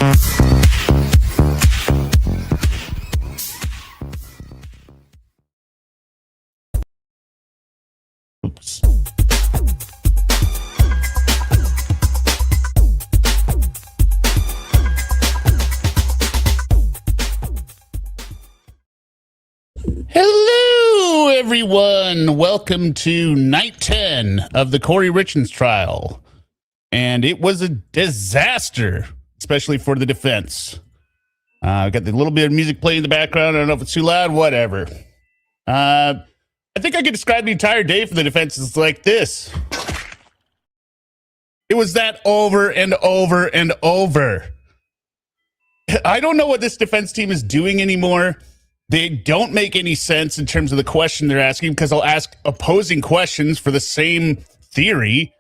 Oops. Hello, everyone. Welcome to night 10 of the Kouri Richins trial. And it was a disaster, especially for the defense. Got the little bit of music playing in the background. I don't know if it's too loud, whatever. I think I could describe the entire day for the defense as like this. It was that over and over and over. I don't know what this defense team is doing anymore. They don't make any sense in terms of the question they're asking, because they'll ask opposing questions for the same theory.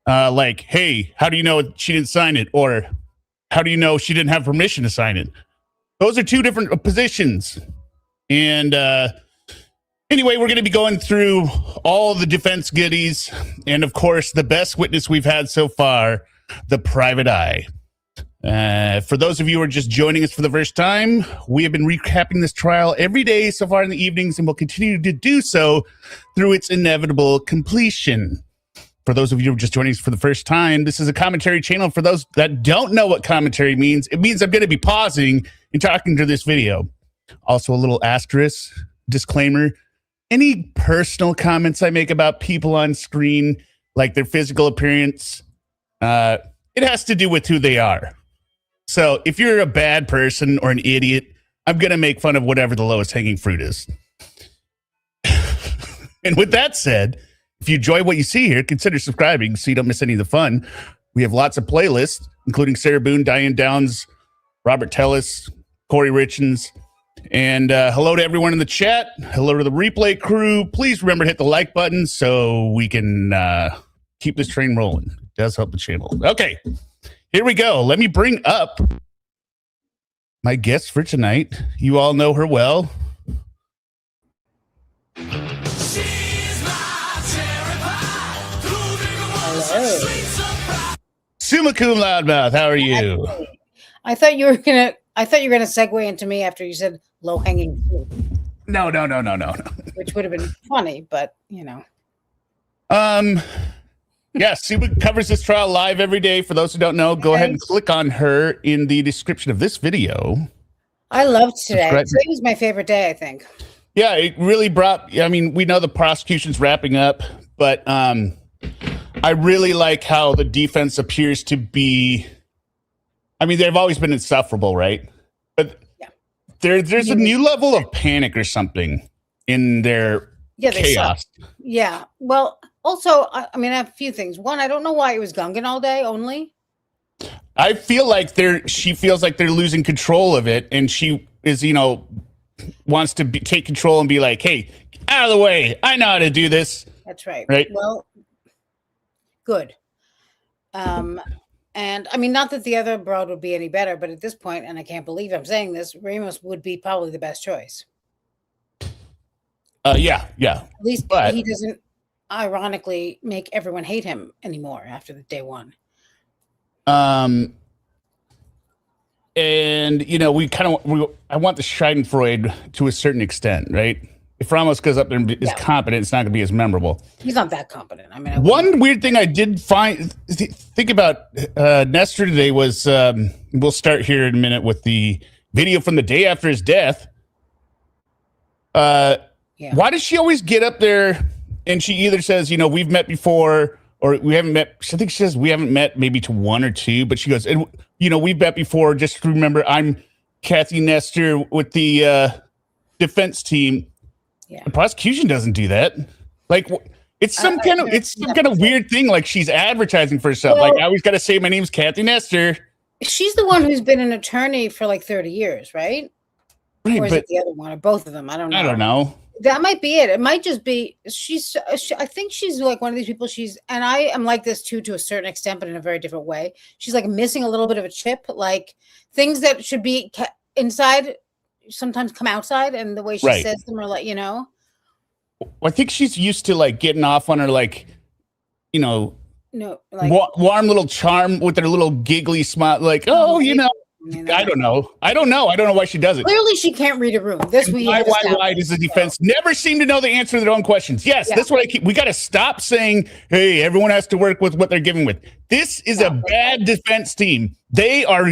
Like, hey, how do you know she didn't sign it? Or how do you know she didn't have permission to sign it? Those are two different positions. And anyway, we're going to be going through all the defense goodies. And of course, the best witness we've had so far, the private eye. For those of you who are just joining us for the first time, we have been recapping this trial every day so far in the evenings, and will continue to do so through its inevitable completion. For those of you who are just joining us for the first time, this is a commentary channel. For those that don't know what commentary means, it means I'm going to be pausing and talking through this video. Also, a little asterisk, disclaimer, any personal comments I make about people on screen, like their physical appearance, it has to do with who they are. So if you're a bad person or an idiot, I'm going to make fun of whatever the lowest hanging fruit is. And with that said, if you enjoy what you see here, consider subscribing so you don't miss any of the fun. We have lots of playlists, including Sarah Boone, Diane Downs, Robert Tellis, Kouri Richins, and hello to everyone in the chat. Hello to the replay crew. Please remember to hit the like button so we can keep this train rolling. It does help the channel. Okay. Here we go. Let me bring up my guest for tonight. You all know her well. Summa cum loudmouth, how are you? I thought you were gonna segue into me after you said low hanging fruit. No. Which would have been funny, but you know. Yeah, Summa covers this trial live every day. For those who don't know, go ahead and click on her in the description of this video. I loved today. Today was my favorite day, I think. Yeah, it really brought, I mean, we know the prosecution's wrapping up, but I really like how the defense appears to be, I mean, they've always been insufferable, right? But yeah, there's a new level of panic or something in their chaos. Yeah, well, also, I mean, I have a few things. One, I don't know why it was Gungan all day only. I feel like she feels like they're losing control of it, and she is, wants to take control and be like, hey, out of the way. I know how to do this. That's right. Right. Well, good. And I mean, not that the other broad would be any better, but at this point, and I can't believe I'm saying this, Ramos would be probably the best choice. Yeah. At least he doesn't ironically make everyone hate him anymore after the day one. And I want the Schadenfreude to a certain extent, right? If Ramos goes up there and is competent, it's not going to be as memorable. He's not that competent. I mean, one weird thing I did think about Nestor today was, we'll start here in a minute with the video from the day after his death. Why does she always get up there and she either says, we've met before, or we haven't met? I think she says we haven't met maybe to one or two, but she goes, and we've met before. Just remember, I'm Kathy Nestor with the defense team. Yeah. The prosecution doesn't do that. Like, it's some kind of weird thing. Like, she's advertising for herself. Well, like, I always got to say my name's Kathy Nestor. She's the one who's been an attorney for like 30 years, right? Or is it the other one, or both of them? I don't know. That might be it. It might just be I think she's like one of these people. And I am like this too, to a certain extent, but in a very different way. She's like missing a little bit of a chip. Like, things that should be inside sometimes come outside, and the way she says them are like, I think she's used to like getting off on her, like, no, like warm little charm with her little giggly smile, like, oh, I don't know. I don't know why she does it. Clearly, she can't read a room. This why does the defense never seem to know the answer to their own questions? Yes, that's what I keep. We got to stop saying, "Hey, everyone has to work with what they're given with." This is a bad defense team. They are.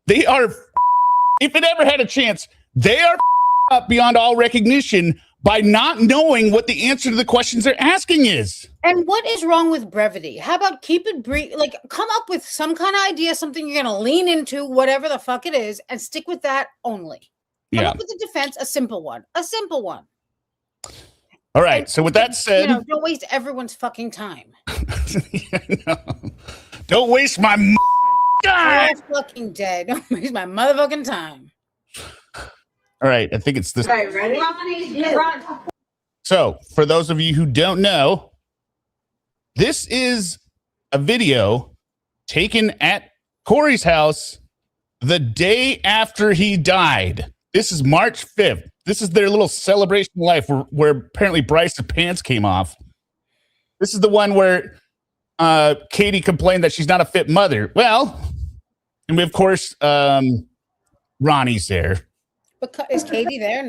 If it ever had a chance, they are up beyond all recognition by not knowing what the answer to the questions they're asking is. And what is wrong with brevity? How about keep it brief? Like, come up with some kind of idea, something you're going to lean into, whatever the fuck it is, and stick with that only. Come up with a defense, a simple one. All right. So with that said, don't waste everyone's fucking time. Don't waste my time. I'm fucking dead. Don't waste my motherfucking time. All right. I think it's this. All right, ready? So for those of you who don't know, this is a video taken at Kouri's house the day after he died. This is March 5th. This is their little celebration of life where apparently Bryce's pants came off. This is the one where Katie complained that she's not a fit mother. Well, and we, of course, Ronnie's there. But is Katie there?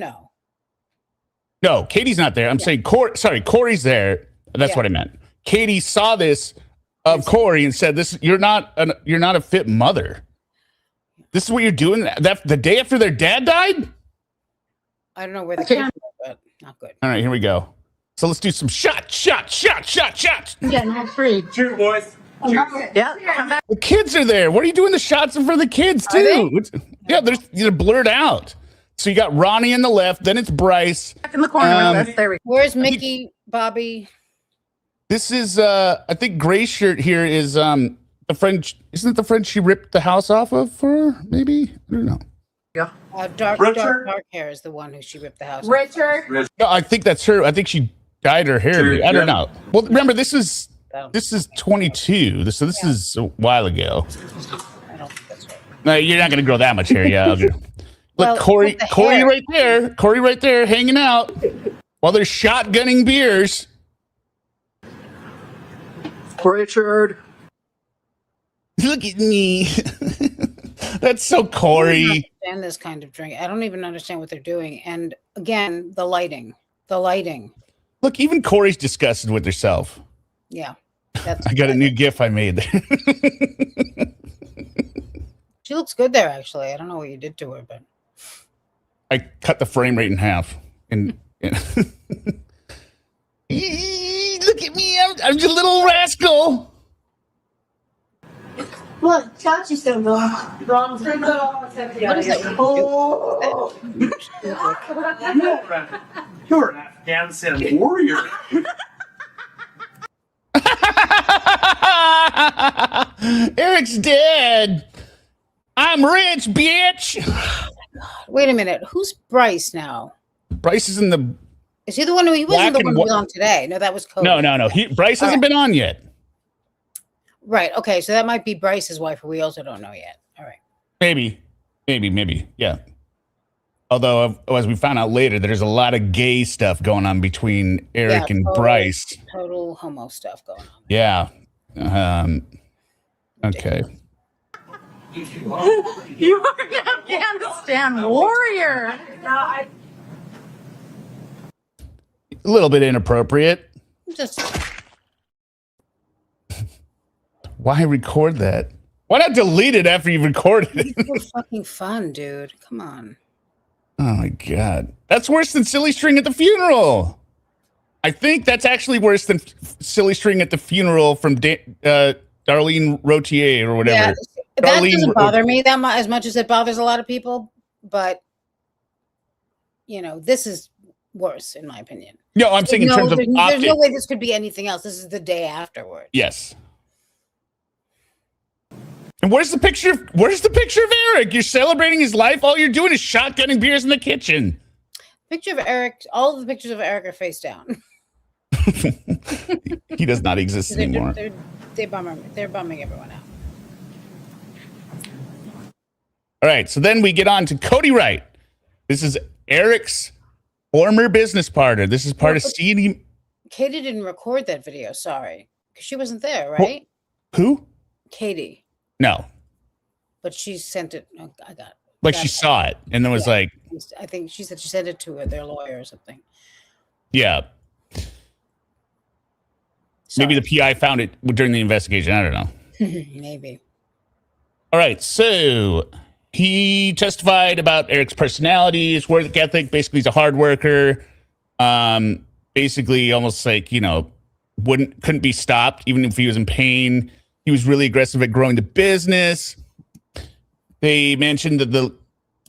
No, Katie's not there. I'm saying Kouri's there. That's what I meant. Katie saw this of Kouri and said, "This you're not a fit mother. This is what you're doing the day after their dad died." I don't know where the kids are, but not good. All right, here we go. So let's do some shots. Yeah, not free. Cheers, boys. Yeah, come back. The kids are there. What are you doing the shots for the kids too? Yeah, they're blurred out. So you got Ronnie in the left, then it's Bryce. Back in the corner. There we go. Where's Mickey, Bobby? This is I think gray shirt here is the friend. Isn't it the friend she ripped the house off of for her? Maybe, I don't know. Yeah. Dark hair is the one who she ripped the house off. Richard. No, I think that's her. I think she dyed her hair. I don't know. Well, remember this is 22. So this is a while ago. I don't think that's right. No, you're not gonna grow that much hair. Yeah. Well, look, Kouri right there. Kouri right there hanging out while they're shotgunning beers. Richard. Look at me. That's so Kouri. I don't understand this kind of drink. I don't even understand what they're doing. And again, the lighting. Look, even Kouri's disgusted with herself. Yeah. I got a new GIF I made there. She looks good there, actually. I don't know what you did to her, but I cut the frame rate in half. And look at me, I'm just a little rascal. Look, Chachi still going. what is that? Oh. You're an Afghanistan warrior. Eric's dead. I'm rich, bitch. Wait a minute. Who's Bryce now? Bryce is in the. Is he the one he wasn't the one who was on today? No, that was Cody. No. Bryce hasn't been on yet. Right. Okay. So that might be Bryce's wife, who we also don't know yet. All right. Maybe. Yeah. Although, as we found out later, there's a lot of gay stuff going on between Eric and Bryce. Total homo stuff going on. Yeah. Okay. You are an Afghanistan warrior. A little bit inappropriate. Just. Why record that? Why not delete it after you've recorded it? It's so fucking fun, dude. Come on. Oh my God. That's worse than silly string at the funeral. I think that's actually worse than silly string at the funeral from Darlene Rotier or whatever. Yeah, that doesn't bother me that much, as much as it bothers a lot of people. But, this is worse, in my opinion. No, I'm saying in terms of there's no way this could be anything else. This is the day afterward. Yes. And where's the picture of Eric? You're celebrating his life. All you're doing is shotgunning beers in the kitchen. Picture of Eric. All of the pictures of Eric are face down. He does not exist anymore. They're bumming everyone out. All right. So then we get on to Cody Wright. This is Eric's former business partner. This is part of CD. Katie didn't record that video. Sorry. Because she wasn't there, right? Who? Katie. No. but she sent it. I got. Like she saw it and then was like, I think she said she sent it to their lawyer or something. Yeah. Sorry. Maybe the PI found it during the investigation. I don't know. Maybe. All right. So he testified about Eric's personality, his work ethic. Basically, he's a hard worker. Basically, almost like, couldn't be stopped, even if he was in pain. He was really aggressive at growing the business. They mentioned that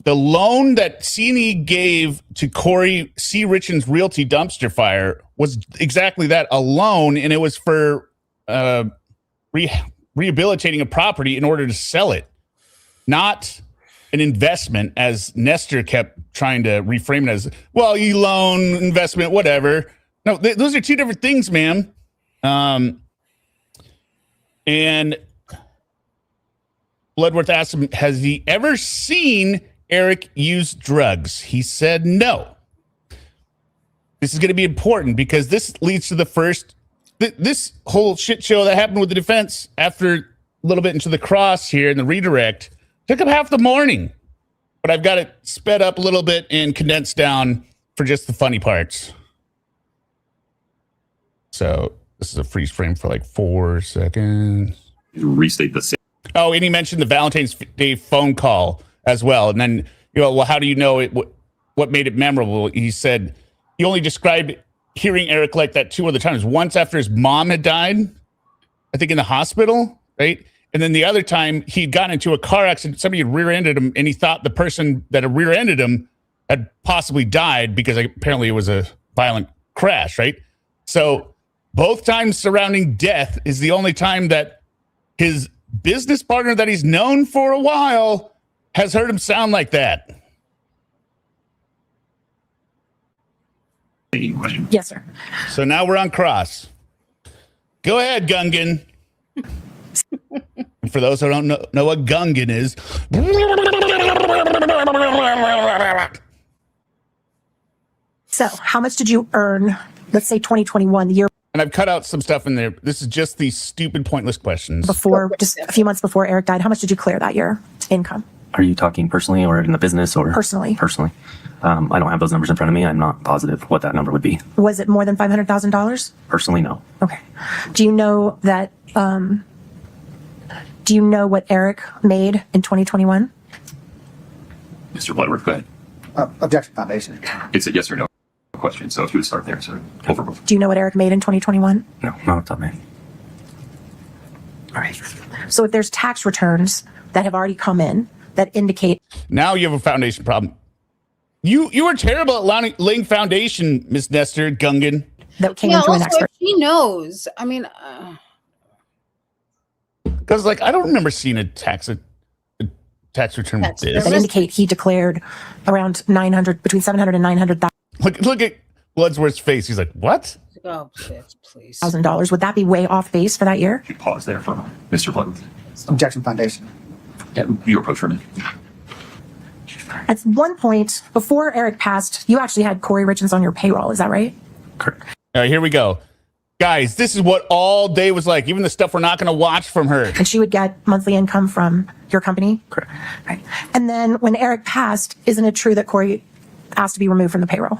the loan that C&E gave to Kouri Richins Realty Dumpster Fire was exactly that, a loan, and it was for rehabilitating a property in order to sell it, not an investment, as Nestor kept trying to reframe it as, well, you loan, investment, whatever. No, those are two different things, ma'am. And Bloodworth asked him, has he ever seen Eric use drugs? He said no. This is going to be important because this leads to the first, this whole shit show that happened with the defense after a little bit into the cross here in the redirect took up half the morning. But I've got it sped up a little bit and condensed down for just the funny parts. So this is a freeze frame for like 4 seconds. Restate the same. Oh, and he mentioned the Valentine's Day phone call as well. And then, well, how do you know it? What made it memorable? He said he only described hearing Eric like that 2 other times. Once after his mom had died, I think in the hospital, right? And then the other time he'd gotten into a car accident. Somebody had rear-ended him, and he thought the person that had rear-ended him had possibly died because apparently it was a violent crash, right? So both times surrounding death is the only time that his business partner that he's known for a while has heard him sound like that. Yes, sir. So now we're on cross. Go ahead, Gungan. For those who don't know what Gungan is. So how much did you earn, let's say 2021, the year And I've cut out some stuff in there. This is just these stupid, pointless questions. before, just a few months before Eric died? How much did you clear that year income? Are you talking personally or in the business or? Personally. Personally. I don't have those numbers in front of me. I'm not positive what that number would be. Was it more than $500,000? Personally, no. Okay. Do you know that, do you know what Eric made in 2021? Mr. Bloodworth, go ahead. Objection foundation. It's a yes or no question, so if you would start there, sir. Over. Do you know what Eric made in 2021? No, not off the top of my head. All right. So if there's tax returns that have already come in that indicate. Now you have a foundation problem. You were terrible at laying foundation, Miss Nestor Gungan. That came into an expert. He knows. I mean, because I don't remember seeing a tax return with this. That indicate he declared around 900, between 700 and 900,000. Look at Bloodsworth's face. He's like, what? Oh, please. $1,000. Would that be way off base for that year? You pause there for Mr. Bloodworth. Objection foundation. Yeah, you approach for a minute. At one point, before Eric passed, you actually had Kouri Richins on your payroll. Is that right? Correct. All right, here we go. Guys, this is what all day was like. Even the stuff we're not going to watch from her. And she would get monthly income from your company? Correct. Right. And then when Eric passed, isn't it true that Kouri asked to be removed from the payroll?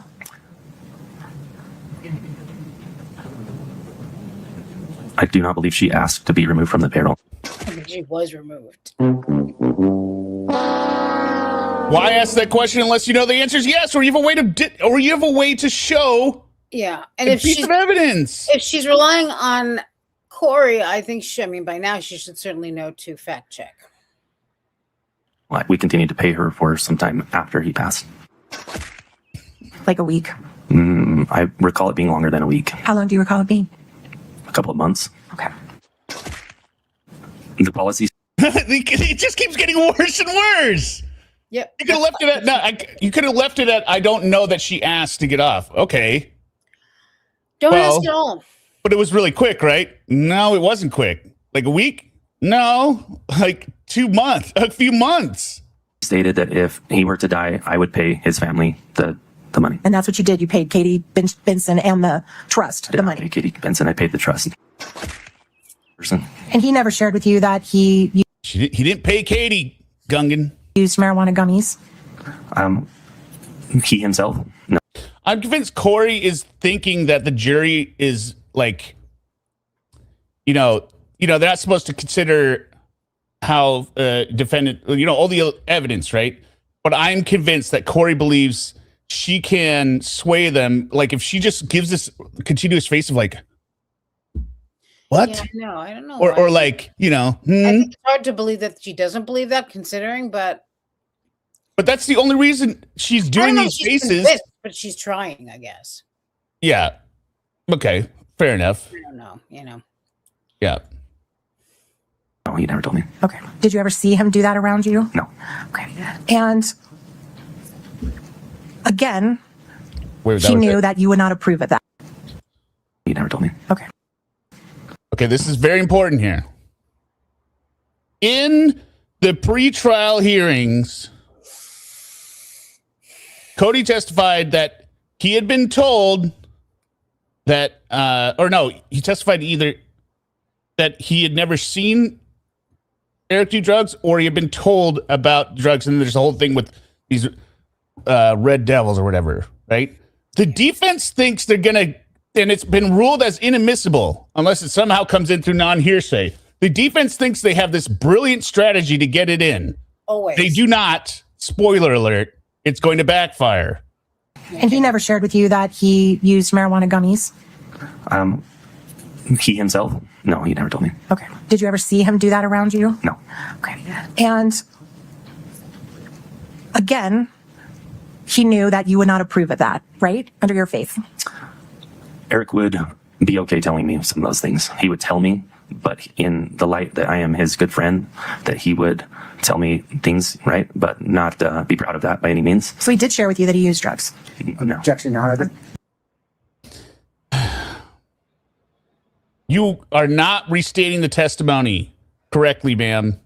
I do not believe she asked to be removed from the payroll. I think she was removed. Why ask that question unless you know the answer is yes, or you have a way to show. Yeah, and a if piece of evidence. If she's relying on Kouri, I think by now she should certainly know to fact check. Well, we continued to pay her for some time after he passed. Like a week? I recall it being longer than a week. How long do you recall it being? A couple of months. Okay. The policy. It just keeps getting worse and worse. Yep. You could have left it at you could have left it at I don't know that she asked to get off. Okay. Don't ask at all. But it was really quick, right? No, it wasn't quick. Like a week? No, like 2 months, a few months. Stated that if he were to die, I would pay his family the money. And that's what you did. You paid Katie Benson and the trust the money. Katie Benson, I paid the trust. And he never shared with you that he didn't pay Katie. Gungan? Used marijuana gummies? He himself? No. I'm convinced Kouri is thinking that the jury is like, they're not supposed to consider how defendant, all the evidence, right? But I'm convinced that Kouri believes she can sway them. Like if she just gives this continuous face of like, what? Yeah, no, I don't know. Or like, I think it's hard to believe that she doesn't believe that, considering, but that's the only reason she's doing these faces. But she's trying, I guess. Yeah. Okay. Fair enough. I don't know. Yeah. No, he never told me. Okay. Did you ever see him do that around you? No. Okay. And again, Wait, he knew that you would not approve of that. He never told me. Okay. Okay, this is very important here. In the pretrial hearings, Cody testified that he had been told that, he testified either that he had never seen Eric do drugs or he had been told about drugs. And there's a whole thing with these red devils or whatever, right? The defense thinks they're going to, and it's been ruled as inadmissible unless it somehow comes in through non-hearsay. The defense thinks they have this brilliant strategy to get it in. Always. They do not. Spoiler alert. It's going to backfire. And he never shared with you that he used marijuana gummies? He himself? No, he never told me. Okay. Did you ever see him do that around you? No. Okay. And again, he knew that you would not approve of that, right? Under your faith. Eric would be okay telling me some of those things. He would tell me, but in the light that I am his good friend, that he would tell me things, right? But not be proud of that by any means. So he did share with you that he used drugs? No. Objection, Your Honor. You are not restating the testimony correctly, ma'am.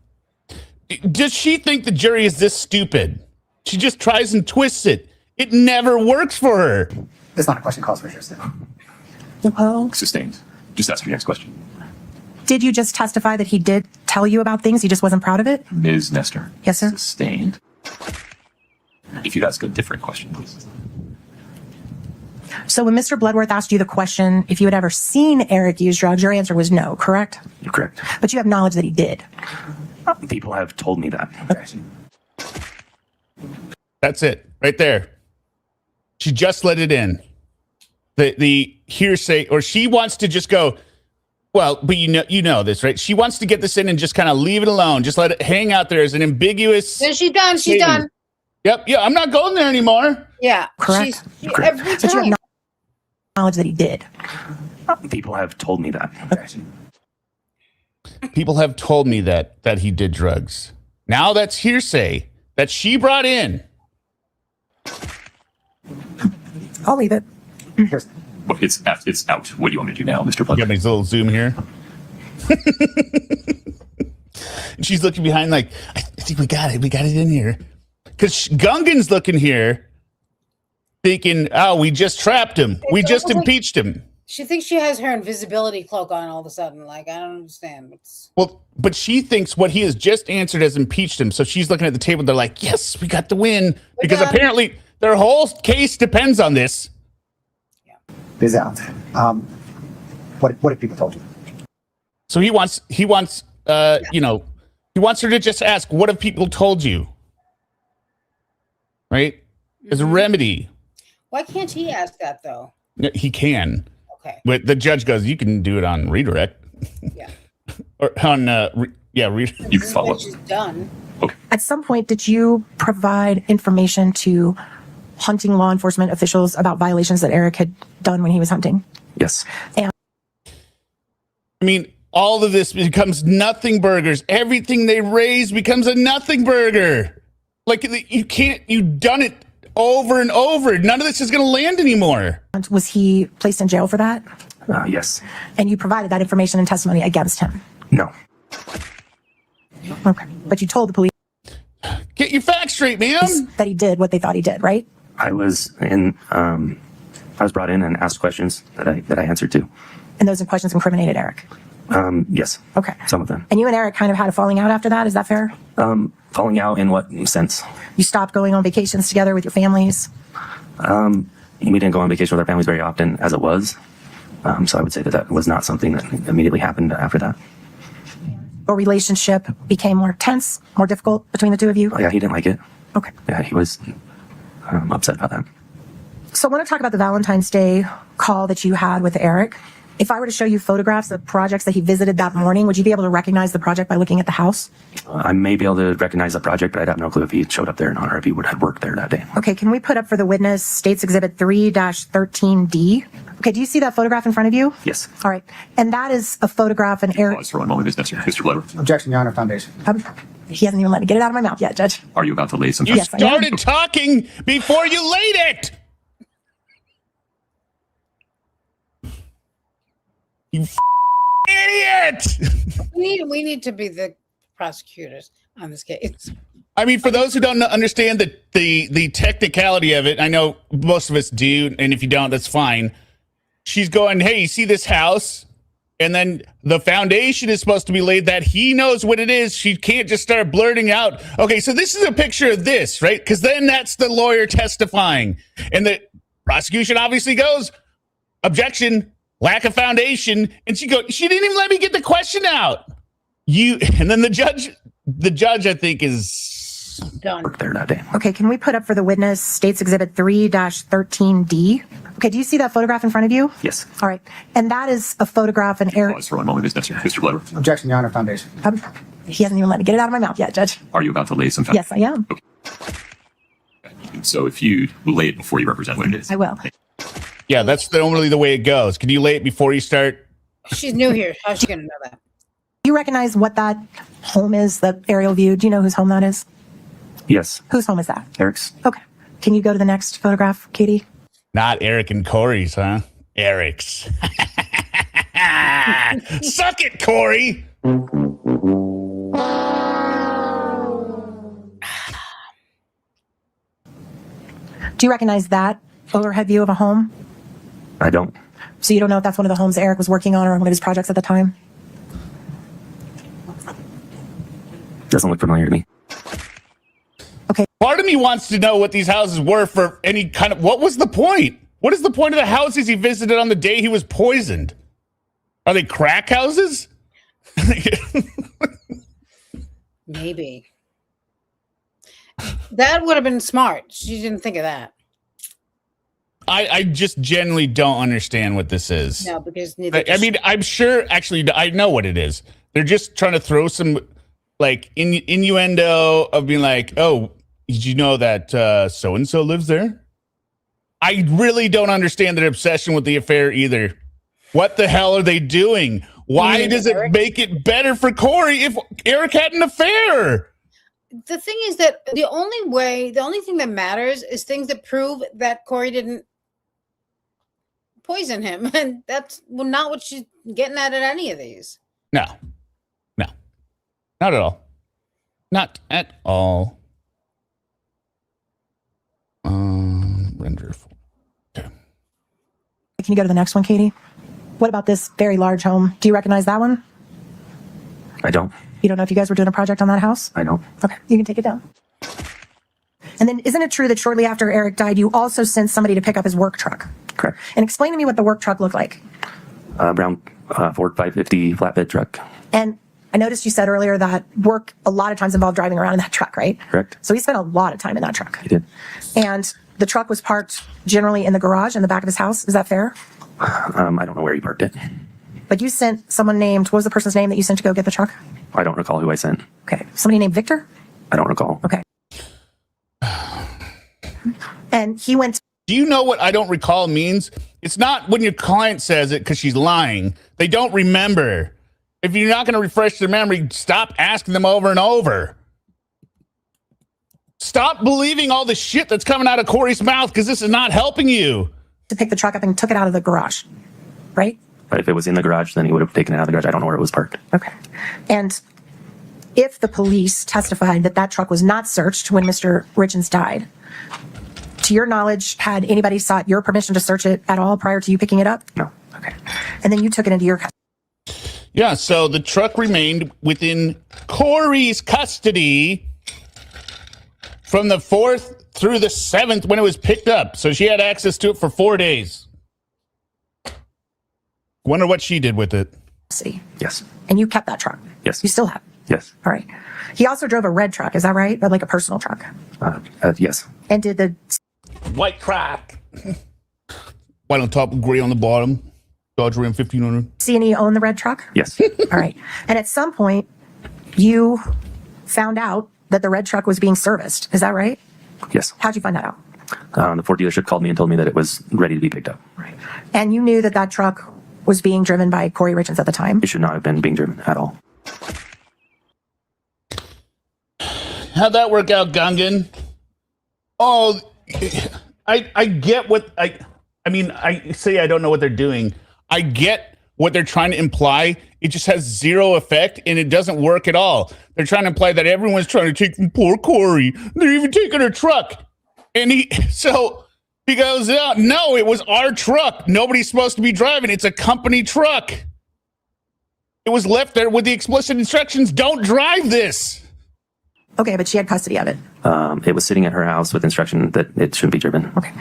Does she think the jury is this stupid? She just tries and twists it. It never works for her. It's not a question calls for sure. Well, Sustained. Just ask your next question. did you just testify that he did tell you about things? He just wasn't proud of it? Ms. Nestor. Yes, sir. Sustained. If you'd ask a different question, please. So when Mr. Bloodworth asked you the question if you had ever seen Eric use drugs, your answer was no, correct? You're correct. But you have knowledge that he did. People have told me that. That's it, right there. She just let it in. The hearsay, or she wants to just go, well, but you know this, right? She wants to get this in and just kind of leave it alone. Just let it hang out there as an ambiguous. Then she's done. She's done. Yep. Yeah, I'm not going there anymore. Yeah. Correct. Every But you have time. knowledge that he did. People have told me that. People have told me that he did drugs. Now that's hearsay that she brought in. I'll leave it. Well, it's out. What do you want me to do now, Mr. You Blood? got my little zoom here. And she's looking behind like, I think we got it. We got it in here. Because Gungan's looking here thinking, oh, we just trapped him. We just impeached him. She thinks she has her invisibility cloak on all of a sudden. Like, I don't understand. Well, but she thinks what he has just answered has impeached him. So she's looking at the table. They're like, yes, we got the win. Because apparently their whole case depends on this. Is out. What have people told you? So he wants he wants her to just ask, what have people told you? Right? As a remedy. Why can't he ask that, though? He can. Okay. But the judge goes, you can do it on redirect. Yeah. Or on, You can follow up. She's done. At some point, did you provide information to hunting law enforcement officials about violations that Eric had done when he was hunting? Yes. I mean, all of this becomes nothing burgers. Everything they raise becomes a nothing burger. Like, you've done it over and over. None of this is going to land anymore. Was he placed in jail for that? Yes. And you provided that information and testimony against him? No. Okay. But you told the police Get your facts straight, ma'am. that he did what they thought he did, right? I was brought in and asked questions that I answered to. And those questions incriminated Eric? Yes. Okay. Some of them. And you and Eric kind of had a falling out after that, is that fair? Falling out in what sense? You stopped going on vacations together with your families? We didn't go on vacation with our families very often as it was. So I would say that was not something that immediately happened after that. Your relationship became more tense, more difficult between the two of you? Oh, yeah, he didn't like it. Okay. Yeah, he was upset about that. So I want to talk about the Valentine's Day call that you had with Eric. If I were to show you photographs of projects that he visited that morning, would you be able to recognize the project by looking at the house? I may be able to recognize the project, but I'd have no clue if he showed up there or not, or if he would have worked there that day. Okay, can we put up for the witness States Exhibit 3-13D? Okay, do you see that photograph in front of you? Yes. All right, and that is a photograph of Eric. Pause for one moment, Mr. Glover. Objection, Your Honor, foundation. He hasn't even let me get it out of my mouth yet, Judge. Are you about to lay some? You Yes, I am. started talking before you laid it. You idiot! We need to be the prosecutors on this case. I mean, for those who don't understand the technicality of it, I know most of us do, and if you don't, that's fine. She's going, hey, you see this house? And then the foundation is supposed to be laid that he knows what it is. She can't just start blurting out, okay, so this is a picture of this, right? Because then that's the lawyer testifying. And the prosecution obviously goes, objection, lack of foundation. And she didn't even let me get the question out. And then the judge, I think, is Done. Worked there that day. Okay, can we put up for the witness States Exhibit 3-13D? Okay, do you see that photograph in front of you? Yes. All right, and that is a phograph of Eric. Pause for one moment, Mr. Glover. Objection, Your Honor, foundation. He hasn't even let me get it out of my mouth yet, Judge. Are you about to lay some? Yes, I am. So if you lay it before you represent what it is. I will. yeah, that's normally the way it goes. Can you lay it before you start? She's new here. How's she going to know that? Do you recognize what that home is, the aerial view? Do you know whose home that is? Yes. Whose home is that? Eric's. Okay. Can you go to the next photograph, Katie? Not Eric and Kouri's, huh? Eric's. Suck it, Kouri. Do you recognize that overhead view of a home? I don't. So you don't know if that's one of the homes Eric was working on or one of his projects at the time? Doesn't look familiar to me. Part of me wants to know what these houses were for any kind of... What was the point? What is the point of the houses he visited on the day he was poisoned? Are they crack houses? Maybe. That would have been smart. She didn't think of that. I just generally don't understand what this is. No, because neither. I mean, I'm sure, actually, I know what it is. They're just trying to throw some, like, innuendo of being like, oh, did you know that so-and-so lives there? I really don't understand their obsession with the affair either. What the hell are they doing? Why does it make it better for Kouri if Eric had an affair? The thing is that the only thing that matters is things that prove that Kouri didn't poison him. And that's not what she's getting at any of these. No. Not at all. Not at all. Render. Okay. Can you go to the next one, Katie? What about this very large home? Do you recognize that one? I don't. You don't know if you guys were doing a project on that house? I don't. Okay, you can take it down. And then isn't it true that shortly after Eric died, you also sent somebody to pick up his work truck? Correct. And explain to me what the work truck looked like. Brown Ford 550 flatbed truck. And I noticed you said earlier that work a lot of times involved driving around in that truck, right? Correct. So he spent a lot of time in that truck. He did. And the truck was parked generally in the garage in the back of his house. Is that fair? I don't know where he parked it. But you sent someone named, what was the person's name that you sent to go get the truck? I don't recall who I sent. Okay. Somebody named Victor? I don't recall. Okay. And he went. Do you know what I don't recall means? It's not when your client says it because she's lying. They don't remember. If you're not going to refresh their memory, stop asking them over and over. Stop believing all the shit that's coming out of Kouri's mouth because this is not helping you. To pick the truck up and took it out of the garage, right? But if it was in the garage, then he would have taken it out of the garage. I don't know where it was parked. Okay. And if the police testified that that truck was not searched when Mr. Richins died, to your knowledge, had anybody sought your permission to search it at all prior to you picking it up? No. Okay. And then you took it into your custody. Yeah, so the truck remained within Kouri's custody from the 4th through the 7th when it was picked up. So she had access to it for 4 days. Wonder what she did with it. City. Yes. And you kept that truck? Yes. You still have it? Yes. All right. He also drove a red truck, is that right? But like a personal truck? Yes. And did the... White truck. White on top, gray on the bottom. Dodge Ram 1500. C&E own the red truck? Yes. All right. And at some point, you found out that the red truck was being serviced. Is that right? Yes. How'd you find that out? The Ford dealership called me and told me that it was ready to be picked up. Right. And you knew that that truck was being driven by Kouri Richins at the time? It should not have been being driven at all. How'd that work out, Gungan? Oh, I get what I mean, I say I don't know what they're doing. I get what they're trying to imply. It just has zero effect and it doesn't work at all. They're trying to imply that everyone's trying to take from poor Kouri. They're even taking her truck. And he goes, no, it was our truck. Nobody's supposed to be driving. It's a company truck. It was left there with the explicit instructions. Don't drive this. Okay, but she had custody of it. It was sitting at her house with instruction that it shouldn't be driven. Okay.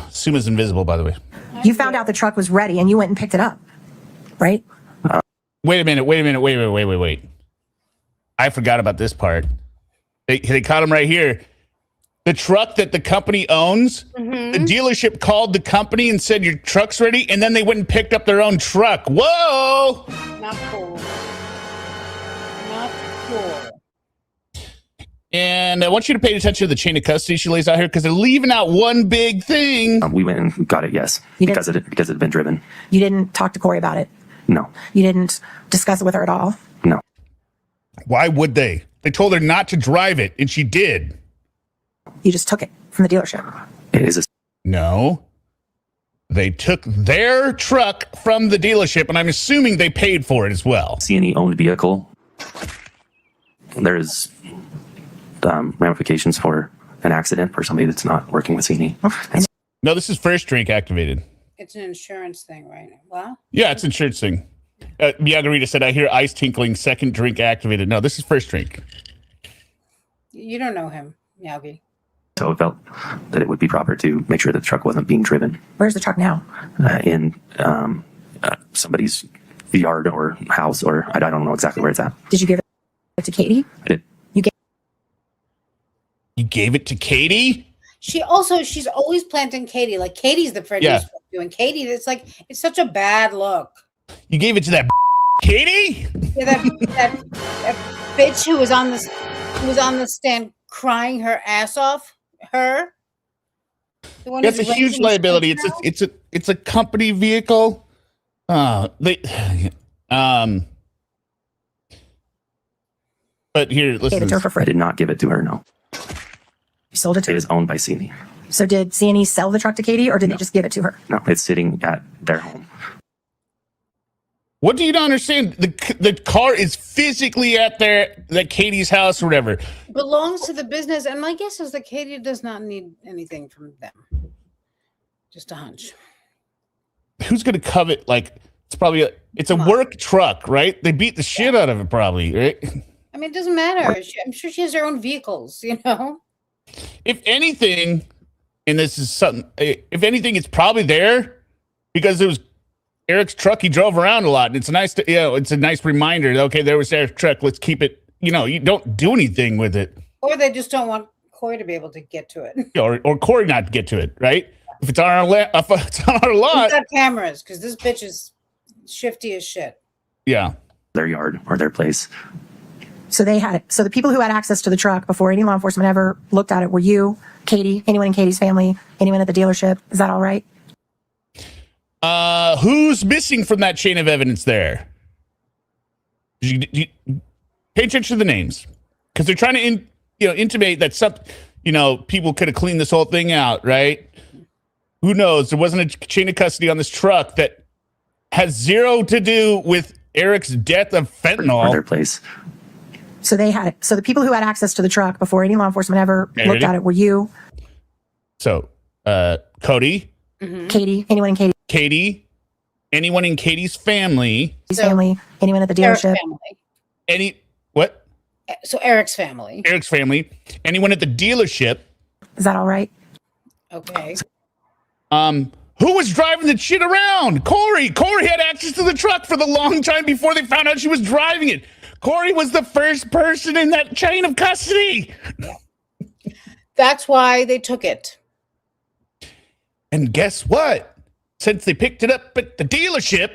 Summa's invisible, by the way. You found out the truck was ready and you went and picked it up, right? Wait a minute. I forgot about this part. They caught him right here. The truck that the company owns, the dealership called the company and said, your truck's ready, and then they went and picked up their own truck. Whoa! Not cool. Not cool. And I want you to pay attention to the chain of custody she lays out here because they're leaving out one big thing. We went and got it, yes, because it had been driven. You didn't talk to Kouri about it? No. You didn't discuss it with her at all? No. Why would they? They told her not to drive it, and she did. You just took it from the dealership? It is a... No. They took their truck from the dealership, and I'm assuming they paid for it as well. C&E owned vehicle. There's ramifications for an accident for somebody that's not working with C&E. No, this is first drink activated. It's an insurance thing, right? Well, yeah, it's insurance thing. Miagarita said, I hear ice tinkling, second drink activated. No, this is first drink. you don't know him, Miyagi. So it felt that it would be proper to make sure that the truck wasn't being driven. Where's the truck now? In somebody's yard or house, or I don't know exactly where it's at. Did you give it to Katie? I did. You gave it to Katie? She's always planting Katie. Like Katie's the friend you're supposed to do. And Katie, it's such a bad look. You gave it to that Katie? Yeah, that bitch who was on the stand crying her ass off. Her. That's a huge liability. It's a company vehicle. But here, listen. I did not give it to her. No. You sold it to her? It is owned by C&E. So did C&E sell the truck to Katie, or did they just give it to her? No, it's sitting at their home. What do you not understand? The car is physically at Katie's house or whatever. Belongs to the business, and my guess is that Katie does not need anything from them. Just a hunch. Who's going to covet? It's a work truck, right? They beat the shit out of it, probably, right? I mean, it doesn't matter. I'm sure she has her own vehicles, you know? If anything, and this is something, if anything, it's probably there because it was Eric's truck. He drove around a lot, and it's nice to, it's a nice reminder. Okay, there was Eric's truck. Let's keep it. You don't do anything with it, or they just don't want Kouri to be able to get to it, or Kouri not to get to it, right? If it's on our lot, we've got cameras because this bitch is shifty as shit. Yeah, their yard or their place. So so the people who had access to the truck before any law enforcement ever looked at it were you, Katie, anyone in Katie's family, anyone at the dealership. Is that all right? Who's missing from that chain of evidence there? You pay attention to the names because they're trying to intimate that people could have cleaned this whole thing out, right? Who knows? There wasn't a chain of custody on this truck that has zero to do with Eric's death of fentanyl. Or their place. So the people who had access to the truck before any law enforcement ever looked at it were you. So, Cody, Katie, anyone in Katie. Katie, anyone in Katie's family, anyone at the Eric's dealership, family. what? So Eric's family. Eric's family, anyone at the dealership. Is that all right? Okay. Who was driving the shit around? Kouri. Kouri had access to the truck for the long time before they found out she was driving it. Kouri was the first person in that chain of custody. That's why they took it. And guess what? Since they picked it up at the dealership,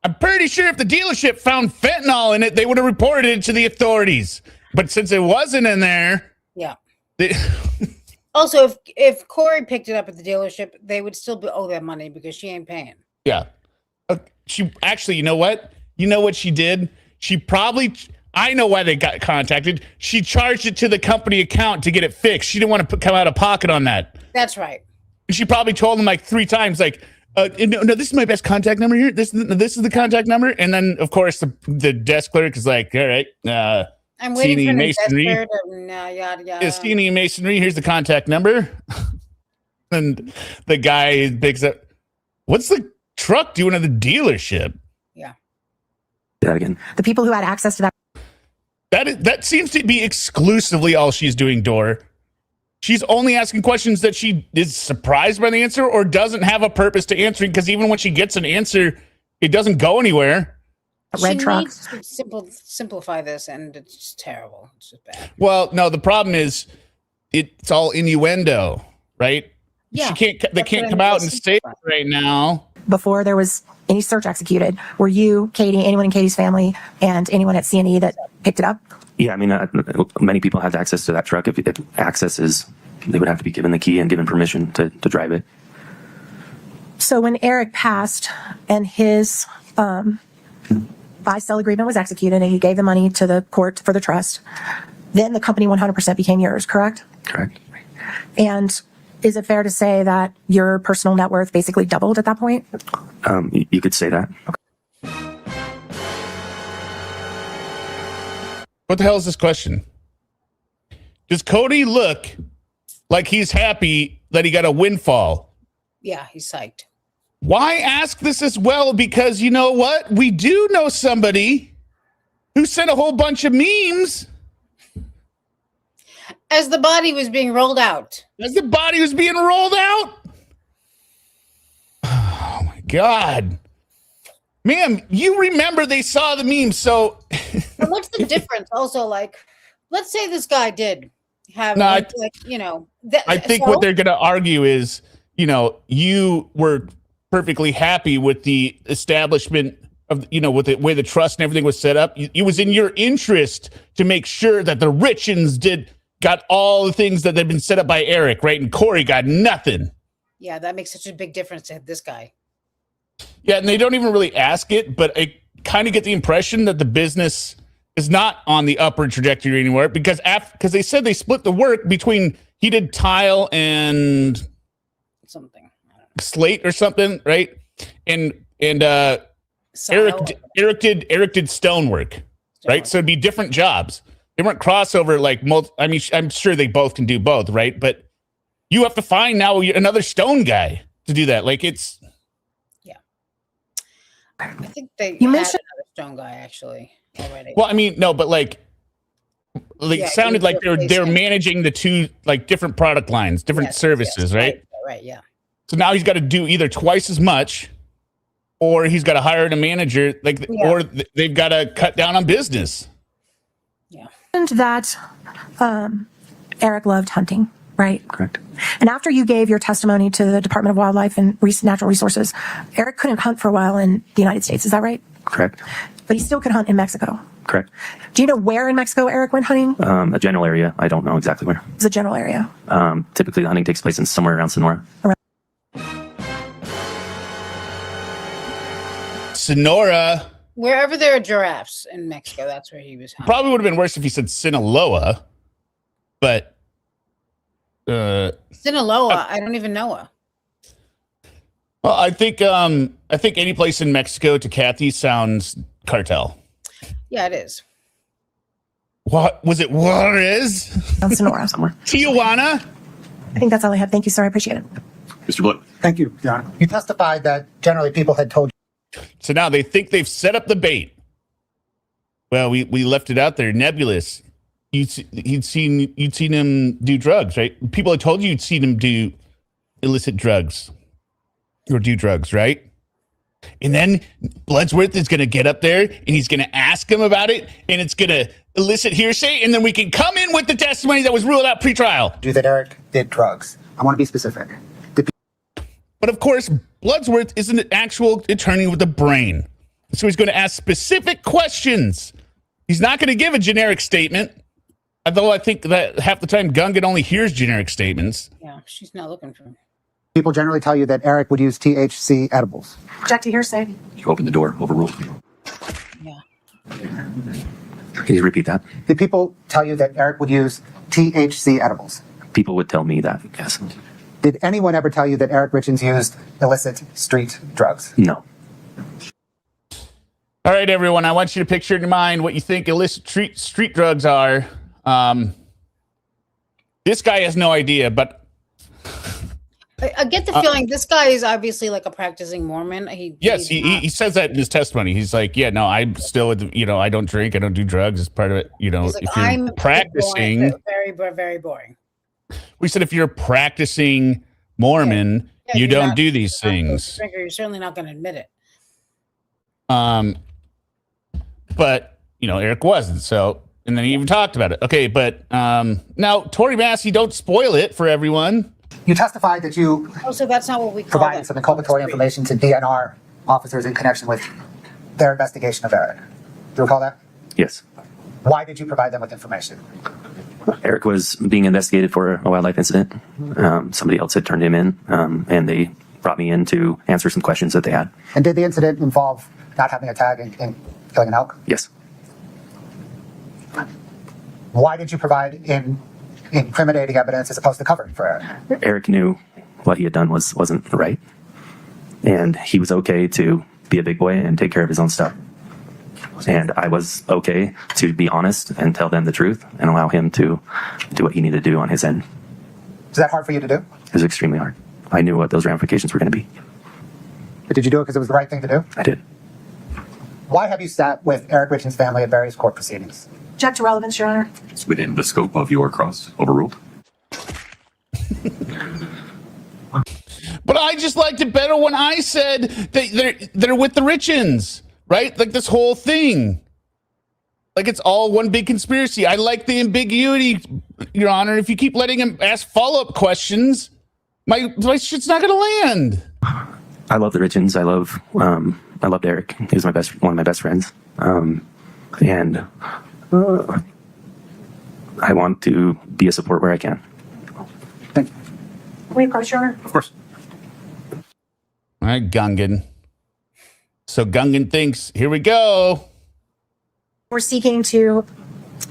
I'm pretty sure if the dealership found fentanyl in it, they would have reported it to the authorities. But since it wasn't in there, yeah. They Also, if Kouri picked it up at the dealership, they would still owe that money because she ain't paying. Yeah. She actually, you know what? You know what she did? She probably, I know why they got contacted. She charged it to the company account to get it fixed. She didn't want to come out of pocket on that. That's right. And she probably told them like 3 times, like, no, this is my best contact number here. This is the contact number. And then, of course, the desk clerk is like, all right, I'm waiting for masonry. yada, yada. C&E Masonry, here's the contact number. And the guy picks up, what's the truck doing at the dealership? Yeah. That again. The people who had access to That seems to be exclusively all she's doing, Dor. She's only asking questions that she is surprised by the answer or doesn't have a purpose to answering, because even when she gets an answer, it doesn't go anywhere. red truck. Needs to simplify this, and it's just terrible. It's just bad. Well, no, the problem is it's all innuendo, right? Yeah, they can't come out and say it right now. Before there was any search executed, were you, Katie, anyone in Katie's family, and anyone at C&E that picked it up? Yeah, I mean, many people had access to that truck. If access is, they would have to be given the key and given permission to drive it. So when Eric passed and his buy-sell agreement was executed and you gave the money to the court for the trust, then the company 100% became yours, correct? Correct. And is it fair to say that your personal net worth basically doubled at that point? You could say that. Okay. What the hell is this question? Does Cody look like he's happy that he got a windfall? Yeah, he's psyched. Why ask this as well? Because you know what? We do know somebody who sent a whole bunch of memes. As the body was being rolled out. As the body was being rolled out? Oh, my God. Ma'am, you remember they saw the meme, so... But what's the difference? Also, like, let's say this guy did have, I think what they're going to argue is, you were perfectly happy with the establishment of, with the way the trust and everything was set up. It was in your interest to make sure that the Richins got all the things that had been set up by Eric, right? And Kouri got nothing. Yeah, that makes such a big difference to this guy. Yeah, and they don't even really ask it, but I kind of get the impression that the business is not on the upward trajectory anymore because they said they split the work between he did tile and something slate or something, right? And Eric did stonework, right? So it'd be different jobs. They weren't crossover like I mean, I'm sure they both can do both, right? But you have to find now another stone guy to do that. Like it's. I think they you had mentioned another stone guy actually already. Well, I mean, no, but it sounded like they're managing the two like different product lines, different services, right? Right, yeah. So now he's got to do either twice as much, or he's got to hire a manager, or they've got to cut down on business. Yeah. And that Eric loved hunting, right? Correct. And after you gave your testimony to the Department of Wildlife and Natural Resources, Eric couldn't hunt for a while in the United States. Is that right? Correct. But he still could hunt in Mexico. Correct. Do you know where in Mexico Eric went hunting? A general area. I don't know exactly where. It's a general area. Typically, the hunting takes place in somewhere around Sonora. Sonora. Wherever there are giraffes in Mexico, that's where he was hunting. Probably would have been worse if he said Sinaloa, but Sinaloa, I don't even know her. Well, I think any place in Mexico to Kathy sounds cartel. Yeah, it is. What was it? Juarez? Sonora somewhere. Tijuana? I think that's all I have. Thank you, sir. I appreciate it. Mr. Blood. Thank you, Your Honor. You testified that generally people had told you. So now they think they've set up the bait. Well, we left it out there, nebulous. You'd seen him do drugs, right? People had told you'd seen him do illicit drugs or do drugs, right? And then Bloodsworth is going to get up there and he's going to ask him about it, and it's going to elicit hearsay, and then we can come in with the testimony that was ruled out pre-trial. Do that Eric did drugs. I want to be specific. But of course, Bloodsworth is an actual attorney with a brain. So he's going to ask specific questions. He's not going to give a generic statement. Although I think that half the time Gungan only hears generic statements. Yeah, she's not looking for him. People generally tell you that Eric would use THC edibles. Object to hearsay. You opened the door, overruled. Yeah. Can you repeat that? Did people tell you that Eric would use THC edibles? People would tell me that, yes. Did anyone ever tell you that Eric Richins used illicit street drugs? No. All right, everyone, I want you to picture in your mind what you think illicit street drugs are. This guy has no idea, but I get the feeling this guy is obviously like a practicing Mormon. He says that in his testimony. He's like, yeah, no, I'm still, I don't drink, I don't do drugs. It's part of it. He's like, if you're I'm practicing, boring, very, very boring. We said if you're a practicing Mormon, you don't do these things. You're certainly not going to admit it. But Eric wasn't. So, and then he even talked about it. Okay, but now Tori Massey, don't spoil it for everyone. You testified that you so that's not what we provided some inculpatory information to DNR officers in connection with their investigation of Eric. Do you recall that? Yes. Why did you provide them with information? Eric was being investigated for a wildlife incident. Somebody else had turned him in, and they brought me in to answer some questions that they had. And did the incident involve not having a tag and killing an elk? Yes. Why did you provide incriminating evidence as opposed to covering for Eric? Eric knew what he had done wasn't right, and he was okay to be a big boy and take care of his own stuff. And I was okay to be honest and tell them the truth and allow him to do what he needed to do on his end. Is that hard for you to do? It was extremely hard. I knew what those ramifications were going to be. But did you do it because it was the right thing to do? I did. Why have you sat with Eric Richins' family at various court proceedings? Object to relevance, Your Honor. It's within the scope of your cross. Overruled. But I just liked it better when I said that they're with the Richins, right? Like this whole thing. Like it's all one big conspiracy. I like the ambiguity, Your Honor. If you keep letting him ask follow-up questions, my shit's not going to land. I love the Richins. I loved Eric. He was one of my best friends. And I want to be a support where I can. Thank you. We approach, Your Honor. Of course. All right, Gungan. So Gungan thinks, here we go. We're seeking to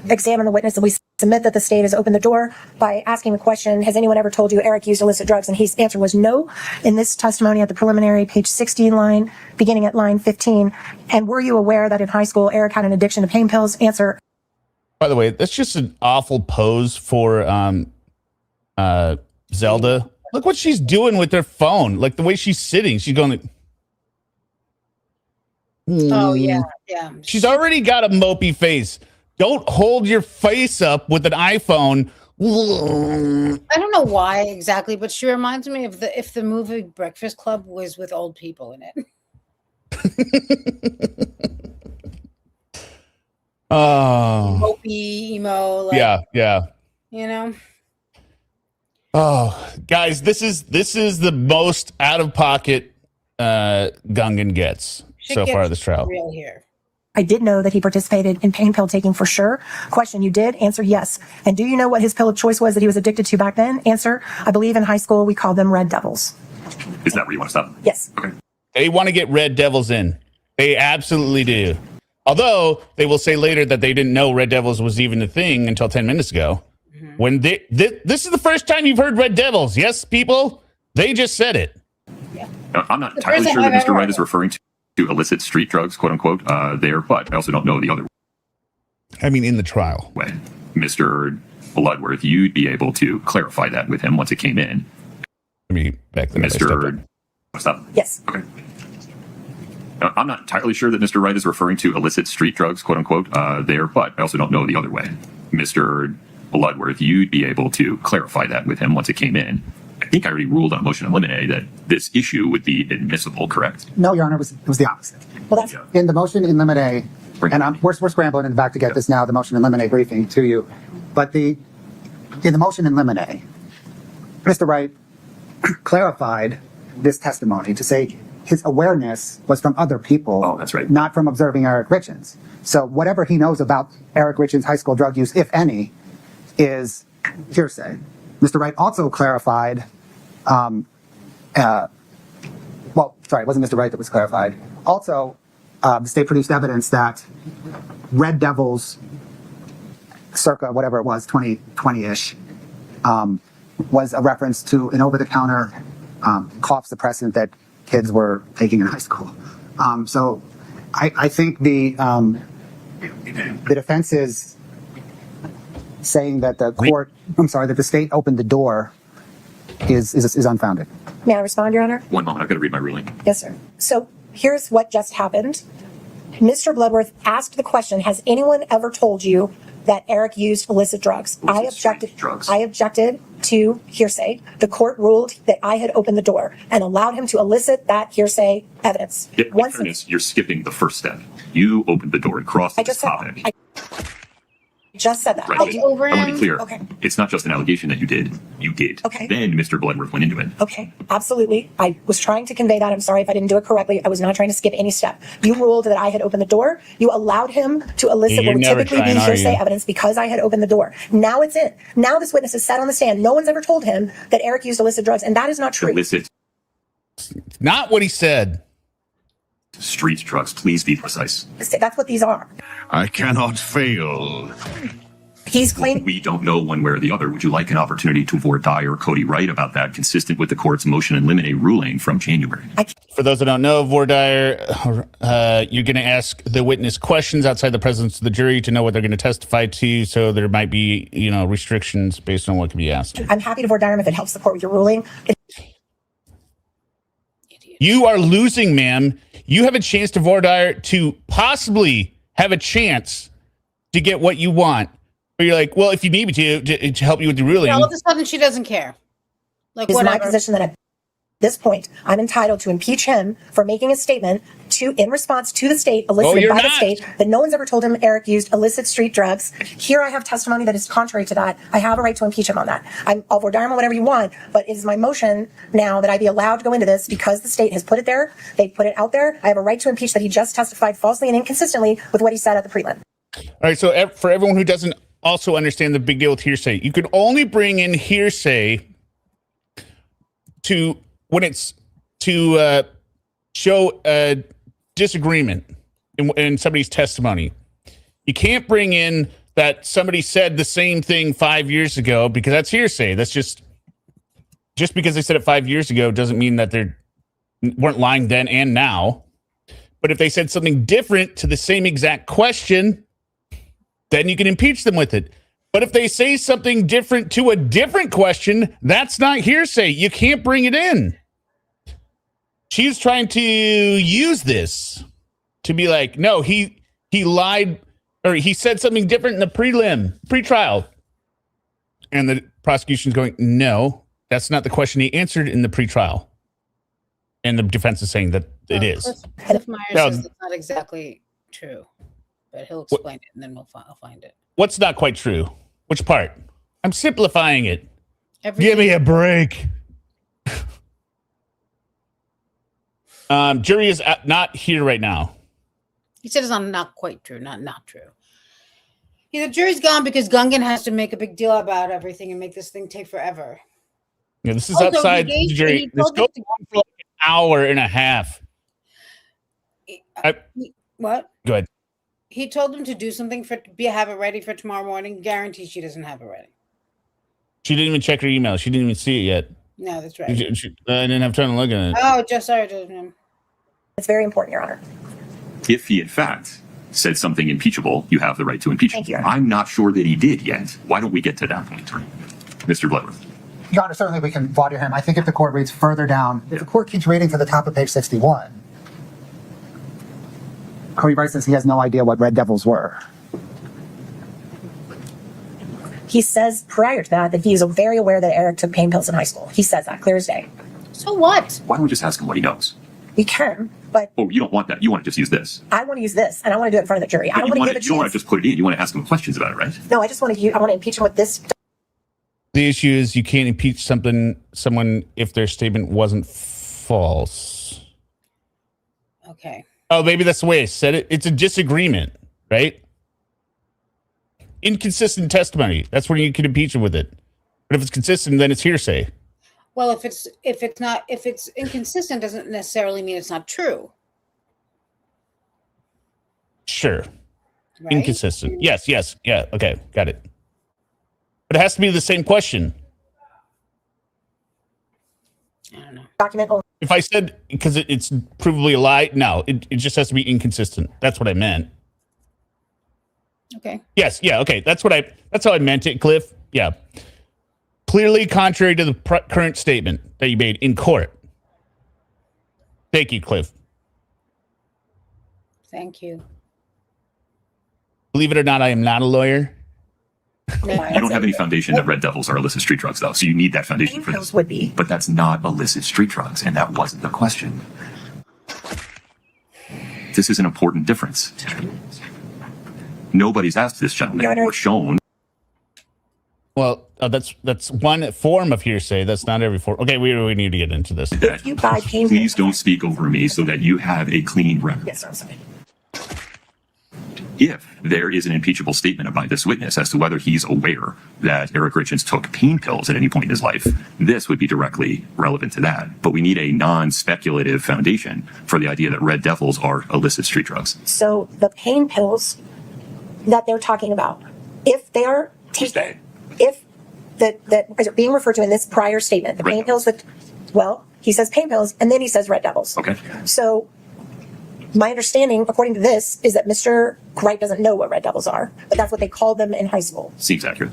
examine the witness, and we submit that the state has opened the door by asking the question, has anyone ever told you Eric used illicit drugs? And his answer was no. In this testimony at the preliminary, page 60 line, beginning at line 15. And were you aware that in high school, Eric had an addiction to pain pills? Answer. By the way, that's just an awful pose for Zelda. Look what she's doing with her phone. Like the way she's sitting. She's going like, Oh, yeah. She's already got a mopey face. Don't hold your face up with an iPhone. I don't know why exactly, but she reminds me of if the movie Breakfast Club was with old people in it. Mopey, emo. Like, yeah. Oh, guys, this is the most out of pocket Gungan gets so far this trial. Real here. I did know that he participated in pain pill taking for sure. Question, you did? Answer, yes. And do you know what his pill of choice was that he was addicted to back then? Answer, I believe in high school we called them Red Devils. Is that where you want to stop? Yes. Okay. They want to get Red Devils in. They absolutely do. Although they will say later that they didn't know Red Devils was even a thing until 10 minutes ago. Mm-hmm. When this is the first time you've heard Red Devils. Yes, people? They just said it. Yeah. Now, I'm not entirely sure that Mr. Wright is referring to illicit street drugs, quote unquote, there, but I also don't know the other way. In the trial. Mr. Bloodworth, you'd be able to clarify that with him once it came in. Let me back that Mr. Stop. Yes. Okay. Now, I'm not entirely sure that Mr. Wright is referring to illicit street drugs, quote unquote, there, but I also don't know the other way. Mr. Bloodworth, you'd be able to clarify that with him once it came in. I think I already ruled on motion to eliminate that this issue would be admissible, correct? No, Your Honor, it was the opposite. Well, that's In the motion in limine, and we're scrambling in the back to get this now, the motion in limine briefing to you. But in the motion in limine, Mr. Wright clarified this testimony to say his awareness was from other people. Oh, that's right. Not from observing Eric Richins. So whatever he knows about Eric Richins' high school drug use, if any, is hearsay. Mr. Wright also clarified, well, sorry, it wasn't Mr. Wright that was clarified. Also, the state produced evidence that Red Devils, circa whatever it was, 2020-ish, was a reference to an over-the-counter cough suppressant that kids were taking in high school. So I think the defense is saying that that the state opened the door is unfounded. May I respond, Your Honor? One moment, I've got to read my ruling. Yes, sir. So here's what just happened. Mr. Bloodworth asked the question, has anyone ever told you that Eric used illicit drugs? I objected to hearsay. The court ruled that I had opened the door and allowed him to elicit that hearsay evidence. In fairness, you're skipping the first step. You opened the door and crossed I this just said topic. that. I just said that. Right. Like over I want to him? be clear. Okay. It's not just an allegation that you did. You did. Okay. Then Mr. Bloodworth went into it. Okay, absolutely. I was trying to convey that. I'm sorry if I didn't do it correctly. I was not trying to skip any step. You ruled that I had opened the door. You allowed him to elicit what would typically be hearsay evidence because I had opened the door. Now it's in. Now this witness is sat on the stand. No one's ever told him that Eric used illicit drugs, and that is not true. Illicit Not what he said. street drugs. Please be precise. That's what these are. I cannot fail. He's claiming. We don't know one way or the other. Would you like an opportunity to voir dire Cody Wright about that, consistent with the court's motion in limine ruling from January? For those that don't know, voir dire, you're going to ask the witness questions outside the presence of the jury to know what they're going to testify to. So there might be, restrictions based on what can be asked. I'm happy to voir dire him if it helps the court with your ruling. You are losing, ma'am. You have a chance to voir dire to possibly have a chance to get what you want. But you're like, well, if you need me to help you with the ruling. All of a sudden, she doesn't care. Like, It's whatever. my position that at this point, I'm entitled to impeach him for making a statement in response to the state, elicited by the state, that no one's ever told him Eric used illicit street drugs. Here I have testimony that is contrary to that. I have a right to impeach him on that. I'll voir dire him on whatever you want, but it is my motion now that I be allowed to go into this because the state has put it there. They put it out there. I have a right to impeach that he just testified falsely and inconsistently with what he said at the prelim. All right. So for everyone who doesn't also understand the big deal with hearsay, you can only bring in hearsay when it's to show a disagreement in somebody's testimony. You can't bring in that somebody said the same thing 5 years ago because that's hearsay. That's just because they said it 5 years ago doesn't mean that they weren't lying then and now. But if they said something different to the same exact question, then you can impeach them with it. But if they say something different to a different question, that's not hearsay. You can't bring it in. She's trying to use this to be like, no, he lied, or he said something different in the pretrial. And the prosecution's going, no, that's not the question he answered in the pretrial. And the defense is saying that it is. Cliff Myers says it's not exactly true, but he'll explain it, and then I'll find it. What's not quite true? Which part? I'm simplifying it. Everything. Give me a break. Jury is not here right now. He said it's not quite true, not true. The jury's gone because Gungan has to make a big deal about everything and make this thing take forever. Yeah, this is outside the jury. This goes on for like an hour and a half. What? Go ahead. He told him to do something have it ready for tomorrow morning. Guarantee she doesn't have it ready. She didn't even check her email. She didn't even see it yet. No, that's right. I didn't have time to look at it. Oh, just sorry. It's very important, Your Honor. If he, in fact, said something impeachable, you have the right to impeach him. I'm not sure that he did yet. Why don't we get to that point, Mr. Bloodworth? Your Honor, certainly we can voir dire him. I think if the court reads further down, if the court keeps reading to the top of page 61, Kouri Richins says he has no idea what red devils were. He says prior to that he is very aware that Eric took pain pills in high school. He says that clear as day. So what? Why don't we just ask him what he knows? We can, but Oh, you don't want that. You want to just use this. I want to use this, and I want to do it in front of the jury. I don't want to give it. You don't want to just put it in. You want to ask him questions about it, right? No, I just want to. I want to impeach him with this. The issue is you can't impeach someone if their statement wasn't false. Okay. Oh, maybe that's the way I said it. It's a disagreement, right? Inconsistent testimony. That's where you can impeach him with it. But if it's consistent, then it's hearsay. Well, if it's inconsistent, doesn't necessarily mean it's not true. Sure. Right? Inconsistent. Yes. Yeah. Okay. Got it. But it has to be the same question. I don't know. Document only. If I said because it's provably a lie, no, it just has to be inconsistent. That's what I meant. Okay. Yes. Yeah. Okay. That's how I meant it, Cliff. Yeah. Clearly contrary to the current statement that you made in court. Thank you, Cliff. Thank you. Believe it or not, I am not a lawyer. You don't have any foundation that red devils are illicit street drugs, though. So you need that foundation for this. Would be. But that's not illicit street drugs, and that wasn't the question. This is an important difference. Nobody's asked this gentleman or shown. Well, that's one form of hearsay. That's not every form. Okay, we need to get into this. If you buy pain Please don't speak over me so that you have a clean record. Yes, sir, I'm sorry. If there is an impeachable statement by this witness as to whether he's aware that Eric Richins took pain pills at any point in his life, this would be directly relevant to that. But we need a non-speculative foundation for the idea that red devils are illicit street drugs. So the pain pills that they're talking about, if they are taken, if that is being referred to in this prior statement, the pain pills that, well, he says pain pills and then he says red devils. Okay. So my understanding, according to this, is that Mr. Wright doesn't know what red devils are, but that's what they called them in high school. Seems accurate.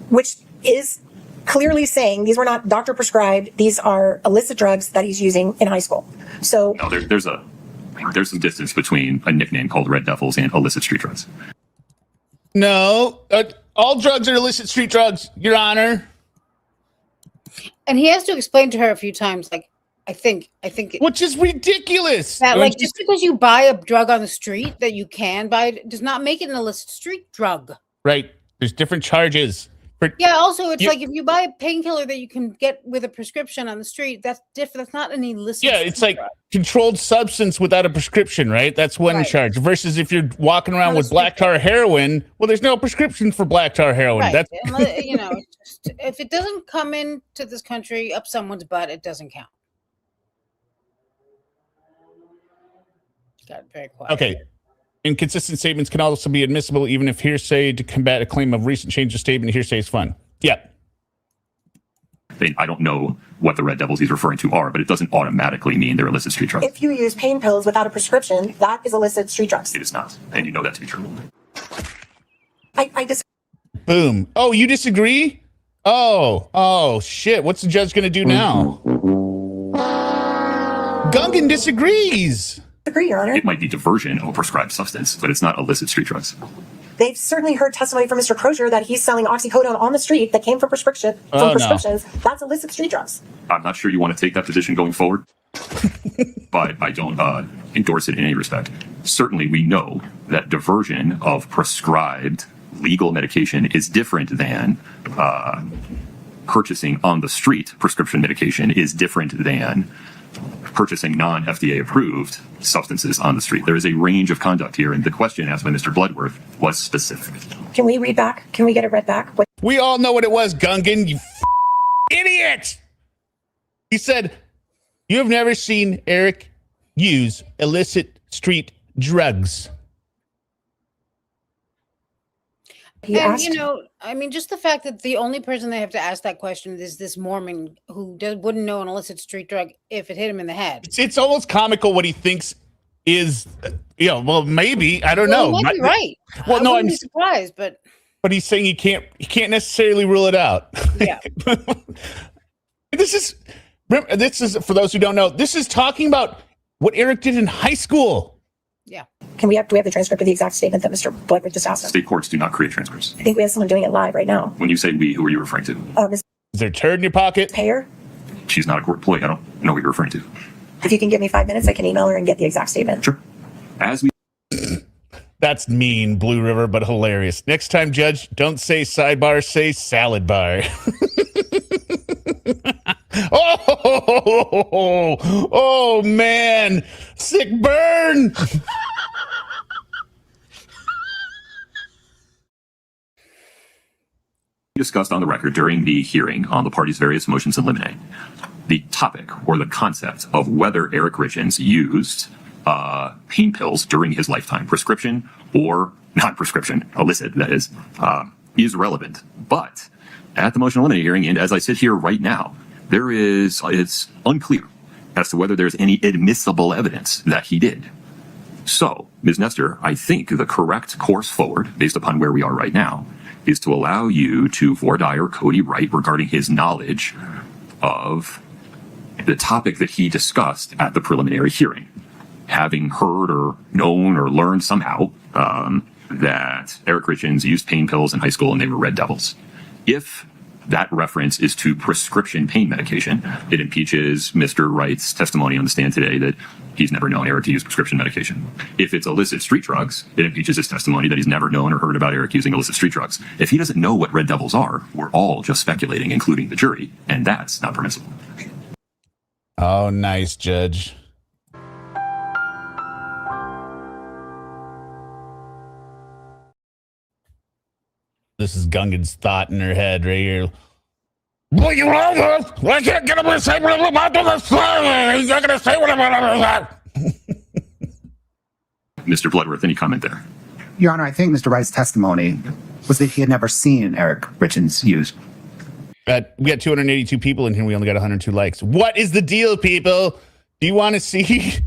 Which is clearly saying these were not doctor prescribed. These are illicit drugs that he's using in high school. So no, there's some distance between a nickname called red devils and illicit street drugs. No, all drugs are illicit street drugs, Your Honor. And he has to explain to her a few times, like, I think, which is ridiculous. That, like, just because you buy a drug on the street that you can buy does not make it an illicit street drug. Right. There's different charges. Yeah. Also, it's like if you buy a painkiller that you can get with a prescription on the street, that's different. That's not an illicit. Yeah, it's like controlled substance without a prescription, right? That's one charge. Versus if you're walking around with black tar heroin, well, there's no prescription for black tar heroin. Right. That's just, if it doesn't come into this country up someone's butt, it doesn't count. Got very quiet. Okay. Inconsistent statements can also be admissible even if hearsay to combat a claim of recent change of statement. Hearsay is fun. Yeah. I don't know what the red devils he's referring to are, but it doesn't automatically mean they're illicit street drugs. if you use pain pills without a prescription, that is illicit street drugs. It is not, and you know that to be true. I just. Boom. Oh, you disagree? Oh, shit. What's the judge going to do now? Gungan disagrees. Agree, Your Honor. It might be diversion of a prescribed substance, but it's not illicit street drugs. They've certainly heard testimony from Mr. Crozier that he's selling oxycodone on the street that came from prescriptions. That's illicit street drugs. I'm not sure you want to take that position going forward, but I don't endorse it in any respect. Certainly, we know that diversion of prescribed legal medication is different than purchasing on the street prescription medication is different than purchasing non-FDA approved substances on the street. There is a range of conduct here, and the question asked by Mr. Bloodworth was specific. Can we read back? Can we get it read back? We all know what it was, Gungan, you idiot! He said, you have never seen Eric use illicit street drugs. And, I mean, just the fact that the only person they have to ask that question is this Mormon who wouldn't know an illicit street drug if it hit him in the head. It's almost comical what he thinks is, well, maybe, I don't know. He might be right. Well, no, I'm surprised, but he's saying he can't necessarily rule it out. Yeah. This is for those who don't know. This is talking about what Eric did in high school. Yeah. Do we have the transcript of the exact statement that Mr. Bloodworth just asked us? State courts do not create transcripts. I think we have someone doing it live right now. When you say we, who are you referring to? Ms. Is there a turd in your pocket? Payer? She's not a court employee. I don't know what you're referring to. If you can give me 5 minutes, I can email her and get the exact statement. Sure. As we... That's mean, Blue River, but hilarious. Next time, Judge, don't say sidebar, say salad bar. Oh, man. Sick burn. Discussed on the record during the hearing on the parties' various motions in limine, the topic or the concept of whether Eric Richins used pain pills during his lifetime, prescription or non-prescription, illicit, that is relevant. But at the motion in limine hearing, and as I sit here right now, it's unclear as to whether there's any admissible evidence that he did. So, Ms. Nestor, I think the correct course forward, based upon where we are right now, is to allow you to voir dire Cody Wright regarding his knowledge of the topic that he discussed at the preliminary hearing, having heard or known or learned somehow that Eric Richins used pain pills in high school and they were red devils. If that reference is to prescription pain medication, it impeaches Mr. Wright's testimony on the stand today that he's never known Eric to use prescription medication. If it's illicit street drugs, it impeaches his testimony that he's never known or heard about Eric using illicit street drugs. If he doesn't know what red devils are, we're all just speculating, including the jury, and that's not permissible. Oh, nice, Judge. This is Gungan's thought in her head right here. What you wrong with? I can't get him to say what I'm about to say. He's not going to say what I'm about to say. Mr. Bloodworth, any comment there? Your Honor, I think Mr. Wright's testimony was that he had never seen Eric Richins use. We got 282 people in here. We only got 102 likes. What is the deal, people? Do you want to see?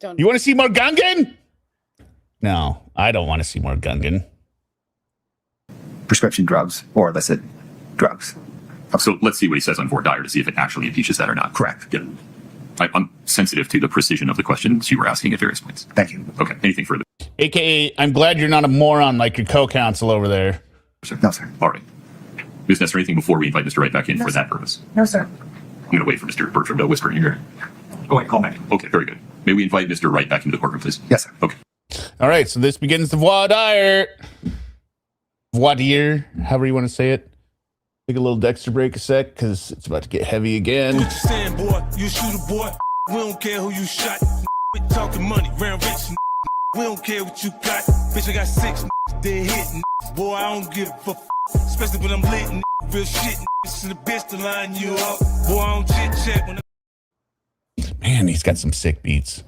You want to see more Gungan? No, I don't want to see more Gungan. Prescription drugs or illicit drugs. So let's see what he says on voir dire to see if it actually impeaches that or not. Correct. Yeah. I'm sensitive to the precision of the questions you were asking at various points. Thank you. Okay. Anything further? AKA, I'm glad you're not a moron like your co-counsel over there. Sir? No, sir. All right. Ms. Nestor, anything before we invite Mr. Wright back in for that purpose? No, sir. I'm going to wait for Mr. Bertram to whisper in your ear. Oh, wait, call back. Okay, very good. May we invite Mr. Wright back into the courtroom, please? Yes, sir. Okay. All right, so this begins the voir dire. Voir dire, however you want to say it. Take a little Dexter break a sec, because it's about to get heavy again. What you saying, boy? You shoot a boy. We don't care who you shot. We talking money, round rich. We don't care what you got. Bitch, I got 6 dead hit. Boy, I don't give a f. Especially when I'm lit. Real shit. It's in the bitch to line you up. Boy, I don't chit chat when Man, he's got some sick beats.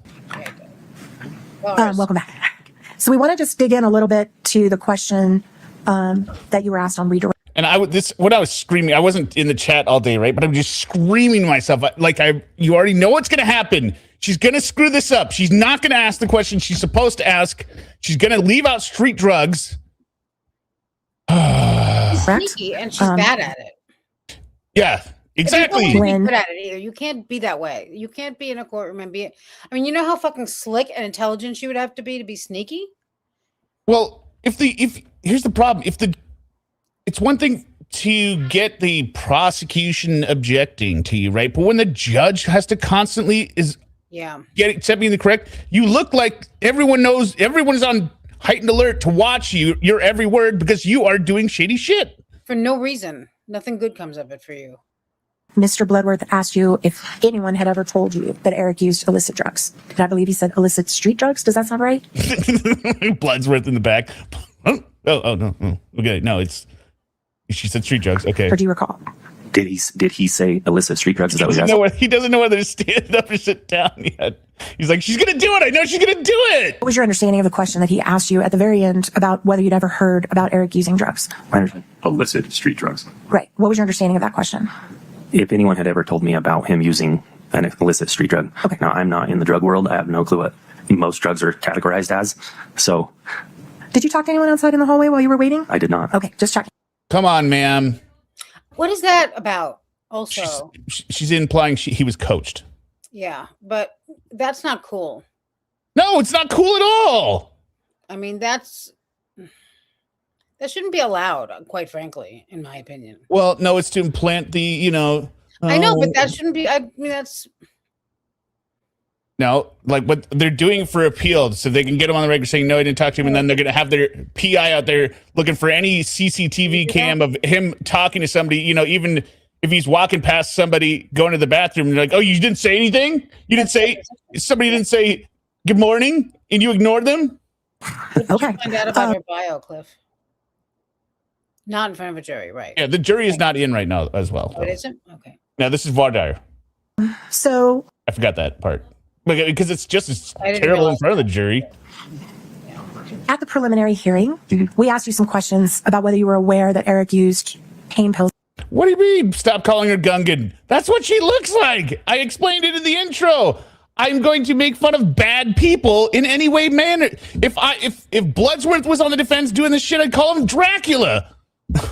Welcome back. So we want to just dig in a little bit to the question that you were asked on redirect. And when I was screaming, I wasn't in the chat all day, right? But I'm just screaming to myself, like you already know what's going to happen. She's going to screw this up. She's not going to ask the question she's supposed to ask. She's going to leave out street drugs. She's sneaky and she's bad at it. Yeah, exactly. You can't be good at it either. You can't be that way. You can't be in a courtroom and be. I mean, you know how fucking slick and intelligent you would have to be sneaky. Well, here's the problem. It's one thing to get the prosecution objecting to you, right? But when the judge has to constantly accept being the correct, you look like everyone knows, everyone's on heightened alert to watch your every word because you are doing shady shit. For no reason. Nothing good comes of it for you. Mr. Bloodworth asked you if anyone had ever told you that Eric used illicit drugs. Did I believe he said illicit street drugs? Does that sound right? Bloodsworth in the back. Oh, no. Okay, no, she said street drugs. Okay. Or do you recall? Did he say illicit street drugs? Is that what he doesn't know whether to stand up or sit down yet. He's like, she's going to do it. I know she's going to do it. What was your understanding of the question that he asked you at the very end about whether you'd ever heard about Eric using drugs? Illicit street drugs. Right. What was your understanding of that question? If anyone had ever told me about him using an illicit street drug. Okay. Now, I'm not in the drug world. I have no clue what most drugs are categorized as. So. Did you talk to anyone outside in the hallway while you were waiting? I did not. Okay, just checking. Come on, ma'am. What is that about? Also, she's implying he was coached. Yeah, but that's not cool. No, it's not cool at all. I mean, that shouldn't be allowed, quite frankly, in my opinion. Well, no, it's to implant the, I know, but that shouldn't be. I mean, that's. No, like what they're doing for appeal, so they can get him on the record saying, no, I didn't talk to him, and then they're going to have their PI out there looking for any CCTV cam of him talking to somebody, even if he's walking past somebody going to the bathroom, and they're like, oh, you didn't say anything? Somebody didn't say good morning, and you ignored them? Okay. Find out about her bio, Cliff. Not in front of a jury, right? Yeah, the jury is not in right now as well. Oh, it isn't? Okay. Now, this is Voir. So I forgot that part. Because it's just as terrible in front of the jury. At the preliminary hearing, we asked you some questions about whether you were aware that Eric used pain pills. What do you mean? Stop calling her Gungan. That's what she looks like. I explained it in the intro. I'm going to make fun of bad people in any way, manner. If Bloodsworth was on the defense doing this shit, I'd call him Dracula. With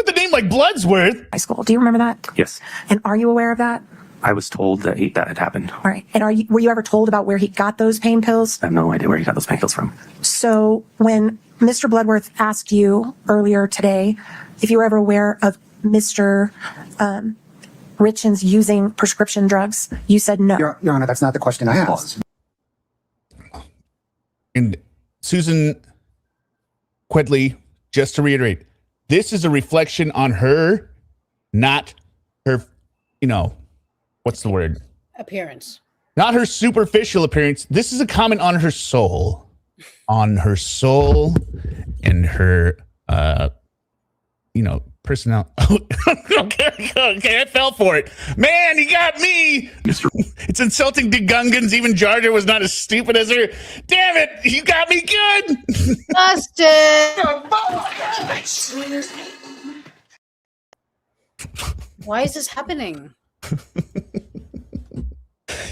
the name like Bloodsworth. High school. Do you remember that? Yes. And are you aware of that? I was told that that had happened. All right. And were you ever told about where he got those pain pills? I have no idea where he got those pain pills from. So when Mr. Bloodworth asked you earlier today if you were ever aware of Mr. Richins using prescription drugs, you said no. Your Honor, that's not the question I asked. And Susan Quedley, just to reiterate, this is a reflection on her, not her, what's the word? Appearance. Not her superficial appearance. This is a comment on her soul. On her soul and her, personality. Okay, I fell for it. Man, he got me. It's insulting to Gungans. Even Jar Jar was not as stupid as her. Damn it, you got me good. Busted. Why is this happening?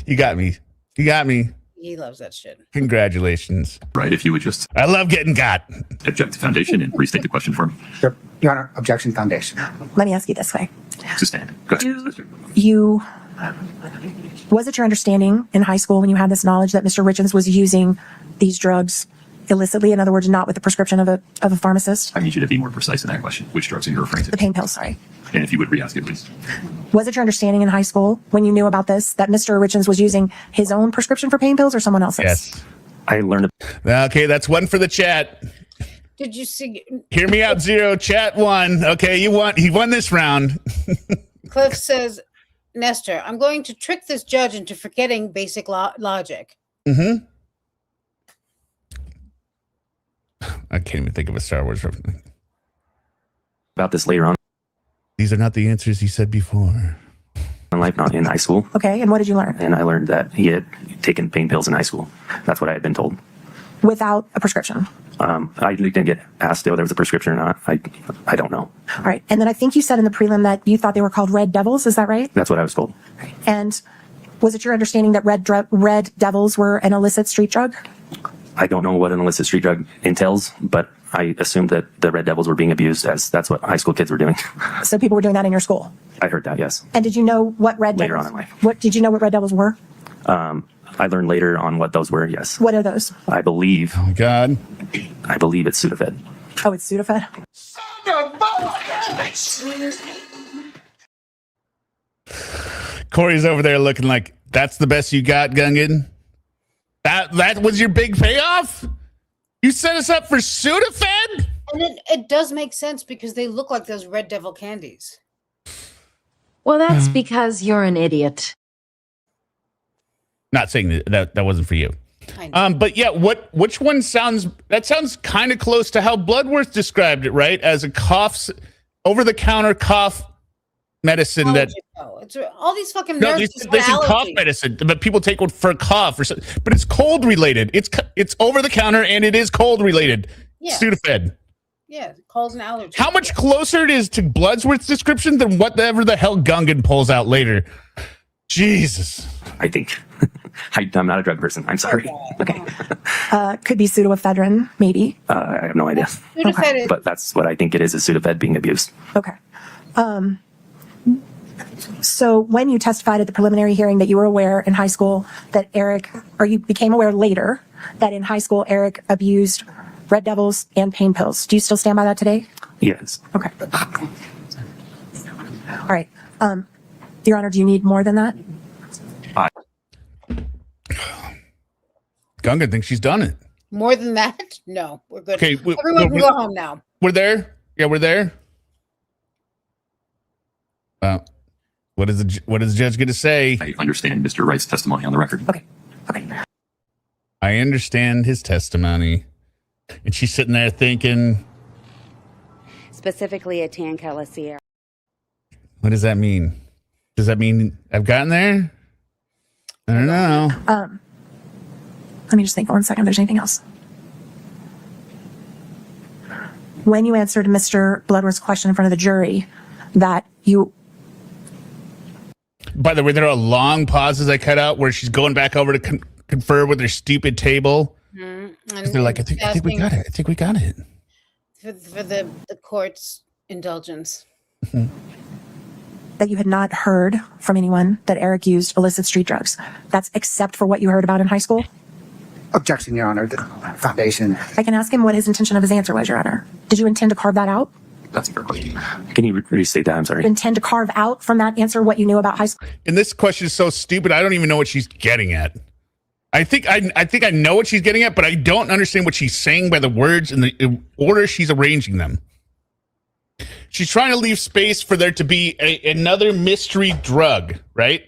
You got me. You got me. He loves that shit. Congratulations. Right, if you would just... I love getting got. Object to foundation and restate the question for me. Sure. Your Honor, objection foundation. Let me ask you this way. Sustained. Go ahead. Was it your understanding in high school when you had this knowledge that Mr. Richins was using these drugs illicitly? In other words, not with the prescription of a pharmacist? I need you to be more precise in that question. Which drugs are you referring to? The pain pills, sorry. And if you would re-ask it, please. Was it your understanding in high school when you knew about this that Mr. Richins was using his own prescription for pain pills or someone else's? Yes. I learned. Okay, that's one for the chat. Did you see? Hear me out, 0. Chat 1. Okay, he won this round. Cliff says, Nestor, I'm going to trick this judge into forgetting basic logic. Mm-hmm. I can't even think of a Star Wars reference. About this later on. These are not the answers he said before. In life, not in high school. Okay, and what did you learn? And I learned that he had taken pain pills in high school. That's what I had been told. Without a prescription? I didn't get asked if there was a prescription or not. I don't know. All right, and then I think you said in the prelim that you thought they were called Red Devils. Is that right? That's what I was told. And was it your understanding that Red Devils were an illicit street drug? I don't know what an illicit street drug entails, but I assumed that the Red Devils were being abused as that's what high school kids were doing. So people were doing that in your school? I heard that, yes. And did you know what Red Later Devils? on in life. What did you know what Red Devils were? I learned later on what those were, yes. What are those? I believe. Oh, God. I believe it's Sudafed. Oh, it's Sudafed? Corey's over there looking like, that's the best you got, Gungan? That was your big payoff? You set us up for Sudafed? And it does make sense because they look like those Red Devil candies. Well, that's because you're an idiot. Not saying that wasn't for you. But yeah, which one sounds kind of close to how Bloodworth described it, right? As a over-the-counter cough medicine that... It's all these fucking no, nurses they said cough medicine, but people take one for a cough or something. But it's cold related. It's over the counter and it is cold related. Yeah. Sudafed. Yeah, it calls an allergy. How much closer it is to Bloodsworth's description than whatever the hell Gungan pulls out later? Jesus. I think. I'm not a drug person. I'm sorry. Okay. Could be pseudoephedrine, maybe. I have no idea. Sudafed is... But that's what I think it is Sudafed being abused. Okay. So when you testified at the preliminary hearing that you were aware in high school that Eric, or you became aware later that in high school Eric abused Red Devils and pain pills. Do you still stand by that today? Yes. Okay. All right. Your Honor, do you need more than that? Gungan thinks she's done it. More than that? No, we're good. Okay, everyone can go home now. We're there. Yeah, we're there. What is the judge going to say? I understand Mr. Wright's testimony on the record. Okay. I understand his testimony. And she's sitting there thinking. Specifically a tan Sierra. What does that mean? Does that mean I've gotten there? I don't know. Let me just think 1 second if there's anything else. When you answered Mr. Bloodworth's question in front of the jury, that you... By the way, there are long pauses I cut out where she's going back over to confer with her stupid table. Mm-hmm. They're like, I think we got it. I think we got it. For the court's indulgence. That you had not heard from anyone that Eric used illicit street drugs. That's except for what you heard about in high school? Objection, Your Honor. The foundation. I can ask him what his intention of his answer was, Your Honor. Did you intend to carve that out? That's a fair question. Can you restate that? I'm sorry. Intend to carve out from that answer what you knew about high school? And this question is so stupid. I don't even know what she's getting at. I think I know what she's getting at, but I don't understand what she's saying by the words and the order she's arranging them. She's trying to leave space for there to be another mystery drug, right?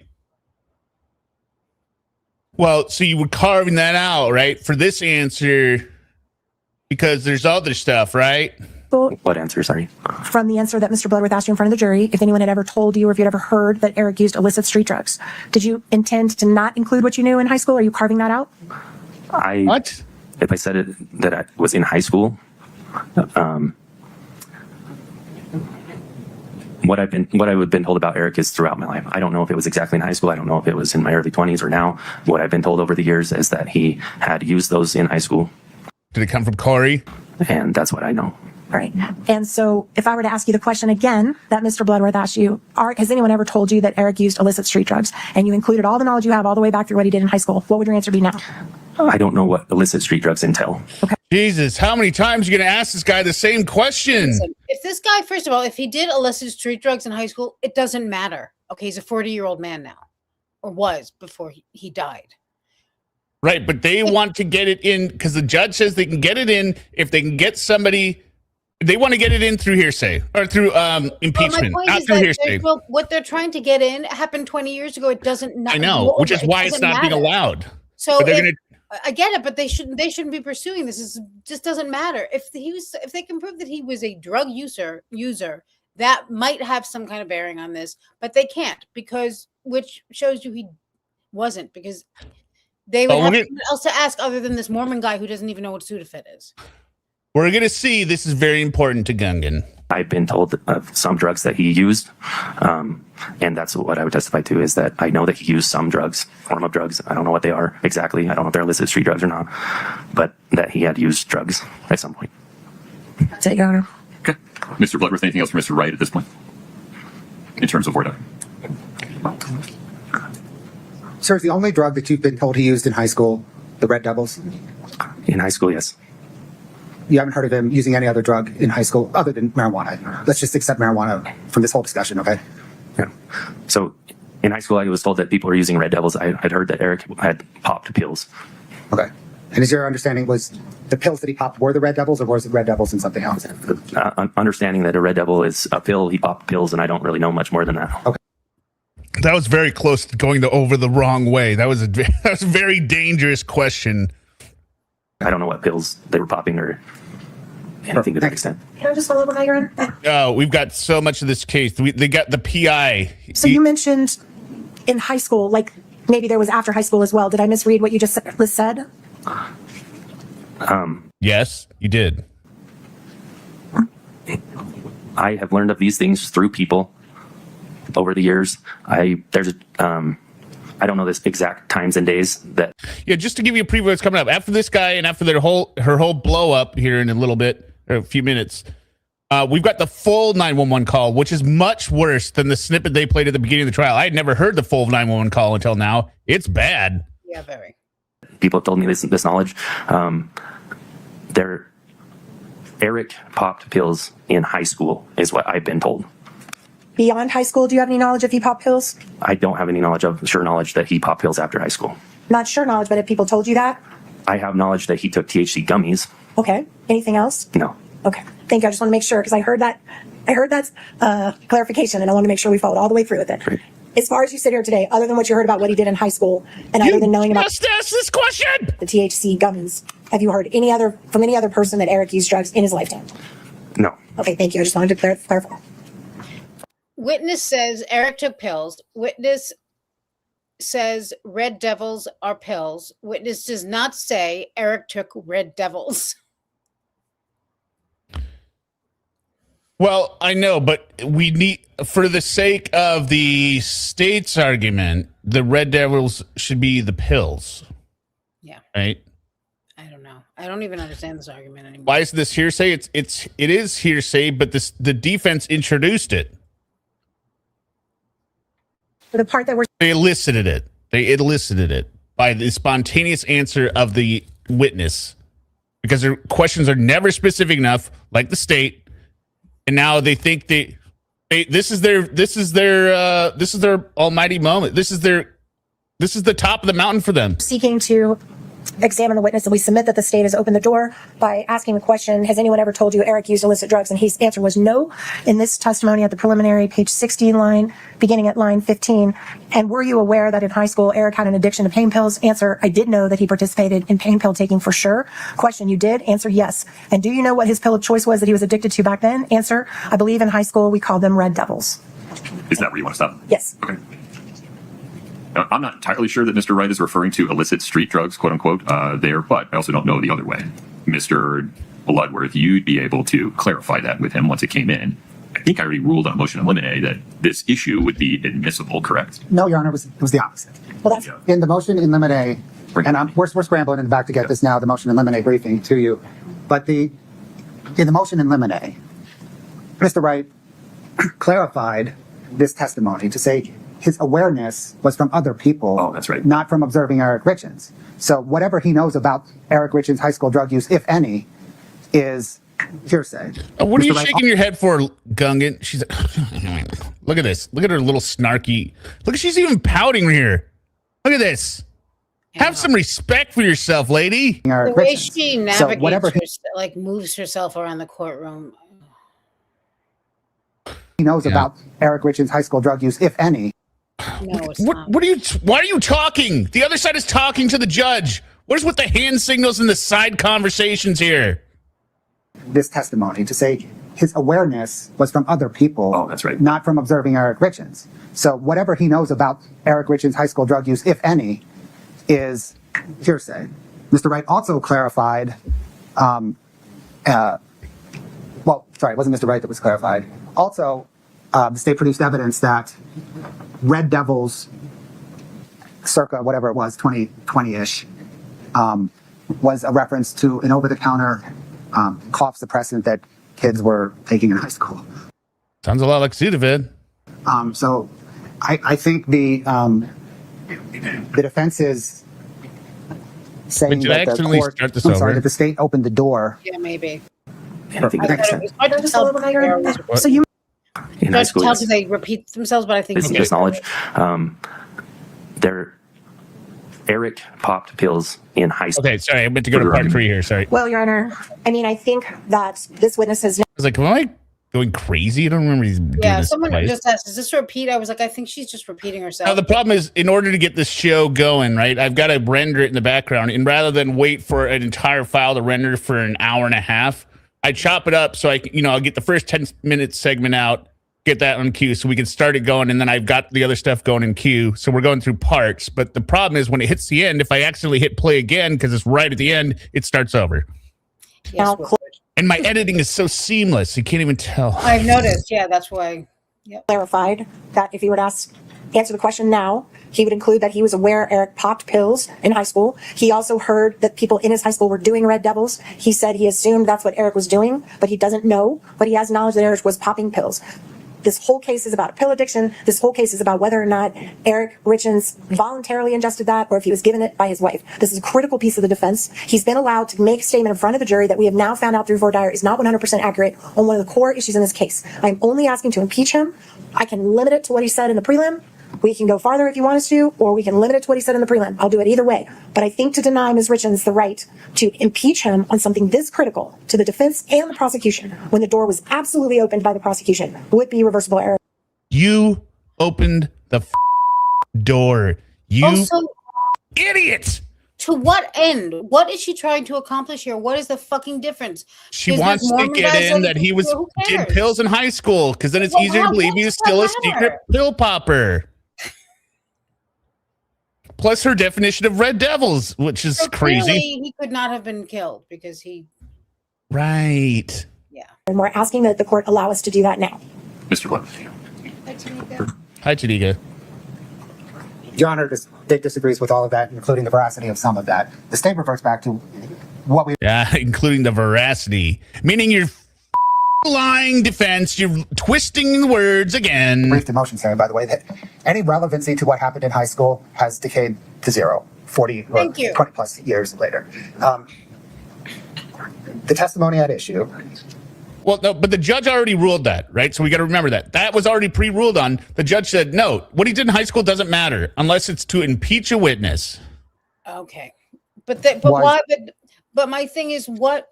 Well, so you were carving that out, right, for this answer because there's other stuff, right? What answer? Sorry. From the answer that Mr. Bloodworth asked you in front of the jury, if anyone had ever told you or if you'd ever heard that Eric used illicit street drugs, did you intend to not include what you knew in high school? Are you carving that out? What? If I said it that I was in high school, what I've been told about Eric is throughout my life. I don't know if it was exactly in high school. I don't know if it was in my early 20s or now. What I've been told over the years is that he had used those in high school. Did it come from Kouri? And that's what I know. Right. And so if I were to ask you the question again that Mr. Bloodworth asked you, has anyone ever told you that Eric used illicit street drugs? And you included all the knowledge you have all the way back through what he did in high school. What would your answer be now? I don't know what illicit street drugs entail. Okay. Jesus, how many times are you going to ask this guy the same question? Listen, if this guy, first of all, if he did illicit street drugs in high school, it doesn't matter. Okay, he's a 40-year-old man now, or was before he died. Right, but they want to get it in because the judge says they can get it in if they can get somebody. They want to get it in through hearsay or through impeachment, not through hearsay. What they're trying to get in happened 20 years ago. It doesn't. I know, which is why it's not being allowed. So I get it, but they shouldn't be pursuing this. It just doesn't matter. If they can prove that he was a drug user, that might have some kind of bearing on this, but they can't which shows you he wasn't because they would have something else to ask other than this Mormon guy who doesn't even know what Sudafed is. We're going to see. This is very important to Gungan. I've been told of some drugs that he used, and that's what I would testify to, is that I know that he used some drugs, form of drugs. I don't know what they are exactly. I don't know if they're illicit street drugs or not, but that he had used drugs at some point. That's it, Your Honor. Okay. Mr. Bloodworth, anything else from Mr. Wright at this point? In terms of word? Sir, is the only drug that you've been told he used in high school the Red Devils? In high school, yes. You haven't heard of him using any other drug in high school other than marijuana? Let's just accept marijuana from this whole discussion, okay? Yeah. So in high school, I was told that people were using Red Devils. I'd heard that Eric had popped pills. Okay. And is your understanding was the pills that he popped were the Red Devils, or was it Red Devils and something else? Understanding that a Red Devil is a pill, he popped pills, and I don't really know much more than that. Okay. That was very close to going over the wrong way. That was a very dangerous question. I don't know what pills they were popping or anything to that extent. Can I just follow up on that, Your Honor? Oh, we've got so much of this case. They got the PI. So you mentioned in high school, like maybe there was after high school as well. Did I misread what you just said? Yes, you did. I have learned of these things through people over the years. I don't know this exact times and days that. Yeah, just to give you a preview of what's coming up after this guy and after her whole blow up here in a little bit, or a few minutes. We've got the full 911 call, which is much worse than the snippet they played at the beginning of the trial. I had never heard the full 911 call until now. It's bad. Yeah, very. People have told me this knowledge. Eric popped pills in high school, is what I've been told. Beyond high school, do you have any knowledge if he popped pills? I don't have any sure knowledge that he popped pills after high school. Not sure knowledge, but if people told you that? I have knowledge that he took THC gummies. Okay. Anything else? No. Okay. Thank you. I just want to make sure because I heard that clarification, and I want to make sure we followed all the way through with it. Great. As far as you sit here today, other than what you heard about what he did in high school, and other than knowing about just asked this question, the THC gummies, have you heard from any other person that Eric used drugs in his lifetime? No. Okay. Thank you. I just wanted to clarify. Witness says Eric took pills. Witness says red devils are pills. Witness does not say Eric took red devils. Well, I know, but we need, for the sake of the state's argument, the red devils should be the pills. Yeah. Right? I don't know. I don't even understand this argument anymore. Why is this hearsay? It is hearsay, but the defense introduced it. The part that they elicited it by the spontaneous answer of the witness, because their questions are never specific enough, like the state. And now they think this is their almighty moment. This is the top of the mountain for them. Seeking to examine the witness, and we submit that the state has opened the door by asking the question, has anyone ever told you Eric used illicit drugs? And his answer was no. In this testimony at the preliminary, page 16 line, beginning at line 15. And were you aware that in high school, Eric had an addiction to pain pills? Answer, I did know that he participated in pain pill taking for sure. Question, you did? Answer, yes. And do you know what his pill of choice was that he was addicted to back then? Answer, I believe in high school we called them red devils. Is that where you want to stop? Yes. Okay. Now, I'm not entirely sure that Mr. Wright is referring to illicit street drugs, quote unquote, there, but I also don't know the other way. Mr. Bloodworth, you'd be able to clarify that with him once it came in. I think I already ruled on a motion to eliminate that this issue would be admissible, correct? No, Your Honor, it was the opposite. Well, that's in the motion in limine, and we're scrambling in the back to get this now, the motion in limine briefing to you. But in the motion in limine, Mr. Wright clarified this testimony to say his awareness was from other people. Oh, that's right. Not from observing Eric Richins. So whatever he knows about Eric Richins' high school drug use, if any, is hearsay. What are you shaking your head for, Gungan? She's look at this. Look at her little snarky. Look, she's even pouting here. Look at this. Have some respect for yourself, lady. The way she navigates, moves herself around the courtroom. He knows about Eric Richins' high school drug use, if any. No, it's not. Why are you talking? The other side is talking to the judge. What is with the hand signals and the side conversations here? This testimony to say his awareness was from other people. Oh, that's right. Not from observing Eric Richins. So whatever he knows about Eric Richins' high school drug use, if any, is hearsay. Mr. Wright also clarified, it wasn't Mr. Wright that was clarified. Also, the state produced evidence that red devils, circa whatever it was, 2020-ish, was a reference to an over-the-counter cough suppressant that kids were taking in high school. Sounds a lot like Sudafed. So I think the defense is saying that that the state opened the door. Yeah, maybe. I think so you in high school, tell they repeat themselves, but I think this knowledge. Eric popped pills in high school. Okay, sorry, I meant to go to part 3 here. Sorry. Well, Your Honor, I mean, I think that this witness has. I was like, am I going crazy? I don't remember these. Yeah, someone just asked, is this a repeat? I was like, I think she's just repeating herself. Now, the problem is, in order to get this show going, right, I've got to render it in the background. And rather than wait for an entire file to render for an hour and a half, I chop it up so I'll get the first 10-minute segment out, get that on cue so we can start it going, and then I've got the other stuff going in queue. So we're going through parts. But the problem is when it hits the end, if I accidentally hit play again because it's right at the end, it starts over. Yes, and my editing is so seamless, you can't even tell. I've noticed. Yeah, that's why. Clarified that if you would answer the question now, He would include that he was aware Eric popped pills in high school. He also heard that people in his high school were doing Red Devils. He said he assumed that's what Eric was doing, but he doesn't know. But he has knowledge that Eric was popping pills. This whole case is about pill addiction. This whole case is about whether or not Eric Richins voluntarily ingested that or if he was given it by his wife. This is a critical piece of the defense. He's been allowed to make a statement in front of the jury that we have now found out through Voir is not 100% accurate on one of the core issues in this case. I'm only asking to impeach him. I can limit it to what he said in the prelim. We can go farther if you want us to, or we can limit it to what he said in the prelim. I'll do it either way. But I think to deny Ms. Richins the right to impeach him on something this critical to the defense and the prosecution, when the door was absolutely opened by the prosecution, would be reversible error. You opened the door. You also, idiot! To what end? What is she trying to accomplish here? What is the fucking difference? She wants to get in that he was did pills in high school, because then it's easier to believe he was still a secret pill popper. Plus her definition of Red Devils, which is crazy. He could not have been killed because he... Right. Yeah. And we're asking that the court allow us to do that now. Mr. Wood. Hi, Tanika. Your Honor disagrees with all of that, including the veracity of some of that. The state reverts back to what we... Yeah, including the veracity. Meaning you're lying defense, you're twisting the words again. Brief demotion, sorry, by the way, that any relevancy to what happened in high school has decayed to zero 40 or 20 plus years later. The testimony at issue... Well, no, but the judge already ruled that, right? So we got to remember that. That was already pre-ruled on. The judge said, no, what he did in high school doesn't matter unless it's to impeach a witness. Okay. But why? But my thing is, what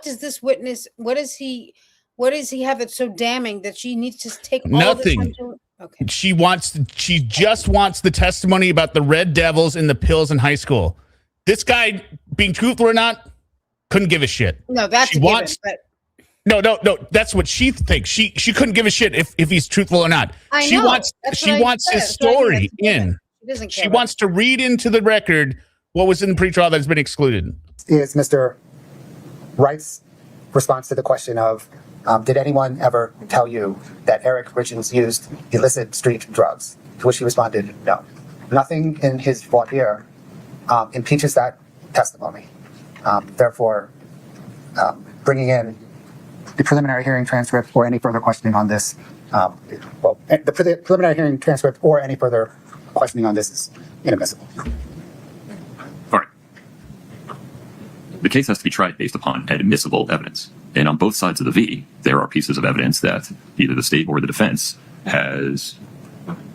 does this witness, what does he have that's so damning that she needs to take all Nothing. this time to... Okay. She just wants the testimony about the Red Devils and the pills in high school. This guy, being truthful or not, couldn't give a shit. No, that's a given, but... No. That's what she thinks. She couldn't give a shit if he's truthful or not. She wants his story in. She wants to read into the record what was in the pretrial that's been excluded. Is Mr. Wright's response to the question of, did anyone ever tell you that Eric Richins used illicit street drugs? To which he responded, no. Nothing in his voir dire impeaches that testimony. Therefore, bringing in the preliminary hearing transcript or any further questioning on this, the preliminary hearing transcript or any further questioning on this is inadmissible. All right. The case has to be tried based upon admissible evidence. And on both sides of the V, there are pieces of evidence that either the state or the defense has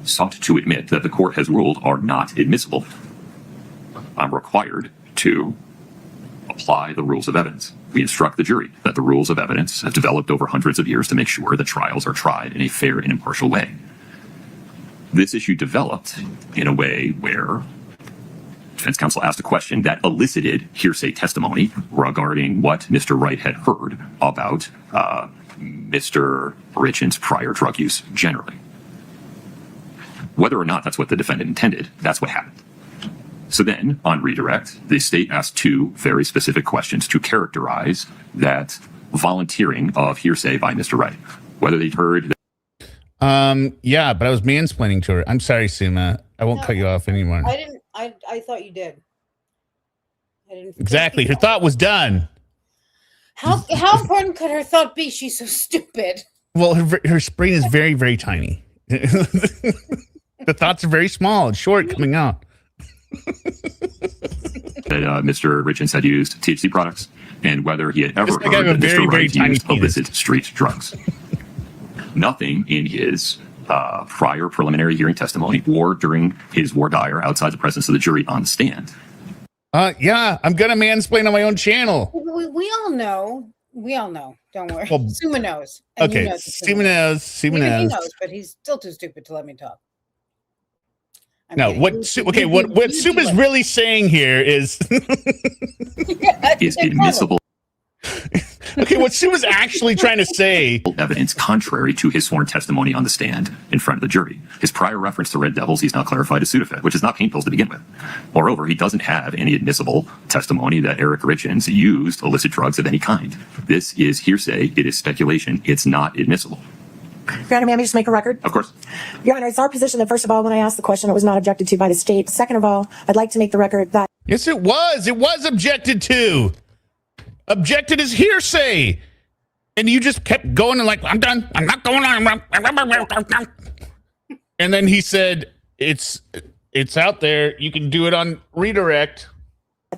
sought to admit that the court has ruled are not admissible. I'm required to apply the rules of evidence. We instruct the jury that the rules of evidence have developed over hundreds of years to make sure that trials are tried in a fair and impartial way. This issue developed in a way where defense counsel asked a question that elicited hearsay testimony regarding what Mr. Wright had heard about Mr. Richins' prior drug use generally. Whether or not that's what the defendant intended, that's what happened. So then, on redirect, the state asked two very specific questions to characterize that volunteering of hearsay by Mr. Wright. Whether they'd heard... Yeah, but I was mansplaining to her. I'm sorry, Summa. I won't cut you off anymore. I didn't. I thought you did. I didn't. Exactly. Her thought was done. How important could her thought be? She's so stupid. Well, her brain is very, very tiny. The thoughts are very small and short coming out. That Mr. Richins had used THC products and whether he had ever heard that Mr. Wright used illicit street drugs. Nothing in his prior preliminary hearing testimony or during his voir dire outside the presence of the jury on the stand. Yeah, I'm going to mansplain on my own channel. We all know. We all know. Don't worry. Well, Summa knows. Okay, Summa knows. He knows, but he's still too stupid to let me talk. What Summa's really saying here is is admissible. Okay, what Summa's actually trying to say, evidence contrary to his sworn testimony on the stand in front of the jury. His prior reference to Red Devils, he's now clarified as Sudafed, which is not pain pills to begin with. Moreover, he doesn't have any admissible testimony that Eric Richins used illicit drugs of any kind. This is hearsay. It is speculation. It's not admissible. Your Honor, may I just make a record? Of course. Your Honor, it's our position that, first of all, when I asked the question, it was not objected to by the state. Second of all, I'd like to make the record that... Yes, it was. It was objected to. Objected is hearsay. And you just kept going and like, I'm done. I'm not going on. And then he said, it's out there. You can do it on redirect.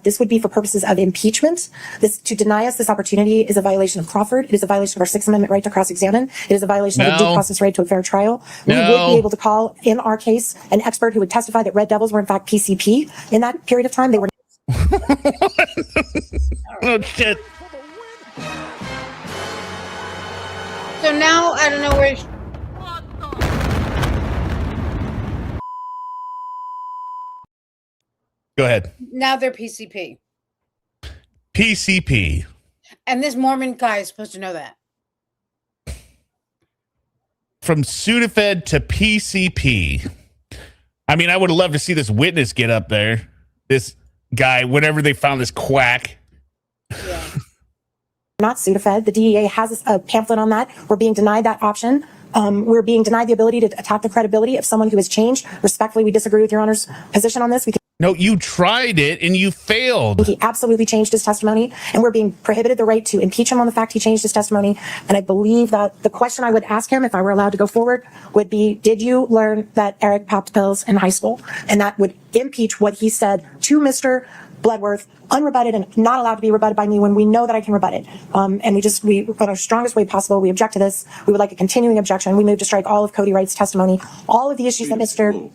This would be for purposes of impeachment. This, to deny us this opportunity, is a violation of Crawford. It is a violation of our Sixth Amendment right to cross-examine. It is a violation of the due process right to a fair trial. We would be able to call, in our case, an expert who would testify that Red Devils were in fact PCP. In that period of time, they were... Oh, shit. So now, I don't know where... Go ahead. Now they're PCP. PCP. And this Mormon guy is supposed to know that. From Sudafed to PCP. I mean, I would love to see this witness get up there. This guy, whenever they found this quack. Yeah. Not Sudafed. The DEA has a pamphlet on that. We're being denied that option. We're being denied the ability to attack the credibility of someone who has changed. Respectfully, we disagree with Your Honor's position on this. No, you tried it and you failed. He absolutely changed his testimony, and we're being prohibited the right to impeach him on the fact he changed his testimony. And I believe that the question I would ask him, if I were allowed to go forward, would be, did you learn that Eric popped pills in high school? And that would impeach what he said to Mr. Bloodworth, unrebutted and not allowed to be rebutted by me when we know that I can rebut it. And we, in our strongest way possible, we object to this. We would like a continuing objection. We move to strike all of Cody Wright's testimony, all of the issues that Mr.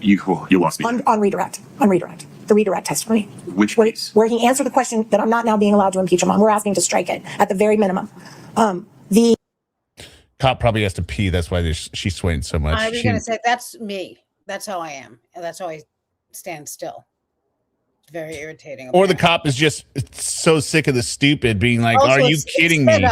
You lost me. On redirect. The redirect testimony. Which case? Where he answered the question that I'm not now being allowed to impeach him on. We're asking to strike it at the very minimum. The cop probably has to pee. That's why she's swaying so much. I was going to say, that's me. That's how I am. And that's how I stand still. It's very irritating. Or the cop is just so sick of the stupid being like, also, are you kidding me?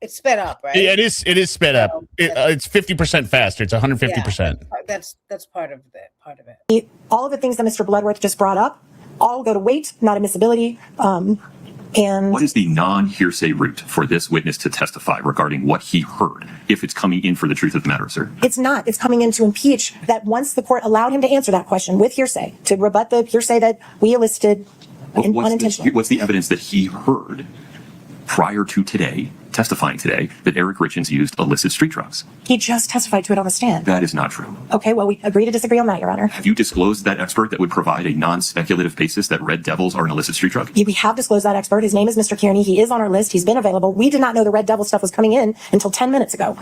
It's sped up, right? Yeah, it is sped up. It's 50% faster. It's 150%. Yeah, that's part of it. All of the things that Mr. Bloodworth just brought up all go to weight, not admissibility. And what is the non-hearsay route for this witness to testify regarding what he heard, if it's coming in for the truth of the matter, sir? It's not. It's coming in to impeach that once the court allowed him to answer that question with hearsay, to rebut the hearsay that we elicited unintentionally. What's the evidence that he heard prior to today, testifying today, that Eric Richins used illicit street drugs? He just testified to it on the stand. That is not true. Okay, well, we agree to disagree on that, Your Honor. Have you disclosed that expert that would provide a non-speculative basis that Red Devils are an illicit street drug? We have disclosed that expert. His name is Mr. Kearney. He is on our list. He's been available. We did not know the Red Devil stuff was coming in until 10 minutes ago.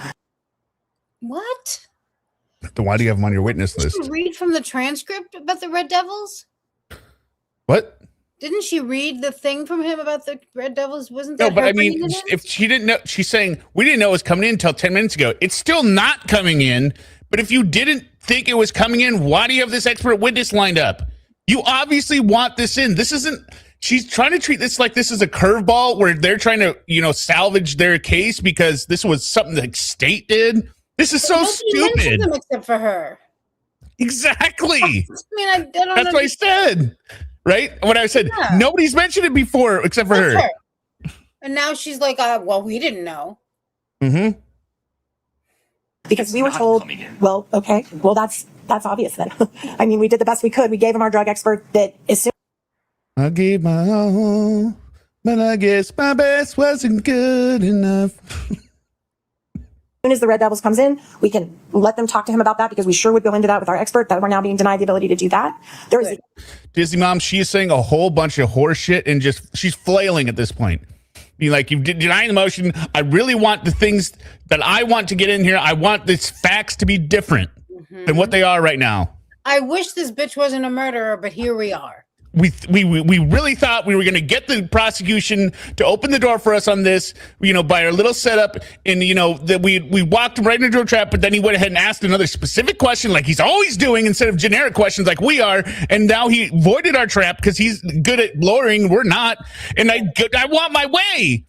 What? Then why do you have him on your witness list? Did you read from the transcript about the Red Devils? What? Didn't she read the thing from him about the Red Devils? Wasn't that? No, but I mean, if she didn't know, she's saying we didn't know it was coming in until 10 minutes ago. It's still not coming in. But if you didn't think it was coming in, why do you have this expert witness lined up? You obviously want this in. This isn't. She's trying to treat this like this is a curveball where they're trying to, salvage their case because this was something the state did. This is so stupid. Them except for her. Exactly. I mean, I don't. That's what I said. Right? When I said nobody's mentioned it before except for her. And now she's like, well, we didn't know. Mm-hmm. Because we were told, well, okay. Well, that's obvious then. I mean, we did the best we could. We gave him our drug expert that as soon I gave my all, but I guess my best wasn't good enough. As soon as the Red Devils comes in, we can let them talk to him about that because we sure would go into that with our expert, that we're now being denied the ability to do that. There is Disney Mom, she's saying a whole bunch of horse shit and just she's flailing at this point. Being like, you denying the motion. I really want the things that I want to get in here. I want these facts to be different than what they are right now. I wish this bitch wasn't a murderer, but here we are. We really thought we were going to get the prosecution to open the door for us on this, by our little setup, and that we walked him right into a trap. But then he went ahead and asked another specific question, like he's always doing, instead of generic questions like we are. And now he voided our trap because he's good at lawyering. We're not, and I want my way.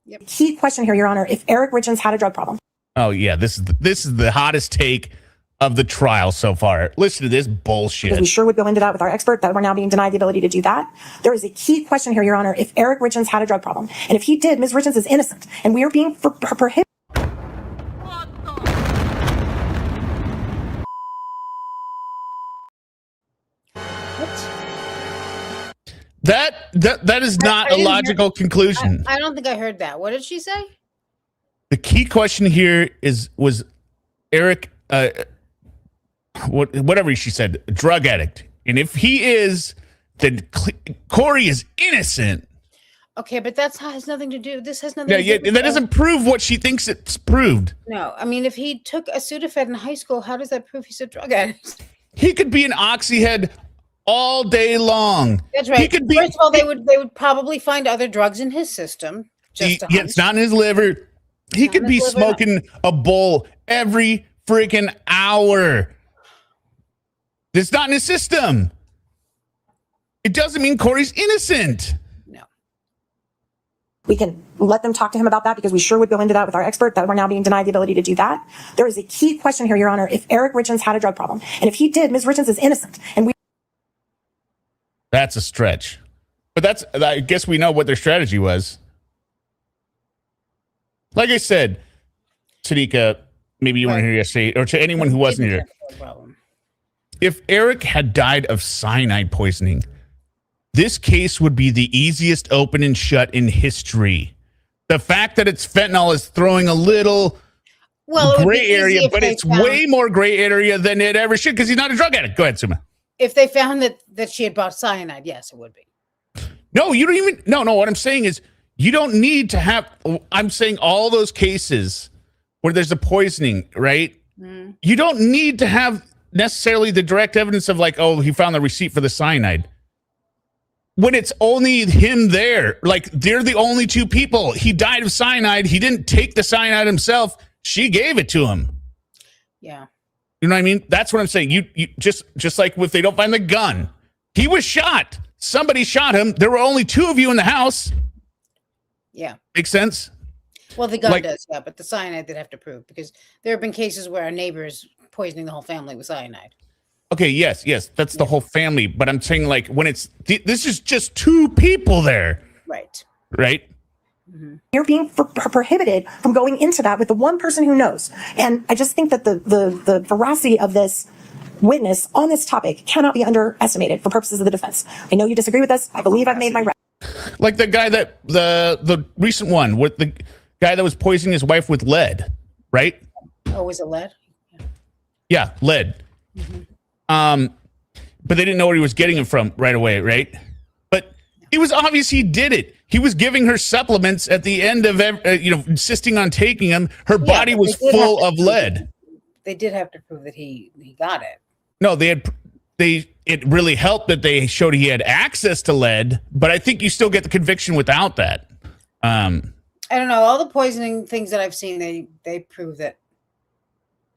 Yep. Key question here, Your Honor: if Eric Richins had a drug problem. Oh yeah, this is the hottest take of the trial so far. Listen to this bullshit. We sure would go into that with our expert, that we're now being denied the ability to do that. There is a key question here, Your Honor. If Eric Richins had a drug problem, and if he did, Ms. Richins is innocent, and we are being prohibited. That is not a logical conclusion. I don't think I heard that. What did she say? The key question here was Eric, whatever she said, a drug addict. And if he is, then Kouri is innocent. Okay, but that has nothing to do. This has nothing to do with that doesn't prove what she thinks it's proved. No, I mean, if he took a Sudafed in high school, how does that prove he's a drug addict? He could be an oxyhead all day long. That's right. He could be, First of all, they would probably find other drugs in his system. It's not in his liver. He could be smoking a bowl every freaking hour. It's not in his system. It doesn't mean Kouri's innocent. No. We can let them talk to him about that because we sure would go into that with our expert, that we're now being denied the ability to do that. There is a key question here, Your Honor. If Eric Richins had a drug problem, and if he did, Ms. Richins is innocent. And that's a stretch. But I guess we know what their strategy was. Like I said, Sadiqa, maybe you weren't here yesterday, or to anyone who wasn't here. If Eric had died of cyanide poisoning, this case would be the easiest open and shut in history. The fact that it's fentanyl is throwing a little gray area, but it's way more gray area than it ever should because he's not a drug addict. Go ahead, Summa. If they found that she had bought cyanide, yes, it would be. No, you don't even. No. What I'm saying is you don't need to have. I'm saying all those cases where there's a poisoning, right? Mm. You don't need to have necessarily the direct evidence of like, oh, he found the receipt for the cyanide. When it's only him there, like they're the only two people. He died of cyanide. He didn't take the cyanide himself. She gave it to him. Yeah. You know what I mean? That's what I'm saying. You just like if they don't find the gun, he was shot. Somebody shot him. There were only two of you in the house. Yeah. Makes sense? Well, the gun does, yeah, but the cyanide they'd have to prove because there have been cases where a neighbor is poisoning the whole family with cyanide. Okay, yes, that's the whole family. But I'm saying like when this is just two people there. Right. Right? Mm-hmm. You're being prohibited from going into that with the one person who knows. And I just think that the veracity of this witness on this topic cannot be underestimated for purposes of the defense. I know you disagree with us. I believe I've made my right. Like the guy that the recent one with the guy that was poisoning his wife with lead, right? Oh, was it lead? Yeah, lead. Mm-hmm. But they didn't know where he was getting it from right away, right? But it was obvious he did it. He was giving her supplements at the end of insisting on taking them. Her body was full of lead. They did have to prove that he got it. No, it really helped that they showed he had access to lead, but I think you still get the conviction without that. I don't know. All the poisoning things that I've seen, they prove that.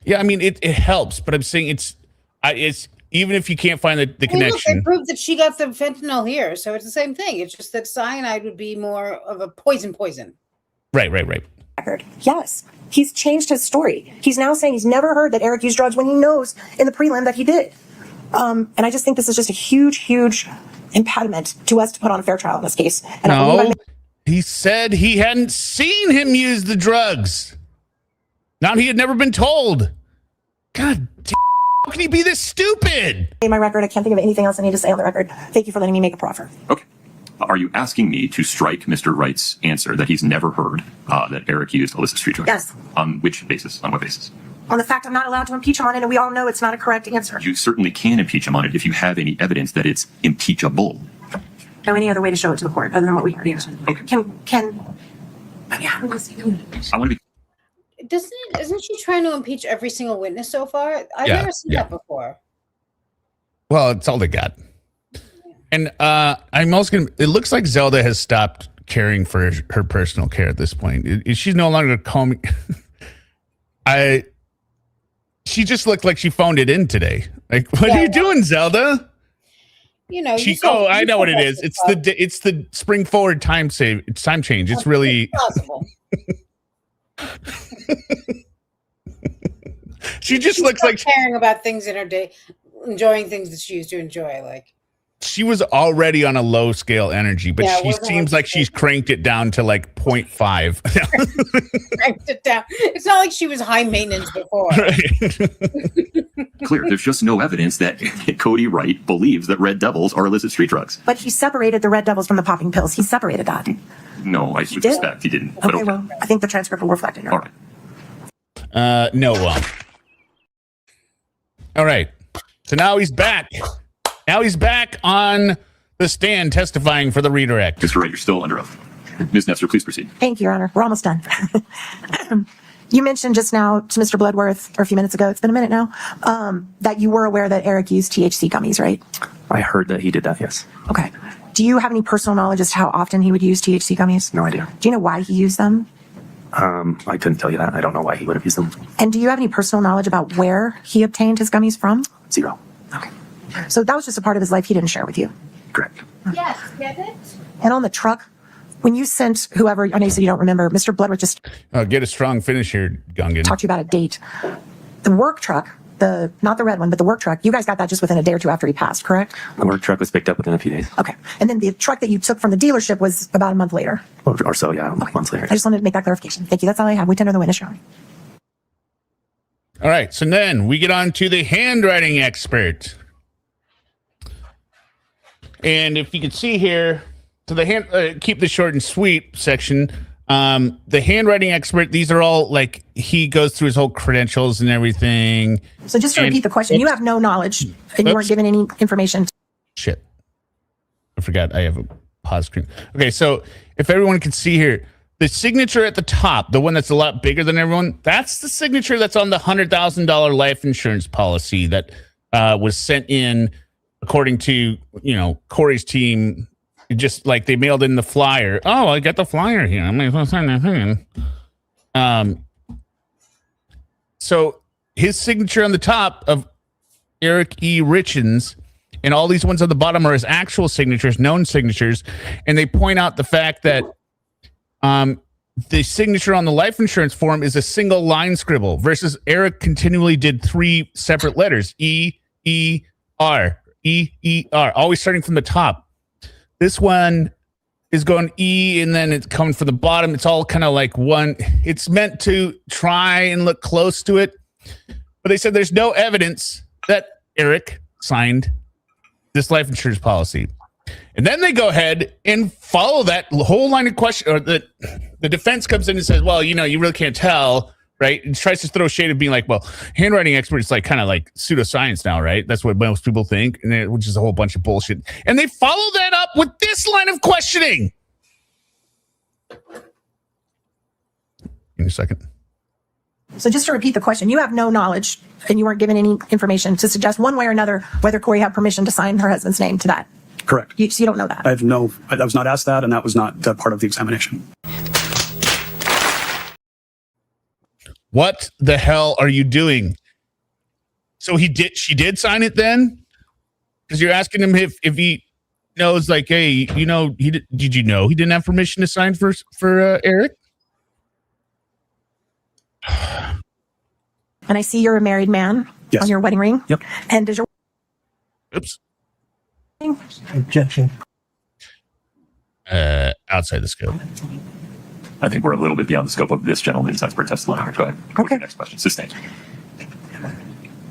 Yeah, I mean it helps, but I'm saying it's even if you can't find the connection. Look, they proved that she got the fentanyl here, so it's the same thing. It's just that cyanide would be more of a poison. Right. Yes, he's changed his story. He's now saying he's never heard that Eric used drugs when he knows in the prelim that he did. And I just think this is just a huge impediment to us to put on a fair trial in this case. And no, he said he hadn't seen him use the drugs. Now he had never been told. God damn, how can he be this stupid? In my record, I can't think of anything else I need to say on the record. Thank you for letting me make a proffer. Okay. Are you asking me to strike Mr. Wright's answer that he's never heard that Eric used illicit street drugs? Yes. On which basis? On what basis? On the fact I'm not allowed to impeach him on it, and we all know it's not a correct answer. You certainly can impeach him on it if you have any evidence that it's impeachable. No, any other way to show it to the court other than what we already have. Okay. Yeah. I want to be. Isn't she trying to impeach every single witness so far? I've never seen that before. Well, it's all they got. And I'm also going to, it looks like Zelda has stopped caring for her personal care at this point. She's no longer calling me. She just looked like she phoned it in today. Like, what are you doing, Zelda? You know, I know what it is. It's the spring forward time change. It's really possible. She just looks like caring about things in her day, enjoying things that she used to enjoy. Like, she was already on a low scale energy, but Yeah, she seems like she's cranked it down to like 0.5. Cranked it down. It's not like she was high maintenance before. Clear. There's just no evidence that Cody Wright believes that red devils are illicit street drugs. But he separated the red devils from the popping pills. He separated that. No, I suspect he didn't. But Okay, well, I think the transcript will reflect it. All right. No, all right. So now he's back. Now he's back on the stand testifying for the redirect. Mr. Wright, you're still under oath. Ms. Nestor, please proceed. Thank you, Your Honor. We're almost done. You mentioned just now to Mr. Bloodworth, or a few minutes ago, it's been a minute now, that you were aware that Eric used THC gummies, right? I heard that he did that, yes. Okay. Do you have any personal knowledge as to how often he would use THC gummies? No idea. Do you know why he used them? I couldn't tell you that. I don't know why he would have used them. And do you have any personal knowledge about where he obtained his gummies from? Zero. Okay. So that was just a part of his life he didn't share with you? Correct. Yes, get it? And on the truck, when you sent whoever, I know you said you don't remember, Mr. Bloodworth just get a strong finish here, Gungan. talked to you about a date. The work truck, not the red one, but the work truck, you guys got that just within a day or two after he passed, correct? The work truck was picked up within a few days. Okay. And then the truck that you took from the dealership was about a month later? Or so, yeah, months later. I just wanted to make that clarification. Thank you. That's all I have. We tender the witness, Your Honor. All right. So then we get on to the handwriting expert. And if you can see here, to the keep this short and sweet section, the handwriting expert, these are all like, he goes through his whole credentials and everything. So just to repeat the question, you have no knowledge and you weren't given any information. Shit. I forgot I have a pause screen. Okay, so if everyone can see here, the signature at the top, the one that's a lot bigger than everyone, that's the signature that's on the $100,000 life insurance policy that was sent in, according to, Kouri's team. Just like they mailed in the flyer. Oh, I got the flyer here. I may as well sign that thing. So his signature on the top of Eric E. Richins, and all these ones on the bottom are his actual signatures, known signatures. And they point out the fact that the signature on the life insurance form is a single line scribble versus Eric continually did 3 separate letters. E-E-R. E-E-R. Always starting from the top. This one is going E and then it's coming from the bottom. It's all kind of like one. It's meant to try and look close to it. But they said there's no evidence that Eric signed this life insurance policy. And then they go ahead and follow that whole line of question. Or the defense comes in and says, well, you really can't tell. Right. And tries to throw shade of being like, well, handwriting expert is like kind of like pseudoscience now. Right. That's what most people think, which is a whole bunch of bullshit. And they follow that up with this line of questioning. Give me a second. So just to repeat the question, you have no knowledge and you weren't given any information to suggest one way or another whether Kouri had permission to sign her husband's name to that. Correct. So you don't know that. I was not asked that, and that was not part of the examination. What the hell are you doing? So she did sign it then? Because you're asking him if he knows, like, hey, did you know he didn't have permission to sign for Eric? And I see you're a married man on your wedding ring. Yep. And does your Oops. Objection. Outside the scope. I think we're a little bit beyond the scope of this gentleman's expert testimony. Go ahead. Okay. Next question. Sustained.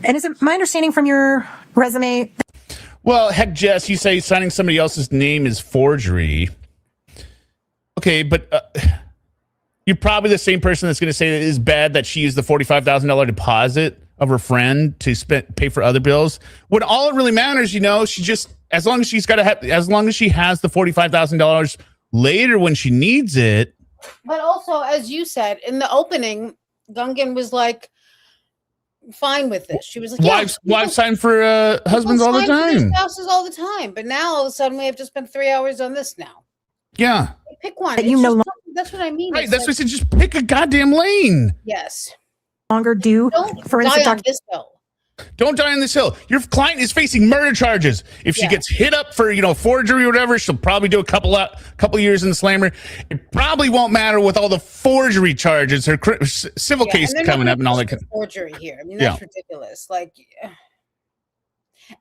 And is it my understanding from your resume? Well, heck, Jess, you say signing somebody else's name is forgery. Okay, but you're probably the same person that's going to say that it is bad that she used the $45,000 deposit of her friend to pay for other bills. When all it really matters, she just, as long as she has the $45,000 later when she needs it. But also, as you said in the opening, Gungan was like fine with this. She was like, wives sign for husbands all the time, spouses all the time. But now all of a sudden we have to spend 3 hours on this now. Yeah, pick one. That's what I mean. Right, that's what I said. Just pick a goddamn lane. Yes. Longer do. For instance, die on this hill. Don't die on this hill. Your client is facing murder charges. If she gets hit up for forgery or whatever, she'll probably do a couple years in the slammer. It probably won't matter with all the forgery charges. Her civil case coming up and all that. Forgery here. I mean, that's ridiculous. Like,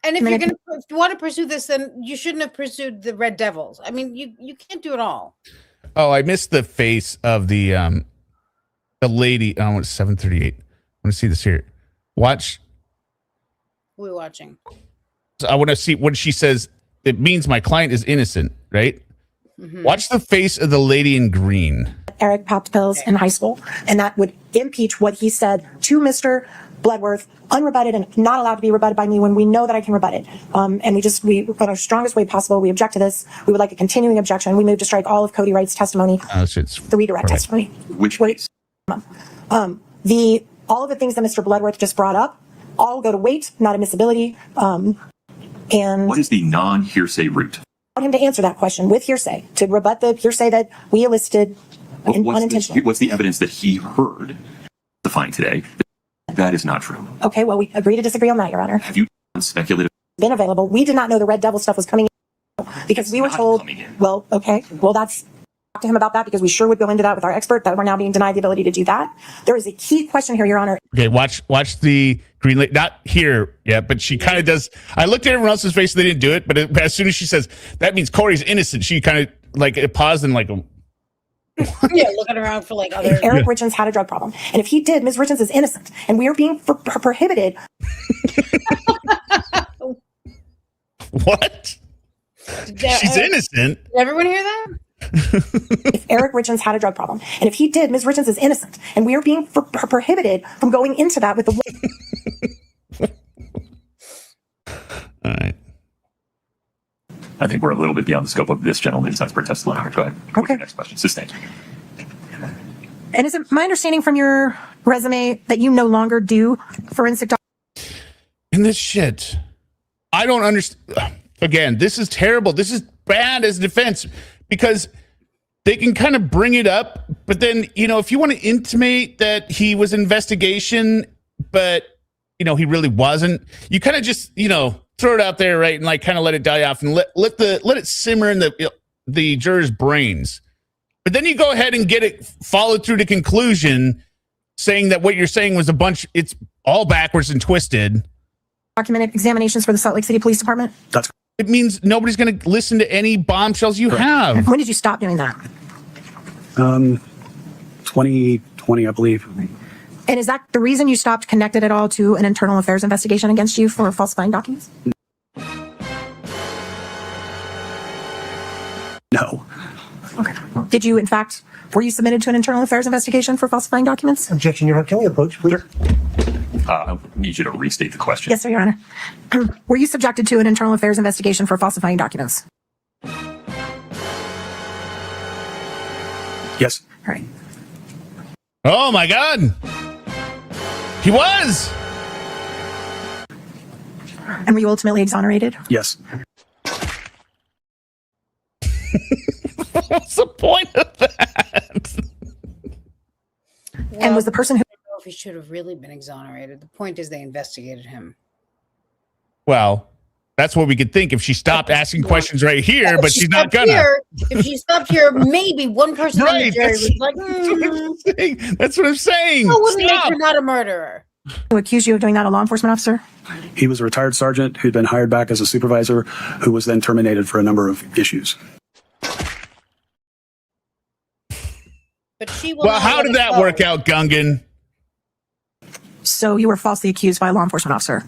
And if if you want to pursue this, then you shouldn't have pursued the Red Devils. I mean, you can't do it all. Oh, I missed the face of the lady. Oh, it's 7:38. I want to see this here. Watch. We're watching. So I want to see what she says. It means my client is innocent, right? Mm-hmm. Watch the face of the lady in green. Eric popped pills in high school, and that would impeach what he said to Mr. Bloodworth, unrebutted and not allowed to be rebutted by me when we know that I can rebut it. And we, in our strongest way possible, we object to this. We would like a continuing objection. We move to strike all of Cody Wright's testimony, the redirect testimony. Which case? All of the things that Mr. Bloodworth just brought up, all go to weight, not admissibility. And what is the non-hearsay route? I want him to answer that question with hearsay, to rebut the hearsay that we elicited unintentionally. What's the evidence that he heard defined today? That is not true. Okay, well, we agree to disagree on that, Your Honor. Have you done speculative? Been available. We did not know the Red Devil stuff was coming in because we were told, well, okay, well, that's talk to him about that because we sure would go into that with our expert, that we're now being denied the ability to do that. There is a key question here, Your Honor. Okay, watch the green light. Not here yet, but she kind of does. I looked at everyone else's face; they didn't do it. But as soon as she says that means Corey's innocent, she kind of like it paused and like. Yeah, looking around for like other. Eric Richins had a drug problem, and if he did, Ms. Richins is innocent, and we are being prohibited. What? She's innocent. Did everyone hear that? If Eric Richins had a drug problem, and if he did, Ms. Richins is innocent, and we are being prohibited from going into that with the. All right. I think we're a little bit beyond the scope of this gentleman's expert testimony. Go ahead. Okay. Next question. Sustained. And is it my understanding from your resume that you no longer do forensic? And this shit, I don't understand. Again, this is terrible. This is bad as defense because they can kind of bring it up, but then, if you want to intimate that he was investigation, but, he really wasn't, you kind of just, throw it out there, right, and like kind of let it die off and let it simmer in the jurors' brains. But then you go ahead and get it followed through to conclusion, saying that what you're saying was it's all backwards and twisted. Documented examinations for the Salt Lake City Police Department? It means nobody's going to listen to any bombshells you have. When did you stop doing that? 2020, I believe. And is that the reason you stopped connected at all to an internal affairs investigation against you for falsifying documents? No. Okay. Did you, in fact, were you submitted to an internal affairs investigation for falsifying documents? Objection, Your Honor. Can we approach, please? I need you to restate the question. Yes, sir, Your Honor. Were you subjected to an internal affairs investigation for falsifying documents? Yes. All right. Oh, my God. He was. And were you ultimately exonerated? Yes. What's the point of that? And was the person who... I don't know if he should have really been exonerated. The point is they investigated him. Well, that's what we could think if she stopped asking questions right here, but she's not gonna. If she stopped here, maybe one person on the jury was like, That's what I'm saying. That wouldn't make her not a murderer. Who accused you of doing that, a law enforcement officer? He was a retired sergeant who'd been hired back as a supervisor who was then terminated for a number of issues. But she will. Well, how did that work out, Gungan? So you were falsely accused by a law enforcement officer?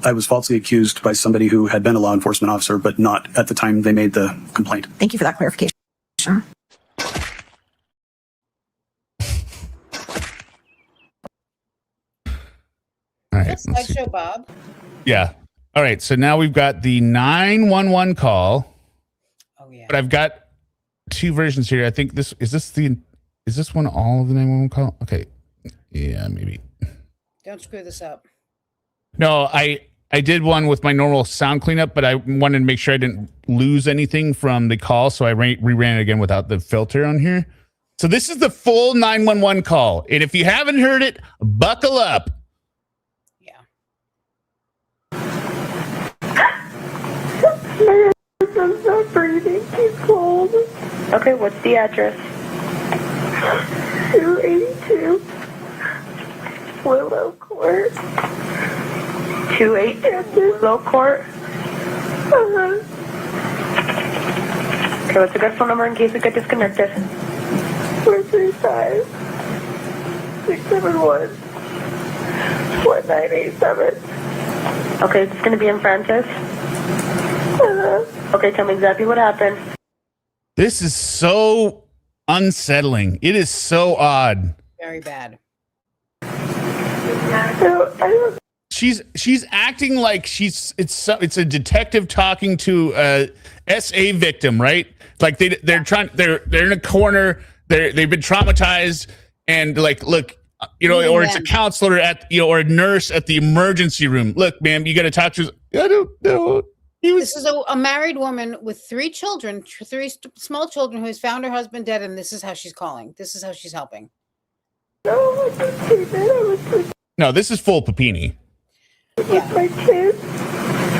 I was falsely accused by somebody who had been a law enforcement officer, but not at the time they made the complaint. Thank you for that clarification. All right. Slideshow Bob. Yeah. All right. So now we've got the 911 call. Oh yeah. But I've got two versions here. I think is this one all of the 911 call? Okay. Yeah, maybe. Don't screw this up. No, I did one with my normal sound cleanup, but I wanted to make sure I didn't lose anything from the call, so I reran it again without the filter on here. So this is the full 911 call, and if you haven't heard it, buckle up. Yeah. I'm not breathing. He's cold. Okay, what's the address? 282 Willow Court. 2-8 Low Court. Okay, what's the good phone number in case we get disconnected? 435-671-1987. Okay, it's going to be in Francis. Okay, tell me exactly what happened. This is so unsettling. It is so odd. Very bad. She's acting like it's a detective talking to a SA victim, right? Like they're in a corner. They've been traumatized, and like, look, or it's a counselor or a nurse at the emergency room. Look, ma'am, you got to talk to. I don't know. This is a married woman with 3 children, 3 small children, who has found her husband dead, and this is how she's calling. This is how she's helping. No, this is full Papini. Yeah. My kids.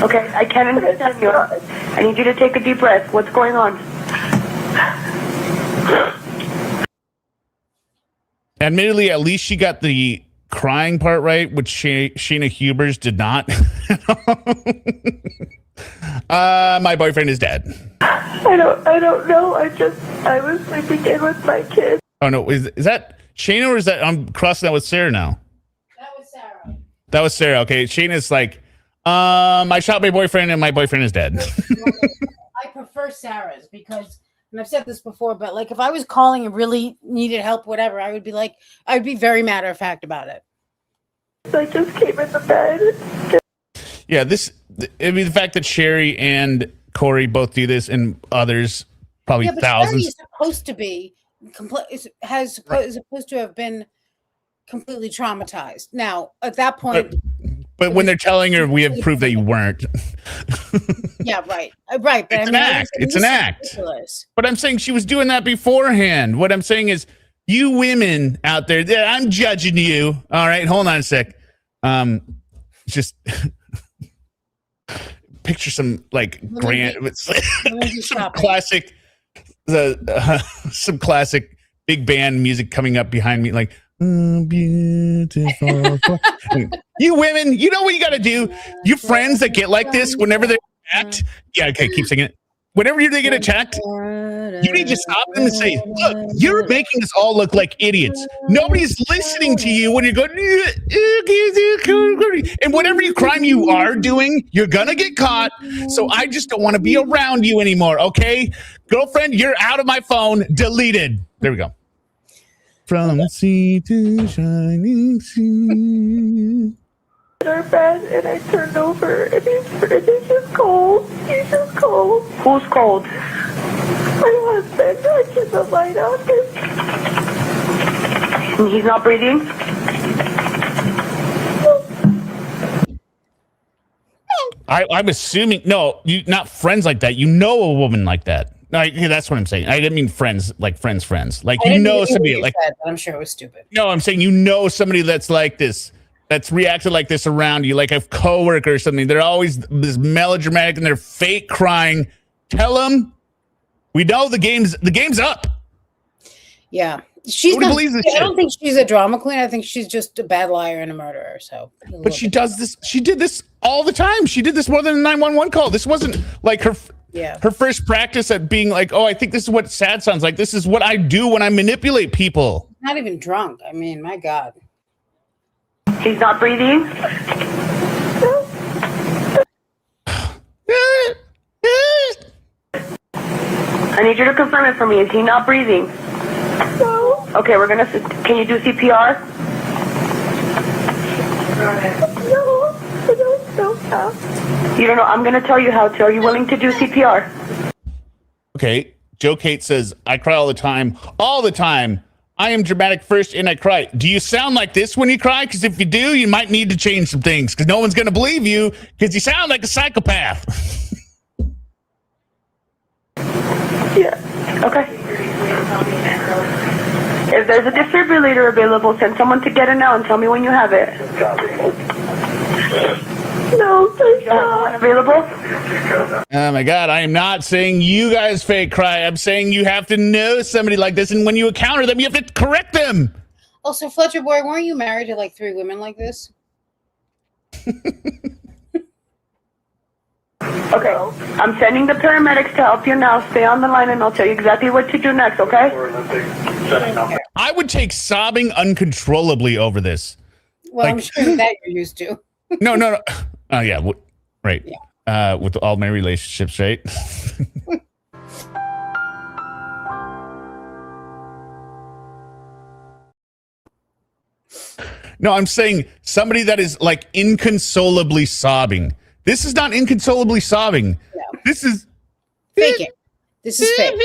Okay, I can't understand you. I need you to take a deep breath. What's going on? Admittedly, at least she got the crying part right, which Shayna Hubers did not. My boyfriend is dead. I don't know. I was sleeping in with my kids. Oh no, is that Shayna, or is that I'm crossing that with Sarah now? That was Sarah. Okay, Shayna's like, I shot my boyfriend and my boyfriend is dead. I prefer Sarah's because, and I've said this before, but like if I was calling and really needed help, whatever, I would be very matter of fact about it. I just came in the bed. Yeah, the fact that Sherry and Kouri both do this, and others, probably thousands. Sherry is supposed to be supposed to have been completely traumatized. Now, at that point, but when they're telling her, we have proof that you weren't. Yeah, right. But it's an act. It's an act. Ridiculous. But I'm saying she was doing that beforehand. What I'm saying is, you women out there, I'm judging you. All right, hold on a sec. Just picture some like some classic, some classic big band music coming up behind me, like. Beautiful. You women, you know what you got to do? You friends that get like this whenever they're attacked. Yeah, okay, keep singing it. Whenever they get attacked, you need to stop them and say, look, you're making us all look like idiots. Nobody's listening to you when you're going, and whatever crime you are doing, you're going to get caught. So I just don't want to be around you anymore, okay? Girlfriend, you're out of my phone. Deleted. There we go. From sea to shining sea. Our bed, and I turned over, and he's just cold. He's just cold. Who's cold? My husband. I turned the light on. And he's not breathing? I'm assuming, no, you not friends like that. You know a woman like that. No, that's what I'm saying. I didn't mean friends, like friends. Like, you know somebody like that, but I'm sure it was stupid. No, I'm saying you know somebody that's like this, that's reacted like this around you, like a coworker or something. They're always this melodramatic and they're fake crying. Tell them, we know the game's up. Yeah. She's not, I don't think she's a drama queen. I think she's just a bad liar and a murderer. So, but she does this. She did this all the time. She did this more than a 911 call. This wasn't like her first practice at being like, oh, I think this is what sad sounds like. This is what I do when I manipulate people. Not even drunk. I mean, my God. He's not breathing. I need you to confirm it for me. Is he not breathing? No. Okay, can you do CPR? No, I don't know how. You don't know, I'm going to tell you how to. Are you willing to do CPR? Okay, Joe Kate says, I cry all the time. All the time. I am dramatic first and I cry. Do you sound like this when you cry? Because if you do, you might need to change some things because no one's going to believe you because you sound like a psychopath. Yeah, okay. If there's a defibrillator available, send someone to get it now and tell me when you have it. No, there's not one available. Oh my God, I am not saying you guys fake cry. I'm saying you have to know somebody like this, and when you encounter them, you have to correct them. Also, Fletcher boy, weren't you married to like 3 women like this? Okay, I'm sending the paramedics to help you now. Stay on the line and I'll tell you exactly what to do next, okay? I would take sobbing uncontrollably over this. Well, I'm sure that you're used to. No. Oh, yeah. Right. Yeah. With all my relationships, right? No, I'm saying somebody that is like inconsolably sobbing. This is not inconsolably sobbing. No. This is faking. This is fake.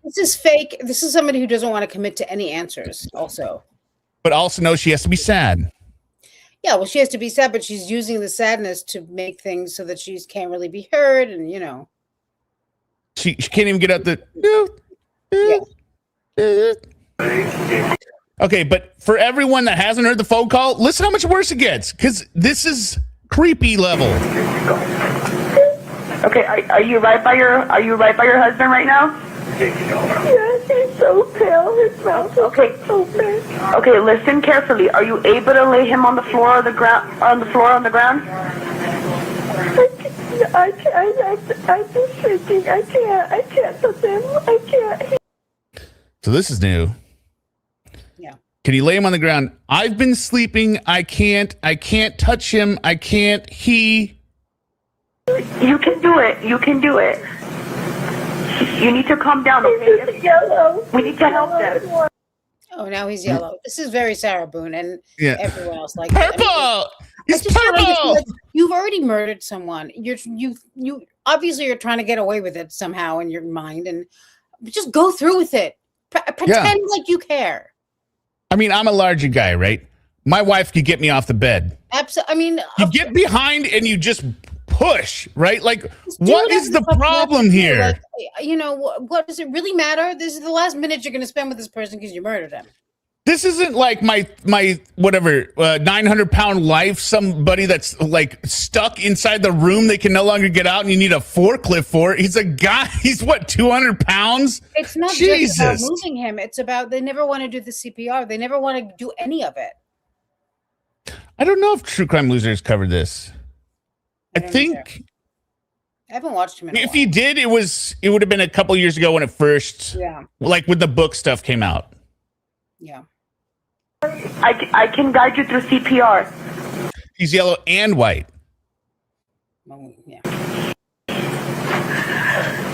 This is fake. This is somebody who doesn't want to commit to any answers also. But also knows she has to be sad. Yeah, well, she has to be sad, but she's using the sadness to make things so that she can't really be heard, and she can't even get out the. Yeah. Okay, but for everyone that hasn't heard the phone call, listen how much worse it gets, because this is creepy level. Okay, are you right by your husband right now? Yes, he's so pale. His mouth is open. Okay, listen carefully. Are you able to lay him on the floor or the ground? On the ground? I can't. I'm just shaking. I can't touch him. I can't. So this is new. Yeah. Can you lay him on the ground? I've been sleeping. I can't touch him. I can't. You can do it. You need to calm down, okay? He's yellow. We need to help them. Oh, now he's yellow. This is very Sarah Boone and everyone else like purple. He's purple. You've already murdered someone. You obviously you're trying to get away with it somehow in your mind, and just go through with it. Pretend like you care. I mean, I'm a larger guy, right? My wife could get me off the bed. Absolutely. I mean, you get behind and you just push, right? Like, what is the problem here? Like, what does it really matter? This is the last minute you're going to spend with this person because you murdered him. This isn't like my whatever 900-pound life. Somebody that's like stuck inside the room, they can no longer get out, and you need a forklift for it. He's a guy. He's what, 200 pounds? It's not just about moving him. It's about they never want to do the CPR. They never want to do any of it. I don't know if True Crime Losers covered this. I think I haven't watched him in a while. If he did, it would have been a couple years ago when it first, like when the book stuff came out. Yeah. I can guide you through CPR. He's yellow and white. Yeah.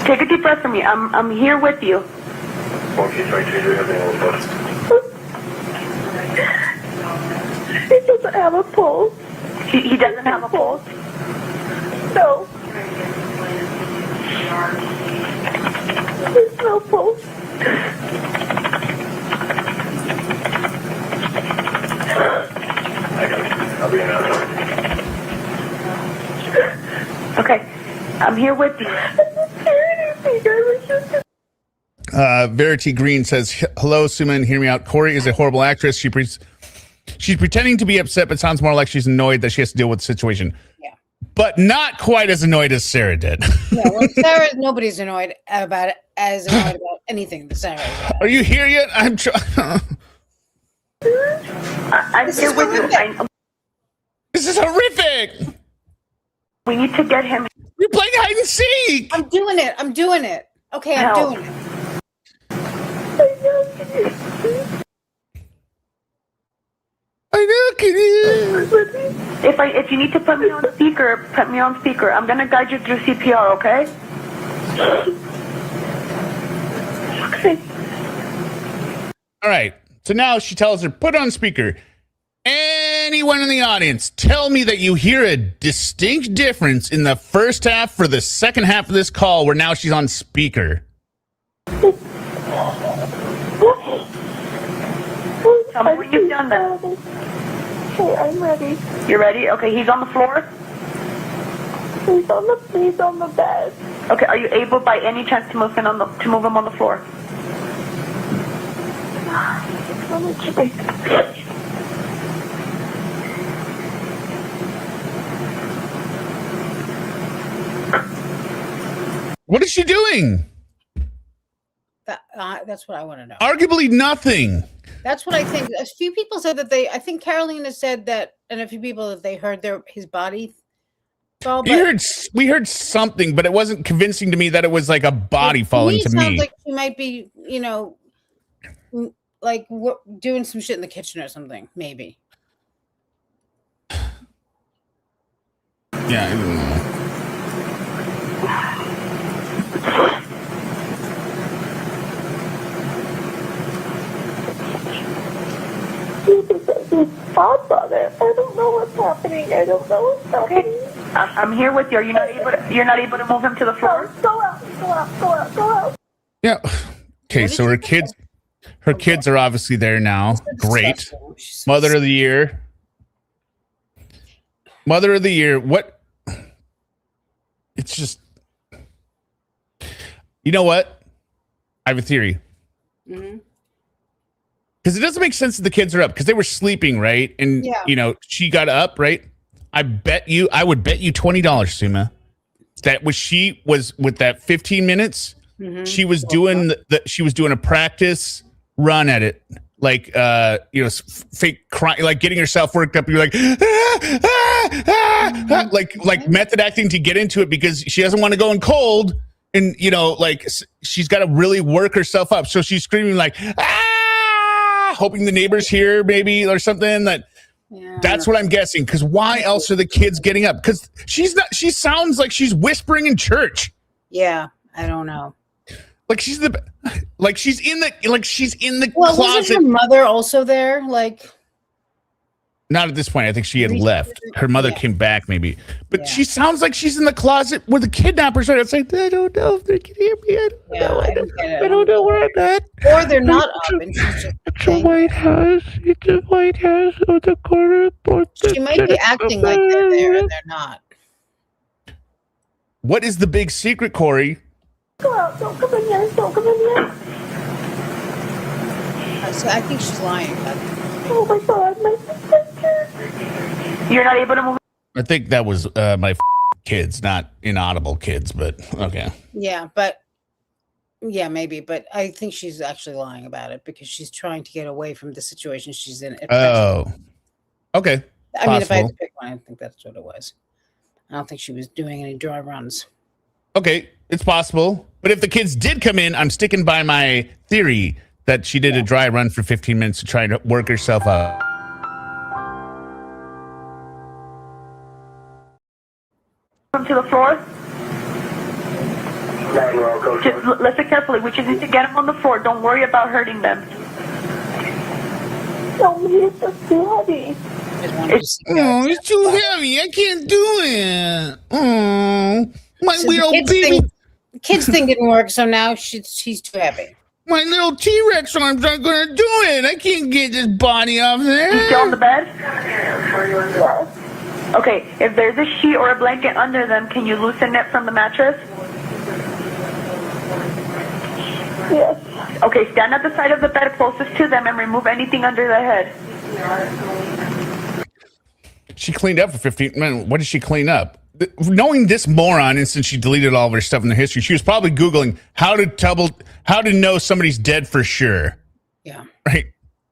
Take a deep breath for me. I'm here with you. He doesn't have a pulse. He doesn't have a pulse. No. There's no pulse. Okay, I'm here with you. Verity Green says, "Hello, Summa, and hear me out. Kouri is a horrible actress. She's pretending to be upset, but sounds more like she's annoyed that she has to deal with the situation. Yeah, but not quite as annoyed as Sarah did. Yeah, well, Sarah, nobody's annoyed about anything that Sarah is. Are you here yet? I'm trying. I'm here with you. This is horrific. We need to get him. You're playing hide and seek. I'm doing it. Okay, I'm doing it. I know, can you? If you need to put me on speaker, put me on speaker. I'm gonna guide you through CPR, okay? Okay. All right. So now she tells her, put on speaker. Anyone in the audience, tell me that you hear a distinct difference in the first half for the second half of this call where now she's on speaker. Tell me when you've done that. Okay, I'm ready. You're ready? Okay, he's on the floor? He's on the bed. Okay, are you able by any chance to move him on the floor? Let me check. What is she doing? That's what I want to know. Arguably nothing. That's what I think. A few people said that I think Carolina said that, and a few people that they heard his body all. We heard something, but it wasn't convincing to me that it was like a body falling to me. It sounds like she might be, like doing some shit in the kitchen or something, maybe. Yeah, I don't know. Godfather. I don't know what's happening. I don't know what's happening. I'm here with you. You're not able to move him to the floor? Go out. Yeah. Okay, so her kids are obviously there now. Great. Mother of the year. What? It's just, you know what? I have a theory. Mm-hmm. Because it doesn't make sense that the kids are up because they were sleeping, right? And she got up, right? I would bet you $20, Summa, that she was with that 15 minutes. Mm-hmm. She was doing she was doing a practice run at it, like fake crying, like getting herself worked up. You're like, like method acting to get into it because she doesn't want to go in cold, and like she's got to really work herself up. So she's screaming like, hoping the neighbors hear maybe or something. That's what I'm guessing. Because why else are the kids getting up? Because she sounds like she's whispering in church. Yeah, I don't know. Like she's in the closet. Wasn't her mother also there? Like, not at this point. I think she had left. Her mother came back, maybe. But she sounds like she's in the closet where the kidnappers are. It's like, I don't know if they can hear me. I don't know where I'm at. Or they're not up, and she's just. It's a White House. It's a White House on the corner. She might be acting like they're there, and they're not. What is the big secret, Kouri? Go out. Don't come in here. So I think she's lying. Oh my God, my sister. You're not able to move. I think that was my kids, not inaudible kids, but okay. Yeah, maybe. But I think she's actually lying about it because she's trying to get away from the situation she's in. Oh, okay. I mean, if I had to pick one, I think that's what it was. I don't think she was doing any dry runs. Okay, it's possible. But if the kids did come in, I'm sticking by my theory that she did a dry run for 15 minutes to try to work herself up. Come to the floor. Just listen carefully. We just need to get them on the floor. Don't worry about hurting them. No, it's just too heavy. It's too heavy. I can't do it. Oh, my little baby. Kids thing didn't work, so now she's too heavy. My little T-Rex arms aren't going to do it. I can't get this body off there. You still on the bed? Yes. Okay, if there's a sheet or a blanket under them, can you loosen it from the mattress? Yes. Okay, stand at the side of the bed closest to them and remove anything under the head. She cleaned up for 15 minutes. What did she clean up? Knowing this moron, and since she deleted all of her stuff in the history, she was probably Googling how to know somebody's dead for sure. Yeah. Right.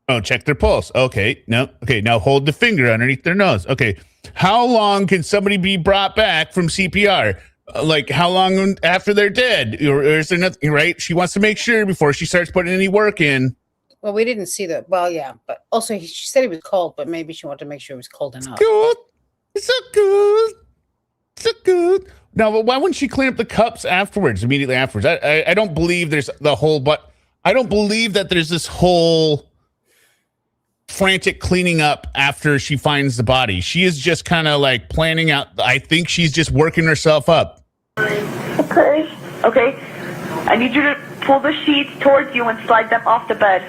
Oh, check their pulse. Okay. No. Okay. Now hold the finger underneath their nose. Okay. How long can somebody be brought back from CPR? Like how long after they're dead? Or is there nothing, right? She wants to make sure before she starts putting any work in. Well, we didn't see that. Well, yeah. But also she said he was cold, but maybe she wanted to make sure it was cold enough. Good. It's so good. So good. Now, but why wouldn't she clean up the cups immediately afterwards? I don't believe there's the whole, but I don't believe that there's this whole frantic cleaning up after she finds the body. She is just kind of like planning out. I think she's just working herself up. Okay. I need you to pull the sheets towards you and slide them off the bed.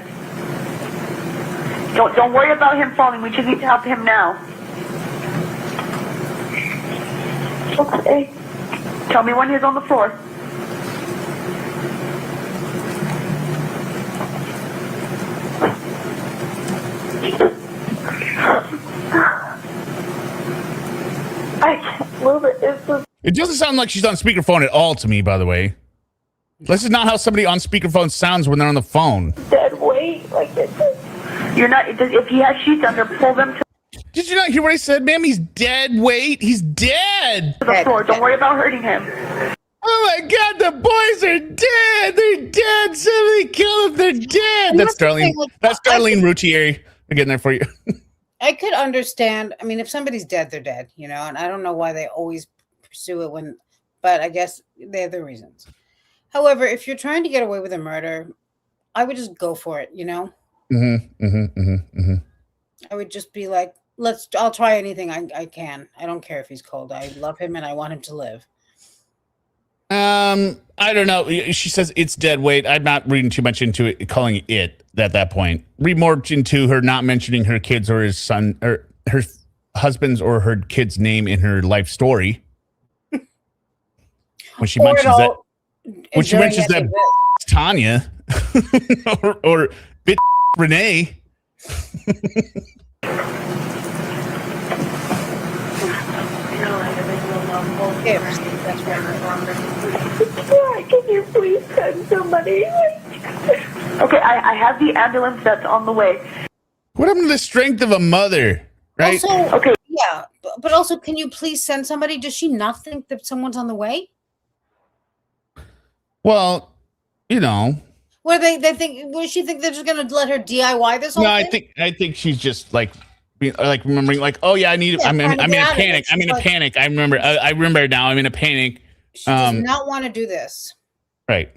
Don't worry about him falling. We just need to help him now. Okay. Tell me when he's on the floor. I can't move it. It doesn't sound like she's on speakerphone at all to me, by the way. This is not how somebody on speakerphone sounds when they're on the phone. Dead weight, like it. You're not. If he has sheets under, pull them to. Did you not hear what I said, ma'am? He's dead. Wait, he's dead. To the floor. Don't worry about hurting him. Oh my God, the boys are dead. They're dead. Somebody kill them. They're dead. That's Darlene. That's Darlene Routier. We're getting there for you. I could understand. I mean, if somebody's dead, they're dead, you know, and I don't know why they always pursue it but I guess they have their reasons. However, if you're trying to get away with a murder, I would just go for it, you know? I would just be like, I'll try anything I can. I don't care if he's cold. I love him and I want him to live. I don't know. She says it's dead weight. I'm not reading too much into it, calling it at that point. Read more into her not mentioning her kids or his son or her husband's or her kid's name in her life story. When she mentions that, Tanya or bitch Renee. Can you please send somebody? Okay, I have the ambulance that's on the way. What happened to the strength of a mother? Right? Also, okay. Yeah, but also, can you please send somebody? Does she not think that someone's on the way? Well, you know. What they think? What she think they're just gonna let her DIY this whole thing? I think she's just like remembering, like, oh yeah, I'm in a panic. I'm in a panic. I remember now. I'm in a panic. She does not want to do this. Right.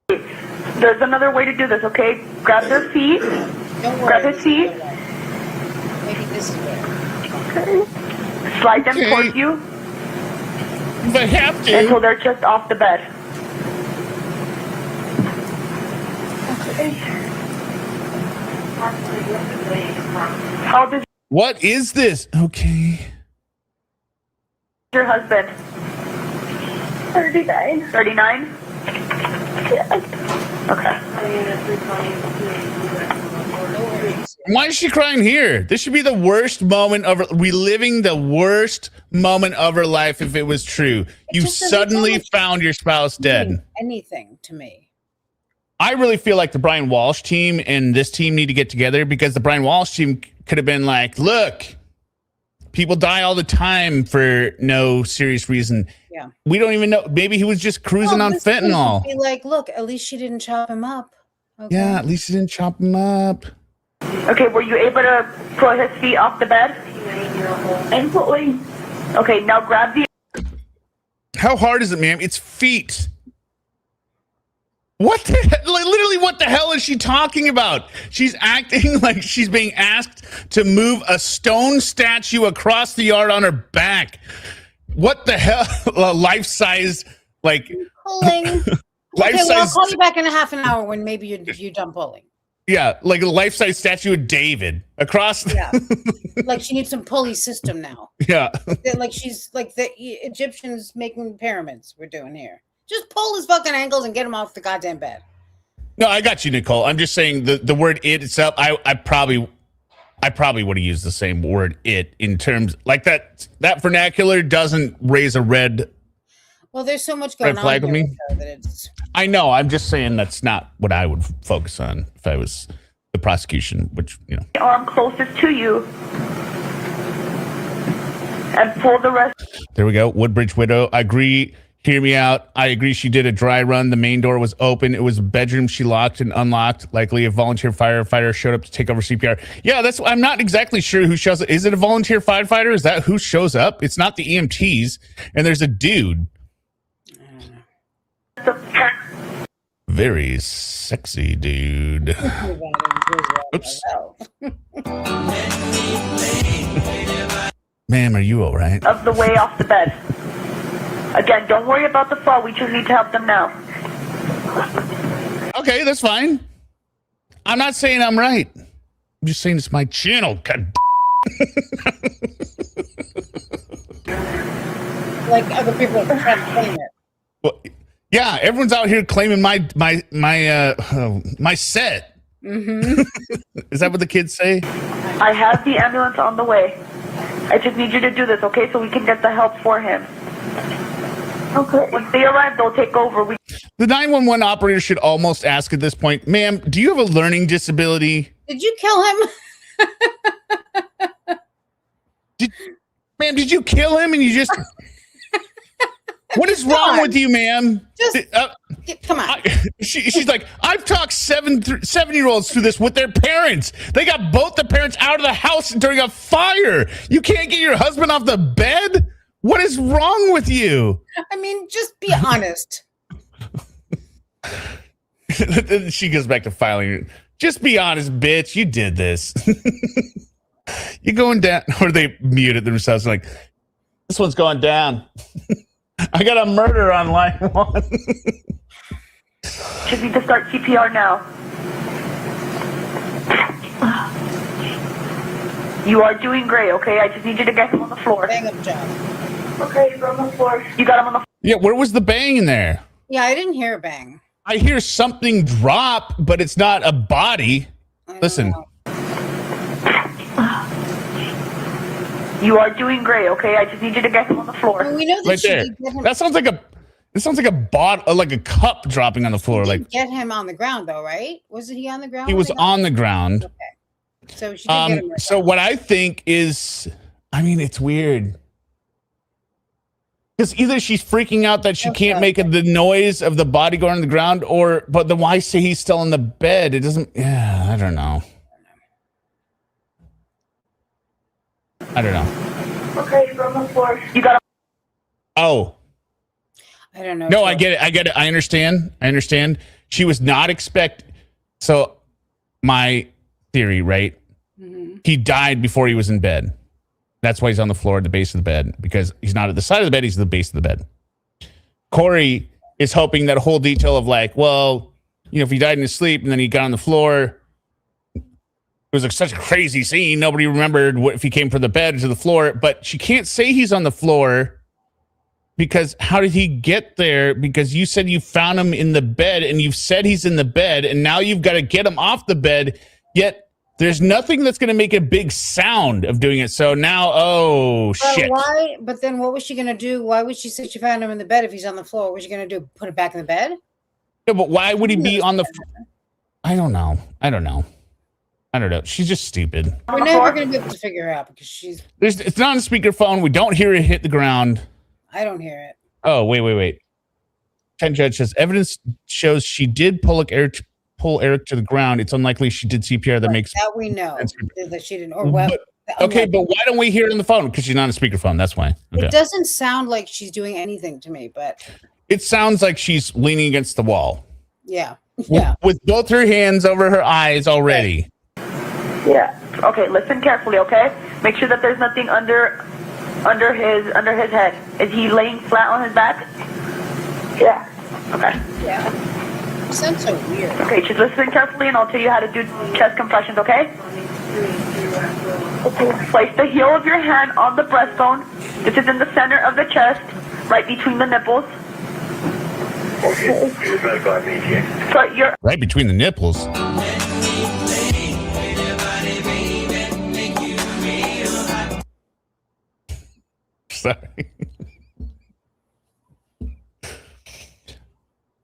There's another way to do this. Okay, grab their feet. Don't worry. Grab his feet. Maybe this is good. Okay. Slide them towards you. If I have to. Until they're just off the bed. Okay. What is this? Okay. Your husband? 39. 39? Yeah. Okay. Why is she crying here? This should be the worst moment of reliving the worst moment of her life if it was true. You suddenly found your spouse dead. Anything to me. I really feel like the Brian Walsh team and this team need to get together, because the Brian Walsh team could have been like, look, people die all the time for no serious reason. Yeah. We don't even know. Maybe he was just cruising on fentanyl. Be like, look, at least she didn't chop him up. Okay. Yeah, at least she didn't chop him up. Okay, were you able to pull his feet off the bed? Absolutely. Okay, now grab the... How hard is it, ma'am? It's feet. What the hell? Like, literally, what the hell is she talking about? She's acting like she's being asked to move a stone statue across the yard on her back. What the hell? Life-size, like... Pulling. Life-size... I'll call you back in a half an hour when maybe you're done pulling. Yeah, like a life-size statue of David across... Yeah. Like she needs some pulley system now. Yeah. Like she's like the Egyptians making pyramids we're doing here. Just pull his fucking ankles and get him off the goddamn bed. No, I got you, Nicole. I'm just saying the word "it" itself. I probably would have used the same word "it" in terms like that. That vernacular doesn't raise a red. Well, there's so much going on flag with me. That it's... I know. I'm just saying that's not what I would focus on if I was the prosecution. Which arm closest to you, and pull the rest. There we go. Woodbridge widow. I agree. Hear me out. I agree. She did a dry run. The main door was open. It was a bedroom she locked and unlocked. Likely a volunteer firefighter showed up to take over CPR. Yeah, I'm not exactly sure who shows up. Is it a volunteer firefighter? Is that who shows up? It's not the EMTs. And there's a dude. Very sexy dude. Oops. Ma'am, are you all right? Of the way off the bed. Again, don't worry about the fall. We just need to help them now. Okay, that's fine. I'm not saying I'm right. I'm just saying it's my channel. God. Like other people are trying to claim it. Well, yeah, everyone's out here claiming my set. Mm-hmm. Is that what the kids say? I have the ambulance on the way. I just need you to do this, okay, so we can get the help for him. Okay. When they arrive, they'll take over. The 911 operator should almost ask at this point, ma'am, do you have a learning disability? Did you kill him? Ma'am, did you kill him? And you just... What is wrong with you, ma'am? Just come on. She's like, I've talked 7-year-olds through this with their parents. They got both the parents out of the house during a fire. You can't get your husband off the bed? What is wrong with you? I mean, just be honest. She goes back to filing. Just be honest, bitch. You did this. You going down, or they muted themselves like, this one's going down. I got a murder on line 1. Should need to start CPR now. You are doing great, okay? I just need you to get him on the floor. Bang up job. Okay, he's on the floor. You got him on the floor. Yeah, where was the bang in there? Yeah, I didn't hear a bang. I hear something drop, but it's not a body. Listen. You are doing great, okay? I just need you to get him on the floor. Well, we know that Right there. That sounds like a cup dropping on the floor. Like, get him on the ground, though, right? Wasn't he on the ground? he was on the ground. Okay. So she did get him right so what I think is, I mean, it's weird. Because either she's freaking out that she can't make the noise of the body going on the ground, but then why say he's still in the bed? It doesn't, I don't know. I don't know. Okay, he's on the floor. You got him. Oh. I don't know. No, I get it. I understand. She was not so my theory, right? Mm-hmm. He died before he was in bed. That's why he's on the floor at the base of the bed, because he's not at the side of the bed, he's at the base of the bed. Kouri is hoping that whole detail of like, well, if he died in his sleep and then he got on the floor, it was like such a crazy scene. Nobody remembered if he came from the bed to the floor, but she can't say he's on the floor because how did he get there? Because you said you found him in the bed and you've said he's in the bed and now you've got to get him off the bed, yet there's nothing that's going to make a big sound of doing it. So now, shit. Why? But then what was she going to do? Why would she say she found him in the bed if he's on the floor? What was she going to do? Put him back in the bed? Yeah, but why would he be on the... I don't know. She's just stupid. We're never going to be able to figure it out because it's not on speakerphone. We don't hear it hit the ground. I don't hear it. Oh, wait. Ken Judge says, evidence shows she did pull Eric to the ground. It's unlikely she did CPR. That makes that we know that she didn't. Or but why don't we hear it on the phone? Because she's not on speakerphone. That's why. Okay. It doesn't sound like she's doing anything to me, but it sounds like she's leaning against the wall. Yeah. With both her hands over her eyes already. Yeah. Okay. Listen carefully. Okay. Make sure that there's nothing under his head. Is he laying flat on his back? Yeah. Okay. Yeah. Sounds so weird. Okay, just listen carefully and I'll tell you how to do chest compressions, okay? Place the heel of your hand on the breastbone. This is in the center of the chest, right between the nipples. Put your right between the nipples. Sorry.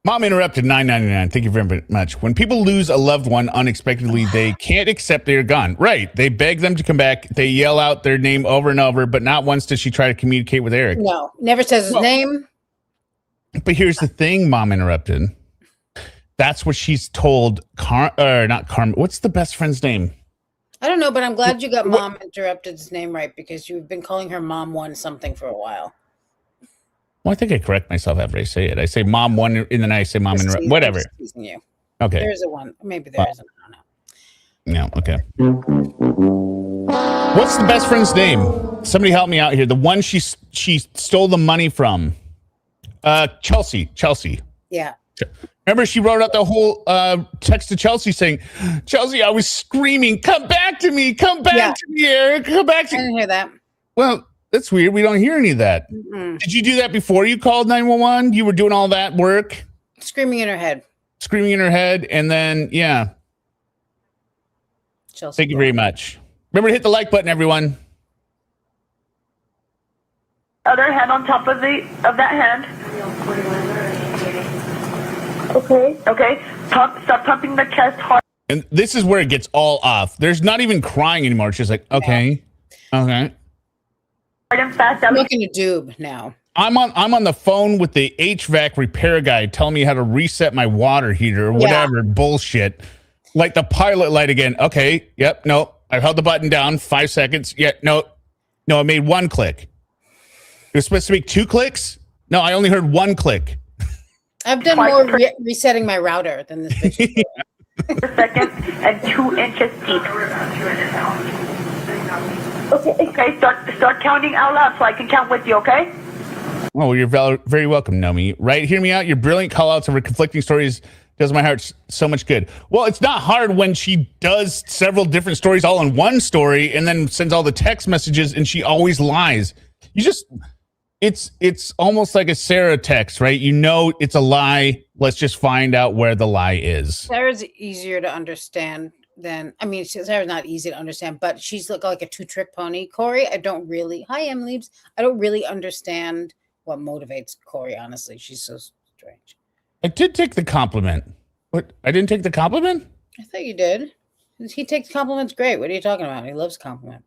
Mom interrupted $9.99. Thank you very much. When people lose a loved one unexpectedly, they can't accept they're gone. Right. They beg them to come back. They yell out their name over and over, but not once does she try to communicate with Eric. No, never says his name. But here's the thing, Mom interrupted. That's what she's told not Carmen. What's the best friend's name? I don't know, but I'm glad you got Mom interrupted's name right because you've been calling her Mom 1 something for a while. Well, I think I correct myself after I say it. I say Mom 1 and then I say Mom interrupt. Whatever. You. Okay. There's a one. Maybe there isn't. I don't No, know. okay. What's the best friend's name? Somebody help me out here. The one she stole the money from. Chelsea. Yeah. Remember, she wrote out the whole text to Chelsea saying, Chelsea, I was screaming, come back to me, Eric, come back to me. I didn't hear that. Well, that's weird. We don't hear any of that. Mm-mm. Did you do that before you called 911? You were doing all that work? Screaming in her head. And then, yeah. Chelsea. Thank you very much. Remember to hit the like button, everyone. Other hand on top of that hand. Okay. Stop pumping the chest hard. And this is where it gets all off. There's not even crying anymore. She's like, okay. fast. I'm looking to Doob now. I'm on the phone with the HVAC repair guy telling me how to reset my water heater or whatever bullshit. Like the pilot light again. Okay. Yep. No. I held the button down 5 seconds. Yeah. No. No. I made 1 click. It was supposed to make 2 clicks. No, I only heard 1 click. I've done more resetting my router than this bitch. Per second and 2 inches deep. Okay. Start counting out loud so I can count with you. Okay. Oh, you're very welcome, Nomi. Right? Hear me out. Your brilliant call-outs over conflicting stories does my heart so much good. Well, it's not hard when she does several different stories all in one story and then sends all the text messages and she always lies. It's almost like a Sarah text, right? You know it's a lie. Let's just find out where the lie is. Sarah's easier to understand than, Sarah's not easy to understand, but she's like a 2-trick pony. Kouri, hi, Emleebs. I don't really understand what motivates Kouri, honestly. She's so strange. I did take the compliment. What? I didn't take the compliment? I thought you did. He takes compliments great. What are you talking about? He loves compliment.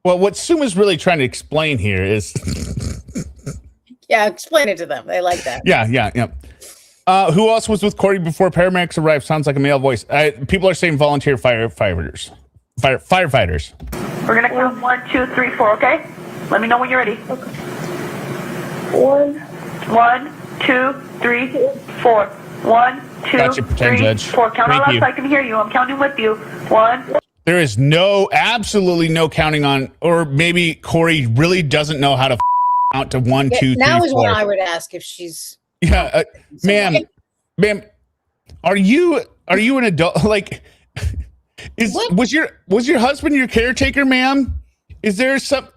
Well, what Summa's really trying to explain here is... Yeah, explain it to them. They like that. Yeah. Who else was with Kouri before paramedics arrived? Sounds like a male voice. People are saying volunteer firefighters. Firefighters. We're going to count 1, 2, 3, 4, okay? Let me know when you're ready. Okay. 1, 2, 3, 4. 1, 2, gotcha, 3, 4. Count out loud so I can hear you. I'm counting with you. 1. There is absolutely no counting on, or maybe Kouri really doesn't know how to count to 1, 2, 3, 4. Now is when I would ask if she's. Yeah, ma'am, are you an adult? Like, was your husband your caretaker, ma'am? Is there some?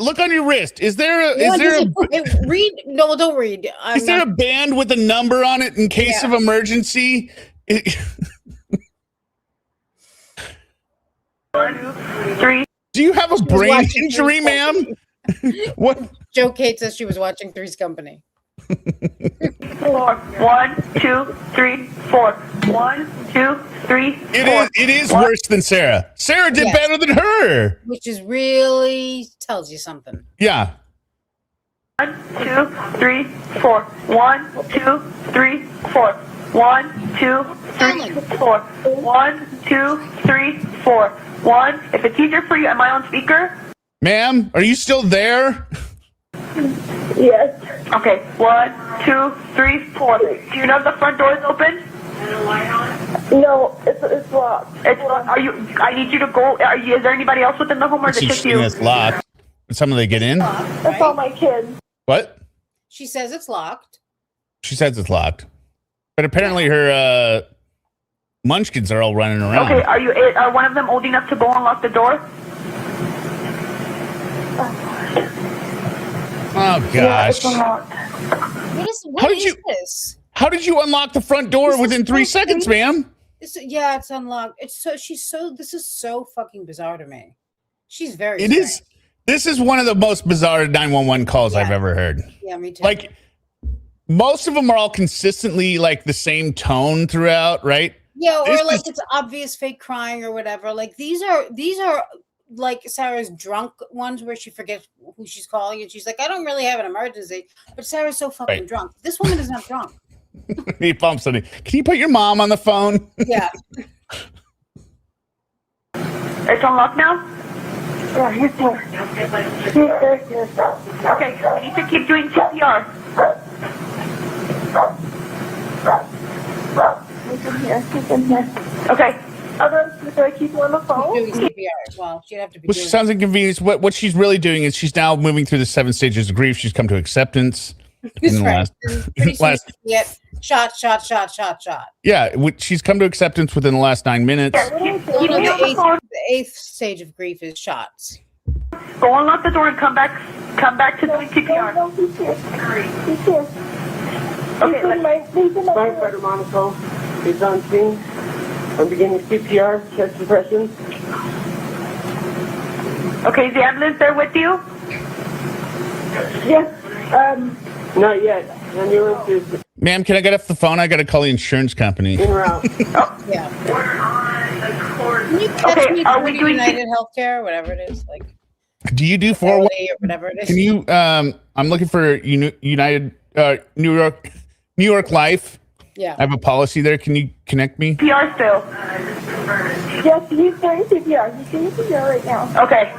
Look on your wrist. Is there read? No, don't read. Is there a band with a number on it in case of emergency? 1, 3. Do you have a brain injury, ma'am? What? Joe Kate says she was watching Three's Company. 4. 1, 2, 3, 4. 1, 2, 3, 4. It is worse than Sarah. Sarah did better than her. Which is really tells you something. Yeah. 1, 2, 3, 4. 1, 2, 3, 4. 1, 2, 3, 4. 1, 2, 3, 4. 1. If it's easier for you, am I on speaker? Ma'am, are you still there? Yes. Okay. 1, 2, 3, 4. Do you know if the front door is open? No, it's locked. It's locked. I need you to go. Is there anybody else within the home, or is it just you? It's locked. Did someone get in? That's all my kids. What? She says it's locked. She says it's locked, but apparently her munchkins are all running around. Okay. Are one of them old enough to go unlock the door? Oh gosh! Yeah, it's unlocked. What is this? How did you unlock the front door within 3 seconds, ma'am? It's unlocked. This is so fucking bizarre to me. She's very. It is. This is one of the most bizarre 911 calls I've ever heard. Yeah, me too. Like, most of them are all consistently like the same tone throughout, right? Yeah, or like it's obvious fake crying or whatever. Like these are like Sarah's drunk ones where she forgets who she's calling and she's like, I don't really have an emergency, but Sarah's so fucking drunk. This woman is not drunk. He bumps on it. Can you put your mom on the phone? Yeah. It's unlocked now? Yeah, he's here. Okay, we need to keep doing CPR. He's in here. Okay. Do I keep you on the phone? Doing CPR. Well, she'd have to be. Which sounds inconvenient. What she's really doing is she's now moving through the 7 stages of grief. She's come to acceptance. Shot. Yeah, she's come to acceptance within the last 9 minutes. The eighth stage of grief is shots. Go unlock the door and come back to doing CPR. No, he's here. He's here. Okay, Firefighter Monaco is on scene. I'm beginning CPR, chest compressions. Okay, is the ambulance there with you? Yes. Not yet. Ambulance is... Ma'am, can I get off the phone? I got to call the insurance company. In route. Yeah. Okay, are we doing United Healthcare, whatever it is? Like, Do you do or 411? whatever it is? Can you? I'm looking for United New York Life. Yeah. I have a policy there. Can you connect me? CPR still. Yes, he's doing CPR. He's doing CPR right now. Okay.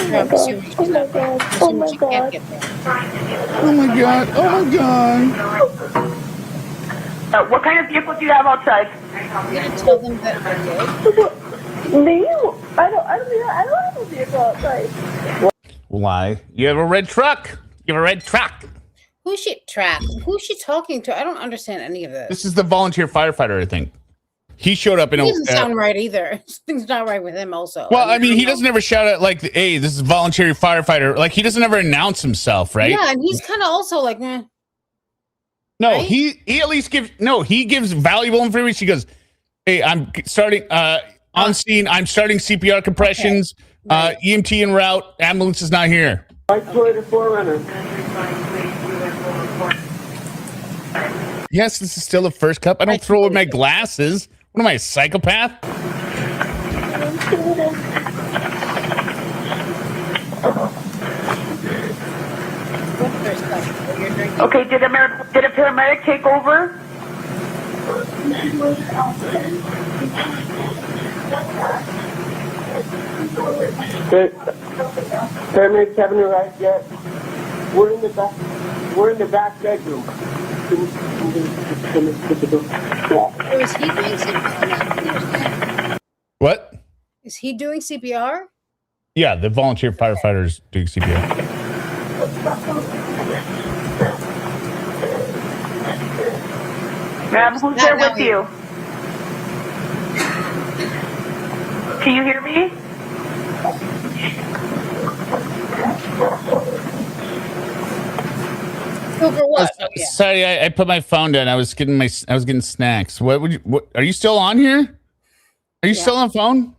Oh my god. Oh my god. Oh my god. Oh my god. Oh my god. What kind of vehicle do you have outside? You didn't tell them that I did. Me? I don't have a vehicle outside. Why? You have a red truck. You have a red truck. Who's she talking to? I don't understand any of this. This is the volunteer firefighter, I think. He showed up in He doesn't sound right either. Something's not right with him also. Well, I mean, he doesn't ever shout out like, hey, this is voluntary firefighter. Like, he doesn't ever announce himself, right? Yeah, and he's kind of also like, eh. No, right? he at least he gives valuable information. He goes, hey, I'm starting on scene. I'm starting CPR compressions. Okay. Right. EMT en route. Ambulance is not here. White Toyota 4Runner. Yes, this is still the first cup. I don't throw away my glasses. What am I, a psychopath? Okay, did a paramedic take over? Paramedics haven't arrived yet. We're in the back bedroom. So is he doing CPR? What? Is he doing CPR? Yeah, the volunteer firefighters doing CPR. Ma'am, who's there with you? Can you hear me? Over what? Sorry, I put my phone down. I was getting snacks. What are you still on here? Are you still on the phone?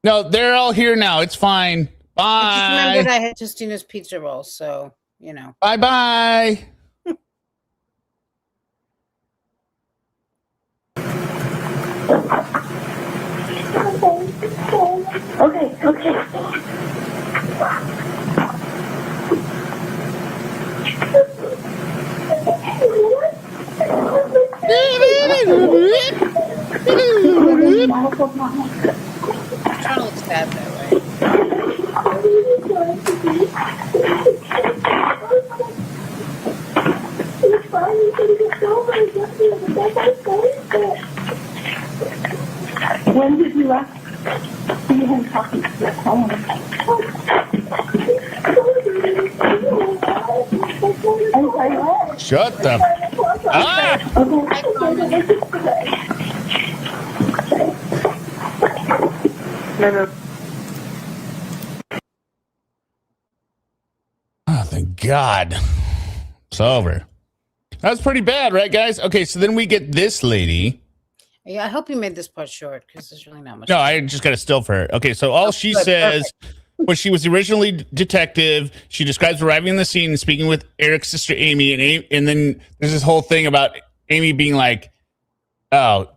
No, they're all here now. It's fine. Bye. I just remembered I had Justina's pizza rolls, so you know. Bye. Okay. I'm trying to look sad that way. When did you last see him talking to your phone? Shut the. Oh, thank God. It's over. That's pretty bad, right, guys? Okay, so then we get this lady. Yeah, I hope you made this part short because there's really not much. No, I just got a still for her. Okay, so all she says was she was originally detective. She describes arriving on the scene and speaking with Eric's sister Amy, and then there's this whole thing about Amy being like, "Oh,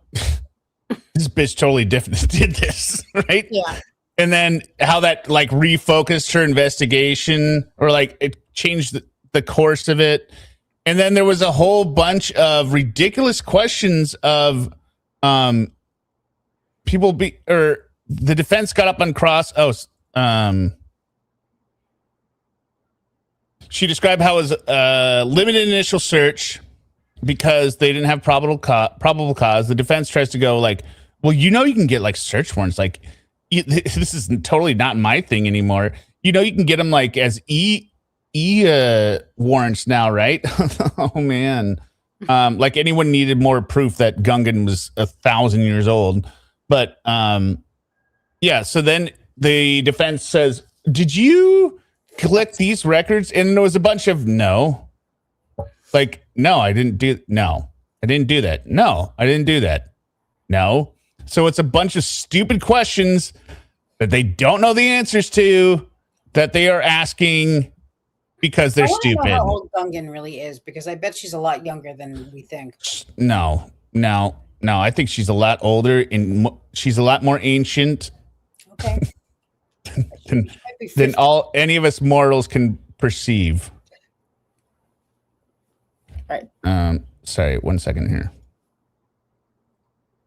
this bitch totally did this," right? Yeah. And then how that like refocused her investigation, or like it changed the course of it. And then there was a whole bunch of ridiculous questions of the defense got up on cross. She described how it was a limited initial search because they didn't have probable cause. The defense tries to go like, well, you can get like search warrants. Like, this is totally not my thing anymore. You can get them like as warrants now, right? Oh man. Like anyone needed more proof that Gungan was 1,000 years old. But yeah, so then the defense says, did you collect these records? And there was a bunch of no. Like, no, I didn't do that. No, I didn't do that. No. So it's a bunch of stupid questions that they don't know the answers to, that they are asking because they're stupid. I don't know how old Gungan really is, because I bet she's a lot younger than we think. No. I think she's a lot older and she's a lot more ancient Okay. Than any of us mortals can perceive. Right. Sorry, 1 second here.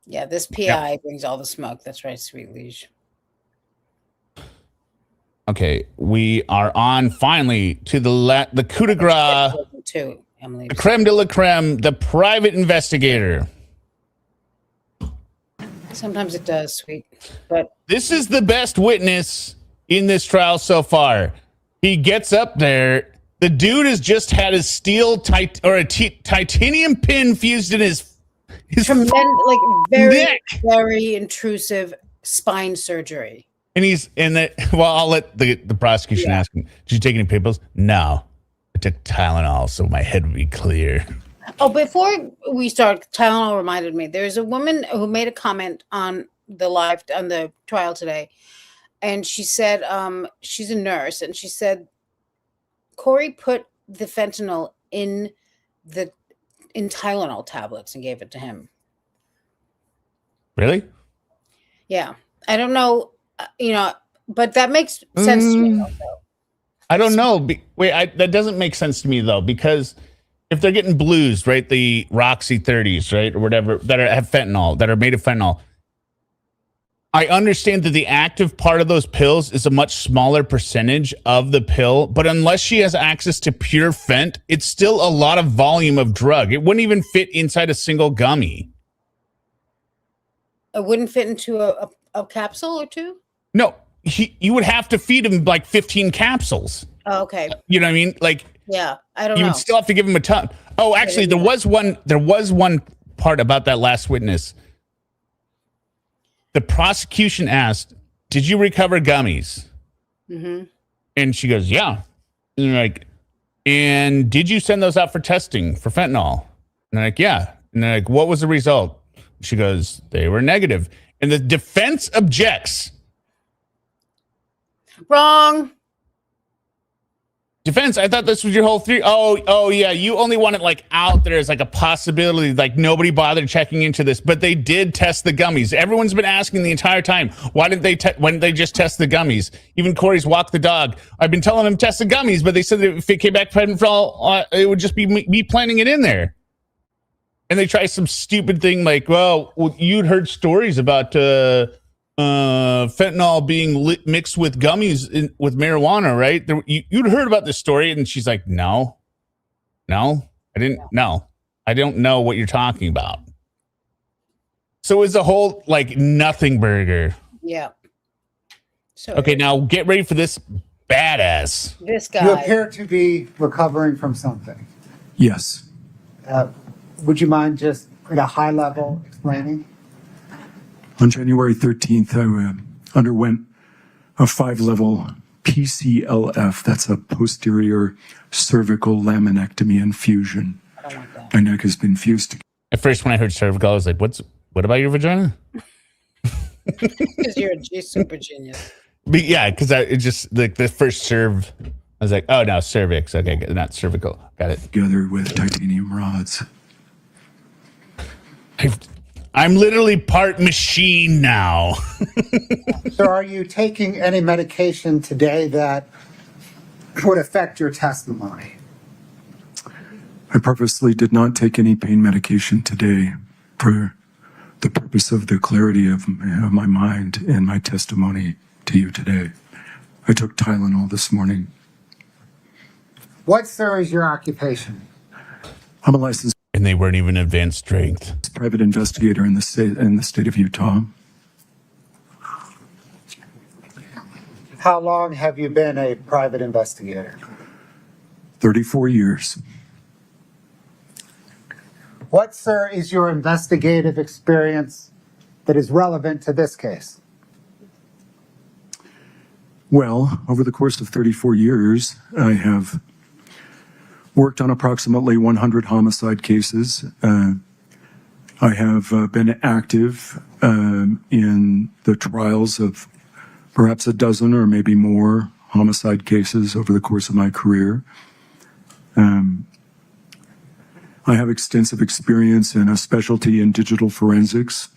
Yeah, this PI brings all the smoke. That's right, sweet liege. Okay, we are on finally to the coup de grace, the creme de la creme, the private investigator. Sometimes it does, sweet. But this is the best witness in this trial so far. He gets up there. The dude has just had a titanium pin fused in his tremendous, like very, neck. very intrusive spine surgery. And I'll let the prosecution ask him, did you take any pills? No. I took Tylenol so my head would be clear. Oh, before we start, Tylenol reminded me, there's a woman who made a comment on the trial today. And she said, she's a nurse, and she said, Kouri put the fentanyl in Tylenol tablets and gave it to him. Really? Yeah. I don't know, but that makes sense to me also. I don't know. That doesn't make sense to me, though, because if they're getting blues, right, the Roxy 30s, right, or whatever, that have fentanyl, that are made of fentanyl, I understand that the active part of those pills is a much smaller percentage of the pill, but unless she has access to pure fent, it's still a lot of volume of drug. It wouldn't even fit inside a single gummy. It wouldn't fit into a capsule or two? No, you would have to feed him like 15 capsules. Oh, okay. You know what I mean? Like, yeah, I don't know. You would still have to give him a ton. Oh, actually, there was one part about that last witness. The prosecution asked, did you recover gummies? Mm-hmm. And she goes, yeah. And you're like, and did you send those out for testing for fentanyl? And they're like, yeah. And they're like, what was the result? She goes, they were negative. And the defense objects. Wrong. Defense, I thought this was your whole theory. Oh, yeah. You only want it like out there as like a possibility. Like nobody bothered checking into this, but they did test the gummies. Everyone's been asking the entire time, why didn't they just test the gummies? Even Corey's walk the dog. I've been telling them test the gummies, but they said that if it came back fentanyl, it would just be me planting it in there. And they try some stupid thing like, well you'd heard stories about fentanyl being mixed with gummies with marijuana, right? You'd heard about this story. And she's like, no, I didn't know. I don't know what you're talking about. So it's a whole like nothing burger. Yeah. So okay, now get ready for this badass. This guy. You appear to be recovering from something. Yes. Would you mind just at a high level explaining? On January 13th, I underwent a 5-level PCLF. That's a posterior cervical laminectomy and fusion. I don't want that. My neck has been fused. At first, when I heard cervical, I was like, what about your vagina? Because you're a super genius. But yeah, because it just like the first serve, I was like, oh no, cervix. Okay, not cervical. Got it. Together with titanium rods. I'm literally part machine now. So are you taking any medication today that would affect your testimony? I purposely did not take any pain medication today for the purpose of the clarity of my mind and my testimony to you today. I took Tylenol this morning. What, sir, is your occupation? I'm a licensed and they weren't even advanced strength. Private investigator in the state of Utah. How long have you been a private investigator? 34 years. What, sir, is your investigative experience that is relevant to this case? Well, over the course of 34 years, I have worked on approximately 100 homicide cases. I have been active in the trials of perhaps a dozen or maybe more homicide cases over the course of my career. I have extensive experience in a specialty in digital forensics,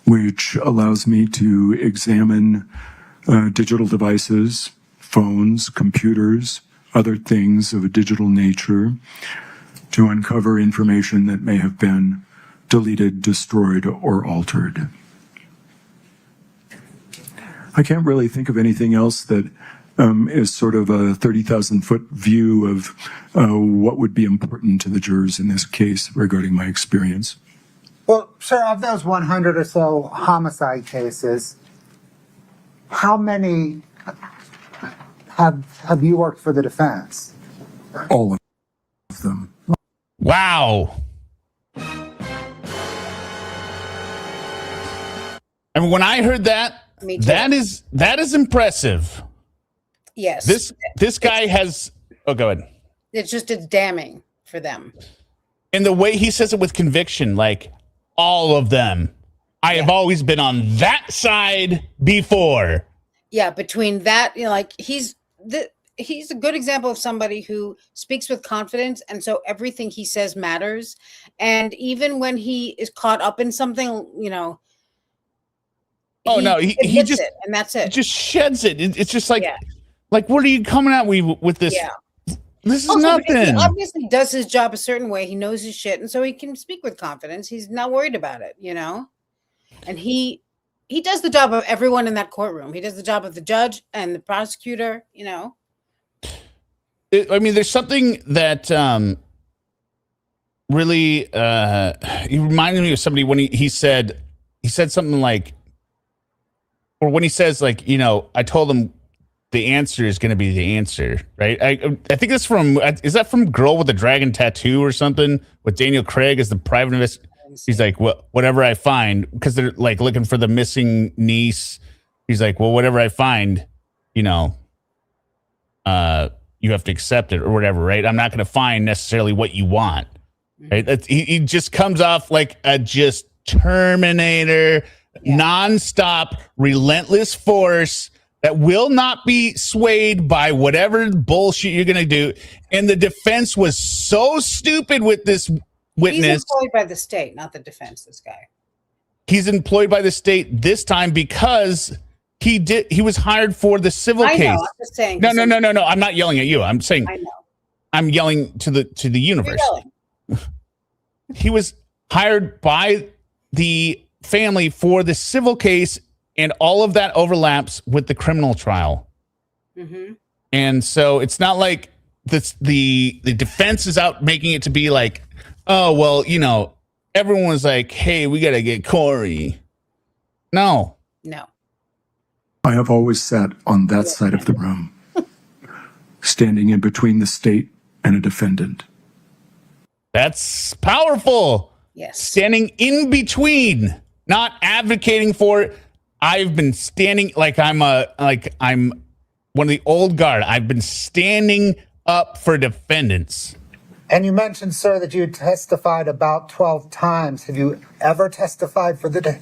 which allows me to examine digital devices, phones, computers, other things of a digital nature to uncover information that may have been deleted, destroyed, or altered. I can't really think of anything else that is sort of a 30,000-foot view of what would be important to the jurors in this case regarding my experience. Well, sir, of those 100 or so homicide cases, how many have you worked for the defense? All of them. Wow. I mean, when I heard that, that is impressive. Yes. This guy has. Oh, go ahead. It's damning for them. And the way he says it with conviction, like all of them. I have always been on that side before. Yeah, between that, like he's a good example of somebody who speaks with confidence, and so everything he says matters. And even when he is caught up in something, he just it, and that's it. Just sheds it. It's just like what are you coming at with this? Yeah. This is also, nothing. He obviously does his job a certain way. He knows his shit, and so he can speak with confidence. He's not worried about it, And he does the job of everyone in that courtroom. He does the job of the judge and the prosecutor. I mean, there's something that really he reminded me of somebody when he said something like, or when he says like, I told him the answer is going to be the answer, right? I think that's is that from Girl with the Dragon Tattoo or something with Daniel Craig as the private investigator? He's like, well, whatever I find, because they're like looking for the missing niece. He's like, well, whatever I find, you have to accept it or whatever, right? I'm not going to find necessarily what you want, right? He just comes off like a just Terminator, nonstop, relentless force that will not be swayed by whatever bullshit you're going to do. And the defense was so stupid with this witness. He's employed by the state, not the defense, this guy. He's employed by the state this time because he was hired for the civil case. I'm just saying. No. I'm not yelling at you. I'm saying I know. I'm yelling to the universe. He was hired by the family for the civil case, and all of that overlaps with the criminal trial. Mm-hmm. And so it's not like the defense is out making it to be like, oh, well, everyone was like, hey, we got to get Kouri. No. I have always sat on that side of the room, standing in between the state and a defendant. That's powerful. Yes. Standing in between, not advocating for it. I've been standing like I'm one of the old guard. I've been standing up for defendants. And you mentioned, sir, that you testified about 12 times. Have you ever testified for the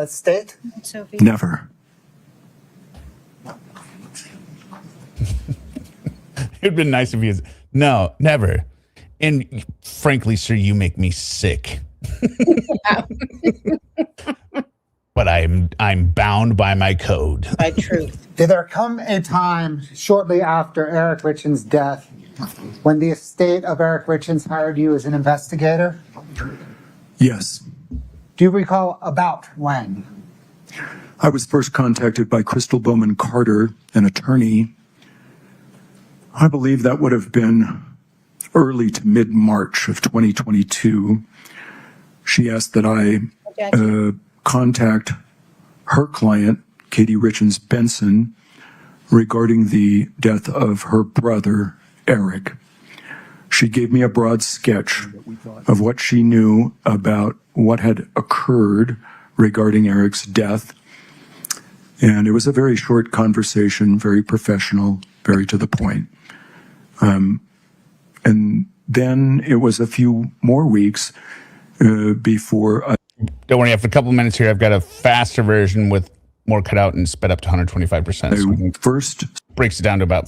state? Sophie? Never. It'd been nice if he was. No, never. And frankly, sir, you make me sick. But I'm bound by my code. By truth. Did there come a time shortly after Eric Richins' death when the estate of Eric Richins hired you as an investigator? Yes. Do you recall about when? I was first contacted by Crystal Bowman Carter, an attorney. I believe that would have been early to mid-March of 2022. She asked that I contact her client, Kouri Richins Benson, regarding the death of her brother, Eric. She gave me a broad sketch of what she knew about what had occurred regarding Eric's death. And it was a very short conversation, very professional, very to the point. And then it was a few more weeks before. Don't worry, after a couple of minutes here, I've got a faster version with more cut out and sped up to 125%. So first breaks it down to about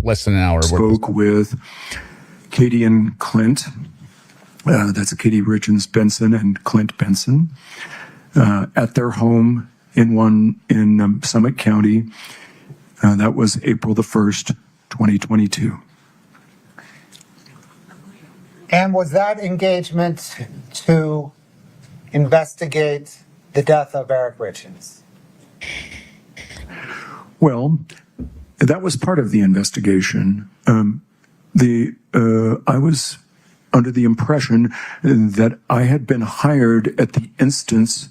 less than an hour. Spoke with Katie and Clint. That's Kouri Richins Benson and Clint Benson at their home in one in Summit County. That was April the 1st, 2022. And was that engagement to investigate the death of Eric Richins? Well, that was part of the investigation. I was under the impression that I had been hired at the instance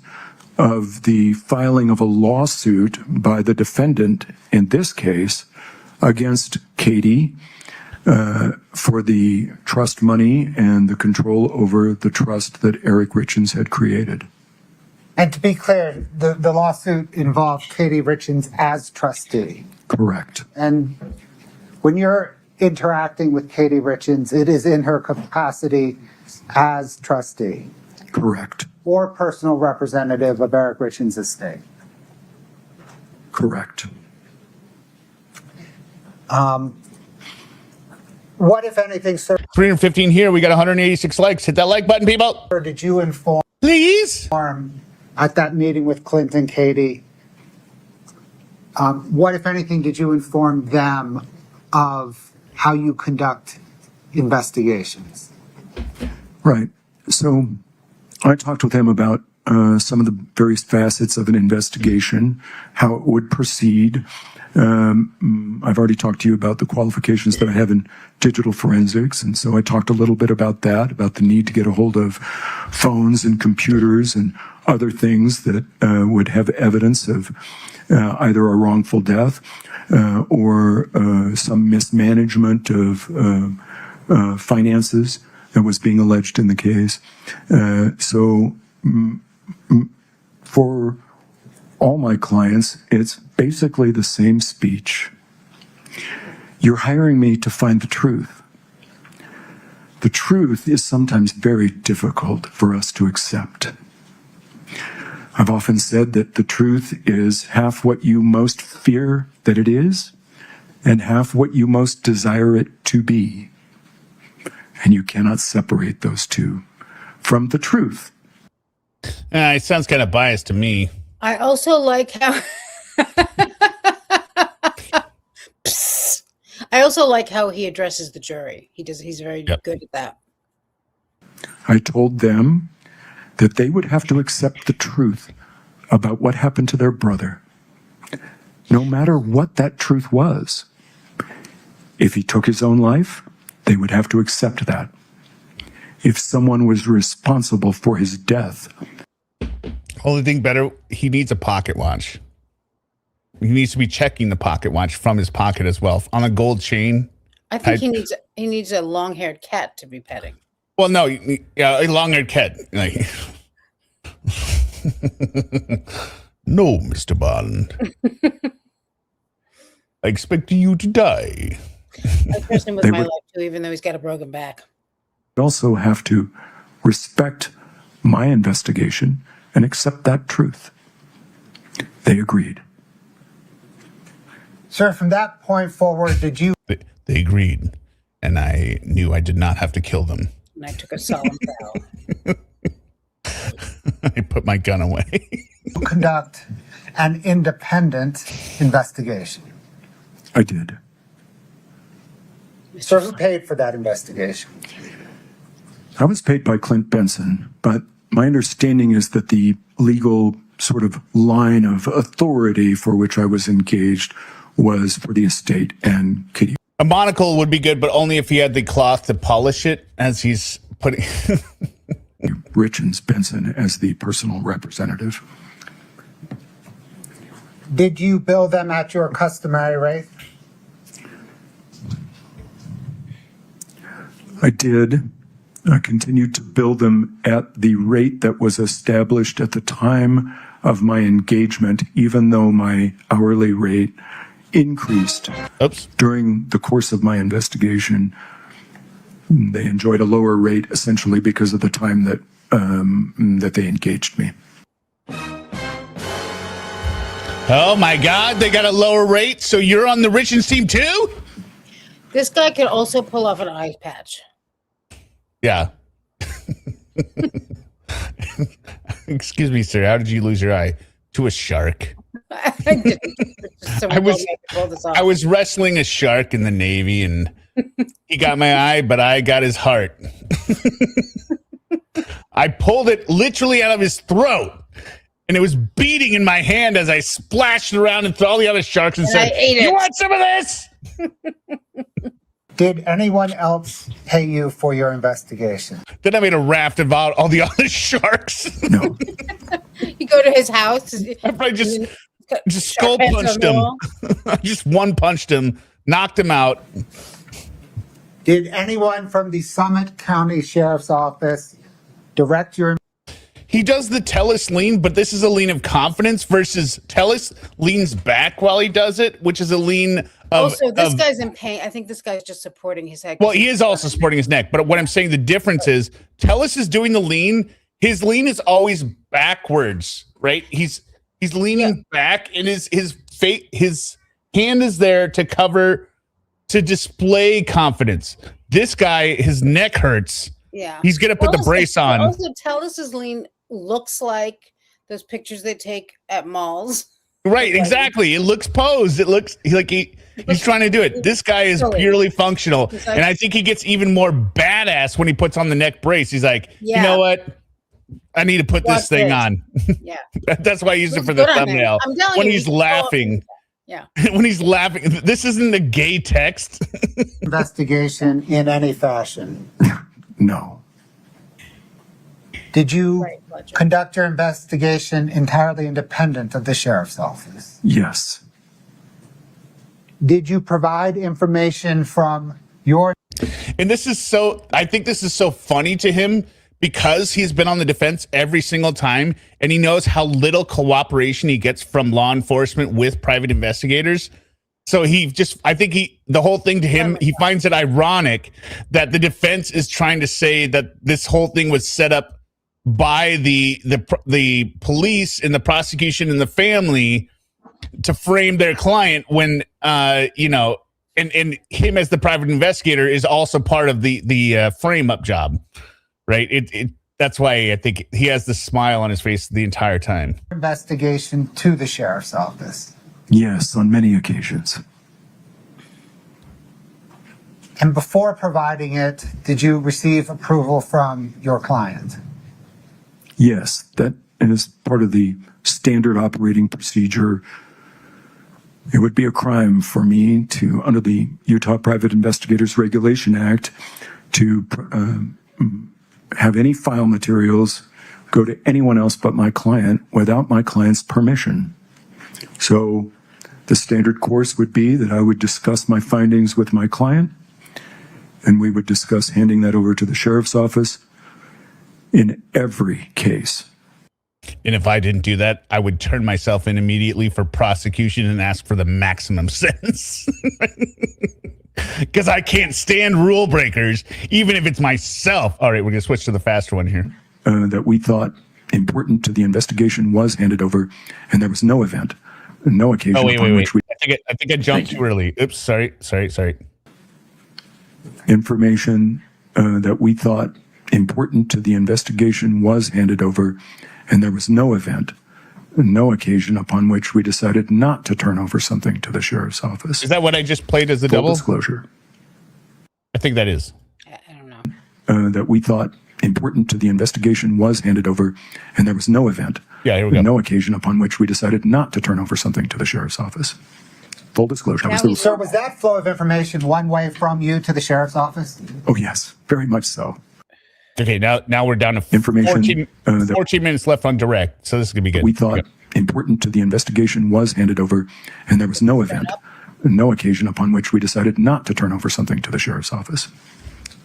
of the filing of a lawsuit by the defendant in this case against Katie for the trust money and the control over the trust that Eric Richins had created. And to be clear, the lawsuit involved Kouri Richins as trustee. Correct. And when you're interacting with Kouri Richins, it is in her capacity as trustee. Correct. Or personal representative of Eric Richins' estate. Correct. What, if anything, sir? 315 here. We got 186 likes. Hit that like button, people. Did you inform? Please. At that meeting with Clint and Katie, what, if anything, did you inform them of how you conduct investigations? Right. So I talked with them about some of the various facets of an investigation, how it would proceed. I've already talked to you about the qualifications that I have in digital forensics. And so I talked a little bit about that, about the need to get a hold of phones and computers and other things that would have evidence of either a wrongful death or some mismanagement of finances that was being alleged in the case. So for all my clients, it's basically the same speech. You're hiring me to find the truth. The truth is sometimes very difficult for us to accept. I've often said that the truth is half what you most fear that it is, and half what you most desire it to be. And you cannot separate those two from the truth. It sounds kind of biased to me. I also like how I also like how he addresses the jury. He's very good at that. I told them that they would have to accept the truth about what happened to their brother, no matter what that truth was. If he took his own life, they would have to accept that. If someone was responsible for his death. Only thing better, he needs a pocket watch. He needs to be checking the pocket watch from his pocket as well. On a gold chain. I think he needs a long-haired cat to be petting. Well, no, a long-haired cat. Like, no, Mr. Bond. I expect you to die. I trust him with my life too, even though he's got a broken back. You also have to respect my investigation and accept that truth. They agreed. Sir, from that point forward, did you... They agreed, and I knew I did not have to kill them. And I took a solemn vow. I put my gun away. conduct an independent investigation? I did. Sir, who paid for that investigation? I was paid by Clint Benson, but my understanding is that the legal sort of line of authority for which I was engaged was for the estate and Kitty. A monocle would be good, but only if he had the cloth to polish it as he's putting... Richins Benson as the personal representative. Did you bill them at your customary rate? I did. I continued to bill them at the rate that was established at the time of my engagement, even though my hourly rate increased during the course of my investigation. They enjoyed a lower rate essentially because of the time that that they engaged me. Oh my God, they got a lower rate, so you're on the Richins team too? This guy could also pull off an eye patch. Yeah. Excuse me, sir. How did you lose your eye? to a shark. I was wrestling a shark in the Navy, and he got my eye, but I got his heart. I pulled it literally out of his throat, and it was beating in my hand as I splashed around into all the other sharks and said, "You want some of this?" Did anyone else pay you for your investigation? Then I made a raft about all the other sharks. No. You go to his house. I probably just skull punched him. I just one punched him, knocked him out. Did anyone from the Summit County Sheriff's Office direct your... He does the Telus lean, but this is a lean of confidence versus Telus leans back while he does it, which is a lean of... So this guy's in pain. I think this guy's just supporting his head. Well, he is also supporting his neck, but what I'm saying, the difference is Telus is doing the lean. His lean is always backwards, right? He's leaning back, and his hand is there to cover, to display confidence. This guy, his neck hurts. Yeah. He's going to put the brace on. Also, Tellus's lean looks like those pictures they take at malls. Right, exactly. It looks posed. It looks like he's trying to do it. This guy is purely functional. And I think he gets even more badass when he puts on the neck brace. He's like, you know what? I need to put this thing on. Yeah. That's why I used it for the thumbnail. When he's laughing. Yeah. When he's laughing. This isn't a gay text. Investigation in any fashion? No. Did you conduct your investigation entirely independent of the sheriff's office? Yes. Did you provide information from your... And this is so, I think this is so funny to him because he's been on the defense every single time and he knows how little cooperation he gets from law enforcement with private investigators. So I think the whole thing to him, he finds it ironic that the defense is trying to say that this whole thing was set up by the police and the prosecution and the family to frame their client when, and him as the private investigator is also part of the frame up job, right? That's why I think he has the smile on his face the entire time. Investigation to the sheriff's office? Yes, on many occasions. And before providing it, did you receive approval from your client? Yes, that is part of the standard operating procedure. It would be a crime for me to, under the Utah Private Investigators Regulation Act, to have any file materials go to anyone else but my client without my client's permission. So the standard course would be that I would discuss my findings with my client, and we would discuss handing that over to the sheriff's office in every case. And if I didn't do that, I would turn myself in immediately for prosecution and ask for the maximum sentence. Because I can't stand rule breakers, even if it's myself. All right, we're going to switch to the faster one here. That we thought important to the investigation was handed over, and there was no event, no occasion upon which we... I think I jumped too early. Oops, sorry. Information that we thought important to the investigation was handed over, and there was no event, no occasion upon which we decided not to turn over something to the sheriff's office. Is that what I just played as the Full double? Disclosure. I think that is. I don't know. That we thought important to the investigation was handed over, and there was no event, here we go. no occasion upon which we decided not to turn over something to the sheriff's office. Full disclosure. Sir, was that flow of information one way from you to the sheriff's office? Oh, yes, very much so. Okay, now we're down to information. 14 minutes left on direct, so this is going to be good. We thought important to the investigation was handed over, and there was no event, no occasion upon which we decided not to turn over something to the sheriff's office.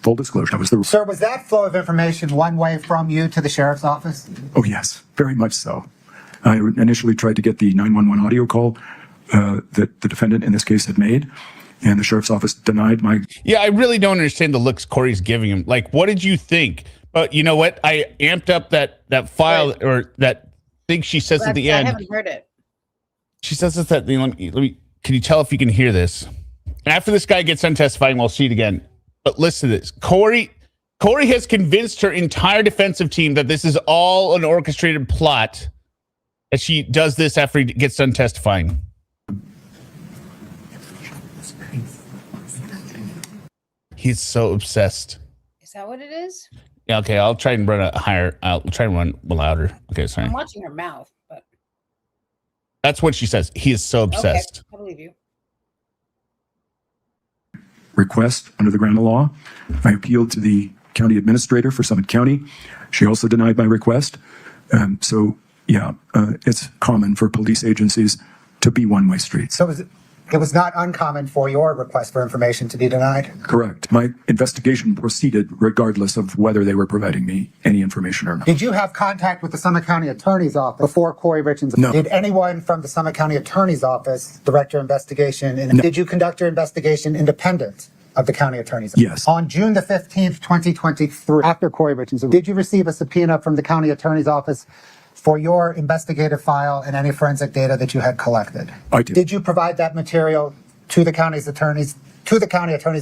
Full disclosure. Sir, was that flow of information one way from you to the sheriff's office? Oh, yes, very much so. I initially tried to get the 911 audio call that the defendant in this case had made, and the sheriff's office denied my... Yeah, I really don't understand the looks Kouri's giving him. Like, what did you think? But you know what? I amped up that file or that thing she says at the end. I haven't heard it. She says this at the let me. Can you tell if you can hear this? After this guy gets done testifying, we'll see it again. But listen to this. Kouri has convinced her entire defensive team that this is all an orchestrated plot And she does this after he gets done testifying. He's so obsessed. Is that what it is? Yeah, okay, I'll try and run a higher. I'll try and run louder. Okay, sorry. I'm watching her mouth, but that's what she says. He is so obsessed. Okay, I believe you. Request under the ground of law. I appealed to the county administrator for Summit County. She also denied my request. It's common for police agencies to be one-way streets. So it was not uncommon for your request for information to be denied? Correct. My investigation proceeded regardless of whether they were providing me any information or not. Did you have contact with the Summit County Attorney's Office before Kouri Richins? No. Did anyone from the Summit County Attorney's Office direct your investigation? And No. Did you conduct your investigation independent of the county attorney's office? Yes. On June the 15th, 2023, after Kouri Richins, did you receive a subpoena from the county attorney's office for your investigative file and any forensic data that you had collected? I did. Did you provide that material to the county attorney's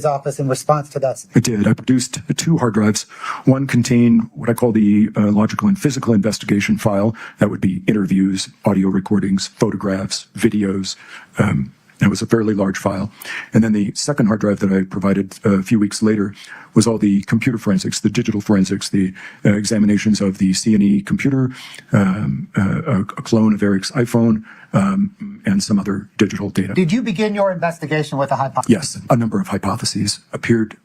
office in response to that? I did. I produced 2 hard drives. One contained what I call the logical and physical investigation file. That would be interviews, audio recordings, photographs, videos. That was a fairly large file. And then the second hard drive that I provided a few weeks later was all the computer forensics, the digital forensics, the examinations of the C&E computer, a clone of Eric's iPhone, and some other digital data. Did you begin your investigation with a hypothesis? Yes, a number of hypotheses appeared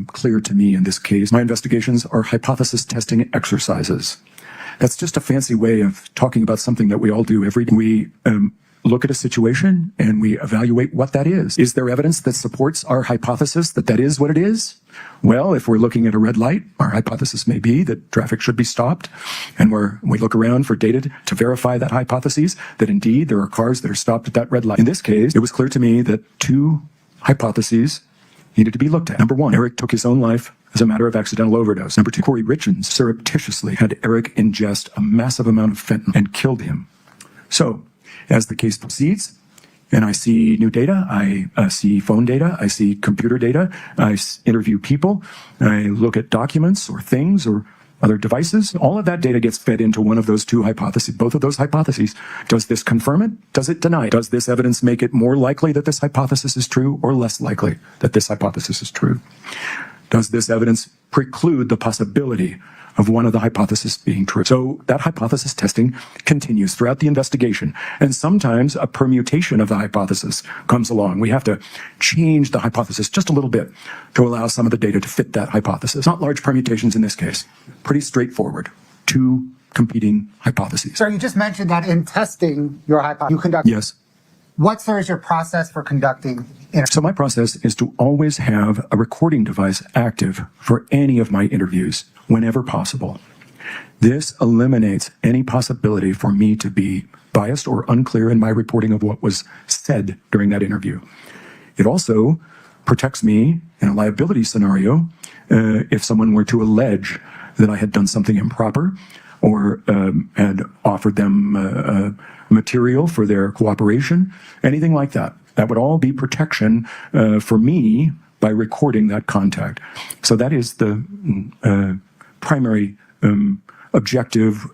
clear to me in this case. My investigations are hypothesis testing exercises. That's just a fancy way of talking about something that we all do every day. We look at a situation and we evaluate what that is. Is there evidence that supports our hypothesis that that is what it is? Well, if we're looking at a red light, our hypothesis may be that traffic should be stopped, and we look around for data to verify that hypothesis, that indeed there are cars that are stopped at that red light. In this case, it was clear to me that 2 hypotheses needed to be looked at. Number 1, Eric took his own life as a matter of accidental overdose. Number 2, Kouri Richins surreptitiously had Eric ingest a massive amount of fentanyl and killed him. So, as the case proceeds, and I see new data, I see phone data, I see computer data, I interview people, I look at documents or things or other devices. All of that data gets fed into one of those 2 hypotheses. Both of those hypotheses. Does this confirm it? Does it deny it? Does this evidence make it more likely that this hypothesis is true or less likely that this hypothesis is true? Does this evidence preclude the possibility of one of the hypotheses being true? So that hypothesis testing continues throughout the investigation. And sometimes a permutation of the hypothesis comes along. We have to change the hypothesis just a little bit to allow some of the data to fit that hypothesis. Not large permutations in this case. Pretty straightforward. 2 competing hypotheses. Sir, you just mentioned that in testing your hypothesis, you conduct... Yes. What, sir, is your process for conducting interviews? So my process is to always have a recording device active for any of my interviews whenever possible. This eliminates any possibility for me to be biased or unclear in my reporting of what was said during that interview. It also protects me in a liability scenario if someone were to allege that I had done something improper or had offered them material for their cooperation, anything like that. That would all be protection for me by recording that contact. So that is the primary objective.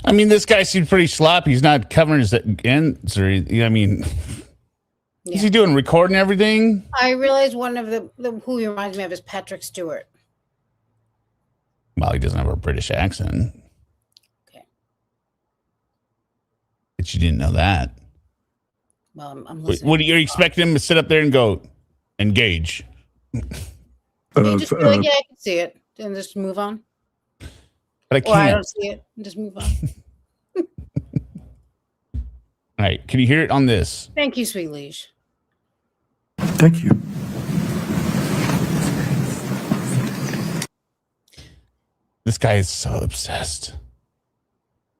I mean, this guy seems pretty sloppy. He's not covering his ends, or I mean, is he doing recording everything? I realize one of the who he reminds me of is Patrick Stewart. Well, he doesn't have a British accent. Okay. But you didn't know that. Well, I'm listening. What are you expecting him to sit up there and go, engage? You just feel like, yeah, I can see it. And just move on. But I can't. Or I don't see it. And just move on. All right. Can you hear it on this? Thank you, sweet liege. Thank you. This guy is so obsessed.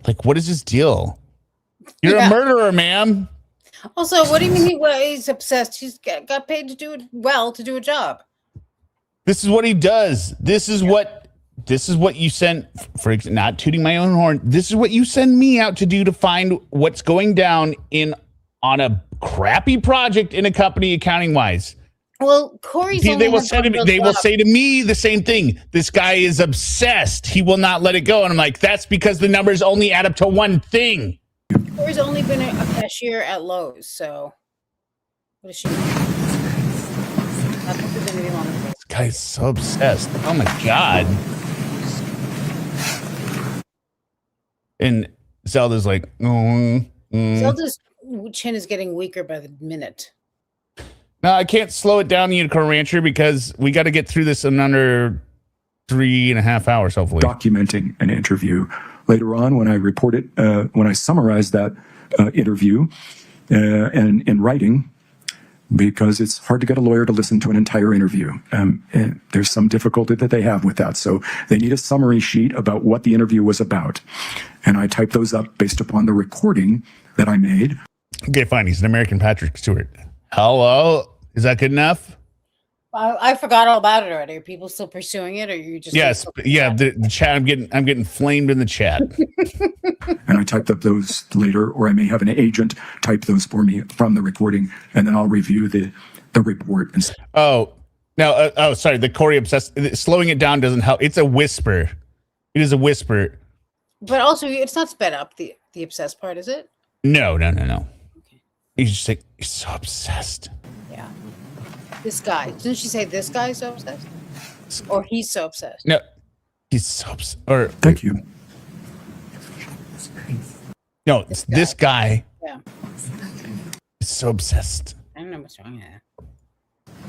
Like, what is his deal? You're a murderer, ma'am. Also, what do you mean he's obsessed? He's got paid to do it well, to do a job. This is what he does. This is what you send, for not tooting my own horn. This is what you send me out to do to find what's going down on a crappy project in a company accounting wise. Well, Corey's they will say to me the same thing. This guy is obsessed. He will not let it go. And I'm like, that's because the numbers only add up to one thing. Kouri's only been a cashier at Lowe's, so what is she? I don't think there's anything wrong with this. This guy's so obsessed. Oh my god. And Zelda's like, Zelda's chin is getting weaker by the minute. No, I can't slow it down, Unicorn Rancher, because we got to get through this in under 3.5 hours, hopefully. Documenting an interview. Later on, when I report it, when I summarize that interview and in writing, because it's hard to get a lawyer to listen to an entire interview. And there's some difficulty that they have with that. So they need a summary sheet about what the interview was about. And I type those up based upon the recording that I made. Okay, fine. He's an American Patrick Stewart. Hello? Is that good enough? I forgot all about it already. Are people still pursuing it, or are you just? Yes, yeah. The chat. I'm getting flamed in the chat. And I typed up those later, or I may have an agent type those for me from the recording, and then I'll review the report. And sorry. The Kouri obsessed. Slowing it down doesn't help. It's a whisper. It is a whisper. But also, it's not sped up. The obsessed part, is it? No. Okay. He's just like, he's so obsessed. Yeah. This guy. Didn't she say this guy's so obsessed? Or he's so obsessed? No. He's so obsessed. Or thank you. No, it's this guy. Yeah. He's so obsessed. I don't know what's wrong here.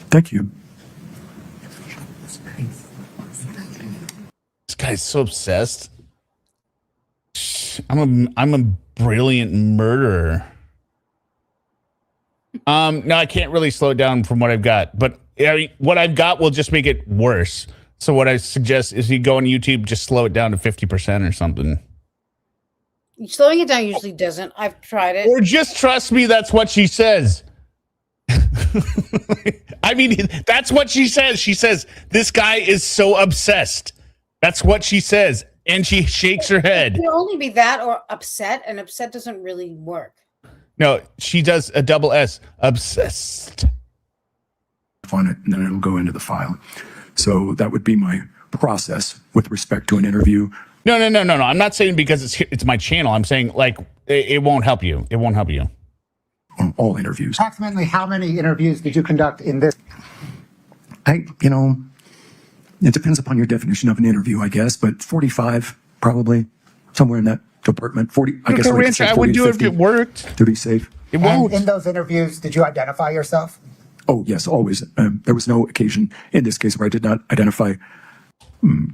Thank you. This guy's so obsessed. I'm a brilliant murderer. No, I can't really slow it down from what I've got, but I mean, what I've got will just make it worse. So what I suggest is you go on YouTube, just slow it down to 50% or something. Slowing it down usually doesn't. I've tried it. Or just trust me, that's what she says. I mean, that's what she says. She says, this guy is so obsessed. That's what she says. And she shakes her head. It can only be that or upset, and upset doesn't really work. No, she does a double S. Obsessed. On it, and then it'll go into the file. So that would be my process with respect to an interview. No. I'm not saying because it's my channel. I'm saying like it won't help you. It won't help you. On all interviews. Approximately how many interviews did you conduct in this? It depends upon your definition of an interview, I guess, but 45 probably, somewhere in that department. 40. I guess I would do it if it worked to be safe. It won't. In those interviews, did you identify yourself? Oh yes, always. There was no occasion in this case where I did not identify,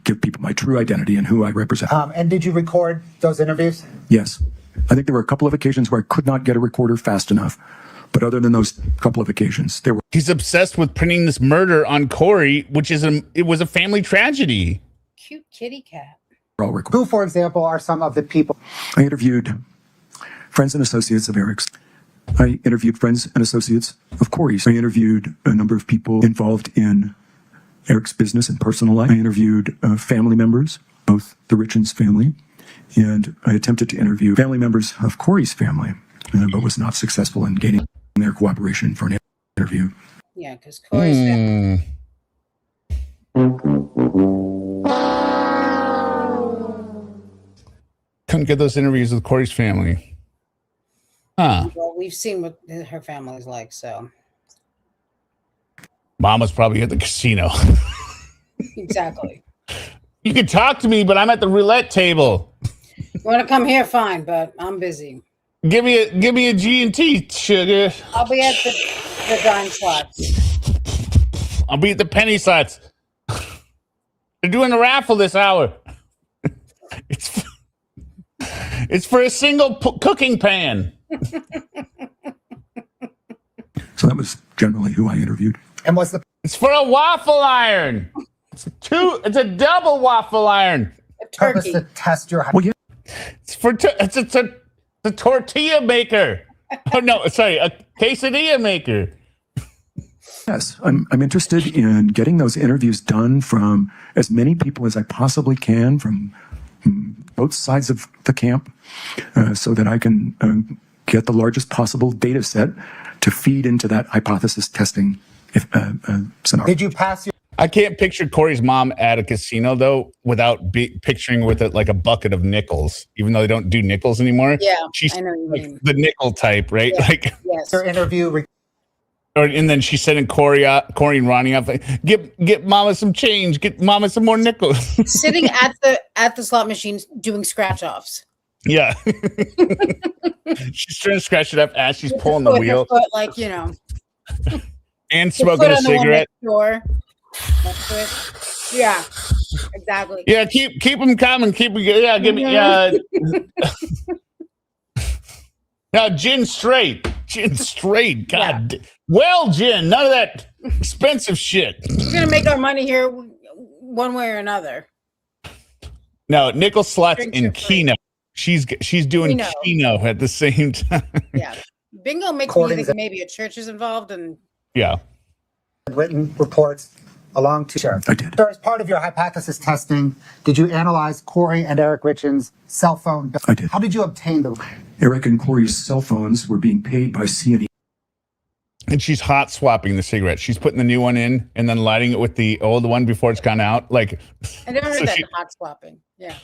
give people my true identity and who I represent. And did you record those interviews? Yes. I think there were a couple of occasions where I could not get a recorder fast enough. But other than those couple of occasions, there were. He's obsessed with printing this murder on Kouri, which is it was a family tragedy. Cute kitty cat. Who, for example, are some of the people? I interviewed friends and associates of Eric's. I interviewed friends and associates of Kouri's. I interviewed a number of people involved in Eric's business and personal life. I interviewed family members, both the Richins family, and I attempted to interview family members of Kouri's family, but was not successful in gaining their cooperation for an interview. Yeah, because Kouri's family. Couldn't get those interviews with Kouri's family. Huh. Well, we've seen what her family's like, so. Mama's probably at the casino. Exactly. You can talk to me, but I'm at the roulette table. You want to come here? Fine, but I'm busy. Give me a G&T, sugar. I'll be at the dime slots. I'll be at the penny slots. They're doing a raffle this hour. It's for a single cooking pan. So that was generally who I interviewed. And what's the? It's for a waffle iron. It's a double waffle iron. A turkey. To test your. Well, yeah. It's a tortilla maker. Oh no, sorry, a quesadilla maker. Yes, I'm interested in getting those interviews done from as many people as I possibly can from both sides of the camp, so that I can get the largest possible data set to feed into that hypothesis testing scenario. Did you pass your? I can't picture Kouri's mom at a casino though without picturing with it like a bucket of nickels, even though they don't do nickels anymore. Yeah, she's I know what you mean. the nickel type, right? Yeah. Like, yes. Her interview. And then she's sending Kouri and Ronnie up. Like, get Mama some change. Get Mama some more nickels. Sitting at the slot machines doing scratch offs. Yeah, she's trying to scratch it up as she's pulling the wheel, foot, like you know, and smoking a cigarette. Yeah, exactly. Yeah, keep them coming. Give me now gin straight. God, yeah. Well, gin, none of that expensive shit. We're gonna make our money here, one way or another. No, nickel slots in Keno. She's doing Keno at the same time. Yeah, bingo makes me think maybe a church is involved, and yeah. Written reports along to sheriff. I did. So as part of your hypothesis testing, did you analyze Kouri and Eric Richins' cell phone? I did. How did you obtain them? Eric and Kouri's cell phones were being paid by C&E. And she's hot swapping the cigarette. She's putting the new one in and then lighting it with the old one before it's gone out. Like, I never heard that hot swapping. Yeah.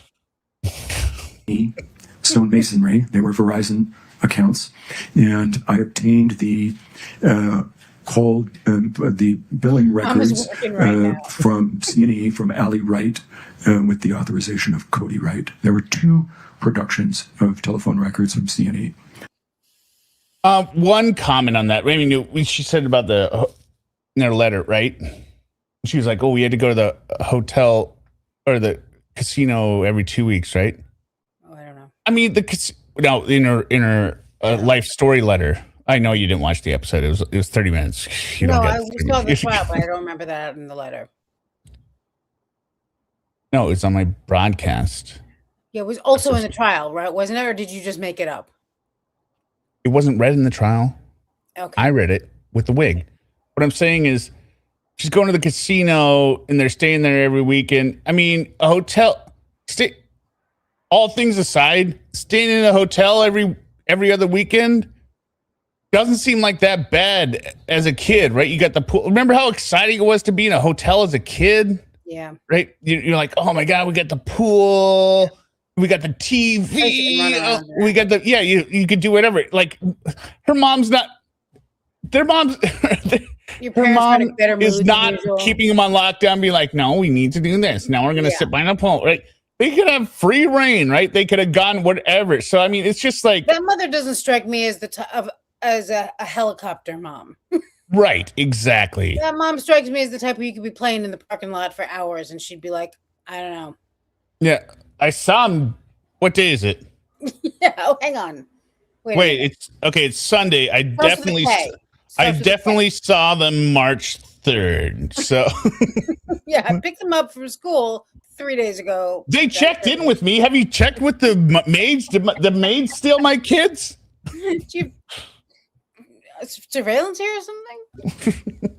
Stonemasonry. They were Verizon accounts, and I obtained the the billing records from C&E from Wright with the authorization of Cody Wright. There were 2 productions of telephone records from C&E. One comment on that. I mean, she said about in her letter, right? She was like, "Oh, we had to go to the hotel or the casino every 2 weeks, right?" Oh, I don't know. I mean, in her life story letter. I know you didn't watch the episode. It was 30 minutes. I saw the trial, but I don't remember that in the letter. No, it was on my broadcast. Yeah, it was also in the trial, right? Wasn't it, or did you just make it up? It wasn't read in the trial. Okay. I read it with the wig. What I'm saying is she's going to the casino and they're staying there every weekend. I mean, a hotel, all things aside, staying in a hotel every other weekend doesn't seem like that bad as a kid, right? You got the pool. Remember how exciting it was to be in a hotel as a kid? Yeah. Right? You're like, oh my God, we got the pool. We got the TV. We got you could do whatever. Like her mom's not, her mom is not keeping them on lockdown, be like, no, we need to do this. Now we're going to sit by the pool, right? They could have free reign, right? They could have gone whatever. So, I mean, it's just like. That mother doesn't strike me as as a helicopter mom. Right, exactly. That mom strikes me as the type where you could be playing in the parking lot for hours and she'd be like, I don't know. Yeah, I saw him. What day is it? Yeah, hang on. Wait, it's Sunday. I definitely saw them March 3rd. So yeah, I picked them up from school 3 days ago. They checked in with me. Have you checked with the maids? Did the maids steal my kids? Surveillance here or something?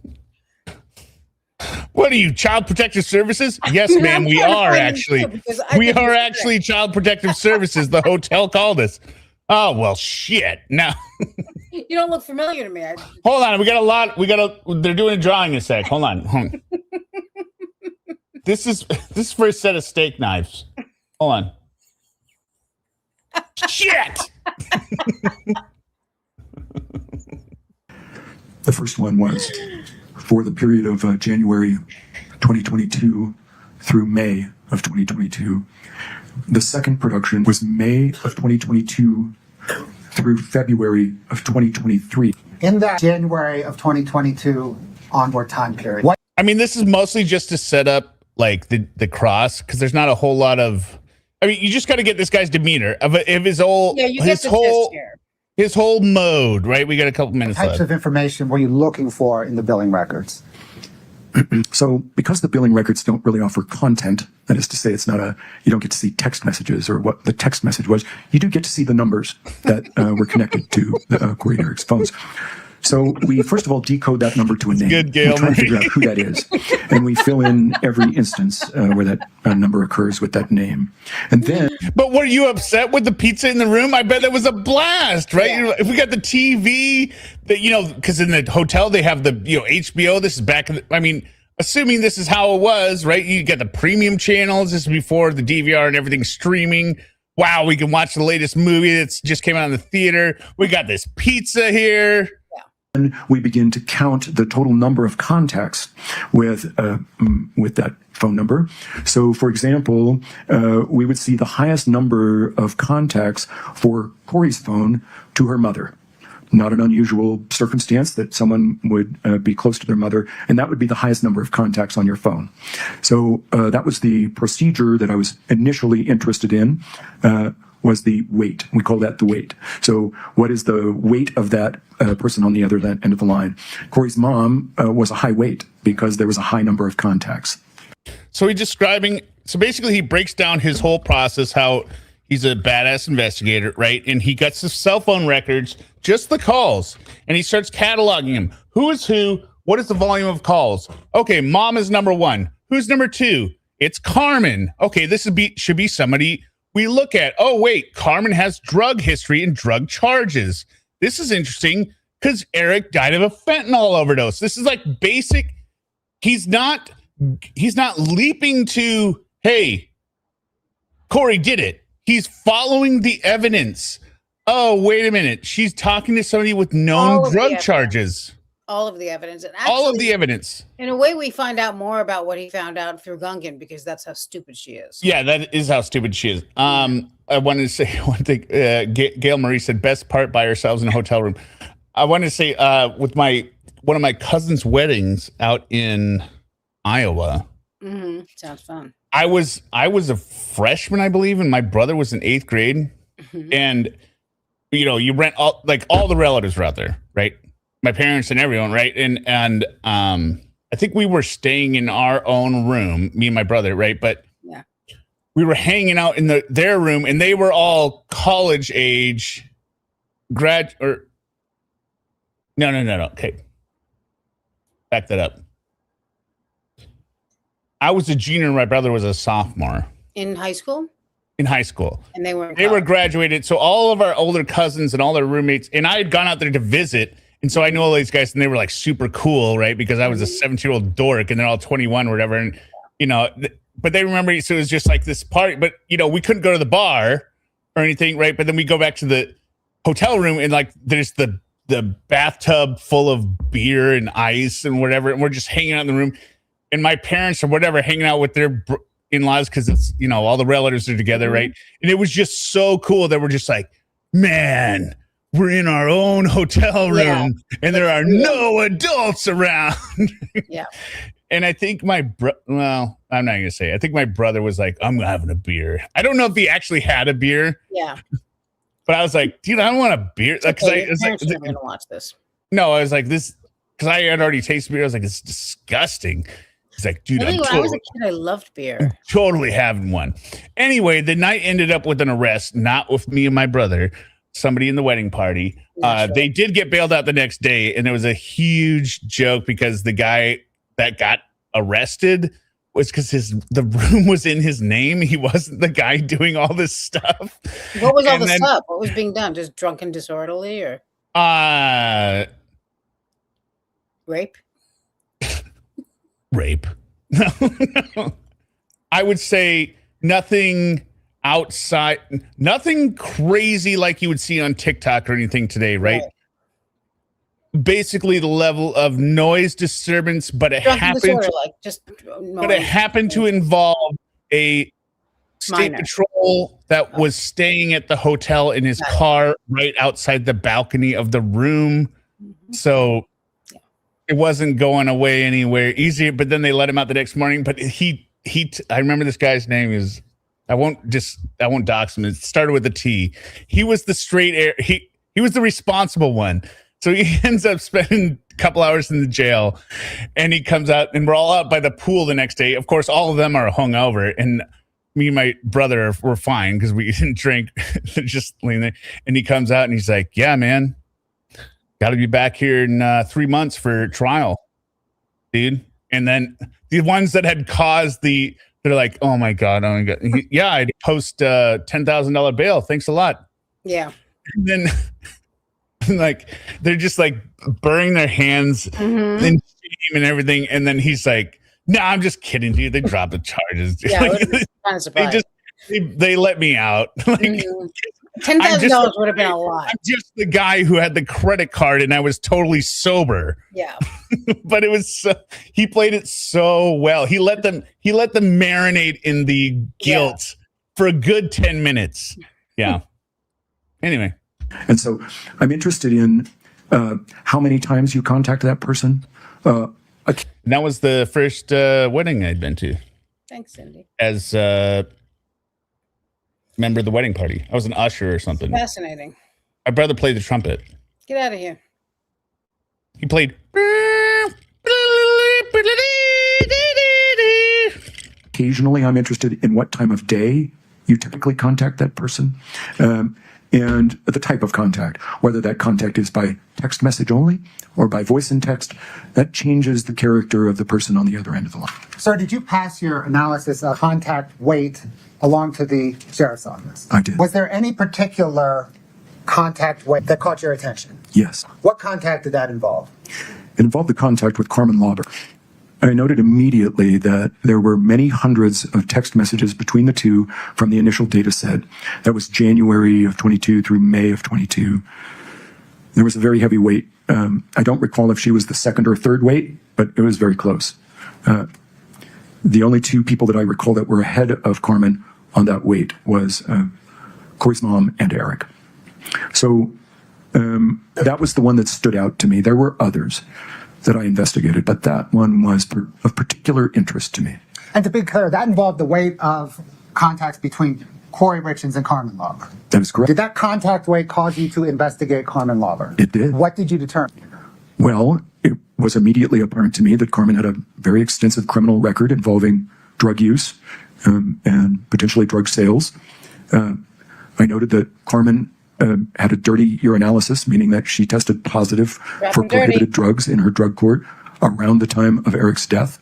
What are you, Child Protective Services? Yes, ma'am, we are actually. We are actually Child Protective Services. The hotel called us. Oh, well, shit. Now. You don't look familiar to me. Hold on. They're doing a drawing in a sec. Hold on. This is for a set of steak knives. Hold on. Shit. The first one was for the period of January 2022 through May of 2022. The second production was May of 2022 through February of 2023. In that January of 2022 onward time period. I mean, this is mostly just to set up like the cross, because there's not a whole lot of. I mean, you just got to get this guy's demeanor of his whole. Yeah, you get the gist here. His whole mode, right? We got a couple minutes left. What types of information were you looking for in the billing records? So because the billing records don't really offer content, that is to say, it's not you don't get to see text messages or what the text message was. You do get to see the numbers that were connected to Kouri and Eric's phones. So we first of all decode that number to a name. Good, Gail. We try to figure out who that is, and we fill in every instance where that number occurs with that name. And then, but were you upset with the pizza in the room? I bet that was a blast, right? Yeah. If we got the TV, that because in the hotel they have the HBO. This is back in. assuming this is how it was, right? You get the premium channels. This is before the DVR and everything streaming. Wow, we can watch the latest movie that's just came out in the theater. We got this pizza here. And we begin to count the total number of contacts with that phone number. So, for example, we would see the highest number of contacts for Kouri's phone to her mother. Not an unusual circumstance that someone would be close to their mother, and that would be the highest number of contacts on your phone. So that was the procedure that I was initially interested in, was the weight. We call that the weight. So what is the weight of that person on the other end of the line? Kouri's mom was a high weight because there was a high number of contacts. So so basically he breaks down his whole process, how he's a badass investigator, right? And he gets his cell phone records, just the calls, and he starts cataloging them. Who is who? What is the volume of calls? Okay, mom is number one. Who's number two? It's Carmen. Okay, this should be somebody we look at. Oh, wait, Carmen has drug history and drug charges. This is interesting because Eric died of a fentanyl overdose. This is like basic. He's not leaping to, hey, Kouri did it. He's following the evidence. Oh, wait a minute. She's talking to somebody with known drug charges. All of the evidence. And actually, all of the evidence. In a way, we find out more about what he found out through Gungan because that's how stupid she is. Yeah, that is how stupid she is. I wanted to say one thing. Gail Marie said, best part by ourselves in a hotel room. I wanted to say with one of my cousin's weddings out in Iowa. Mm-hmm. Sounds fun. I was a freshman, I believe, and my brother was in 8th grade. Mm-hmm. And you rent all the relatives were out there, right? My parents and everyone, right? And I think we were staying in our own room, me and my brother, right? But yeah, we were hanging out in their room, and they were all college age, no. Okay, back that up. I was a junior, and my brother was a sophomore in high school. In high school, and they were graduated. So all of our older cousins and all their roommates, and I had gone out there to visit. And so I knew all these guys, and they were like super cool, right? Because I was a 17-year-old dork, and they're all 21 or whatever. And, but they remember, so it was just like this party. But, we couldn't go to the bar or anything, right? But then we go back to the hotel room, and like there's the bathtub full of beer and ice and whatever. And we're just hanging out in the room. And my parents or whatever hanging out with their in-laws because it's, all the relatives are together, right? And it was just so cool that we're just like, man, we're in our own hotel room and there are no adults around. Yeah. And I think I'm not going to say. I think my brother was like, I'm having a beer. I don't know if he actually had a beer. Yeah. But I was like, dude, I don't want a beer. Because I was like, never going to watch this. No, I was like, this, because I had already tasted beer. I was like, it's disgusting. He's like, dude, when I was a kid, I loved beer. Totally having one. Anyway, the night ended up with an arrest, not with me and my brother. Somebody in the wedding party. They did get bailed out the next day, and it was a huge joke because the guy that got arrested was because the room was in his name. He wasn't the guy doing all this stuff. What was all the stuff? What was being done? Just drunk and disorderly, or rape? Rape. No. I would say nothing outside, nothing crazy like you would see on TikTok or anything today, right? Basically the level of noise disturbance, but it happened to involve a state patrol that was staying at the hotel in his car right outside the balcony of the room. So it wasn't going away anywhere easier, but then they let him out the next morning. But I remember this guy's name is, I won't dox him. It started with a T. He was the straight air. He was the responsible one. So he ends up spending a couple hours in the jail, and he comes out, and we're all out by the pool the next day. Of course, all of them are hungover, and me and my brother were fine because we didn't drink. They're just laying there. And he comes out, and he's like, "Yeah, man, got to be back here in 3 months for trial, dude." And then the ones that had caused they're like, oh my God. Yeah, I'd post $10,000 bail. Thanks a lot. Yeah. And then they're just like burning their hands in shame and everything. And then he's like, No, I'm just kidding, dude. They dropped the charges. Yeah, kind of surprised. They let me out. $10,000 would have been a lot. I'm just the guy who had the credit card and I was totally sober. Yeah. But it was he played it so well. He let them marinate in the guilt for a good 10 minutes. Yeah. Anyway. And so I'm interested in how many times you contact that person. That was the first wedding I'd been to. Thanks, Cindy. As member of the wedding party. I was an usher or something. Fascinating. My brother played the trumpet. Get out of here. He played. Occasionally, I'm interested in what time of day you typically contact that person, and the type of contact, whether that contact is by text message only or by voice and text. That changes the character of the person on the other end of the line. Sir, did you pass your analysis of contact weight along to the sheriff's office? I did. Was there any particular contact weight that caught your attention? Yes. What contact did that involve? It involved the contact with Carmen Lauber. I noted immediately that there were many hundreds of text messages between the two from the initial data set. That was January of 22 through May of 22. There was a very heavy weight. I don't recall if she was the second or third weight, but it was very close. The only two people that I recall that were ahead of Carmen on that weight was Kouri's mom and Eric. So that was the one that stood out to me. There were others that I investigated, but that one was of particular interest to me. And to be clear, that involved the weight of contacts between Kouri Richins and Carmen Lauber. That is correct. Did that contact weight cause you to investigate Carmen Lauber? It did. What did you determine? Well, it was immediately apparent to me that Carmen had a very extensive criminal record involving drug use and potentially drug sales. I noted that Carmen had a dirty urinalysis, meaning that she tested positive for prohibited drugs in her drug court around the time of Eric's death.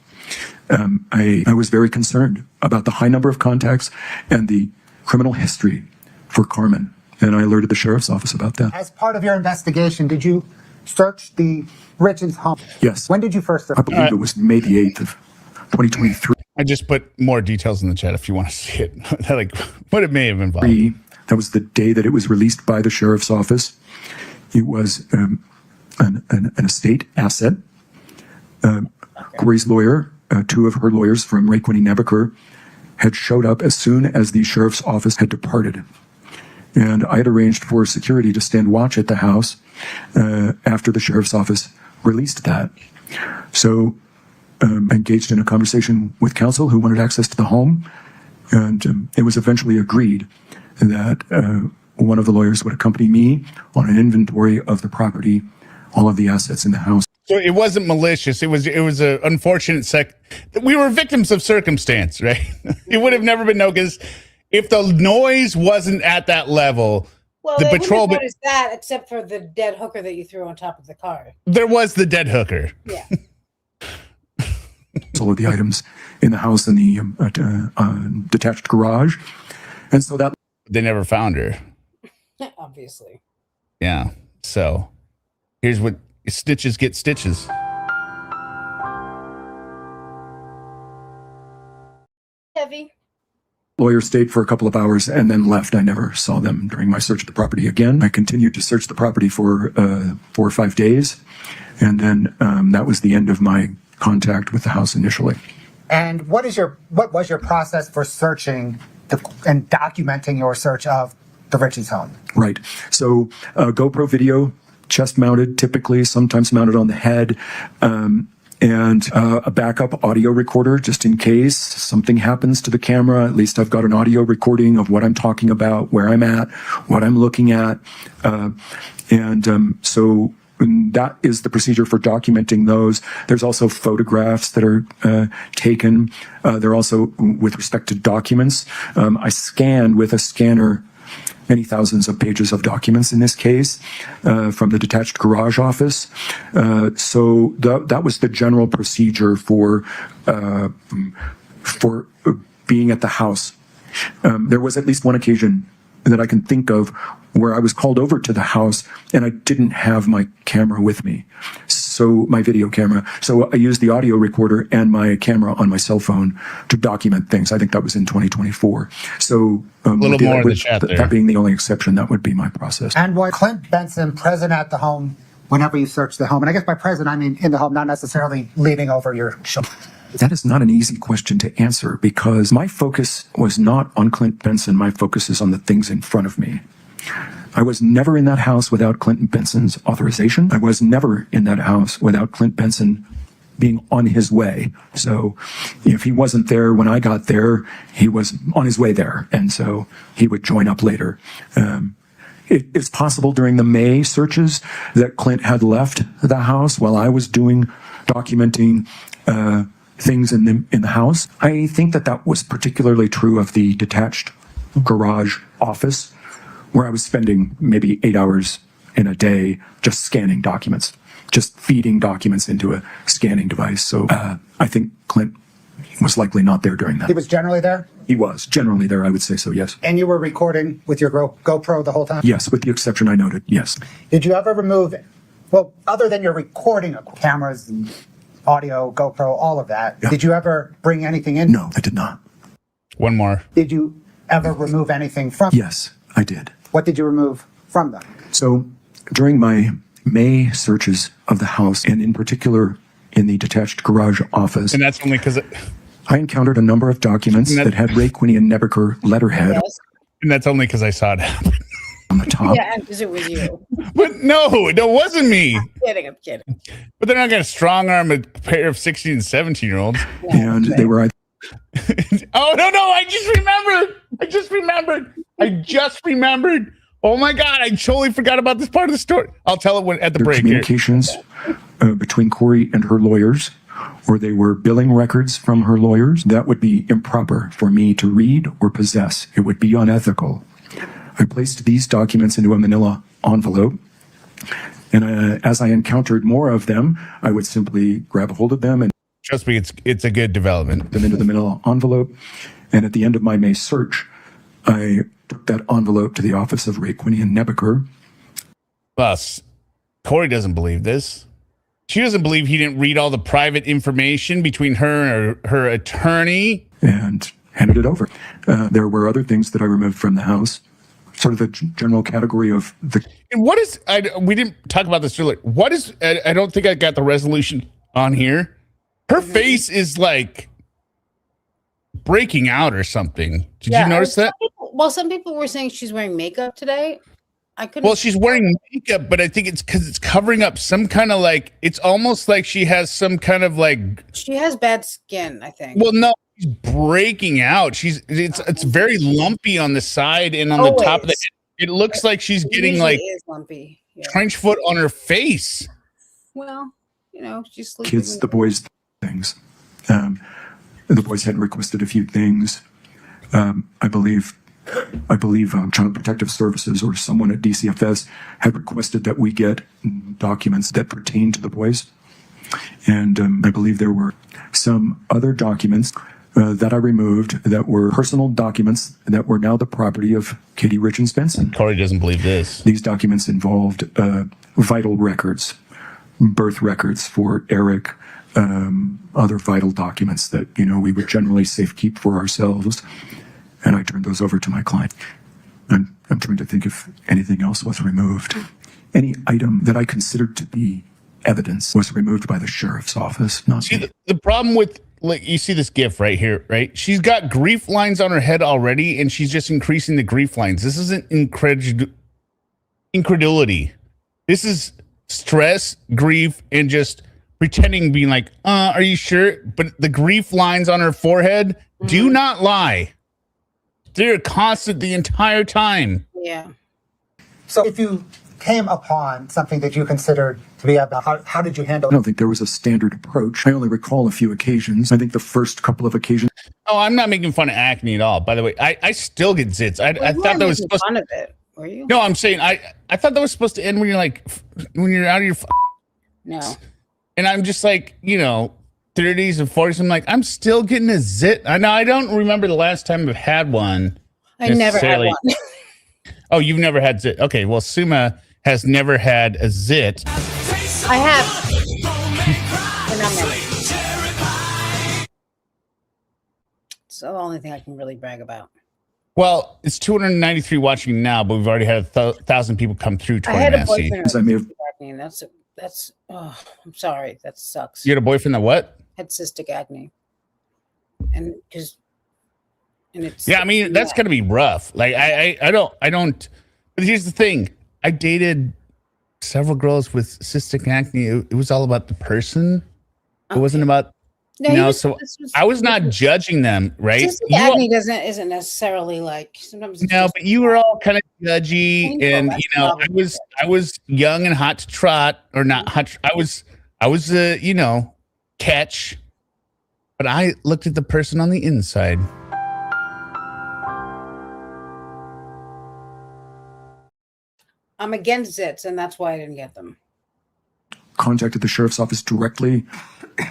I was very concerned about the high number of contacts and the criminal history for Carmen, and I alerted the sheriff's office about that. As part of your investigation, did you search the Richins home? Yes. When did you first search? I believe it was May the 8th of 2023. I just put more details in the chat if you want to see it, like what it may have involved. That was the day that it was released by the sheriff's office. It was an estate asset. Kouri's lawyer, two of her lawyers from Wright, Nebaker, had showed up as soon as the sheriff's office had departed. And I had arranged for security to stand watch at the house after the sheriff's office released that. So I engaged in a conversation with counsel who wanted access to the home, and it was eventually agreed that one of the lawyers would accompany me on an inventory of the property, all of the assets in the house. So it wasn't malicious. It was an unfortunate we were victims of circumstance, right? It would have never been known, because if the noise wasn't at that level, well, the they patrol. What is that except for the dead hooker that you threw on top of the car? There was the dead hooker. Yeah. All of the items in the house in the detached garage, and so that. They never found her. Obviously. Yeah. So here's what stitches get stitches. Heavy. Lawyer stayed for a couple of hours and then left. I never saw them during my search of the property again. I continued to search the property for 4 or 5 days. And then that was the end of my contact with the house initially. And what was your process for searching and documenting your search of the Richins home? Right. So GoPro video, chest mounted, typically, sometimes mounted on the head, and a backup audio recorder just in case something happens to the camera. At least I've got an audio recording of what I'm talking about, where I'm at, what I'm looking at. So that is the procedure for documenting those. There's also photographs that are taken. There are also, with respect to documents, I scanned with a scanner many thousands of pages of documents in this case from the detached garage office. So that was the general procedure for being at the house. There was at least one occasion that I can think of where I was called over to the house and I didn't have my camera with me. So my video camera. So I used the audio recorder and my camera on my cell phone to document things. I think that was in 2024. So a little more in the chat there. That being the only exception, that would be my process. And was Clint Benson present at the home whenever you searched the home? And I guess by present, I mean in the home, not necessarily leaning over your shoulder. That is not an easy question to answer because my focus was not on Clint Benson. My focus is on the things in front of me. I was never in that house without Clinton Benson's authorization. I was never in that house without Clint Benson being on his way. So if he wasn't there when I got there, he was on his way there. And so he would join up later. It's possible during the May searches that Clint had left the house while I was documenting things in the house. I think that was particularly true of the detached garage office, where I was spending maybe 8 hours in a day just scanning documents, just feeding documents into a scanning device. So I think Clint was likely not there during that. He was generally there? He was generally there, I would say so, yes. And you were recording with your GoPro the whole time? Yes, with the exception I noted, yes. Did you ever remove, well, other than your recording of cameras and audio, GoPro, all of that, yeah. Did you ever bring anything in? No, I did not. One more. Did you ever remove anything from? Yes, I did. What did you remove from them? So during my May searches of the house, and in particular in the detached garage office. And that's only because I encountered a number of documents that had Ray, Quinny, and Nebeker letterhead. Yes. And that's only because I saw it happen. On the top. Yeah, because it was you. But no, it wasn't me. I'm kidding. But they're not going to strong arm a pair of 16 and 17-year-olds. And they were either. Oh, no, I just remembered. Oh, my God. I totally forgot about this part of the story. I'll tell it at the break. Communications between Kouri and her lawyers, or they were billing records from her lawyers. That would be improper for me to read or possess. It would be unethical. I placed these documents into a manila envelope, and as I encountered more of them, I would simply grab a hold of them and trust me, it's a good development. Them into the manila envelope, and at the end of my May search, I took that envelope to the office of Ray, Quinny, and Nebeker. Plus, Kouri doesn't believe this. She doesn't believe he didn't read all the private information between her and her attorney. And handed it over. There were other things that I removed from the house. Sort of the general category of the. And what is? We didn't talk about this earlier. What is? I don't think I got the resolution on here. Her face is like breaking out or something. Did you notice that? Some people were saying she's wearing makeup today. I couldn't. Well, she's wearing makeup, but I think it's because it's covering up some kind of like. It's almost like she has some kind of like. She has bad skin, I think. Well, no. She's breaking out. It's very lumpy on the side and on the top of it looks like she's getting like is lumpy. Yeah. trench foot on her face. Well, she's sleeping. Kids, the boys, things. The boys had requested a few things. I believe Child Protective Services or someone at DCFS had requested that we get documents that pertain to the boys. And I believe there were some other documents that I removed that were personal documents that were now the property of Kouri Richins Benson. Kouri doesn't believe this. These documents involved vital records, birth records for Eric, other vital documents that, we would generally safekeep for ourselves. And I turned those over to my client. I'm trying to think if anything else was removed. Any item that I considered to be evidence was removed by the sheriff's office. Not me. The problem with, like, you see this GIF right here, right? She's got grief lines on her head already, and she's just increasing the grief lines. This isn't incredulity. This is stress, grief, and just pretending, being like, are you sure? But the grief lines on her forehead do not lie. They're constant the entire time. Yeah. So if you came upon something that you considered to be about, how did you handle it? I don't think there was a standard approach. I only recall a few occasions. I think the first couple of occasions. Oh, I'm not making fun of acne at all. By the way, I still get zits. I thought that was supposed fun of it. Were you? No, I'm saying I thought that was supposed to end when you're out of your. No. And I'm just like, 30s and 40s. I'm like, I'm still getting a zit. I know I don't remember the last time I've had one. I never had one. Oh, you've never had zit. Okay, well, Summa has never had a zit. I have. But not many. It's the only thing I can really brag about. Well, it's 293 watching now, but we've already had 1,000 people come through. I had a boyfriend. That's. Oh, I'm sorry. That sucks. You had a boyfriend that what? Had cystic acne, and it's. Yeah, I mean that's gonna be rough. Like I don't. But here's the thing: I dated several girls with cystic acne. It was all about the person. It wasn't about. No, so I was not judging them, right? Cystic acne isn't necessarily like sometimes. No, but you were all kind of judgy, and I was young and hot to trot, or not hot. I was catch, but I looked at the person on the inside. I'm against zits, and that's why I didn't get them. Contacted the sheriff's office directly,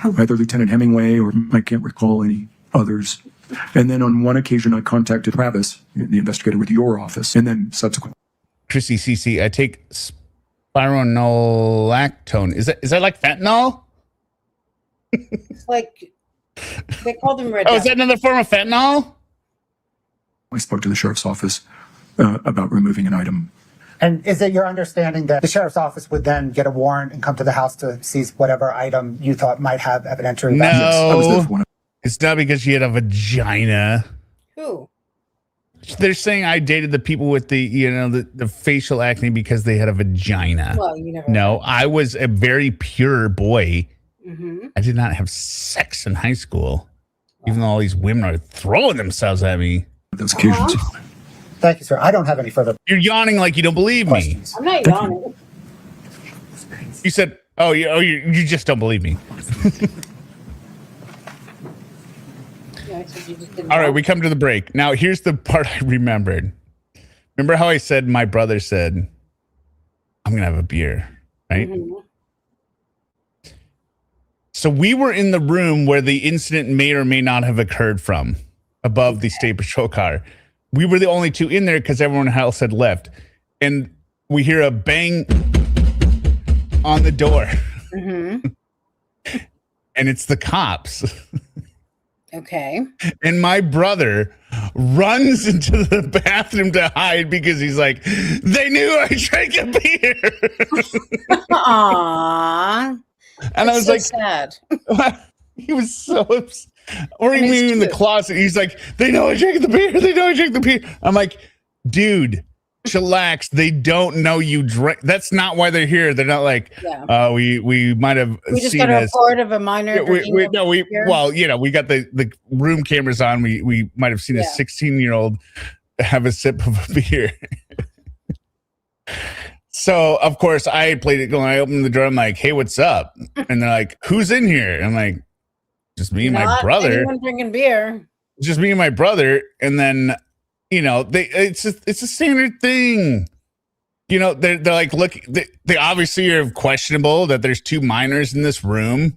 either Lieutenant Hemingway or I can't recall any others. And then on one occasion, I contacted Travis, the investigator with your office, and then subsequently. Chrissy CC, I take spironolactone. Is that like fentanyl? It's like they call them red. Oh, is that another form of fentanyl? I spoke to the sheriff's office about removing an item. And is it your understanding that the sheriff's office would then get a warrant and come to the house to seize whatever item you thought might have evidentiary value? No, it's not because she had a vagina. Who? They're saying I dated the people with the facial acne because they had a vagina. Well, you never. No, I was a very pure boy. Mm-hmm. I did not have sex in high school, even though all these women are throwing themselves at me. Those occasions. Thank you, sir. I don't have any further. You're yawning like you don't believe me. I'm not yawning. You said, you just don't believe me. All right, we come to the break. Now, here's the part I remembered. Remember how I said my brother said, I'm going to have a beer, right? Mm-hmm. So we were in the room where the incident may or may not have occurred from, above the state patrol car. We were the only two in there because everyone else had left. And we hear a bang on the door. Mm-hmm. And it's the cops. Okay. And my brother runs into the bathroom to hide because he's like, they knew I drank a beer. Aww. And I was so like, sad. He was so upset. Or even in the closet, he's like, they know I drank the beer. They know I drank the beer. I'm like, dude, chillax. They don't know you drank. That's not why they're here. They're not like, we might have we just seen got a report of a minor. we got the room cameras on. We might have seen a 16-year-old have a sip of a beer. So, of course, I played it going. I opened the door. I'm like, hey, what's up? And they're like, who's in here? I'm like, just me and my brother. Anyone drinking beer. Just me and my brother. And then, it's a standard thing. They're like, look, they obviously are questionable that there's two minors in this room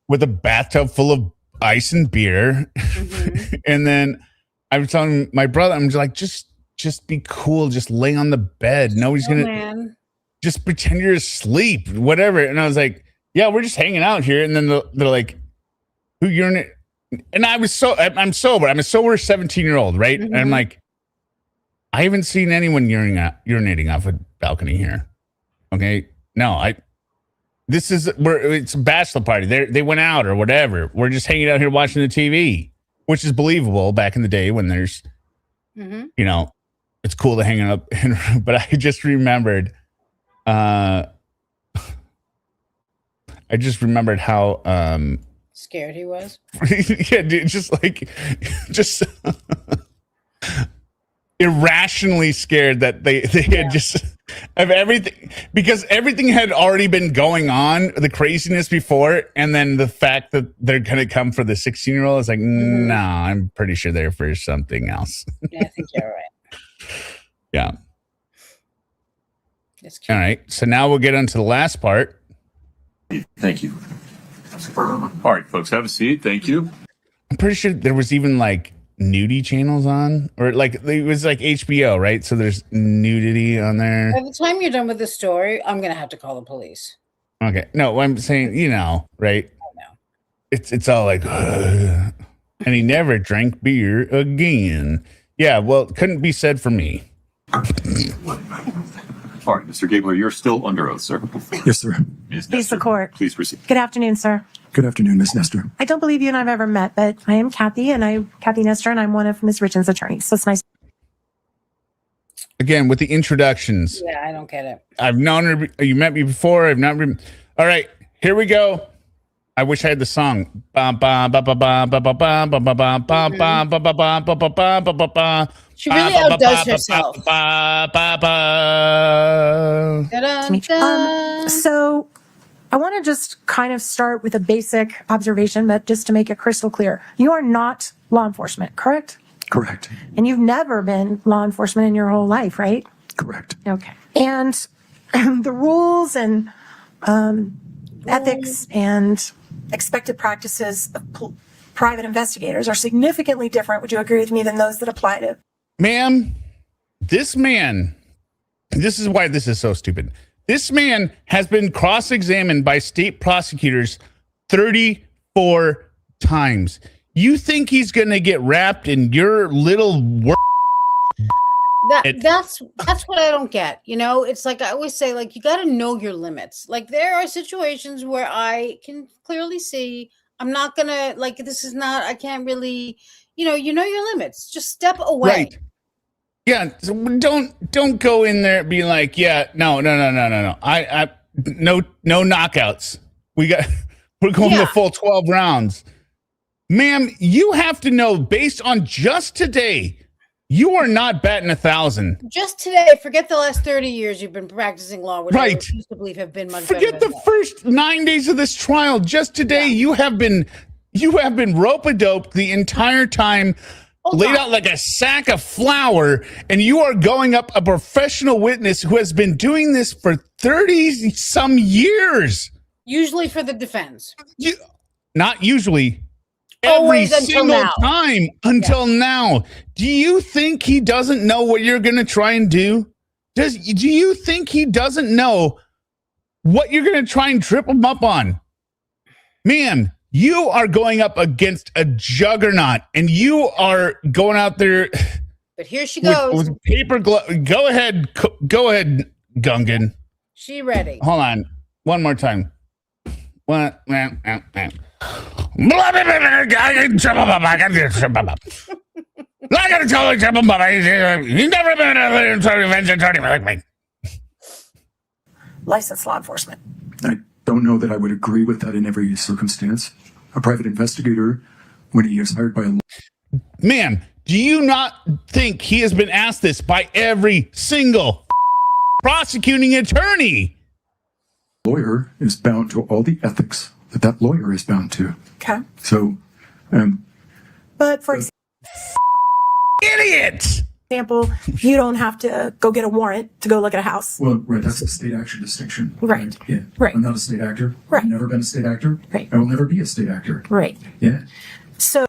with a bathtub full of ice and beer. Mm-hmm. And then I'm telling my brother, I'm just like, just be cool. Just lay on the bed. Nobody's gonna just pretend you're asleep, whatever. And I was like, yeah, we're just hanging out here. And then they're like, who urinate? And I'm sober. I'm a sober 17-year-old, right? Mm-hmm. And I'm like, I haven't seen anyone urinating off a balcony here. Okay. No, it's a bachelor party. They went out or whatever. We're just hanging out here watching the TV, which is believable back in the day when there's, it's cool to hang out. But I just remembered, how, scared he was. Yeah, dude, just irrationally scared that they had just of everything, because everything had already been going on, the craziness before, and then the fact that they're gonna come for the 16-year-old is like, no, I'm pretty sure they're for something else. Yeah, I think you're right. Yeah. All right, so now we'll get into the last part. Thank you. All right, folks, have a seat. Thank you. I'm pretty sure there was even like nudie channels on, or like it was like HBO, right? So there's nudity on there. By the time you're done with the story, I'm gonna have to call the police. Okay, no, I'm saying, right? I know. It's all like, and he never drank beer again. Yeah, well, it couldn't be said for me. All right, Mr. Gabler, you're still under oath, sir. Yes, sir. Ms. Please Nestor, the court. please proceed. Good afternoon, sir. Good afternoon, Miss Nestor. I don't believe you and I've ever met, but I am Kathy Nestor, and I'm one of Ms. Richins' attorneys. So it's nice. Again, with the introductions. Yeah, I don't get it. I've known her. You met me before. I've not. All right, here we go. I wish I had the song. She really outdoes herself. So I want to just kind of start with a basic observation, but just to make it crystal clear. You are not law enforcement, correct? Correct. And you've never been law enforcement in your whole life, right? Correct. Okay. And the rules and ethics and expected practices of private investigators are significantly different, would you agree with me, than those that apply to... Ma'am, this man, this is why this is so stupid. This man has been cross-examined by state prosecutors 34 times. You think he's going to get wrapped in your little work? That's what I don't get. It's like I always say, like, you got to know your limits. Like, there are situations where I can clearly see I'm not gonna, like, this is not, I can't really, you know your limits. Just step away. Right. Yeah. So don't go in there and be like, yeah, no. I no knockouts. We're going the full 12 rounds. Ma'am, you have to know, based on just today, you are not batting 1,000. Just today, forget the last 30 years you've been practicing law, which I refuse to believe have been much better. Forget the first 9 days of this trial. Just today, you have been rope-a-doped the entire time, laid out like a sack of flour, and you are going up a professional witness who has been doing this for 30-some years. Usually for the defense. Not usually. Always Every single time until now. Do you think he doesn't know what you're going to try and do? Do you think he doesn't know what you're going to try and trip him up on? Ma'am, you are going up against a juggernaut, and you are going out there. But here she goes. With paper glove. Go ahead, Gungan. She ready. Hold on. One more time. What? I gotta tell you something, but he's never been a revenge attorney like me. Licensed law enforcement. I don't know that I would agree with that in every circumstance. A private investigator, when he is hired by a... Ma'am, do you not think he has been asked this by every single prosecuting attorney? Lawyer is bound to all the ethics that lawyer is bound to. Okay. So, but for idiot! example, you don't have to go get a warrant to go look at a house. Well, right, that's a state action distinction. Right. Yeah. Right. I'm not a state actor. Right. I've never been a state actor. Right. I will never be a state actor. Right. Yeah. So.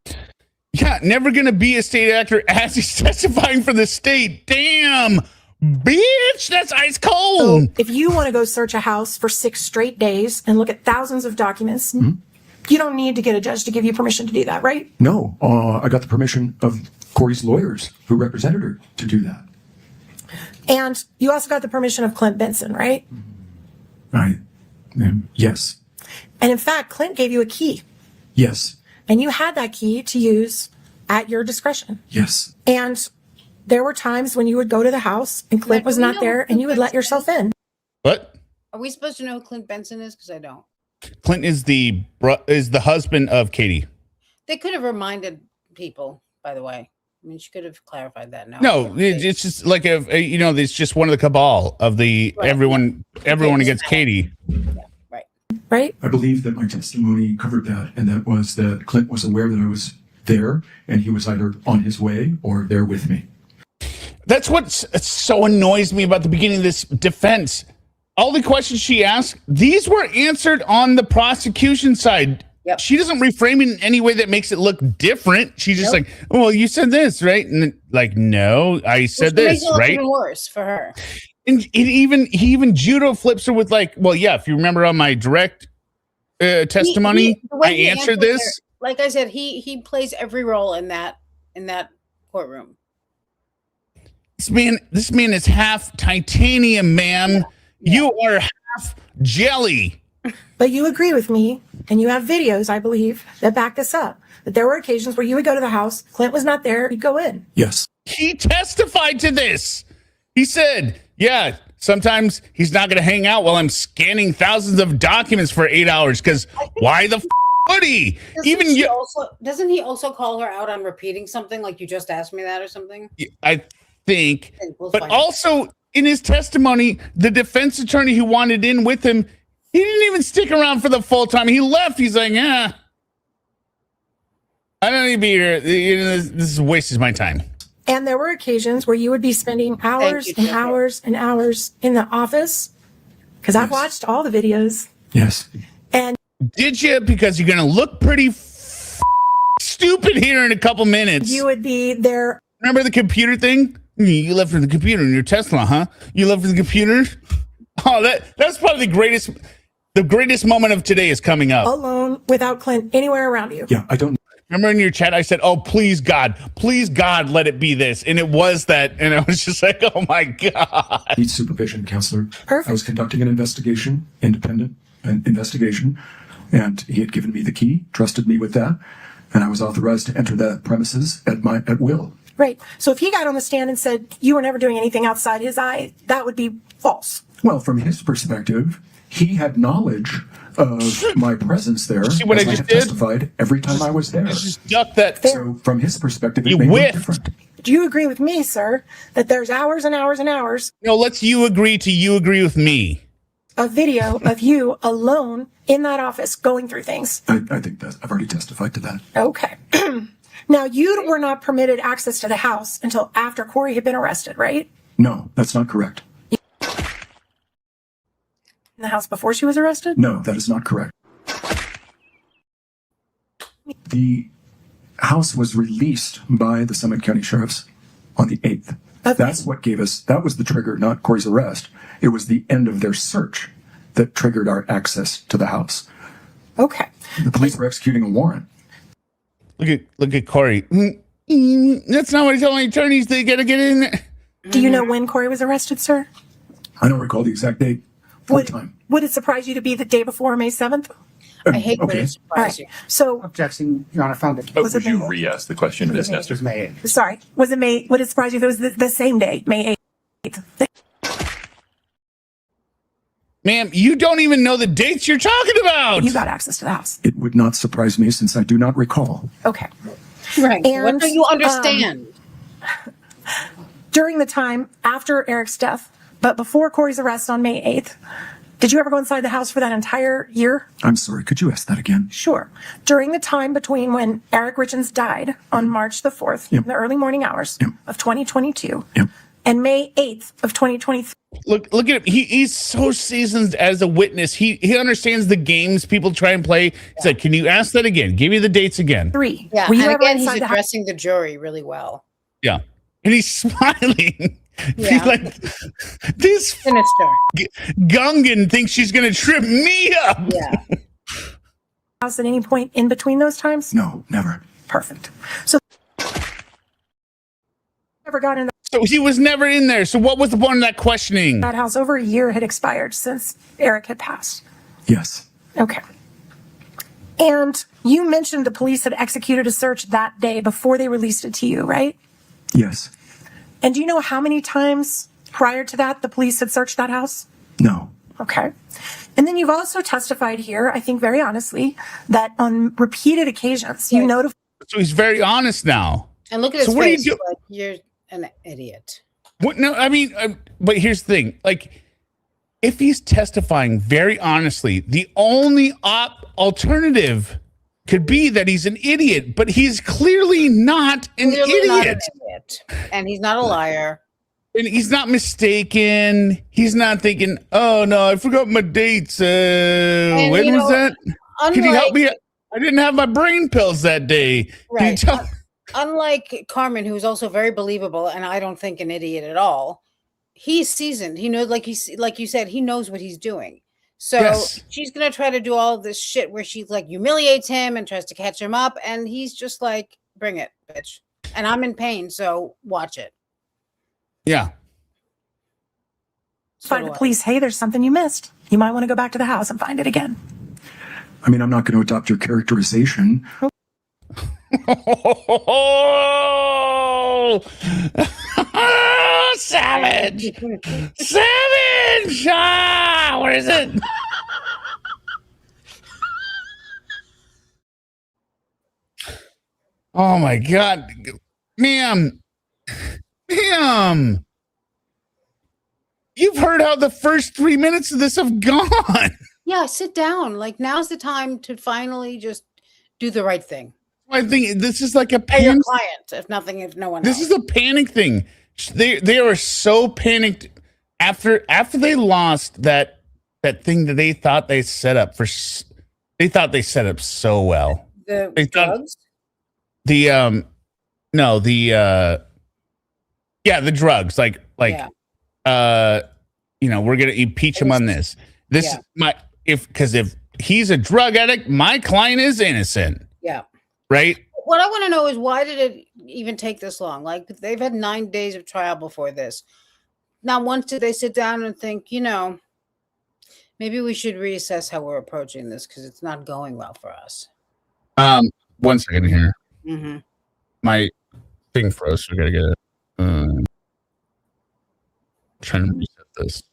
Yeah, never gonna be a state actor as he's testifying for the state. Damn, bitch, that's ice cold. So if you want to go search a house for 6 straight days and look at thousands of documents, you don't need to get a judge to give you permission to do that, right? No, I got the permission of Kouri's lawyers who represented her to do that. And you also got the permission of Clint Benson, right? Yes. And in fact, Clint gave you a key. Yes. And you had that key to use at your discretion. Yes. And there were times when you would go to the house and Clint was not there and you would let yourself in. What? Are we supposed to know who Clint Benson is? Because I don't. Clint is the husband of Katie. They could have reminded people, by the way. I mean, she could have clarified that. No, it's just like it's just one of the cabal of the everyone against Katie. Yeah, right. I believe that my testimony covered that, and that was that Clint was aware that I was there, and he was either on his way or there with me. That's what so annoys me about the beginning of this defense. All the questions she asked, these were answered on the prosecution side. Yep. She doesn't reframe it in any way that makes it look different. She's just like, well, you said this, right? And like, no, I said this, makes it look right? even worse for her. And he even judo flips her with like, well, yeah, if you remember on my direct testimony, I answered this. Like I said, he plays every role in that courtroom. This man is half titanium, ma'am. Yeah. You are half jelly. But you agree with me, and you have videos, I believe, that back this up. That there were occasions where you would go to the house, Clint was not there, he'd go in. Yes. He testified to this. He said, yeah, sometimes he's not going to hang out while I'm scanning thousands of documents for 8 hours, because why the would he? Doesn't he also call her out on repeating something, like you just asked me that or something? I think. But also in his testimony, the defense attorney who wanted in with him, he didn't even stick around for the full time. He left. He's like, I don't need to be here. This wastes my time. And there were occasions where you would be spending hours and hours and hours in the office, because I've watched all the videos. Yes. And did you? Because you're going to look pretty stupid here in a couple minutes. You would be there. Remember the computer thing? You left for the computer in your Tesla, huh? You left for the computer? Oh, that's probably the greatest moment of today is coming up. Alone, without Clint anywhere around you. Yeah, I don't. Remember in your chat, I said, oh, please, God, let it be this. And it was that. And I was just like, oh, my God. Need supervision, counselor. Perfect. I was conducting an investigation, independent investigation, and he had given me the key, trusted me with that, and I was authorized to enter the premises at will. Right. So if he got on the stand and said you were never doing anything outside his eye, that would be false. Well, from his perspective, he had knowledge of my presence there. See what I just did? Testified every time I was there. I just ducked that. So from his perspective, it may look different. Do you agree with me, sir, that there's hours and hours and hours? No, let's you agree with me. A video of you alone in that office going through things. I think that I've already testified to that. Okay. Now, you were not permitted access to the house until after Kouri had been arrested, right? No, that's not correct. In the house before she was arrested? No, that is not correct. The house was released by the Summit County Sheriffs on the 8th. Okay. That's what that was the trigger, not Kouri's arrest. It was the end of their search that triggered our access to the house. Okay. The police were executing a warrant. Look at Kouri. That's not what I tell my attorneys. They got to get in there. Do you know when Kouri was arrested, sir? I don't recall the exact date. Would it surprise you to be the day before May 7th? I hate when it surprises you. So, objection, Your Honor, found it. Would you re-ask the question, Ms. Nestor? Sorry. Was it May? Would it surprise you if it was the same day, May 8th? Ma'am, you don't even know the dates you're talking about. You got access to the house. It would not surprise me since I do not recall. Okay. Right. And, what do you understand? During the time after Eric's death, but before Kouri's arrest on May 8th, did you ever go inside the house for that entire year? I'm sorry, could you ask that again? Sure. During the time between when Eric Richins died on March the 4th, in the early morning hours of 2022, and May 8th of 2023. Look at him. He's so seasoned as a witness. He understands the games people try and play. He's like, can you ask that again? Give me the dates again. 3. Yeah, and again, he's addressing the jury really well. Yeah. And he's smiling. Yeah. He's like, this sinister Gungan thinks she's going to trip me up. Yeah. House at any point in between those times? No, never. Perfect. So never got in the So he was never in there. So what was the point of that questioning? that house. Over a year had expired since Eric had passed. Yes. Okay. And you mentioned the police had executed a search that day before they released it to you, right? Yes. And do you know how many times prior to that the police had searched that house? No. Okay. And then you've also testified here, I think very honestly, that on repeated occasions you notified. So he's very honest now. And look at his face. Like, you're an idiot. What? No, I mean, but here's the thing. Like, if he's testifying very honestly, the only alternative could be that he's an idiot, but he's clearly not an idiot. And he's not a liar. And he's not mistaken. He's not thinking, oh no, I forgot my dates. When was that? Can you help me? I didn't have my brain pills that day. Right. Unlike Carmen, who is also very believable, and I don't think an idiot at all. He's seasoned. He knows, like you said, he knows what he's doing. So she's gonna try to do all of this shit where she like humiliates him and tries to catch him up, and he's just like, "Bring it, bitch." And I'm in pain, so watch it. Yeah. Find the police. Hey, there's something you missed. You might want to go back to the house and find it again. I mean, I'm not going to adopt your characterization. Oh, savage! Savage! Ah, where is it? Oh my God, ma'am, you've heard how the first 3 minutes of this have gone. Yeah, sit down. Like now's the time to finally just do the right thing. I think this is like a your client, if no one This else. is a panic thing. They are so panicked after they lost that thing that they thought they set up for. They thought they set up so well. The drugs? The drugs. We're gonna impeach him on this. If he's a drug addict, my client is innocent. Yeah. Right. What I want to know is why did it even take this long? Like they've had 9 days of trial before this. Not once did they sit down and think, maybe we should reassess how we're approaching this because it's not going well for us. 1 second here. Mm-hmm. My thing froze. So we gotta get it. Trying to reset this.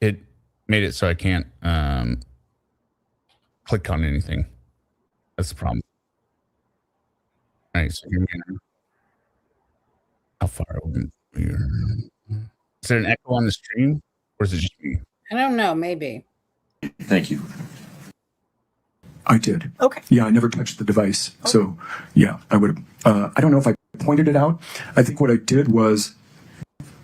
It made it so I can't click on anything. That's the problem. All right, so here we are. How far are we? Is there an echo on the stream, or is it just me? I don't know. Maybe. Thank you. I did. Okay. Yeah, I never touched the device. Okay. So, yeah, I would have. I don't know if I pointed it out. I think what I did was,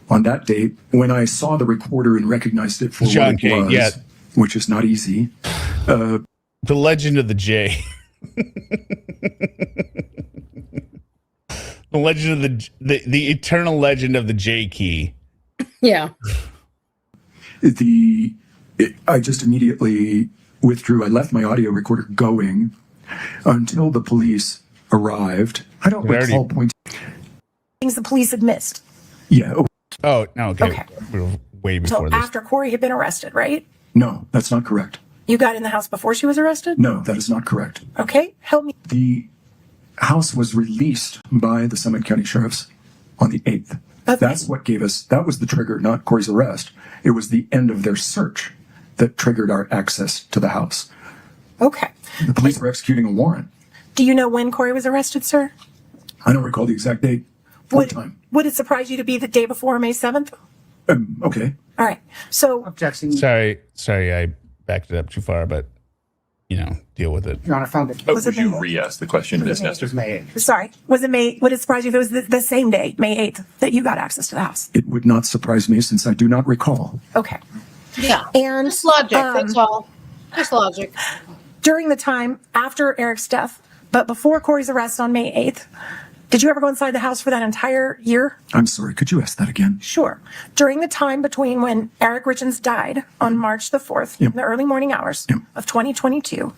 on that date, when I saw the recorder and recognized it for what it was, which is not easy. The legend of the J. The legend of the eternal legend of the J key. Yeah. I just immediately withdrew. I left my audio recorder going until the police arrived. I don't recall pointing. Things the police had missed. Yeah. Oh, no. Okay. We're way before this. So after Kouri had been arrested, right? No, that's not correct. You got in the house before she was arrested? No, that is not correct. Okay. Help me. The house was released by the Summit County Sheriff's on the 8th. That's what gave us, that was the trigger, not Kouri's arrest. It was the end of their search that triggered our access to the house. Okay. The police were executing a warrant. Do you know when Kouri was arrested, sir? I don't recall the exact date or time. Would it surprise you to be the day before May 7th? Okay. All right. So. Objection. Sorry, I backed it up too far, but, deal with it. Your Honor, found it. Would you re-ask the question, Ms. Nestor? Sorry. Was it May? Would it surprise you if it was the same day, May 8th, that you got access to the house? It would not surprise me since I do not recall. Okay. Yeah. And just logic. That's all. Just logic. During the time after Eric's death, but before Kouri's arrest on May 8th, did you ever go inside the house for that entire year? I'm sorry. Could you ask that again? Sure. During the time between when Eric Richins died on March the 4th, in the early morning hours of 2022,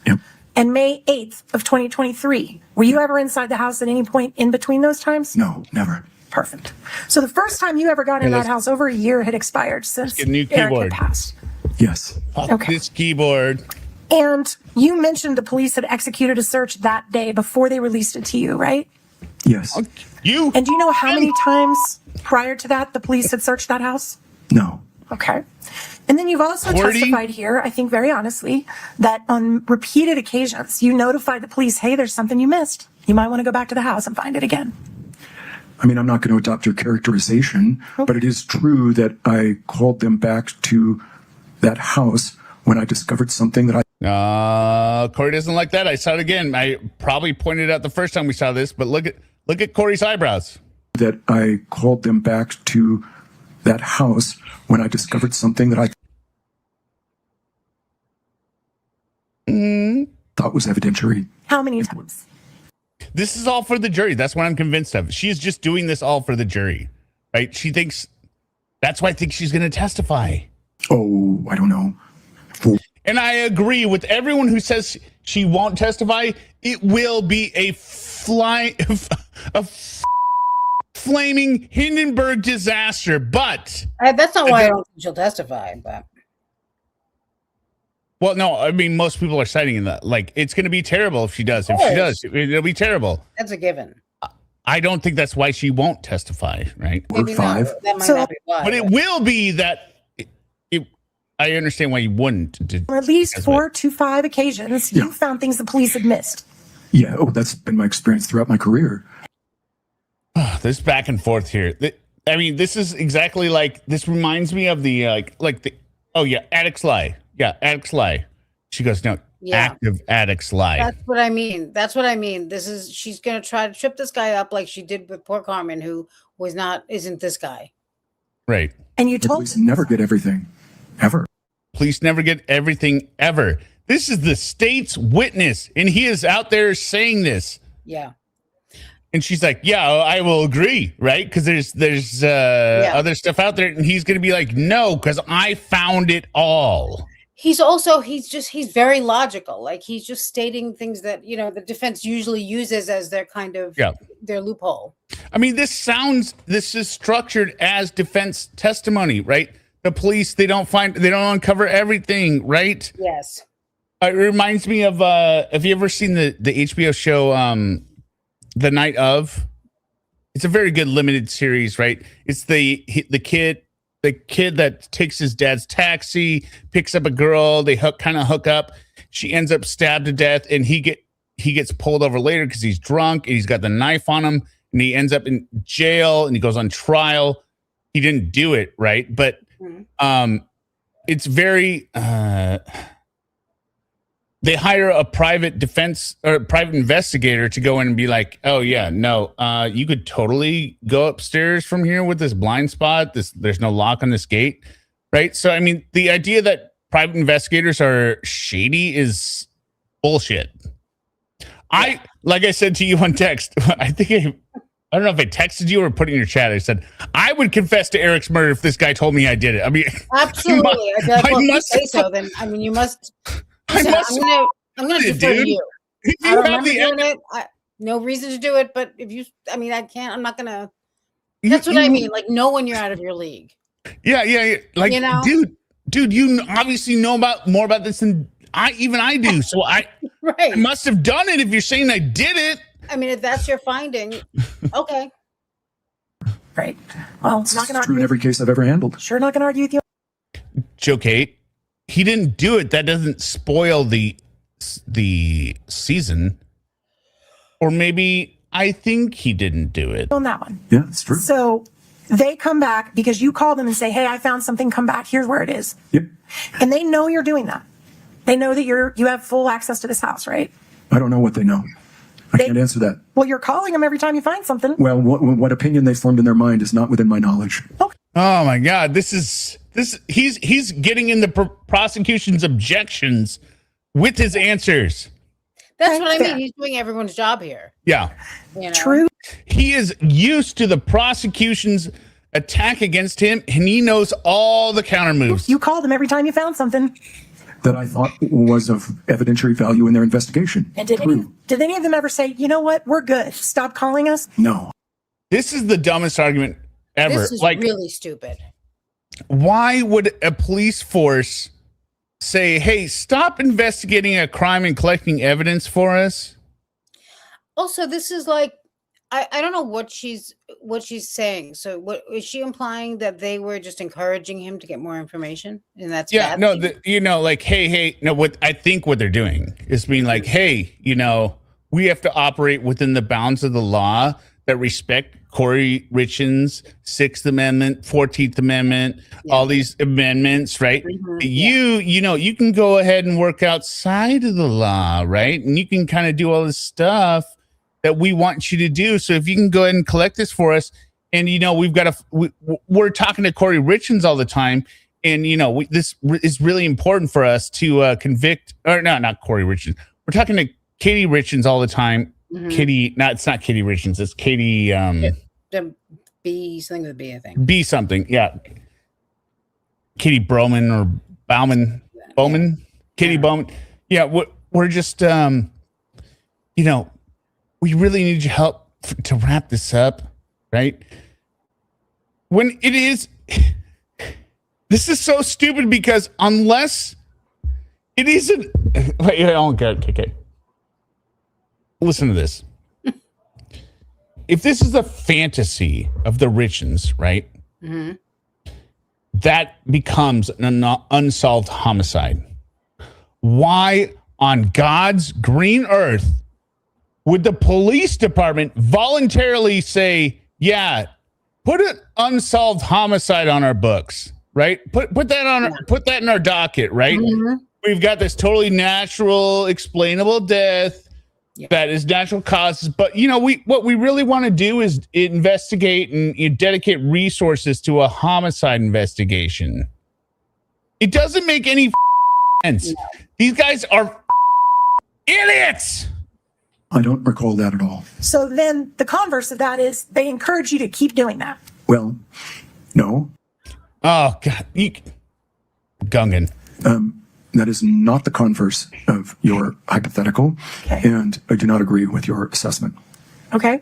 and May 8th of 2023, were you ever inside the house at any point in between those times? No, never. Perfect. So the first time you ever got in that house, over a year had expired since Eric had passed. Yes. Okay. This keyboard. And you mentioned the police had executed a search that day before they released it to you, right? Yes. And do you know how many times prior to that the police had searched that house? No. Okay. And then you've also testified here, I think very honestly, that on repeated occasions you notified the police, hey, there's something you missed. You might want to go back to the house and find it again. I mean, I'm not going to adopt your characterization, but it is true that I called them back to that house when I discovered something that Kouri doesn't like that. I saw it again. I probably pointed out the first time we saw this, but look at Kouri's eyebrows. that I called them back to that house when I discovered something that I thought was evidentiary. How many times? This is all for the jury. That's what I'm convinced of. She's just doing this all for the jury, right? She thinks that's why I think she's going to testify. Oh, I don't know. And I agree with everyone who says she won't testify. It will be a flaming Hindenburg disaster. But that's not why I don't think she'll testify. But well, no, I mean, most people are citing in that. Like, it's going to be terrible if she does. If she does, it'll be terrible. That's a given. I don't think that's why she won't testify, right? Maybe not. That might not be why. But it will be that. I understand why you wouldn't. On at least 4 to 5 occasions, you found things the police had missed. Yeah, that's been my experience throughout my career. This back and forth here. I mean, this is exactly like, this reminds me of the, addicts lie. Yeah, addicts lie. She goes, no, active addicts lie. That's what I mean. She's going to try to trip this guy up like she did with poor Carmen, who isn't this guy. Right. And you told police never get everything, ever. Police never get everything, ever. This is the state's witness, and he is out there saying this. Yeah. And she's like, yeah, I will agree, right? Because there's other stuff out there. And he's going to be like, no, because I found it all. He's very logical. Like, he's just stating things that, the defense usually uses as their kind of their loophole. I mean, this is structured as defense testimony, right? The police, they don't uncover everything, right? Yes. It reminds me of, have you ever seen the HBO show, The Night Of? It's a very good limited series, right? It's the kid that takes his dad's taxi, picks up a girl, they hook up. She ends up stabbed to death, and he gets pulled over later because he's drunk and he's got the knife on him, and he ends up in jail and he goes on trial. He didn't do it, right? But it's very they hire a private defense or private investigator to go in and be like, oh yeah, no, you could totally go upstairs from here with this blind spot. There's no lock on this gate, right? So, I mean, the idea that private investigators are shady is bullshit. Yeah. Like I said to you on text, I don't know if I texted you or put it in your chat. I said, I would confess to Eric's murder if this guy told me I did it. I mean, absolutely. I'd be like, well, if you say so, then, I mean, you must. I'm going to defer to you. I don't remember doing it. No reason to do it, but I can't. I'm not going to. That's what I mean. Like, know when you're out of your league. Yeah. Like, dude, you obviously know more about this than I do. So I must have done it if you're saying I did it. I mean, if that's your finding, okay. Right. Well, it's not going to true in every case I've ever handled. Sure, not going to argue with you. Joe Kate, he didn't do it. That doesn't spoil the season. Or maybe I think he didn't do it. On that one. Yeah, it's true. So they come back because you call them and say, hey, I found something, come back, here's where it is. Yep. And they know you're doing that. They know that you have full access to this house, right? I don't know what they know. I can't answer that. Well, you're calling them every time you find something. Well, what opinion they formed in their mind is not within my knowledge. Okay. Oh my God, he's getting in the prosecution's objections with his answers. That's what I mean. He's doing everyone's job here. Yeah. True. He is used to the prosecution's attack against him, and he knows all the counter moves. You called them every time you found something that I thought was of evidentiary value in their investigation. And did any of them ever say, you know what, we're good, stop calling us? No. This is the dumbest argument ever. This is really stupid. Why would a police force say, hey, stop investigating a crime and collecting evidence for us? Also, this is like, I don't know what she's saying. So what is she implying, that they were just encouraging him to get more information? And that's bad? No, like, hey, no, what I think what they're doing is being like, hey, we have to operate within the bounds of the law that respect Kouri Richins, 6th Amendment, 14th Amendment, all these amendments, right? Mm-hmm. You can go ahead and work outside of the law, right? And you can kind of do all this stuff. that we want you to do. So if you can go ahead and collect this for us, and we've got we're talking to Kouri Richins all the time, and this is really important for us to convict, or no, not Kouri Richins. We're talking to Kouri Richins all the time. Katie, it's not Kouri Richins. It's Katie. The B, something with a B, I think. B something, yeah. Katie Bowman or Bowman. Katie Bowman. Yeah, we're just, we really need your help to wrap this up, right? When it is, this is so stupid because unless it isn't, wait, I don't get it. Okay. Listen to this. If this is a fantasy of the Richins, right? Mm-hmm. That becomes an unsolved homicide. Why on God's green earth would the police department voluntarily say, yeah, put an unsolved homicide on our books, right? Put that in our docket, right? Mm-hmm. We've got this totally natural, explainable death. Yeah. That is natural causes, but what we really want to do is investigate and dedicate resources to a homicide investigation. It doesn't make any sense. These guys are idiots. I don't recall that at all. So then the converse of that is they encourage you to keep doing that. Well, no. Oh God, Gungan. That is not the converse of your hypothetical, and I do not agree with your assessment. Okay.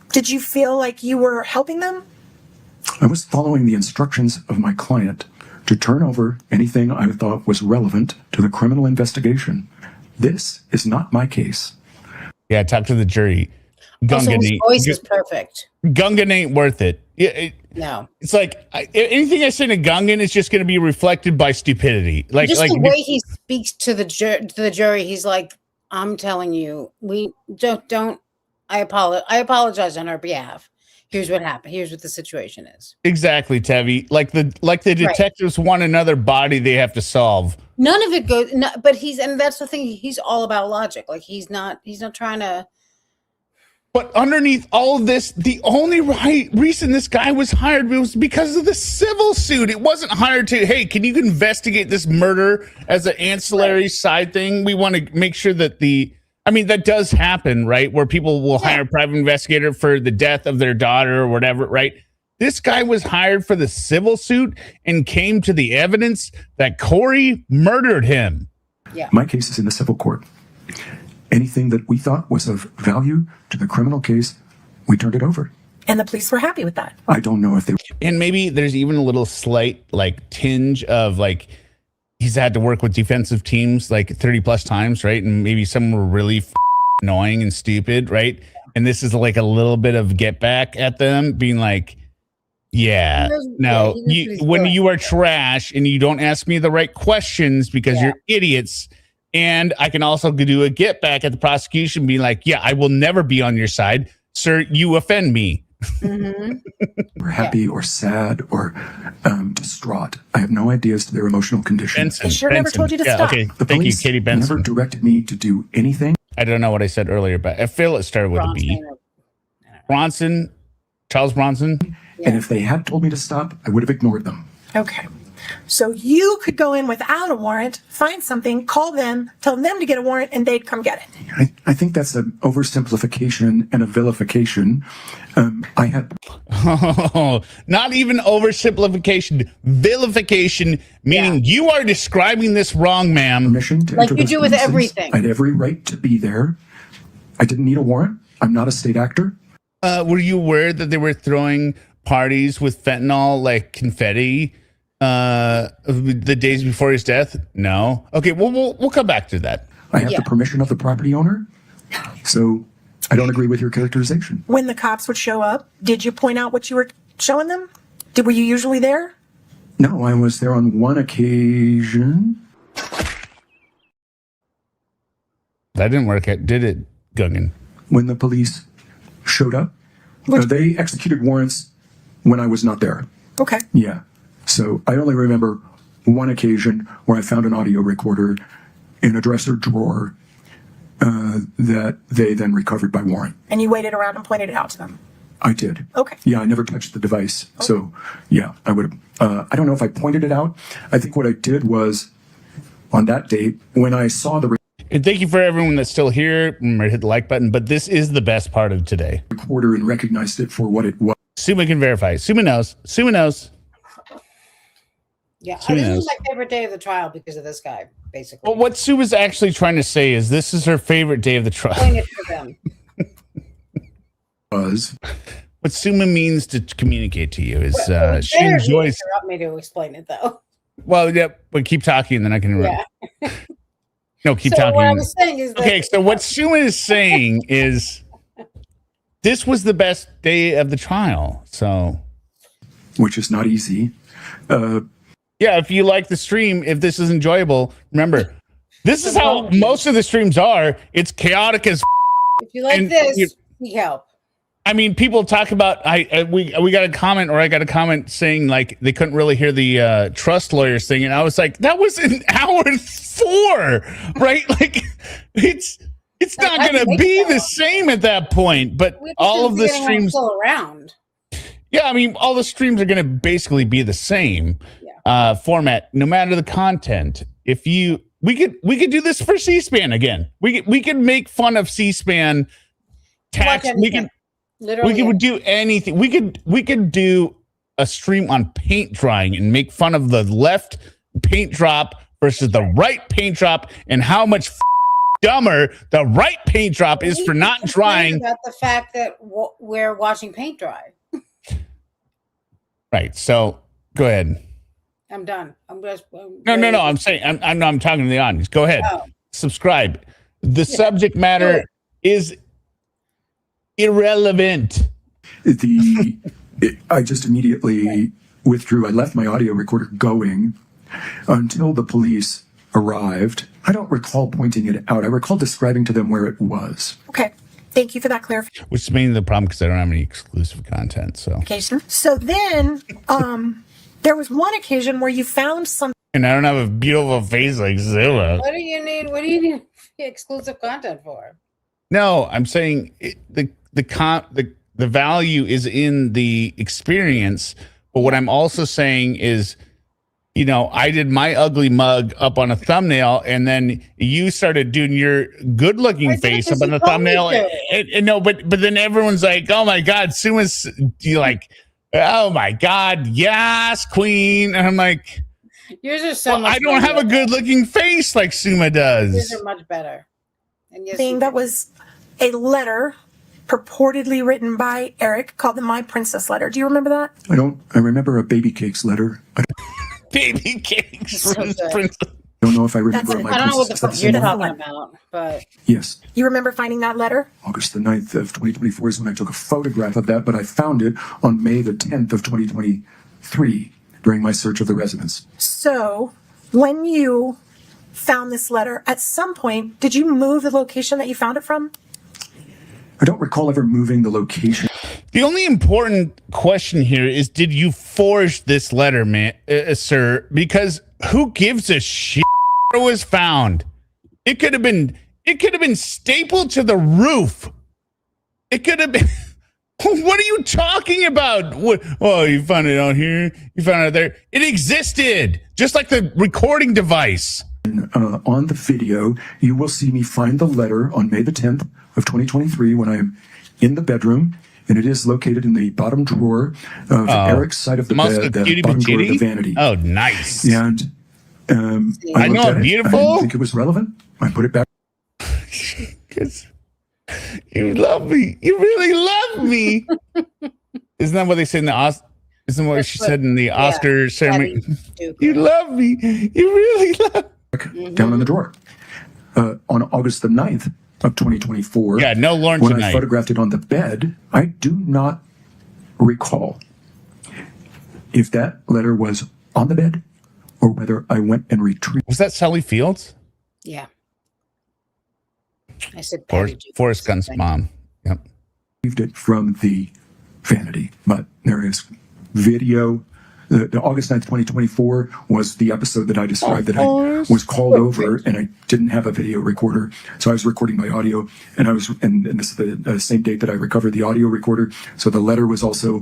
Did you feel like you were helping them? I was following the instructions of my client to turn over anything I thought was relevant to the criminal investigation. This is not my case. Yeah, talk to the jury. Gungan, his voice is perfect. Gungan ain't worth it. No, it's like anything I say to Gungan is just going to be reflected by stupidity. Like the way he speaks to the jury, he's like, "I'm telling you, we don't. I apologize on our behalf. Here's what happened. Here's what the situation is." Exactly, Tevi. Like the detectives want another body they have to solve. None of it goes. No, but and that's the thing. He's all about logic. Like he's not trying to. But underneath all of this, the only reason this guy was hired was because of the civil suit. It wasn't hired to, hey, can you investigate this murder as an ancillary side thing? We want to make sure that that does happen, right? Where people will hire a private investigator for the death of their daughter or whatever, right? This guy was hired for the civil suit and came to the evidence that Kouri murdered him. Yeah. My case is in the civil court. Anything that we thought was of value to the criminal case, we turned it over. And the police were happy with that. I don't know if they... And maybe there's even a little slight tinge of he's had to work with defensive teams 30 plus times, right? And maybe some were really annoying and stupid, right? And this is a little bit of get back at them being like, yeah, no, when you are trash and you don't ask me the right questions because you're idiots. And I can also do a get back at the prosecution being like, yeah, I will never be on your side. Sir, you offend me. Mm-hmm. We're happy or sad or distraught. I have no idea as to their emotional condition. They sure never told you to stop. Okay. The Thank you, police Katie Benson. never directed me to do anything. I don't know what I said earlier, but I feel it started with a B. Bronson, Charles Bronson. And if they had told me to stop, I would have ignored them. Okay. So you could go in without a warrant, find something, call them, tell them to get a warrant, and they'd come get it. I think that's an oversimplification and a vilification. Not even oversimplification, vilification, meaning you are describing this wrong, ma'am. Permission to like enter you do with everything. I had every right to be there. I didn't need a warrant. I'm not a state actor. Were you aware that they were throwing parties with fentanyl like confetti the days before his death? No. Okay, well, we'll come back to that. I have the permission of the property owner, so I don't agree with your characterization. When the cops would show up, did you point out what you were showing them? Were you usually there? No, I was there on one occasion. That didn't work, did it, Gungan? When the police showed up, they executed warrants when I was not there. Okay. Yeah. So I only remember one occasion where I found an audio recorder in a dresser drawer that they then recovered by warrant. And you waited around and pointed it out to them? I did. Okay. Yeah, I never touched the device. So, yeah, I would have. I don't know if I pointed it out. I think what I did was, on that date, when I saw the and thank you for everyone that's still here. Remember, hit the like button. But this is the best part of today. Recorder and recognized it for what it was. Summa can verify. Summa knows. Summa knows. Yeah, this is my favorite day of the trial because of this guy, basically. Well, what Sue was actually trying to say is this is her favorite day of the trial. Explain it for them. What Summa means to communicate to you is she enjoys. Interrupt me to explain it, though. Well, yeah, but keep talking, and then I can interrupt. Yeah. No, keep so talking. What I was saying is that okay. So what Summa is saying is this was the best day of the trial. So, which is not easy. Yeah, if you like the stream, if this is enjoyable, remember, this is how most of the streams are. It's chaotic as. If you like this, we help. I mean, people talk about we got a comment, or I got a comment saying like they couldn't really hear the trust lawyers thing, and I was like, that was in hour 4, right? Like, it's not going to be the same at that point. But all of the streams around. Yeah, I mean, all the streams are going to basically be the same format, no matter the content. If we could do this for C-SPAN again. We could make fun of C-SPAN tax. We could do anything. We could do a stream on paint drying and make fun of the left paint drop versus the right paint drop and how much dumber the right paint drop is for not drying. About the fact that we're watching paint dry. Right. So go ahead. I'm done. No. I'm saying I'm talking to the audience. Go ahead. Oh. Subscribe. The subject matter is irrelevant. I just immediately withdrew. I left my audio recorder going until the police arrived. I don't recall pointing it out. I recall describing to them where it was. Okay. Thank you for that clarification. Which is mainly the problem because I don't have any exclusive content. So then there was one occasion where you found something. And I don't have a beautiful face like Zilla. What do you need exclusive content for? No, I'm saying the value is in the experience. But what I'm also saying is, I did my ugly mug up on a thumbnail, and then you started doing your good-looking face up on the thumbnail. But then everyone's like, "Oh my God, Summa's like, oh my God, yes, Queen." And I'm like, yours are so much. I don't have a good-looking face like Summa does. Yours are much better. And yes, that was a letter purportedly written by Eric called the My Princess letter. Do you remember that? I remember a baby cakes letter. Baby cakes. So I don't know if I remember. I don't know what the fuck you're talking about, but yes. You remember finding that letter? August the 9th of 2024 is when I took a photograph of that, but I found it on May the 10th of 2023 during my search of the residence. So when you found this letter, at some point, did you move the location that you found it from? I don't recall ever moving the location. The only important question here is, did you forge this letter, sir? Because who gives a shit what was found? It could have been stapled to the roof. It could have been. What are you talking about? What? Oh, you found it out here. You found it out there. It existed, just like the recording device. On the video, you will see me find the letter on May the 10th of 2023 when I'm in the bedroom, and it is located in the bottom drawer of Eric's side of the bed, the bottom drawer of the vanity. Oh, nice. And I know, beautiful. I didn't think it was relevant. I put it back. Because you love me. You really love me. Isn't that what they said in the Oscar? Isn't what she said in the Oscar ceremony? You love me. You really love me. Down in the drawer. On August the 9th of 2024. Yeah, no Lauren when tonight. I photographed it on the bed, I do not recall if that letter was on the bed or whether I went and retrieved. Was that Sally Fields? Yeah. I said Forrest Gump's mom. Yep. Received it from the vanity, but there is video the August 9th, 2024 was the episode that I described that I was called over and I didn't have a video recorder. So I was recording by audio and this is the same date that I recovered the audio recorder. So the letter was also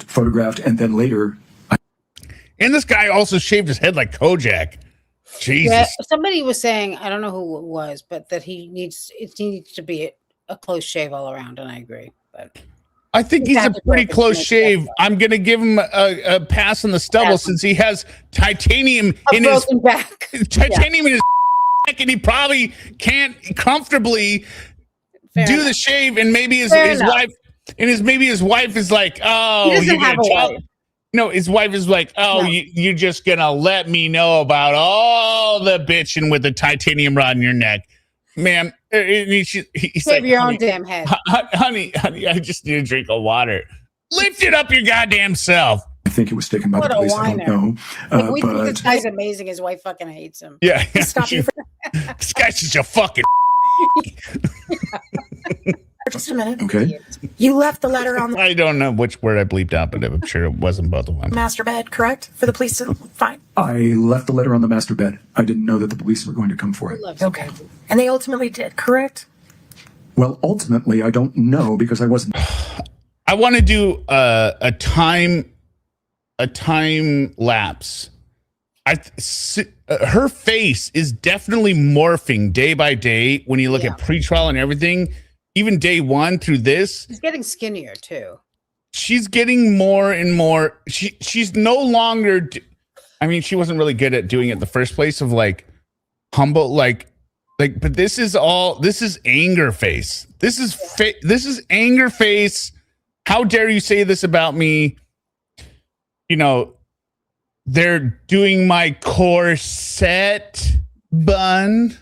photographed. And then later. And this guy also shaved his head like Kojak. Jesus. Yeah, somebody was saying, I don't know who it was, but that it needs to be a close shave all around. And I agree. But I think he's a pretty close shave. I'm going to give him a pass on the stubble since he has titanium in his back. Titanium in his back, and he probably can't comfortably do the shave. And maybe his wife, maybe his wife is like, oh, he doesn't have a wife. No, his wife is like, oh, you're just going to let me know about all the bitching with the titanium rod in your neck. Ma'am, he's save like, your own damn head. Honey, I just need a drink of water. Lift it up your goddamn self. I think it was taken by the police. I don't know. Like, we think this guy's amazing. His wife fucking hates him. Yeah. This guy's just a fucking Just a minute. Okay. You left the letter on the I don't know which word I bleeped out, but I'm sure it wasn't both of them. master bed, correct? For the police to find. I left the letter on the master bed. I didn't know that the police were going to come for it. Okay. And they ultimately did, correct? Well, ultimately, I don't know because I wasn't. I want to do a time lapse. Her face is definitely morphing day by day when you look at pretrial and everything. Even day one through this, she's getting skinnier too. She's getting more and more. She's no longer. I mean, she wasn't really good at doing it in the first place. Of like humble, like. But this is anger face. This is anger face. How dare you say this about me? You know, they're doing my corset bun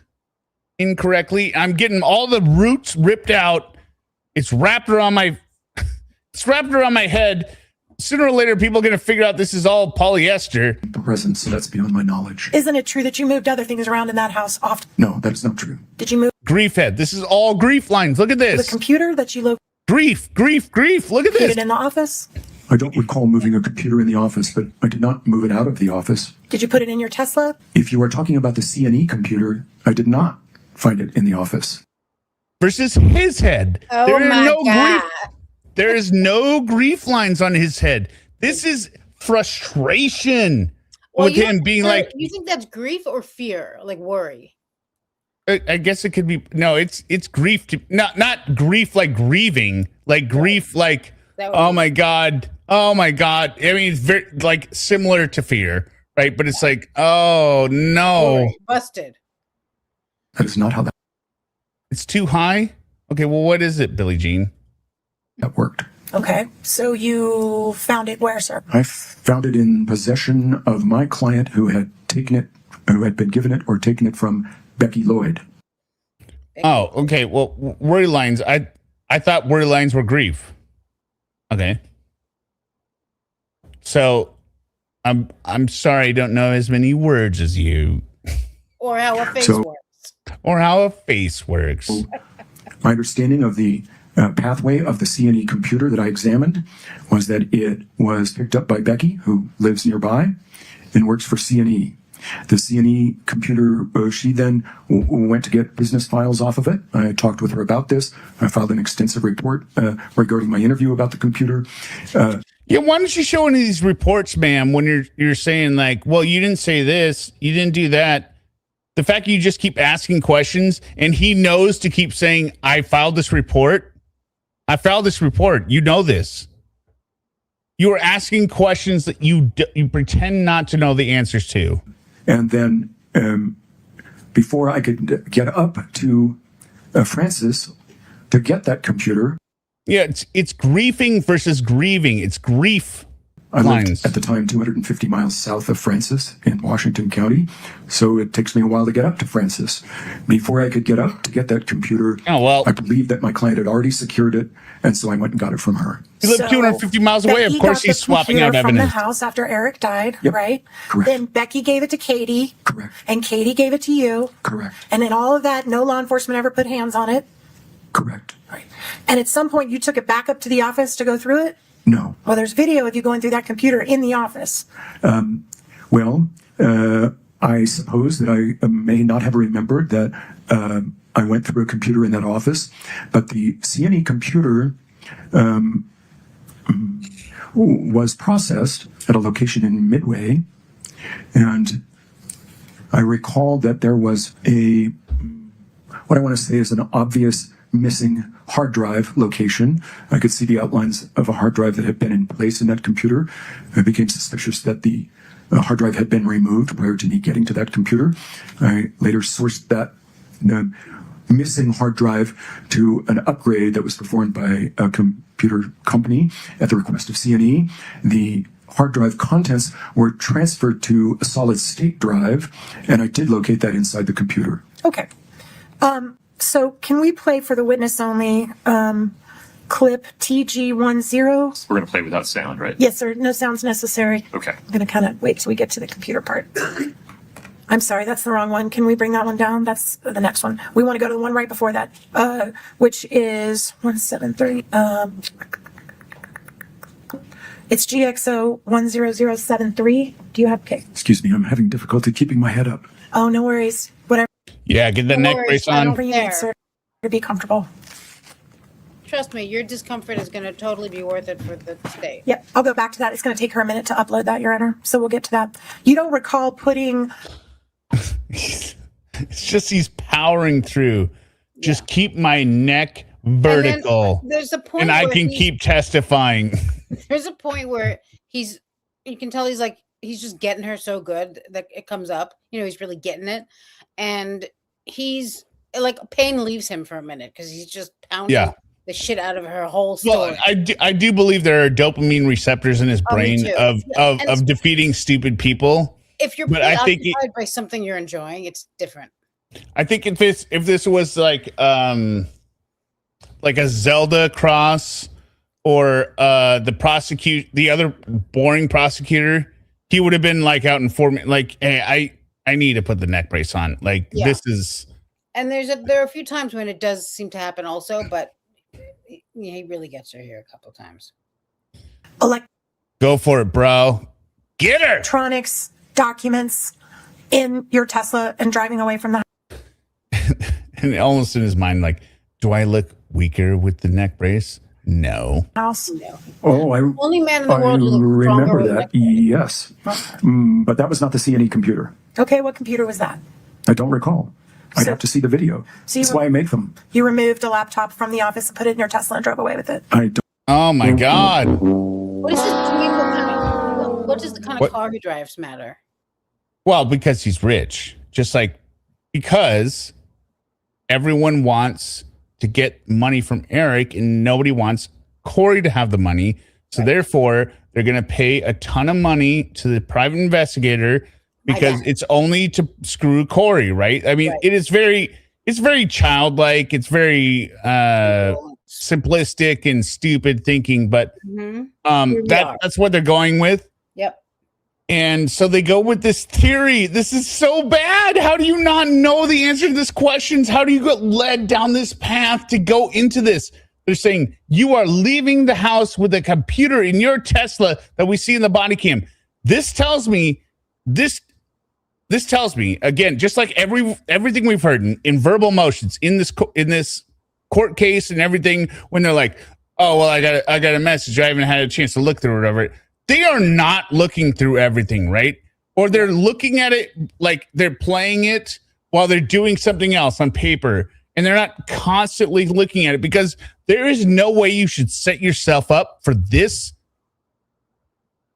incorrectly. I'm getting all the roots ripped out. It's wrapped around my head. Sooner or later, people are going to figure out this is all polyester. The presence, so that's beyond my knowledge. Isn't it true that you moved other things around in that house often? No, that is not true. Did you move grief head? This is all grief lines. Look at this. the computer that you located grief. Look at this. in the office? I don't recall moving a computer in the office, but I did not move it out of the office. Did you put it in your Tesla? If you are talking about the C&E computer, I did not find it in the office. Versus his head. Oh my God. There is no grief lines on his head. This is frustration with him being like. You think that's grief or fear, like worry? I guess it could be. No, it's grief. Not grief like grieving, like grief like. Oh my God. I mean, it's very like similar to fear, right? But it's like, oh no, Worry. Busted. That is not how that. It's too high. Okay, well, what is it, Billie Jean? That worked. Okay, so you found it where, sir? I found it in possession of my client who had taken it, who had been given it or taken it from Becky Lloyd. Oh, okay. Well, worry lines. I thought worry lines were grief. Okay. So, I'm sorry I don't know as many words as you. Or how a face works. Or how a face works. My understanding of the pathway of the C&E computer that I examined was that it was picked up by Becky, who lives nearby and works for C&E. The C&E computer, she then went to get business files off of it. I talked with her about this. I filed an extensive report regarding my interview about the computer. Yeah, why don't you show any of these reports, ma'am, when you're saying like, well, you didn't say this, you didn't do that. The fact you just keep asking questions and he knows to keep saying, I filed this report. You know this. You are asking questions that you pretend not to know the answers to. And then before I could get up to Francis to get that computer. Yeah, it's griefing versus grieving. It's grief. I lived at the time 250 miles south of Francis in Washington County, so it takes me a while to get up to Francis. Before I could get up to get that computer, I believed that my client had already secured it, and so I went and got it from her. He lived 250 miles away. Of course, he's swapping out from the evidence. house after Eric died, Yep. right? Correct. Then Becky gave it to Katie. Correct. And Katie gave it to you. Correct. And then all of that, no law enforcement ever put hands on it. Correct. Right. And at some point, you took it back up to the office to go through it? No. Well, there's video of you going through that computer in the office. I suppose that I may not have remembered that I went through a computer in that office, but the CNE computer was processed at a location in Midway, and I recall that there was what I want to say is an obvious missing hard drive location. I could see the outlines of a hard drive that had been in place in that computer. I became suspicious that the hard drive had been removed prior to me getting to that computer. I later sourced that missing hard drive to an upgrade that was performed by a computer company at the request of CNE. The hard drive contents were transferred to a solid state drive, and I did locate that inside the computer. Okay. So can we play for the witness only clip TG10? We're going to play without sound, right? Yes, sir. No sounds necessary. Okay. I'm going to kind of wait till we get to the computer part. I'm sorry, that's the wrong one. Can we bring that one down? That's the next one. We want to go to the one right before that, which is 173. It's GXO 10073. Do you have, okay. Excuse me, I'm having difficulty keeping my head up. Oh, no worries. Whatever. Yeah, get the neck brace on. For you, sir, to be comfortable. Trust me, your discomfort is going to totally be worth it for the state. Yep, I'll go back to that. It's going to take her a minute to upload that, Your Honor. So we'll get to that. You don't recall putting... It's just he's powering through. Just keep my neck vertical. There's a point and I where can keep testifying. There's a point where you can tell he's just getting her so good that it comes up. You know, he's really getting it. And he's like, pain leaves him for a minute because he's just pounding the shit out of her whole story. Well, I do believe there are dopamine receptors in his brain of defeating stupid people. If you're preoccupied by something you're enjoying, it's different. I think if this was like a Zelda cross or the other boring prosecutor, he would have been like out in 4 minutes. Like, hey, I need to put the neck brace on. Like this is. And there are a few times when it does seem to happen also, but he really gets her here a couple times. Go for it, bro. Get her. Electronics, documents in your Tesla and driving away from the house. And almost in his mind, like, do I look weaker with the neck brace? No. House? No. Oh, only man in the world who looks remember stronger that. Yes. But that was not the CNE computer. Okay, what computer was that? I don't recall. I'd have to see the video. That's why I make them. You removed a laptop from the office and put it in your Tesla and drove away with it. I don't. Oh my God. What is this? What does the kind of car he drives matter? Well, because he's rich. Just like because everyone wants to get money from Eric and nobody wants Kouri to have the money. So therefore, they're going to pay a ton of money to the private investigator because it's only to screw Kouri, right? I mean, it's very childlike. It's very simplistic and stupid thinking, but that's what they're going with. Yep. And so they go with this theory. This is so bad. How do you not know the answer to this questions? How do you get led down this path to go into this? They're saying you are leaving the house with a computer in your Tesla that we see in the body cam. This tells me again, just like everything we've heard in verbal motions in this court case and everything, when they're like, oh, well, I got a message. I haven't had a chance to look through it whatever. They are not looking through everything, right? Or they're looking at it like they're playing it while they're doing something else on paper. And they're not constantly looking at it because there is no way you should set yourself up for this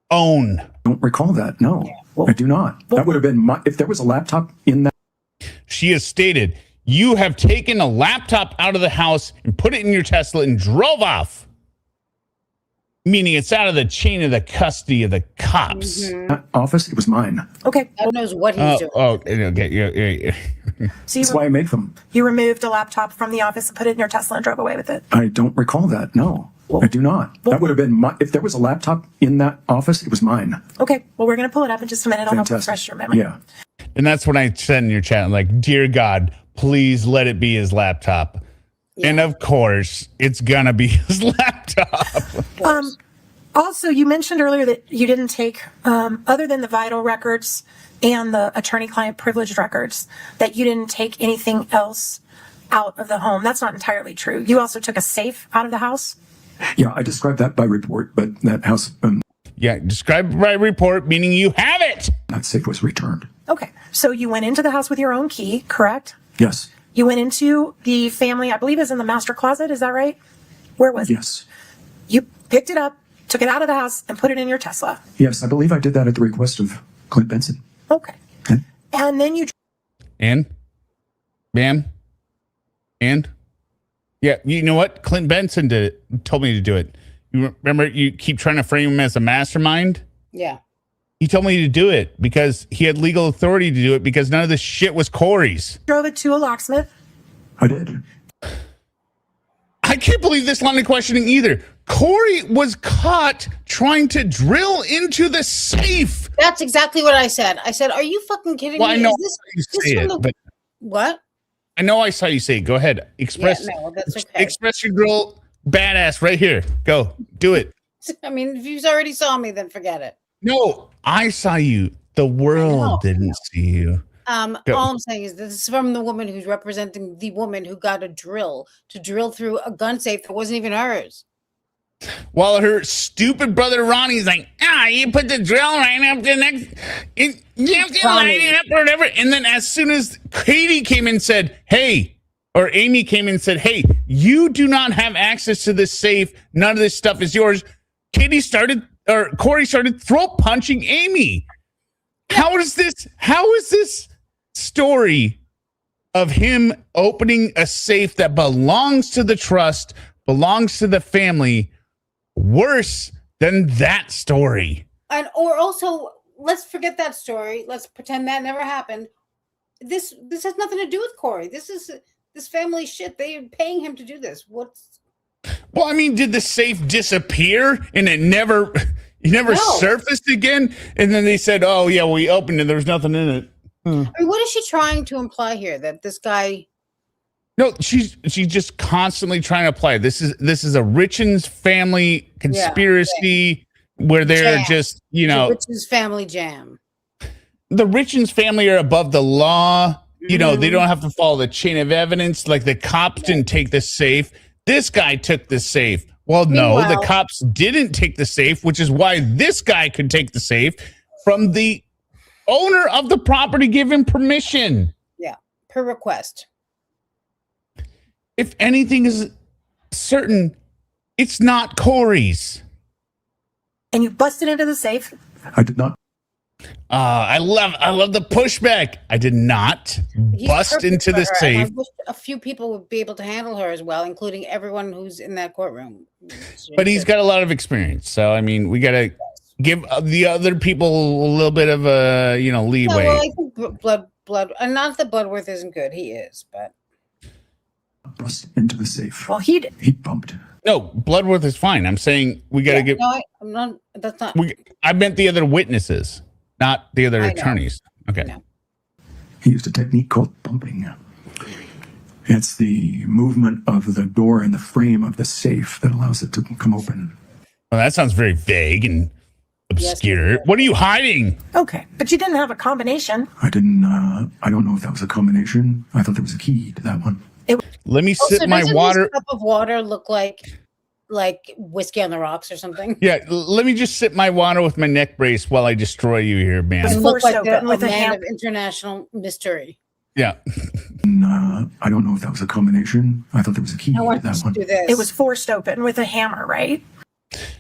own. I don't recall that. No, I do not. That would have been if there was a laptop in that. She has stated, you have taken a laptop out of the house and put it in your Tesla and drove off. Meaning it's out of the chain of the custody of the cops. That office, it was mine. Okay. God knows what he's doing. Okay. That's why I make them. You removed a laptop from the office and put it in your Tesla and drove away with it. I don't recall that. No, I do not. That would have been if there was a laptop in that office, it was mine. Okay. Well, we're going to pull it up in just a minute. I'll help refresh your memory. Yeah. And that's when I said in your chat, like, dear God, please let it be his laptop. Yeah. And of course, it's going to be his laptop. Also, you mentioned earlier that you didn't take, other than the vital records and the attorney-client privileged records, that you didn't take anything else out of the home. That's not entirely true. You also took a safe out of the house? Yeah, I described that by report, but that house... yeah, described by report, meaning you have it! That safe was returned. Okay, so you went into the house with your own key, correct? Yes. You went into the family, I believe is in the master closet, is that right? Where was it? Yes. You picked it up, took it out of the house, and put it in your Tesla. Yes, I believe I did that at the request of Clint Benson. Okay. And then you... And? Ma'am? And? Yeah, you know what? Clint Benson did it, told me to do it. You remember, you keep trying to frame him as a mastermind? Yeah. He told me to do it because he had legal authority to do it because none of this shit was Kouri's. Drove it to a locksmith. I did. I can't believe this line of questioning either. Kouri was caught trying to drill into the safe. That's exactly what I said. I said, "Are you fucking kidding Well, me?" I know Is you say it, but what? I know I saw you say it. Go ahead. Express. Yeah, no, that's okay. Express your girl badass right here. Go. Do it. I mean, if you already saw me, then forget it. No, I saw you. The world didn't see you. Go. All I'm saying is this is from the woman who's representing the woman who got a drill to drill through a gun safe that wasn't even hers. While her stupid brother Ronnie's like, you put the drill right up the next, you have to line it up or whatever. And then as soon as Katie came in and said, hey, or Amy came in and said, hey, you do not have access to this safe. None of this stuff is yours. Kouri started throat punching Amy. How is this story of him opening a safe that belongs to the trust, belongs to the family, worse than that story? Or also, let's forget that story. Let's pretend that never happened. This has nothing to do with Kouri. This is this family shit. They're paying him to do this. Well, I mean, did the safe disappear and it never surfaced again? And then they said, "Oh yeah, we opened it. There's nothing in it." I mean, what is she trying to imply here? That this guy? No, she's just constantly trying to apply. This is a Richins family conspiracy where they're Jam. just, The Richins family jam. The Richins family are above the law. You know, they don't have to follow the chain of evidence. Like the cops didn't take the safe. This guy took the safe. Well, no, the cops didn't take the safe, which is why this guy could take the safe from the owner of the property, give him permission. Yeah, per request. If anything is certain, it's not Kouri's. And you busted into the safe? I did not. I love the pushback. I did not bust into the safe. I wish a few people would be able to handle her as well, including everyone who's in that courtroom. But he's got a lot of experience, so I mean, we got to give the other people a little bit of a leeway. Well, I think blood, and not that Bloodworth isn't good. He is, but bust into the safe. Well, he bumped. No, Bloodworth is fine. I'm saying we got to give. No, I'm not. That's not. I meant the other witnesses, not the other attorneys. Okay. He used a technique called bumping. It's the movement of the door and the frame of the safe that allows it to come open. Well, that sounds very vague and obscure. What are you hiding? Okay, but you didn't have a combination. I didn't. I don't know if that was a combination. I thought there was a key to that one. Let me sip my doesn't water. This cup of water look like whiskey on the rocks or something? Yeah, let me just sip my water with my neck brace while I destroy you here, man. It looks like a man of international mystery. Yeah. I don't know if that was a combination. I thought there was a key to that one. It was forced open with a hammer, right?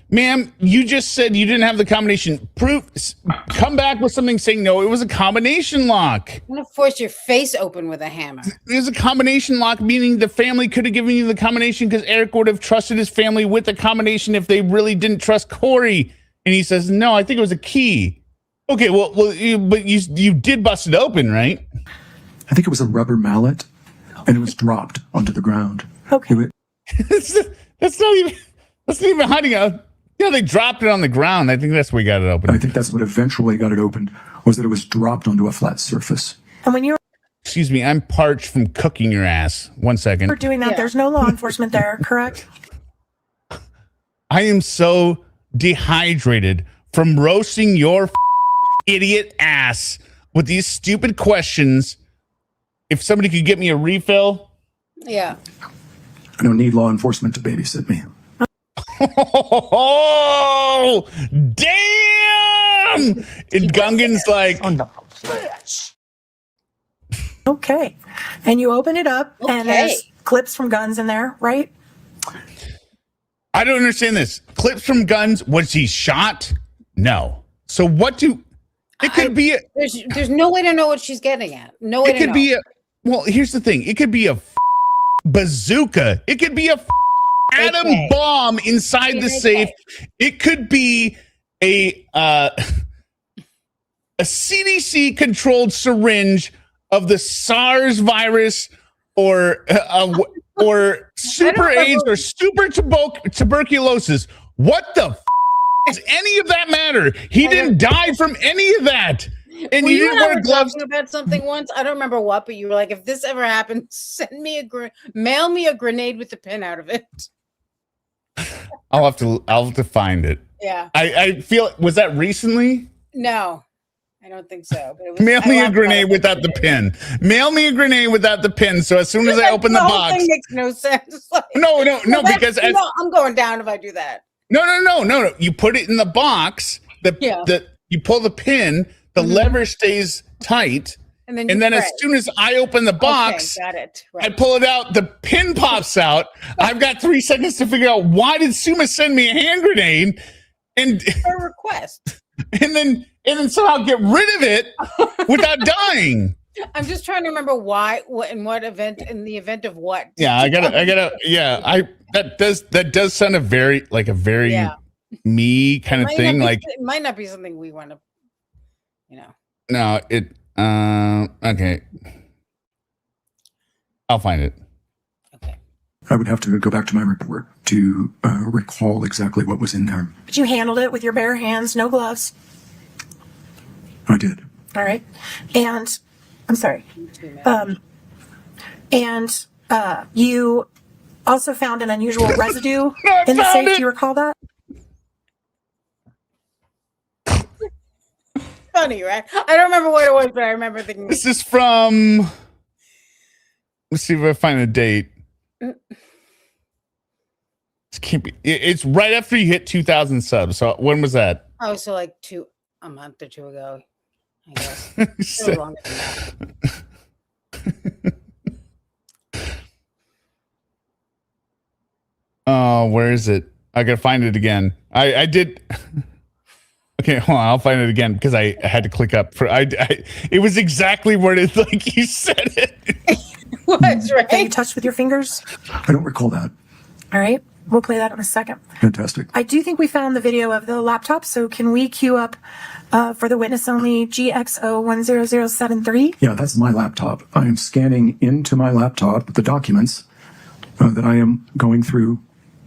Ma'am, you just said you didn't have the combination. Come back with something saying no, it was a combination lock. I'm going to force your face open with a hammer. It was a combination lock, meaning the family could have given you the combination because Eric would have trusted his family with the combination if they really didn't trust Kouri. And he says, no, I think it was a key. Okay, but you did bust it open, right? I think it was a rubber mallet, and it was dropped onto the ground. Okay. That's not even hiding out. Yeah, they dropped it on the ground. I think that's where we got it open. I think that's what eventually got it opened, was that it was dropped onto a flat surface. And when you Excuse me, I'm parched from cooking your ass. 1 second. were doing that, there's no law enforcement there, correct? I am so dehydrated from roasting your idiot ass with these stupid questions. If somebody could get me a refill. Yeah. I don't need law enforcement to babysit me. Oh, damn! And Gungan's like, okay. And you open it up, and there's clips from guns in there, right? I don't understand this. Clips from guns. Was he shot? No. So what do... It could be... There's no way to know what she's getting at. No way to know. It could be a... Well, here's the thing. It could be a bazooka. It could be a atom bomb inside the safe. It could be a CDC-controlled syringe of the SARS virus or super AIDS or super tuberculosis. What the does any of that matter? He didn't die from any of that. And you didn't wear gloves. Talking about something once, I don't remember what, but you were like, if this ever happens, mail me a grenade with the pin out of it. I'll have to find it. Yeah. I feel, was that recently? No, I don't think so. But it was, Mail me a grenade without the pin. Mail me a grenade without the pin. So as soon as I open the box, thing makes no sense. Like, no, because I'm going down if I do that. No. You put it in the box. You pull the pin. The lever stays tight. And then as soon as I open the box, got it. Right. I pull it out. The pin pops out. I've got 3 seconds to figure out why did Summa send me a hand grenade and a request, and then somehow get rid of it without dying. I'm just trying to remember why, in what event, in the event of what. Yeah, I gotta. Yeah, that does sound a very me kind of thing. Like it might not be something we want to, No, it. Okay. I'll find it. Okay. I would have to go back to my report to recall exactly what was in there. But you handled it with your bare hands, no gloves. I did. All right. And I'm sorry. You also found an unusual residue in the safe. Do you recall that? Funny, right? I don't remember what it was, but I remember thinking. This is from. Let's see if I find a date. This can't be. It's right after you hit 2,000 subs. So when was that? Oh, so like a month or two ago, I guess. It was longer than that. Oh, where is it? I gotta find it again. I did. Okay, hold on. I'll find it again because I had to click up for. It was exactly where it's like you said it. Was right. That you touched with your fingers? I don't recall that. All right. We'll play that in a second. Fantastic. I do think we found the video of the laptop, so can we queue up for the witness only GXO10073? Yeah, that's my laptop. I am scanning into my laptop the documents that I am going through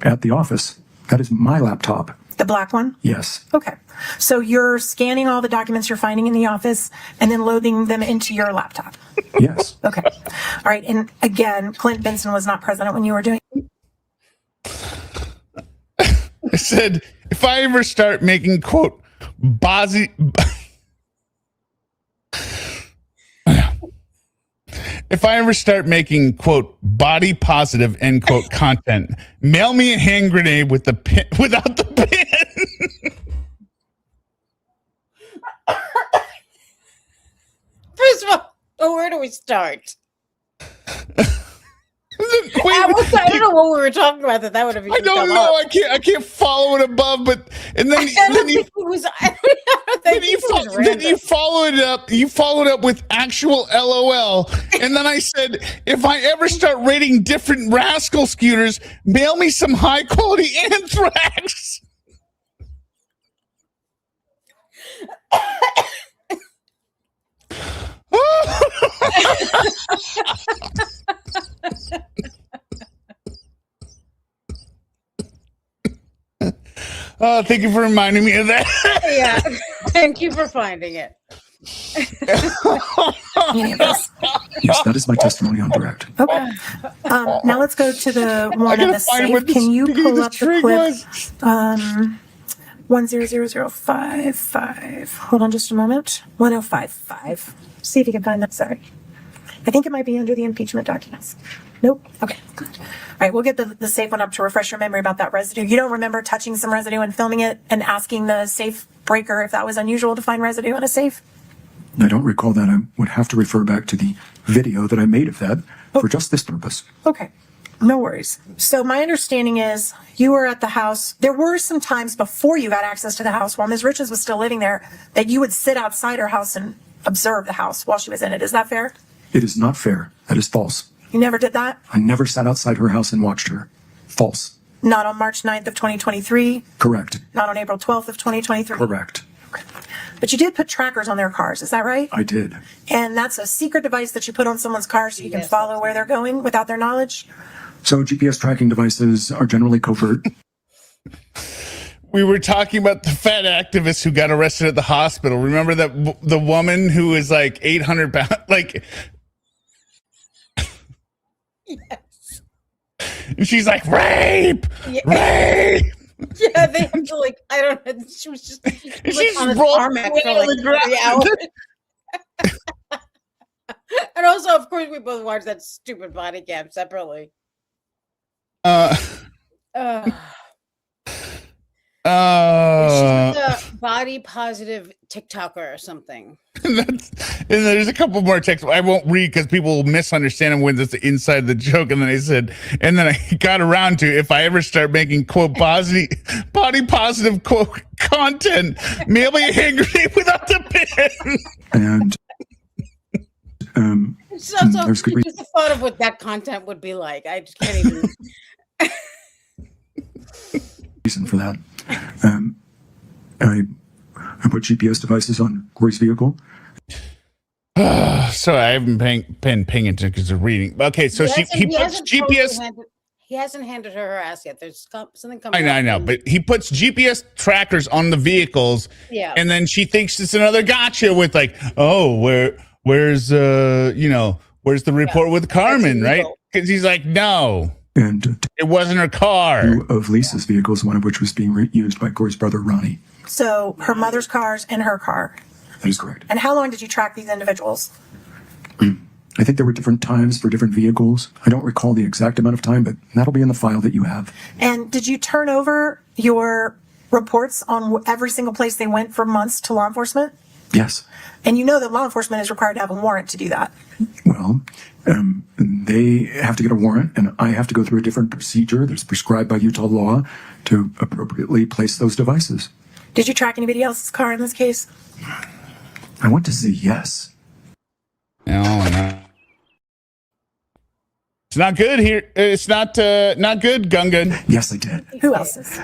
at the office. That is my laptop. The black one? Yes. Okay. So you're scanning all the documents you're finding in the office and then loading them into your laptop? Yes. Okay. All right. And again, Clint Benson was not present when you were doing it. I said, if I ever start making, quote, if I ever start making, quote, body positive, end quote, content, mail me a hand grenade with the pin, without the pin. First of all, where do we start? I don't know what we were talking about. That would have. I don't know. I can't follow it above. But and then you followed it up. You followed up with actual LOL. And then I said, if I ever start rating different rascal scooters, mail me some high quality anthrax. Thank you for reminding me of that. Yeah, thank you for finding it. Yes, that is my testimony on direct. Okay. Now let's go to the one in the safe. Can you pull up the clip? 100055. Hold on just a moment. 1055. See if you can find that. Sorry. I think it might be under the impeachment documents. Nope. Okay. All right. We'll get the safe one up to refresh your memory about that residue. You don't remember touching some residue and filming it and asking the safe breaker if that was unusual to find residue in a safe? I don't recall that. I would have to refer back to the video that I made of that for just this purpose. Okay. No worries. So my understanding is you were at the house. There were some times before you got access to the house while Ms. Richins was still living there that you would sit outside her house and observe the house while she was in it. Is that fair? It is not fair. That is false. You never did that? I never sat outside her house and watched her. False. Not on March 9th of 2023? Correct. Not on April 12th of 2023? Correct. But you did put trackers on their cars, is that right? I did. And that's a secret device that you put on someone's car so you can follow where they're going without their knowledge? So GPS tracking devices are generally covert. We were talking about the fat activist who got arrested at the hospital. Remember that the woman who was like 800 pounds, like, Yes. and she's like, rape, Yeah. rape. Yeah, they have to like, I don't know. She was just She's on a rolled tarmac for on the like 3 ground. hours. And also, of course, we both watched that stupid body cam separately. She's like a body positive TikToker or something. And there's a couple more texts I won't read because people will misunderstand them when it's inside the joke. And then I said, and then I got around to, if I ever start making quote body positive quote content, mail me a hand grenade without the pin. And So there's good just the thought of what that content would be like. I just can't even. reason for that. I put GPS devices on Kouri's vehicle. So I haven't been paying attention because of reading. Okay, so he puts GPS. He hasn't handed her ass yet. There's something coming. I know, but he puts GPS trackers on the vehicles. Yeah. And then she thinks it's another gotcha with like, oh, where's where's the report with Carmen, right? Because he's like, no. And it wasn't her car. Two of Lisa's vehicles, one of which was being used by Kouri's brother, Ronnie. So her mother's cars and her car. That is correct. And how long did you track these individuals? I think there were different times for different vehicles. I don't recall the exact amount of time, but that'll be in the file that you have. And did you turn over your reports on every single place they went for months to law enforcement? Yes. And you know that law enforcement is required to have a warrant to do that. Well, they have to get a warrant, and I have to go through a different procedure that's prescribed by Utah law to appropriately place those devices. Did you track anybody else's car in this case? I want to say yes. No. It's not good here. It's not good, Gungan. Yes, I did. Who else's?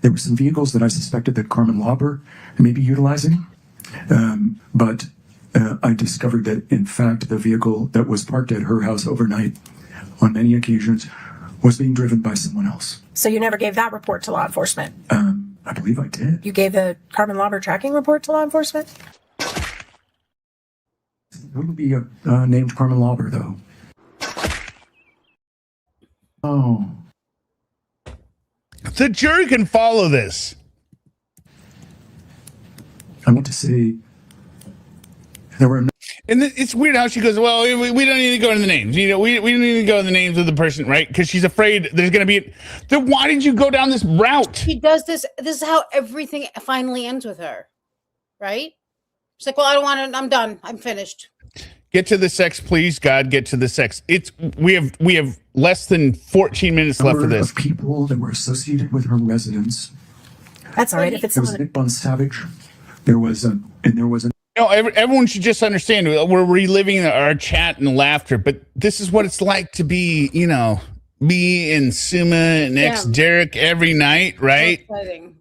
There were some vehicles that I suspected that Carmen Lauber may be utilizing, but I discovered that, in fact, the vehicle that was parked at her house overnight on many occasions was being driven by someone else. So you never gave that report to law enforcement? I believe I did. You gave the Carmen Lauber tracking report to law enforcement? Who would be named Carmen Lauber, though? Oh. The jury can follow this. I want to say there were. And it's weird how she goes, well, we don't need to go into the names. We don't need to go into the names of the person, right? Because she's afraid there's going to be. Then why did you go down this route? She does this. This is how everything finally ends with her, right? She's like, well, I don't want to. I'm done. I'm finished. Get to the sex, please, God. Get to the sex. We have less than 14 minutes left of this. Of people that were associated with her residence. That's all right. If it's there was Nick Savage. There was everyone should just understand we're reliving our chat and laughter, but this is what it's like to be, me and Summa and Derek every night, right? So exciting.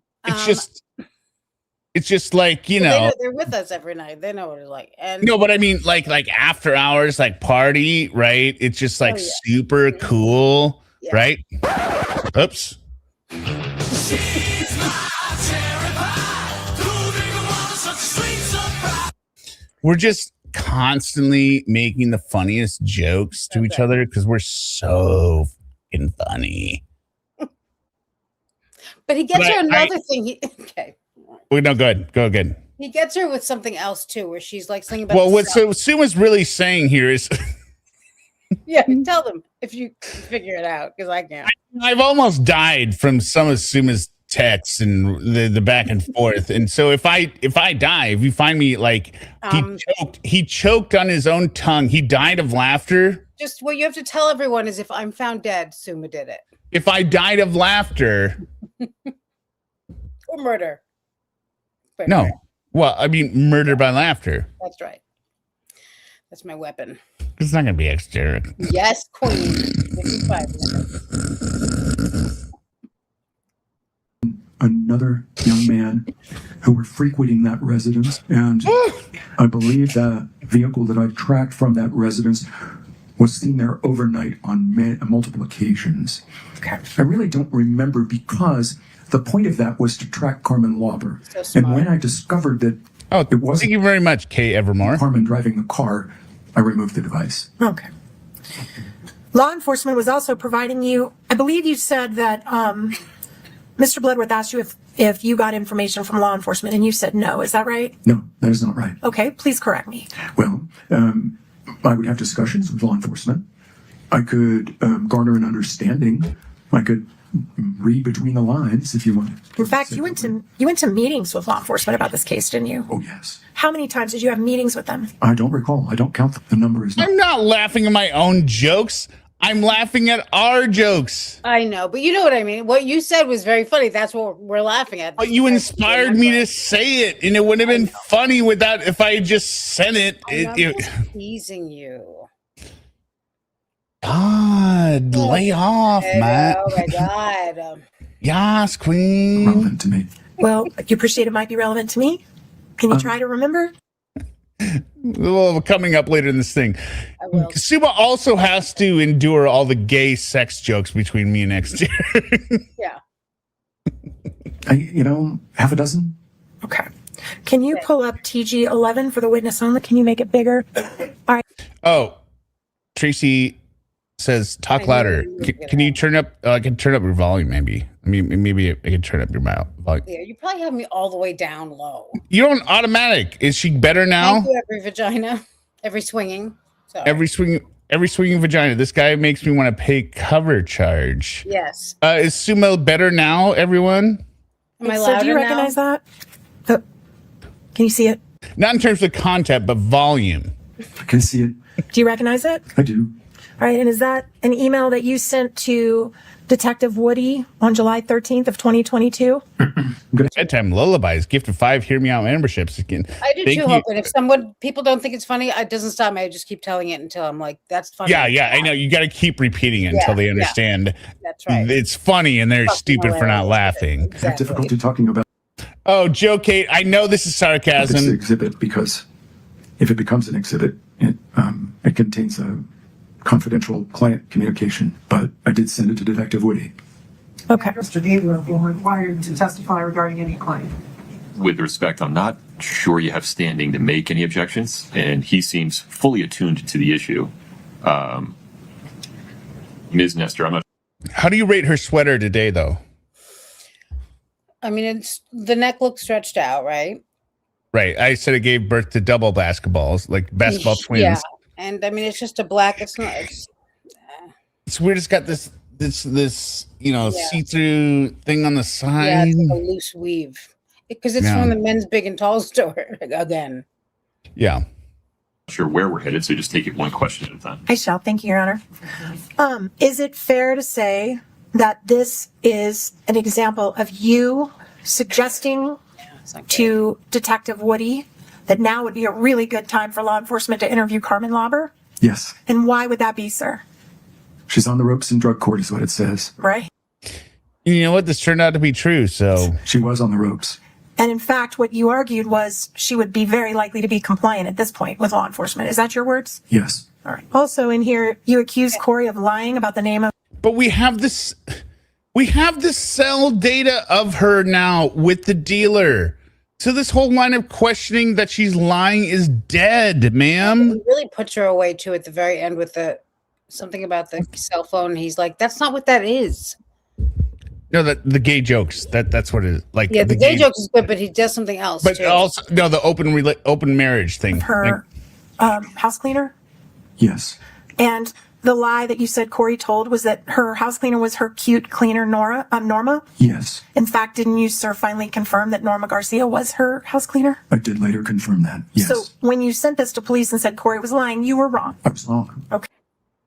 It's just like, they're with us every night. They know what it's like. And no, but I mean like after hours, like party, right? It's just like super cool, right? Oops. We're just constantly making the funniest jokes to each other because we're so fucking funny. But he gets her another thing. Okay. We no good. Go again. He gets her with something else too, where she's like saying about. Well, what Summa's really saying here is, yeah, tell them if you figure it out, because I can't. I've almost died from some of Summa's texts and the back and forth. And so if I die, if you find me like he choked on his own tongue, he died of laughter. Just what you have to tell everyone is if I'm found dead, Summa did it. If I died of laughter or murder. But no. Well, I mean murder by laughter. That's right. That's my weapon. It's not gonna be extra. Yes, Queen. 55 minutes. Another young man who were frequenting that residence, and I believe that vehicle that I tracked from that residence was seen there overnight on multiple occasions. Okay. I really don't remember because the point of that was to track Carmen Lauber. So and when I discovered that it wasn't thank you very much, Kay Evermore. Carmen driving the car, I removed the device. Okay. Law enforcement was also providing you, I believe you said that Mr. Bloodworth asked you if you got information from law enforcement, and you said no. Is that right? No, that is not right. Okay, please correct me. Well, I would have discussions with law enforcement. I could garner an understanding. I could read between the lines if you want. In fact, you went to meetings with law enforcement about this case, didn't you? Oh, yes. How many times did you have meetings with them? I don't recall. I don't count them. The number is not. I'm not laughing at my own jokes. I'm laughing at our jokes. I know, but you know what I mean. What you said was very funny. That's what we're laughing at. But you inspired me to say it, and it would have been funny without if I had just said it. I'm just teasing you. God, lay off, man. Oh my God. Yes, Queen. Relevant to me. Well, you appreciate it might be relevant to me. Can you try to remember? Well, coming up later in this thing. Summa also has to endure all the gay sex jokes between me and next year. Yeah. Half a dozen. Okay. Can you pull up TG 11 for the witness only? Can you make it bigger? All right. Oh, Tracy says talk louder. Can you turn up? I can turn up your volume, maybe. I mean, maybe I can turn up your volume. Yeah, you probably have me all the way down low. You don't automatic. Is she better now? Thank you, every vagina, every swinging. Sorry. Every swinging vagina. This guy makes me want to pay cover charge. Yes. Is Summa better now, everyone? Am I louder do you recognize that? Can you see it? Not in terms of content, but volume. I can see it. Do you recognize it? I do. All right, and is that an email that you sent to Detective Woody on July 13th of 2022? Bedtime lullabies, gift of 5 Hear Me Out memberships. Again, I do too, Hope. And if people don't think it's funny, it doesn't stop me. I just keep telling it until I'm like, that's funny. Yeah, I know. You got to keep repeating it until they understand. That's right. It's funny and they're stupid for not laughing. Exactly. I have difficulty talking about. Oh, Joe Kate, I know this is sarcasm. It's an exhibit because if it becomes an exhibit, it contains a confidential client communication, but I did send it to Detective Woody. Okay. Mr. Gabriel will be required to testify regarding any claim. With respect, I'm not sure you have standing to make any objections, and he seems fully attuned to the issue. Ms. Nestor, I'm not. How do you rate her sweater today, though? I mean, the neck looks stretched out, right? Right. I said it gave birth to double basketballs, like basketball twins. Yeah. And I mean, it's just a black. It's not. It's weird. It's got this see-through thing on the side. Yeah, it's like a loose weave because it's from the men's big and tall store again. Yeah. Not sure where we're headed, so just take it one question at a time. I shall. Thank you, Your Honor. Is it fair to say that this is an example of you suggesting to Detective Woody that now would be a really good time for law enforcement to interview Carmen Lauber? Yes. And why would that be, sir? She's on the ropes in drug court is what it says. Right. You know what? This turned out to be true, so. She was on the ropes. And in fact, what you argued was she would be very likely to be compliant at this point with law enforcement. Is that your words? Yes. All right. Also in here, you accuse Kouri of lying about the name of... But we have this cell data of her now with the dealer. So this whole line of questioning that she's lying is dead, ma'am. He really puts her away too at the very end with something about the cell phone. He's like, that's not what that is. No, the gay jokes. That's what it is. Like the gay jokes is good, but he does something else. But too. also, no, the open marriage thing. Her house cleaner? Yes. And the lie that you said Kouri told was that her house cleaner was her cute cleaner, Norma? Yes. In fact, didn't you, sir, finally confirm that Norma Garcia was her house cleaner? I did later confirm that. Yes. So when you sent this to police and said Kouri was lying, you were wrong. I was wrong. Okay.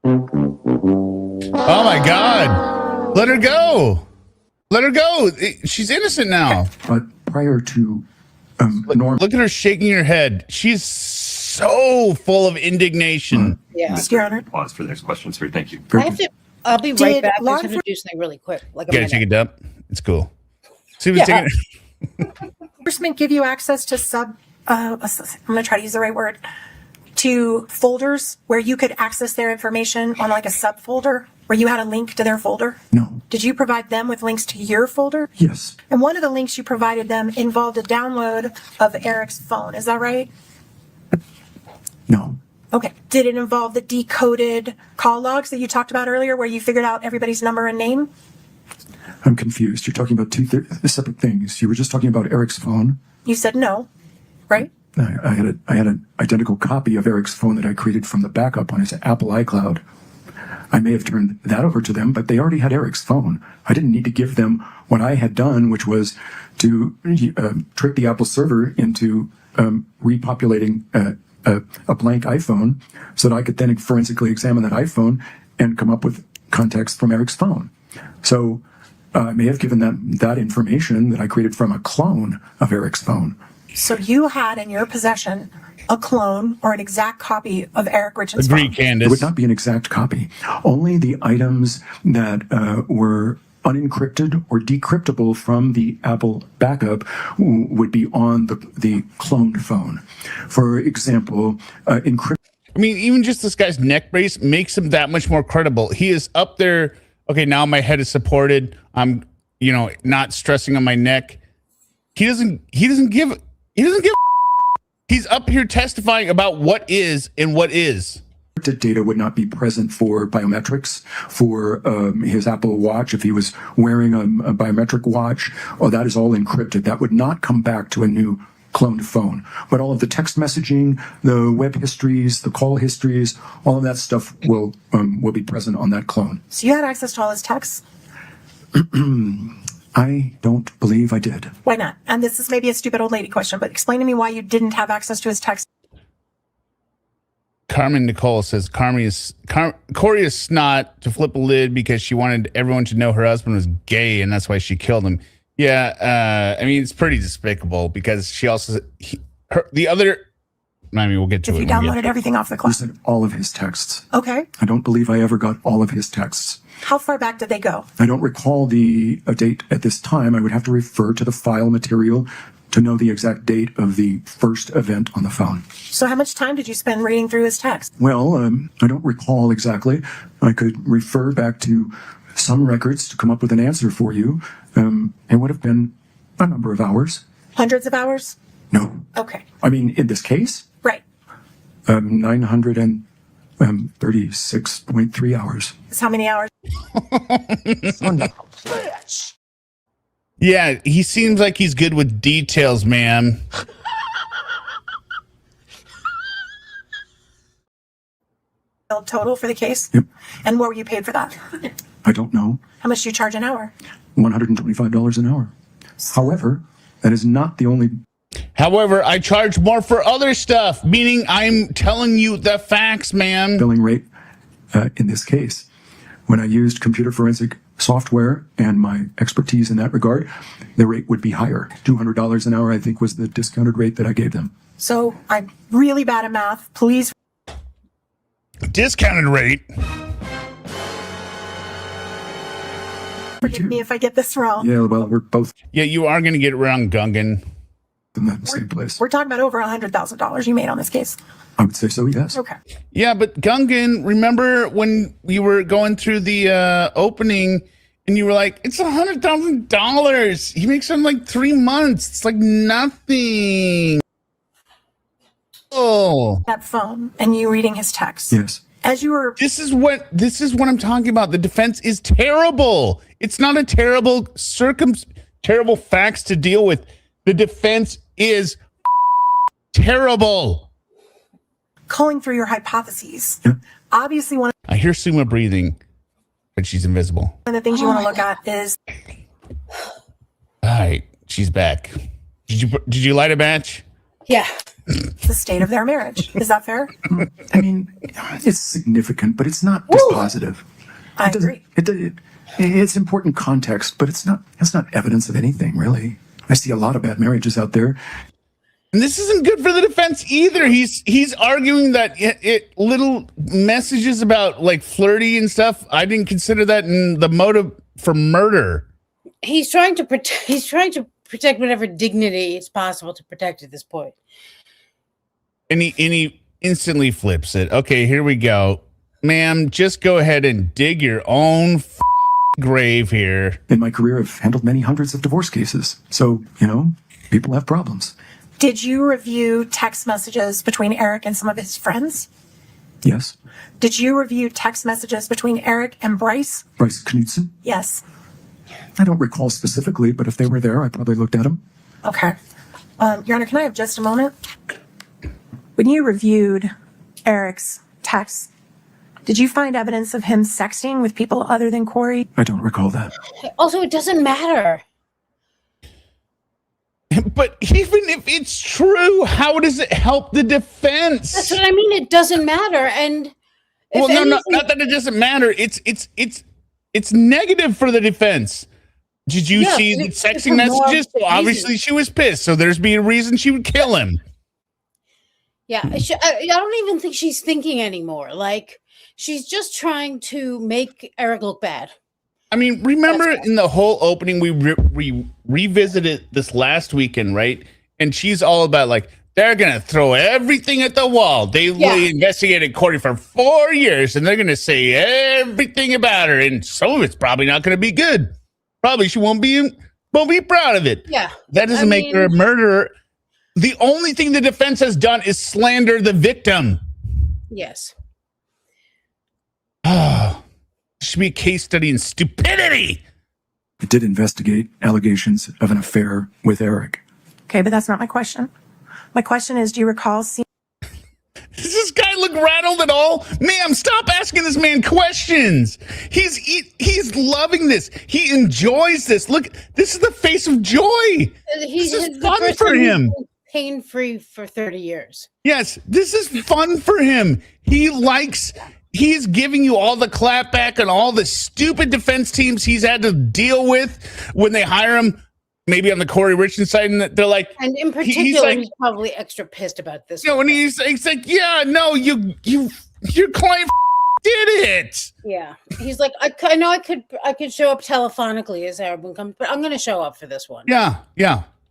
Oh my God. Let her go. Let her go. She's innocent now. But prior to Norma. Look at her shaking her head. She's so full of indignation. Your Honor. Pause for the next question, sir. Thank you. I'll be right back. I have to do something really quick. Like Gotta take a dump. It's cool. See what's taking Enforcement give you access to I'm going to try to use the right word, to folders where you could access their information on like a subfolder where you had a link to their folder? No. Did you provide them with links to your folder? Yes. And one of the links you provided them involved a download of Eric's phone. Is that right? No. Okay. Did it involve the decoded call logs that you talked about earlier where you figured out everybody's number and name? I'm confused. You're talking about two separate things. You were just talking about Eric's phone. You said no, right? I had an identical copy of Eric's phone that I created from the backup on his Apple iCloud. I may have turned that over to them, but they already had Eric's phone. I didn't need to give them what I had done, which was to trick the Apple server into repopulating a blank iPhone so that I could then forensically examine that iPhone and come up with context from Eric's phone. So I may have given that information that I created from a clone of Eric's phone. So you had in your possession a clone or an exact copy of Eric Richins' phone. It would not be an exact copy. Only the items that were unencrypted or decryptable from the Apple backup would be on the cloned phone. For example, encrypted. I mean, even just this guy's neck brace makes him that much more credible. He is up there. Okay, now my head is supported. I'm, not stressing on my neck. He doesn't give. He's up here testifying about what is and what is. Data would not be present for biometrics for his Apple Watch. If he was wearing a biometric watch, that is all encrypted. That would not come back to a new cloned phone. But all of the text messaging, the web histories, the call histories, all of that stuff will be present on that clone. So you had access to all his texts? I don't believe I did. Why not? And this is maybe a stupid old lady question, but explain to me why you didn't have access to his text. Carmen Nicole says Kouri is snot to flip a lid because she wanted everyone to know her husband was gay and that's why she killed him. Yeah, I mean, it's pretty despicable because she also we'll get to it. If you downloaded everything off the cloud. Listen, all of his texts. Okay. I don't believe I ever got all of his texts. How far back did they go? I don't recall a date at this time. I would have to refer to the file material to know the exact date of the first event on the phone. So how much time did you spend reading through his text? Well, I don't recall exactly. I could refer back to some records to come up with an answer for you. It would have been a number of hours. Hundreds of hours? No. Okay. I mean, in this case? Right. 936.3 hours. That's how many hours? Yeah, he seems like he's good with details, man. Total for the case? Yep. And what were you paid for that? I don't know. How much do you charge an hour? $125 an hour. However, that is not the only. However, I charge more for other stuff, meaning I'm telling you the facts, man. Billing rate in this case. When I used computer forensic software and my expertise in that regard, the rate would be higher. $200 an hour, I think, was the discounted rate that I gave them. So I'm really bad at math. Please. Discounted rate? Forgive me if I get this wrong. Yeah, well, we're both. Yeah, you are going to get it wrong, Gungan. In the same place. We're talking about over $100,000 you made on this case. I would say so, yes. Okay. Yeah, but Gungan, remember when we were going through the opening and you were like, it's $100,000. He makes it in like 3 months. It's like nothing. Oh. That phone and you reading his text. Yes. As you were, this is what I'm talking about. The defense is terrible. It's not a terrible terrible facts to deal with. The defense is terrible. Culling through your hypotheses. Yeah. Obviously, I hear Summa breathing, but she's invisible. One of the things you want to look at is. All right, she's back. Did you light a match? Yeah. The state of their marriage. Is that fair? I mean, it's significant, but it's not dispositive. I agree. It's important context, but it's not evidence of anything, really. I see a lot of bad marriages out there. And this isn't good for the defense either. He's arguing that little messages about like flirty and stuff, I didn't consider that in the motive for murder. He's trying to protect whatever dignity is possible to protect at this point. And he instantly flips it. Okay, here we go. Ma'am, just go ahead and dig your own grave here. In my career, I've handled many hundreds of divorce cases. So, people have problems. Did you review text messages between Eric and some of his friends? Yes. Did you review text messages between Eric and Bryce? Bryce Knudsen? Yes. I don't recall specifically, but if they were there, I probably looked at them. Okay. Your Honor, can I have just a moment? When you reviewed Eric's texts, did you find evidence of him sexting with people other than Kouri? I don't recall that. Also, it doesn't matter. But even if it's true, how does it help the defense? That's what I mean. It doesn't matter. And well, not that it doesn't matter. It's negative for the defense. Did you see the sexting messages? So obviously she was pissed. So there's be a reason she would kill him. Yeah, I don't even think she's thinking anymore. Like, she's just trying to make Eric look bad. I mean, remember in the whole opening, we revisited this last weekend, right? And she's all about like, they're going to throw everything at the wall. They investigated Kouri for 4 years and they're going to say everything about her. And some of it's probably not going to be good. Probably she won't be proud of it. Yeah. That doesn't make her a murderer. The only thing the defense has done is slander the victim. Yes. Should be a case study in stupidity. I did investigate allegations of an affair with Eric. Okay, but that's not my question. My question is, do you recall seeing... Does this guy look rattled at all? Ma'am, stop asking this man questions. He's loving this. He enjoys this. Look, this is the face of joy. This is fun for him. Pain-free for 30 years. Yes, this is fun for him. He's giving you all the clapback and all the stupid defense teams he's had to deal with when they hire him, maybe on the Kouri Richins side, and they're like, and in particular, he's probably extra pissed about this. And he's like, yeah, no, your client did it. Yeah, he's like, I know I could show up telephonically as everyone comes, but I'm going to show up for this one. Yeah.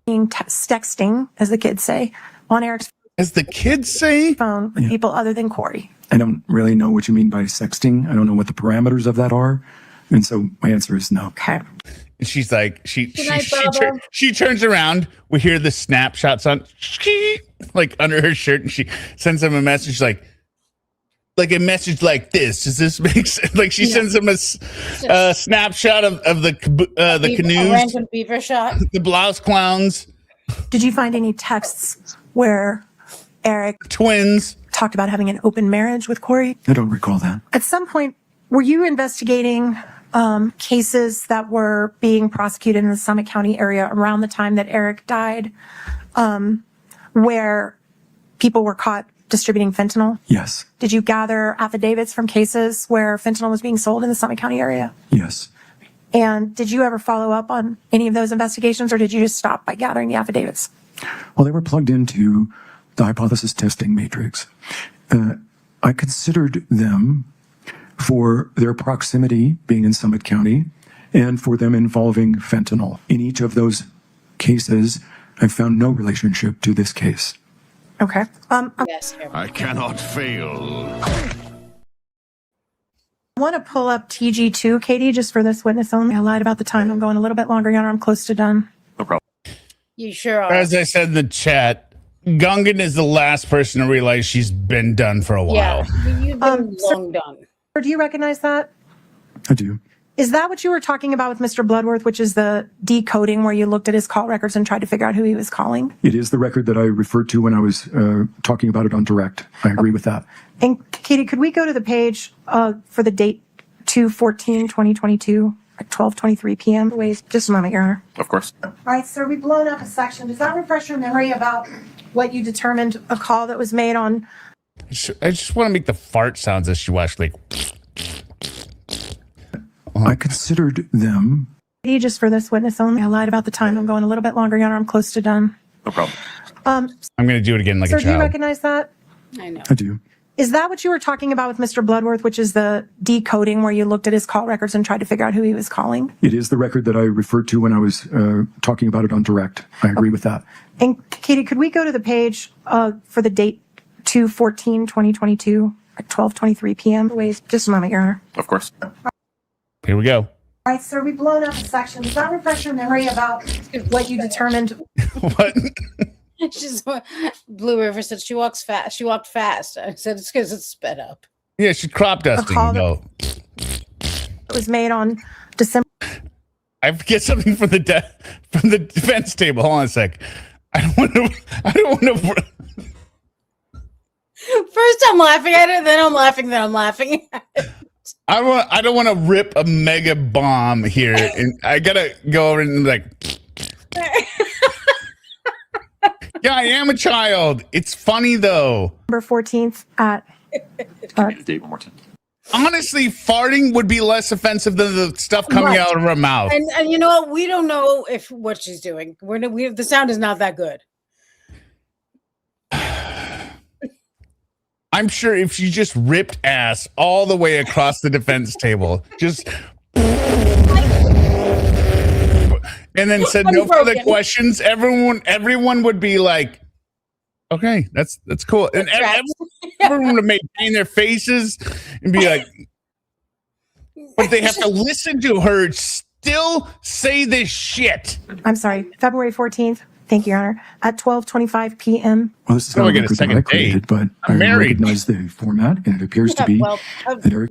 Texting, as the kids say, on Eric's phone with people other than Kouri. I don't really know what you mean by sexting. I don't know what the parameters of that are. And so my answer is no. Okay. And she's like, she turns around. We hear the snapshots on like under her shirt, and she sends him a message like a message like this. Does this make sense? Like she sends him a snapshot of the canoes, a random beaver shot, the blouse clowns. Did you find any texts where Eric twins talked about having an open marriage with Kouri? I don't recall that. At some point, were you investigating cases that were being prosecuted in the Summit County area around the time that Eric died, where people were caught distributing fentanyl? Yes. Did you gather affidavits from cases where fentanyl was being sold in the Summit County area? Yes. And did you ever follow up on any of those investigations, or did you just stop by gathering the affidavits? Well, they were plugged into the hypothesis testing matrix. I considered them for their proximity being in Summit County and for them involving fentanyl. In each of those cases, I found no relationship to this case. Okay. Yes. I cannot fail. I want to pull up TG2, Katie, just for this witness only. I lied about the time. I'm going a little bit longer, Your Honor. I'm close to done. No problem. You sure are. As I said in the chat, Gungan is the last person to realize she's been done for a while. Yeah, you've been long done. Do you recognize that? I do. Is that what you were talking about with Mr. Bloodworth, which is the decoding where you looked at his call records and tried to figure out who he was calling? It is the record that I referred to when I was talking about it on direct. I agree with that. And Katie, could we go to the page for the date 2/14/2022 at 12:23 p.m.? Wait, just a moment, Your Honor. Of course. All right, sir, we've blown up a section. Does that refresh your memory about what you determined a call that was made on? I just want to make the fart sounds as she watched, like. I considered them. Just for this witness only. I lied about the time. I'm going a little bit longer, Your Honor. I'm close to done. No problem. I'm going to do it again like sir, a child. do you recognize that? I know. I do. Is that what you were talking about with Mr. Bloodworth, which is the decoding where you looked at his call records and tried to figure out who he was calling? It is the record that I referred to when I was talking about it on direct. I agree with that. And Katie, could we go to the page for the date 2/14/2022 at 12:23 p.m.? Wait, just a moment, Your Honor. Of course. Here we go. All right, sir, we've blown up a section. Does that refresh your memory about what you determined? What? She's Blue River said she walks fast. She walked fast. I said it's because it's sped up. Yeah, she's crop dusting. No, It was made on December. I forget something from the defense table. Hold on a sec. I don't want to. First, I'm laughing at it. Then I'm laughing. Then I'm laughing. I don't want to rip a mega bomb here, and I gotta go over and like. Yeah, I am a child. It's funny though. November 14th at. Date one more time. Honestly, farting would be less offensive than the stuff coming out of her mouth. And you know what? We don't know what she's doing. The sound is not that good. I'm sure if she just ripped ass all the way across the defense table, just and then said no further questions, everyone would be like, okay, that's cool. And everyone would maintain their faces and be like, but they have to listen to her still say this shit. I'm sorry, February 14th. Thank you, Your Honor. At 12:25 p.m. Well, this is not a record that I created, but I recognize the format, and it appears to be that Eric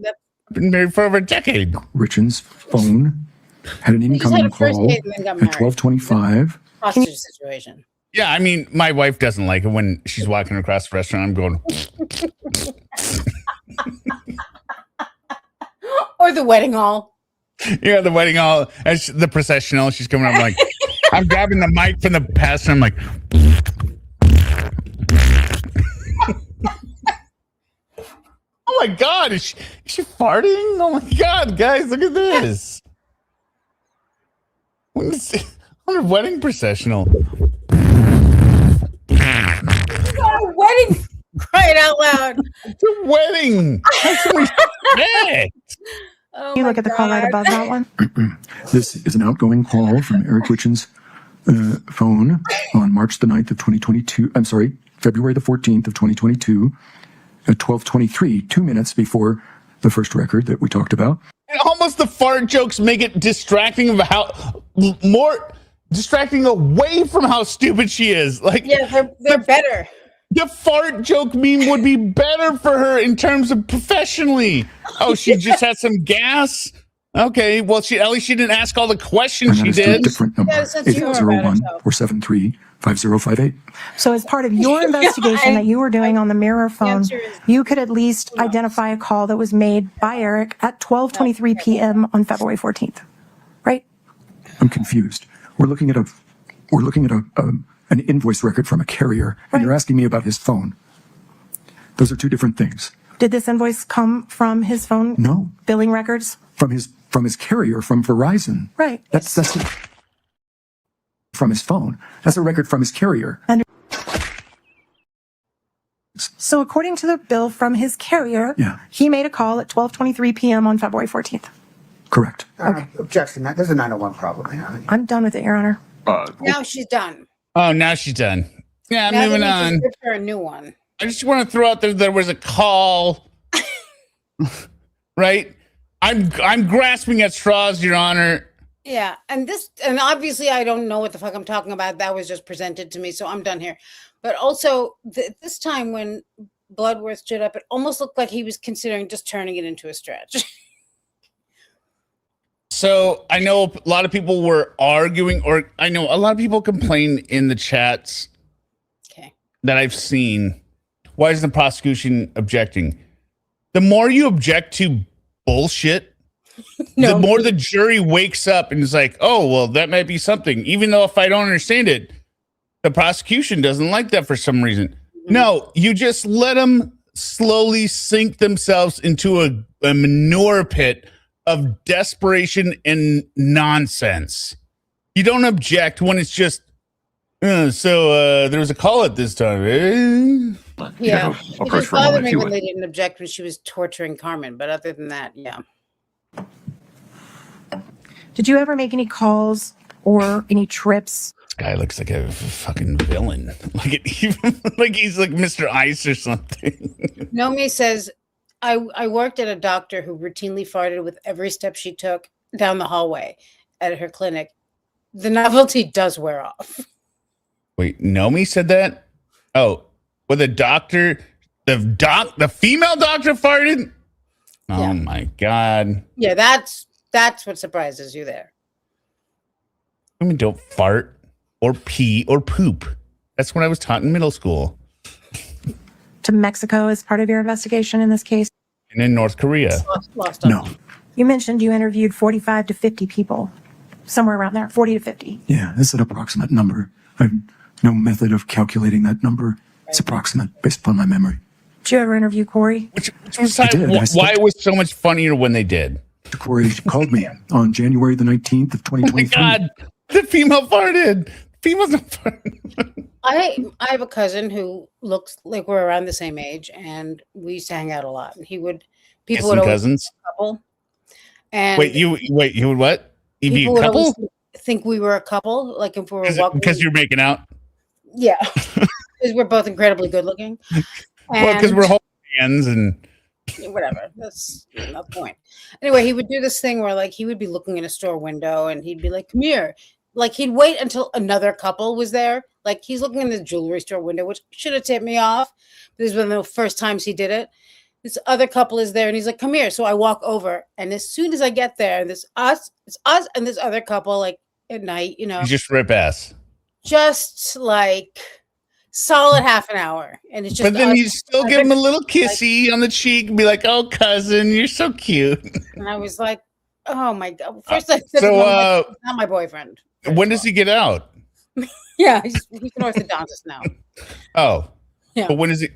been married for over a decade. Richins' phone had an incoming call at 12:25. Hostage situation. Yeah, I mean, my wife doesn't like it when she's walking across the restaurant. I'm going. Or the wedding hall. Yeah, the wedding hall, as the processional. She's coming up like, I'm grabbing the mic from the pastor. I'm like, oh my God, is she farting? Oh my God, guys, look at this. What is it? On a wedding processional. Wedding, crying out loud. It's a wedding. How can we expect? You look at the call right above that one. This is an outgoing call from Eric Richins' phone on March the 9th of 2022. I'm sorry, February the 14th of 2022 at 12:23, 2 minutes before the first record that we talked about. And almost the fart jokes make it distracting of how more distracting away from how stupid she is. Like, yeah, they're better. The fart joke meme would be better for her in terms of professionally. Oh, she just had some gas. Okay, well, at least she didn't ask all the questions she did. Different number, 801-473-5058. So as part of your investigation that you were doing on the mirror phone, you could at least identify a call that was made by Eric at 12:23 p.m. on February 14th, right? I'm confused. We're looking at an invoice record from a carrier, and you're asking me about his phone. Those are two different things. Did this invoice come from his phone? No. Billing records? From his carrier, from Verizon. Right. That's from his phone. That's a record from his carrier. So according to the bill from his carrier, he made a call at 12:23 p.m. on February 14th. Correct. Okay. Objection. There's a 901 problem. I'm done with it, Your Honor. Now she's done. Oh, now she's done. Yeah, now moving on. Give her a new one. I just want to throw out there was a call. Right? I'm grasping at straws, Your Honor. Yeah, and obviously I don't know what the fuck I'm talking about. That was just presented to me, so I'm done here. But also this time when Bloodworth stood up, it almost looked like he was considering just turning it into a stretch. So I know a lot of people were arguing, or I know a lot of people complain in the chats that I've seen. Why is the prosecution objecting? The more you object to bullshit, the more the jury wakes up and is like, oh, well, that might be something. Even though if I don't understand it, the prosecution doesn't like that for some reason. No, you just let them slowly sink themselves into a manure pit of desperation and nonsense. You don't object when it's just, there was a call at this time. Yeah, it just bothered me when they didn't object when she was torturing Carmen. But other than that, yeah. Did you ever make any calls or any trips? This guy looks like a fucking villain. Like he's like Mr. Ice or something. Nomi says, I worked at a doctor who routinely farted with every step she took down the hallway at her clinic. The novelty does wear off. Wait, Nomi said that? Oh, well, the doctor, the female doctor farted? Oh my God. Yeah, that's what surprises you there. Women don't fart or pee or poop. That's what I was taught in middle school. To Mexico as part of your investigation in this case? And in North Korea. No. You mentioned you interviewed 45 to 50 people. Somewhere around there, 40 to 50. Yeah, it's an approximate number. I have no method of calculating that number. It's approximate based upon my memory. Did you ever interview Kouri? Why it was so much funnier when they did. Kouri called me on January the 19th of 2023. Oh my God, the female farted. Females don't fart. I have a cousin who looks like we're around the same age, and we used to hang out a lot. And people would always cousins. Couple. And wait, you would what? You'd be a couple? Think we were a couple, like if we were walking. Because you're making out. Yeah, because we're both incredibly good looking. Well, because we're holding hands and whatever. That's not the point. Anyway, he would do this thing where like he would be looking in a store window and he'd be like, "Come here." Like he'd wait until another couple was there. Like he's looking in the jewelry store window, which should have tipped me off. This is one of the first times he did it. This other couple is there and he's like, "Come here." So I walk over, and as soon as I get there, it's us and this other couple, like at night, you know. You just rip ass. Just like solid half an hour. And it's just. But then you still give him a little kissy on the cheek and be like, "Oh, cousin, you're so cute." And I was like, "Oh my God." First I said, not my boyfriend. When does he get out? Yeah, he's an orthodontist now. Oh. Yeah. But when is he?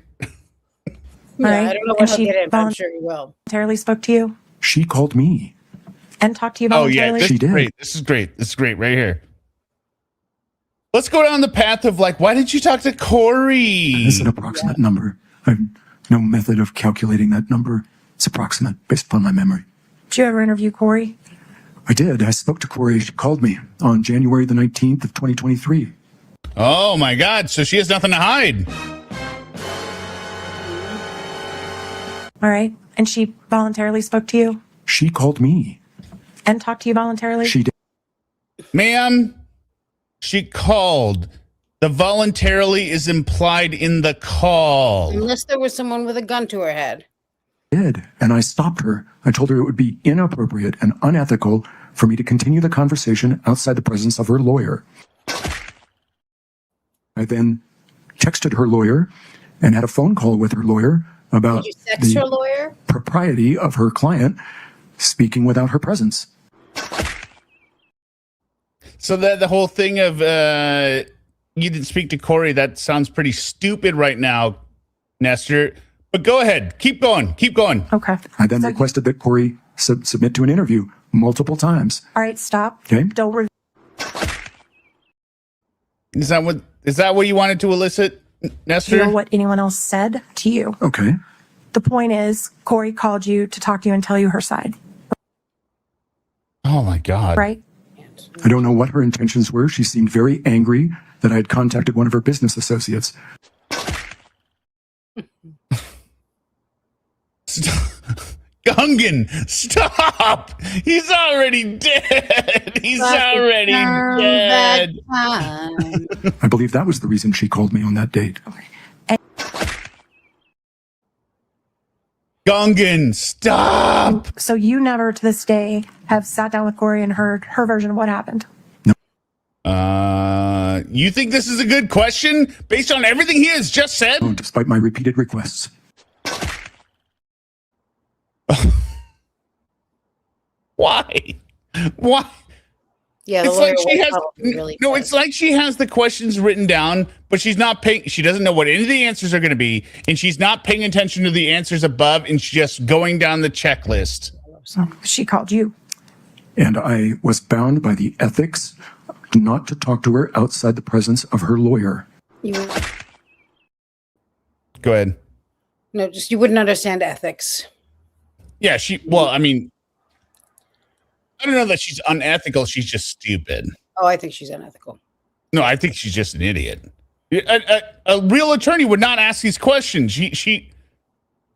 Yeah, I don't know when he'll get in, but I'm sure he will. Voluntarily spoke to you? She called me. And talked to you Oh, voluntarily? yeah, this is great. This is great. This is great right here. Let's go down the path of like, why didn't you talk to Kouri? It's an approximate number. I have no method of calculating that number. It's approximate based upon my memory. Did you ever interview Kouri? I did. I spoke to Kouri. She called me on January the 19th of 2023. Oh my God. So she has nothing to hide. All right. And she voluntarily spoke to you? She called me. And talked to you voluntarily? She did. Ma'am, she called. The voluntarily is implied in the call. Unless there was someone with a gun to her head. Did, and I stopped her. I told her it would be inappropriate and unethical for me to continue the conversation outside the presence of her lawyer. I then texted her lawyer and had a phone call with her lawyer about Did you text her lawyer? Propriety of her client speaking without her presence. So that the whole thing of you didn't speak to Kouri, that sounds pretty stupid right now, Nestor. But go ahead. Keep going. Keep going. Okay. I then requested that Kouri submit to an interview multiple times. All right, stop. Okay. Don't Is that what you wanted to elicit, Nestor? reveal what anyone else said to you. Okay. The point is, Kouri called you to talk to you and tell you her side. Oh my God. Right? I don't know what her intentions were. She seemed very angry that I had contacted one of her business associates. Gungan, stop! He's already dead. He's already dead. I believe that was the reason she called me on that date. Gungan, stop! So you never to this day have sat down with Kouri and heard her version of what happened? You think this is a good question based on everything he has just said? Oh, despite my repeated requests. Why? Why? Yeah, it's like she has it's like she has the questions written down, but she's not paying. She doesn't know what any of the answers are going to be, and she's not paying attention to the answers above, and she's just going down the checklist. So she called you, and I was bound by the ethics not to talk to her outside the presence of her lawyer. Go ahead. No, just you wouldn't understand ethics. Yeah, well, I mean, I don't know that she's unethical. She's just stupid. Oh, I think she's unethical. No, I think she's just an idiot. A real attorney would not ask these questions. She,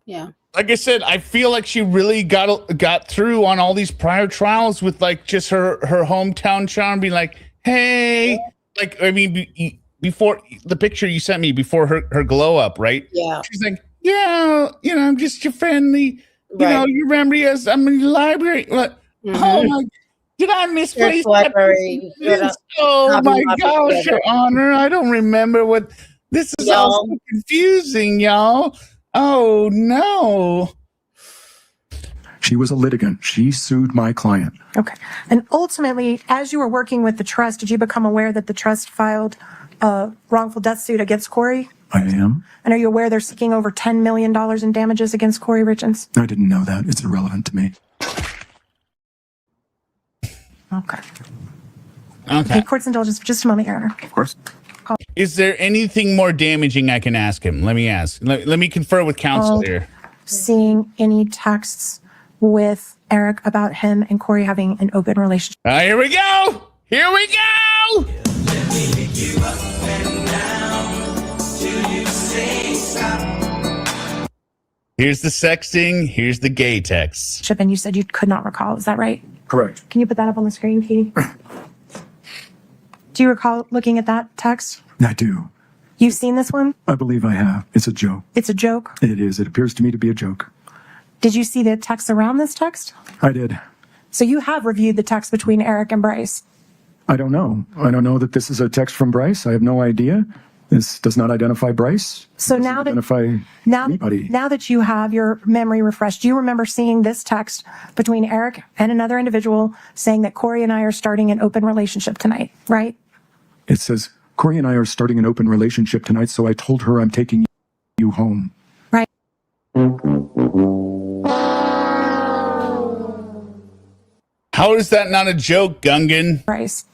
yeah. Like I said, I feel like she really got through on all these prior trials with like just her hometown charm, being like, hey, like, I mean, before the picture you sent me before her glow up, right? Yeah. She's like, yeah, I'm just your friendly, you remember us? I'm in the library. Like, oh my, did I misplace that? Oh my gosh, Your Honor, I don't remember what this is. All so confusing, y'all. Oh no. She was a litigant. She sued my client. Okay. And ultimately, as you were working with the trust, did you become aware that the trust filed a wrongful death suit against Kouri? I am. And are you aware they're seeking over $10 million in damages against Kouri Richins? I didn't know that. It's irrelevant to me. Okay, court's indulgence for just a moment, Your Honor. Of course. Is there anything more damaging I can ask him? Let me ask. Let me confer with counsel here. Seeing any texts with Eric about him and Kouri having an open relationship. Here we go. Here we go. Here's the sexting. Here's the gay text. And you said you could not recall. Is that right? Correct. Can you put that up on the screen, Katie? Do you recall looking at that text? I do. You've seen this one? I believe I have. It's a joke. It's a joke? It is. It appears to me to be a joke. Did you see the text around this text? I did. So you have reviewed the text between Eric and Bryce? I don't know. I don't know that this is a text from Bryce. I have no idea. This does not identify Bryce. So now that you have your memory refreshed, do you remember seeing this text between Eric and another individual saying that Kouri and I are starting an open relationship tonight, right? It says, Kouri and I are starting an open relationship tonight, so I told her I'm taking you home. Right. How is that not a joke, Gungan? Bryce.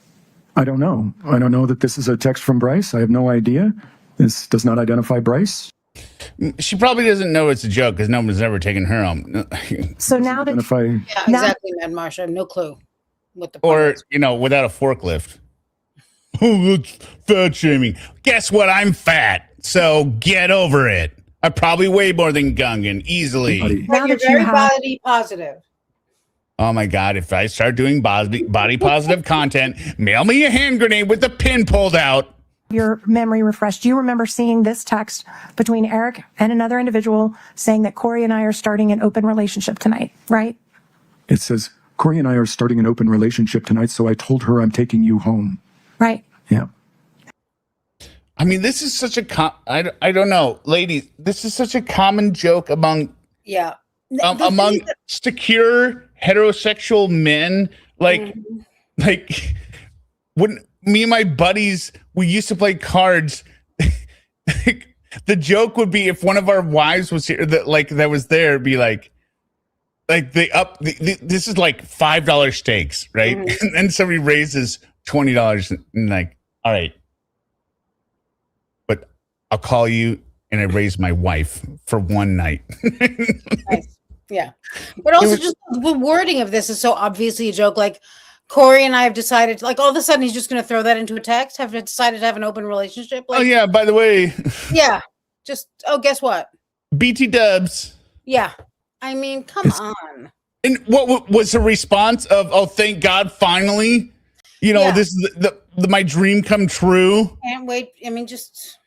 I don't know. I don't know that this is a text from Bryce. I have no idea. This does not identify Bryce. She probably doesn't know it's a joke because no one's ever taken her home. So now that... Yeah, exactly, Mad Marsha. I have no clue what the or, without a forklift. Oh, that's fat shaming. Guess what? I'm fat. So get over it. I probably weigh more than Gungan easily. But you're very body positive. Oh my God, if I start doing body positive content, mail me a hand grenade with the pin pulled out. Your memory refreshed. Do you remember seeing this text between Eric and another individual saying that Kouri and I are starting an open relationship tonight, right? It says, Kouri and I are starting an open relationship tonight, so I told her I'm taking you home. Right. Yeah. I mean, this is such a, I don't know, ladies, this is such a common joke among, among secure heterosexual men. Like when me and my buddies, we used to play cards. The joke would be if one of our wives was here, that was there, be like this is like $5 stakes, right? And then somebody raises $20 and like, all right, but I'll call you and I raise my wife for one night. Nice. Yeah. But also just the wording of this is so obviously a joke. Like Kouri and I have decided, like all of a sudden he's just going to throw that into a text, have decided to have an open relationship. Like, oh yeah, by the way. Yeah. Just, guess what? BT dubs. Yeah. I mean, come on. And what was the response of, oh, thank God, finally, this is the my dream come true. Can't wait. I mean, just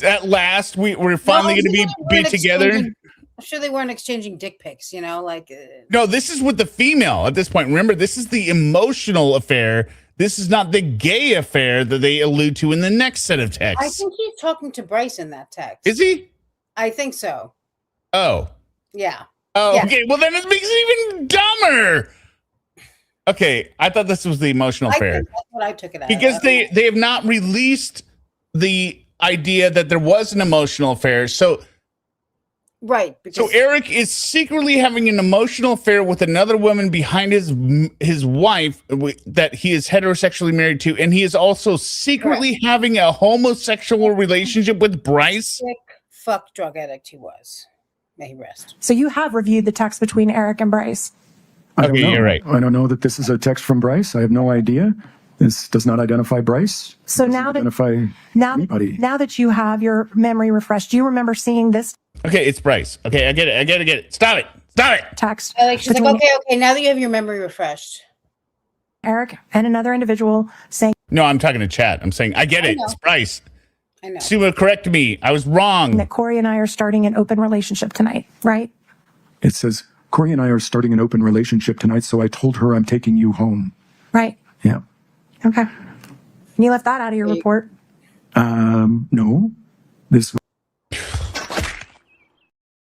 at last we're finally going to be together. I'm sure they weren't exchanging dick pics, No, this is with the female at this point. Remember, this is the emotional affair. This is not the gay affair that they allude to in the next set of texts. I think he's talking to Bryce in that text. Is he? I think so. Oh. Yeah. Oh, yeah. Okay. Well, then it makes it even dumber. Okay, I thought this was the emotional affair. That's what I took it as. Because they have not released the idea that there was an emotional affair. So right. So Eric is secretly having an emotional affair with another woman behind his wife that he is heterosexually married to, and he is also secretly having a homosexual relationship with Bryce. Sick fuck drug addict he was. May he rest. So you have reviewed the text between Eric and Bryce. Okay, you're right. I don't know that this is a text from Bryce. I have no idea. This does not identify Bryce. So now anybody. Now that you have your memory refreshed, do you remember seeing this? Okay, it's Bryce. Okay, I get it. Stop it. Text. She's like, okay. Now that you have your memory refreshed, Eric and another individual saying. No, I'm talking to chat. I'm saying I get it. It's Bryce. I know. Summa, correct me. I was wrong. That Kouri and I are starting an open relationship tonight, right? It says Kouri and I are starting an open relationship tonight, so I told her I'm taking you home. Right. Yeah. Okay. And you left that out of your report. No. This.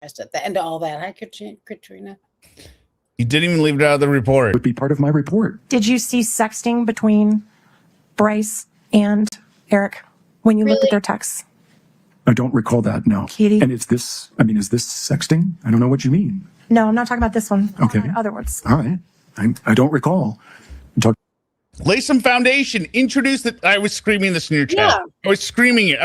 At the end of all that, hi, Katrina. You didn't even leave it out of the report. Would be part of my report. Did you see sexting between Bryce and Eric when you looked at their texts? I don't recall that, no. Katie? And is this sexting? I don't know what you mean. No, I'm not talking about this one. Okay. Other words. All right. I don't recall. Lay some foundation. Introduce the. I was screaming this in your chat. Yeah. I was screaming it.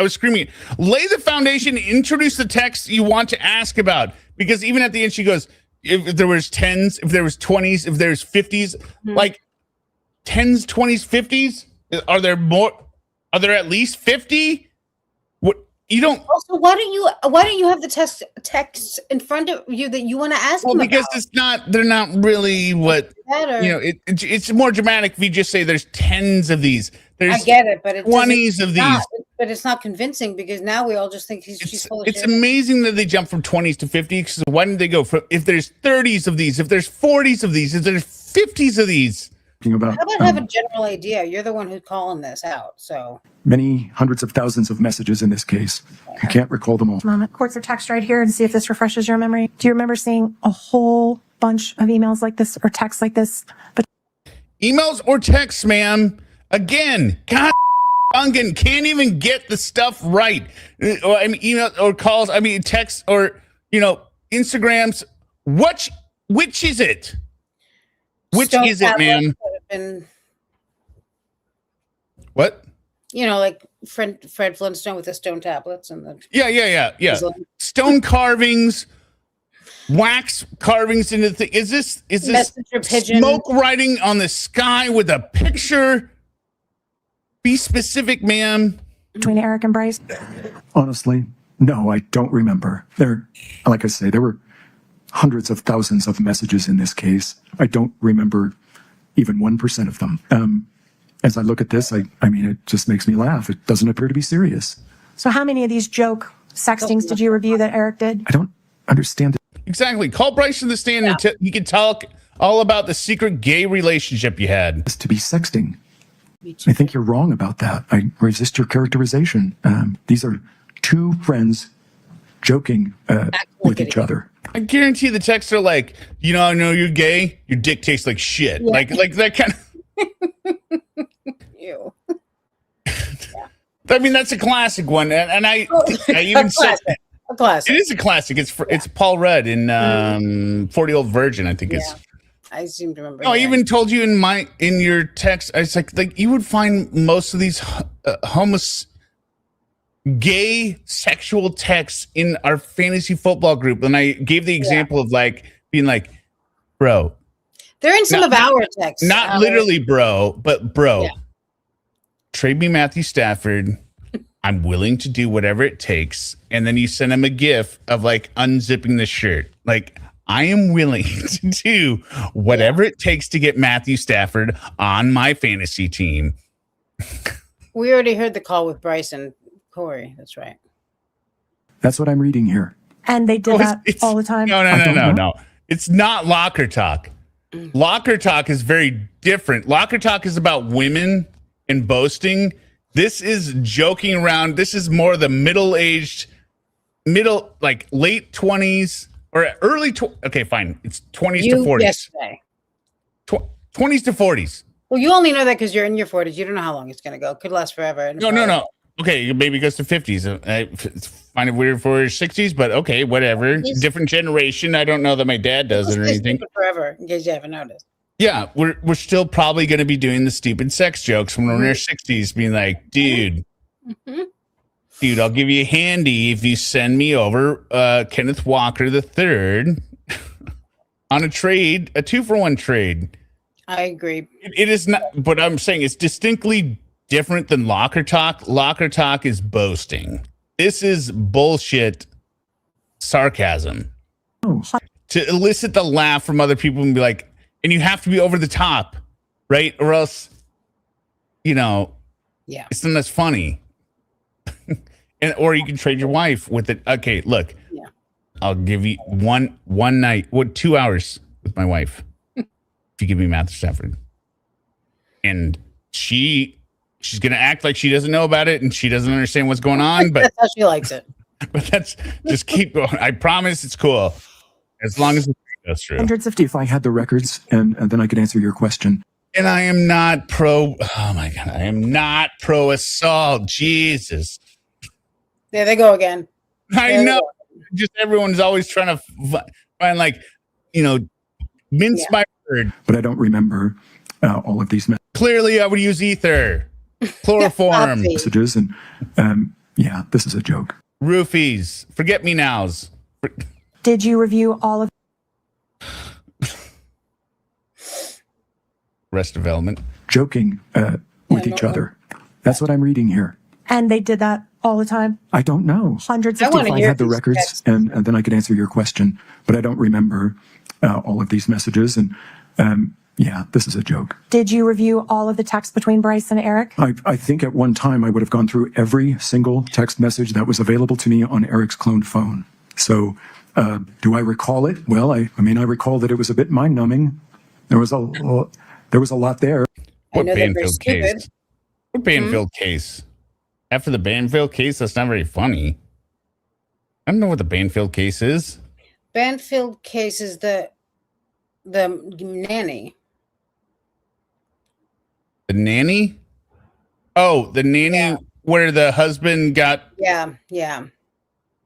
Lay the foundation. Introduce the text you want to ask about. Because even at the end, she goes, if there was 10s, if there was 20s, if there's 50s, like 10s, 20s, 50s. Are there more? Are there at least 50? What you don't? Also, why don't you have the text in front of you that you want to ask him because about? it's not. They're not really what. It's more dramatic if you just say there's 10s of these. There's I get it, but 20s of these. But it's not convincing because now we all just think she's full of shit. It's amazing that they jump from 20s to 50s. Why didn't they go for if there's 30s of these, if there's 40s of these, if there's 50s of these? About, how about have a general idea? You're the one who's calling this out, so many hundreds of thousands of messages in this case. I can't recall them all. Moment. Courts are text right here and see if this refreshes your memory. Do you remember seeing a whole bunch of emails like this or texts like this? But emails or texts, ma'am. Again, God, Gungan can't even get the stuff right. I mean, email or calls. I mean, texts or Instagrams. Which is it? Which is it, ma'am? What? Like Fred Flintstone with the stone tablets and the yeah. Stone carvings, wax carvings into the thing. Is this smoke writing on the sky with a picture? Be specific, ma'am. Between Eric and Bryce? Honestly, no, I don't remember. Like I say, there were hundreds of thousands of messages in this case. I don't remember even 1% of them. As I look at this, I mean, it just makes me laugh. It doesn't appear to be serious. So how many of these joke sextings did you review that Eric did? I don't understand it. Exactly. Call Bryce to the stand and you can talk all about the secret gay relationship you had. To be sexting. I think you're wrong about that. I resist your characterization. These are two friends joking with each other. I guarantee the texts are like, I know you're gay. Your dick tastes like shit. Yeah. Like that kind of. Ew. I mean, that's a classic one, and I even said a classic. It is a classic. It's Paul Rudd in 40-Year-Old Virgin. I think it's. I seem to remember. No, I even told you in your text. I was like you would find most of these gay sexual texts in our fantasy football group, and I gave the example of being like, bro. They're in some of our texts. Not literally, bro, but bro. Yeah. Trade me Matthew Stafford. I'm willing to do whatever it takes. And then you send him a gif of unzipping the shirt. I am willing to do whatever it takes to get Matthew Stafford on my fantasy team. We already heard the call with Bryce and Kouri. That's right. That's what I'm reading here. And they did that all the time? No. It's not locker talk. Locker talk is very different. Locker talk is about women and boasting. This is joking around. This is more the late 20s or early. Okay, fine. It's 20s to 40s. Yesterday. 20s to 40s. Well, you only know that because you're in your 40s. You don't know how long it's going to go. It could last forever. No. Okay, maybe it goes to 50s. It's kind of weird for 60s, but okay, whatever. Different generation. I don't know that my dad does it or anything. Forever, in case you haven't noticed. Yeah, we're still probably going to be doing the stupid sex jokes when we're in our 60s, being like, dude, I'll give you a handy if you send me over Kenneth Walker III on a trade, a 2-for-1 trade. I agree. It is not, but I'm saying it's distinctly different than locker talk. Locker talk is boasting. This is bullshit sarcasm. To elicit the laugh from other people and be like, and you have to be over the top, right? Or else, it's not as funny. Or you can trade your wife with it. Okay, look, I'll give you one night, 2 hours with my wife. If you give me Matthew Stafford. And she's going to act like she doesn't know about it and she doesn't understand what's going on. But that's how she likes it. But just keep going. I promise it's cool. As long as it goes through. If I had the records and then I could answer your question. And I am not oh my God, I am not pro assault. Jesus. There they go again. I know. Just everyone's always trying to find mince my word. But I don't remember all of these Clearly, I would use ether, chloroform messages, and this is a joke. Roofies, forget me nows. Did you review all of Rest Development? Joking with each other. That's what I'm reading here. And they did that all the time? I don't know. Hundreds of If I had the records and then I could answer your question, but I don't remember all of these messages. And this is a joke. Did you review all of the text between Bryce and Eric? I think at one time I would have gone through every single text message that was available to me on Eric's cloned phone. So do I recall it? Well, I recall that it was a bit mind-numbing. There was a lot there. What Banfield case? What Banfield case? After the Banfield case, that's not very funny. I don't know what the Banfield case is. Banfield case is the nanny. The nanny? Oh, the nanny where the husband got... Yeah.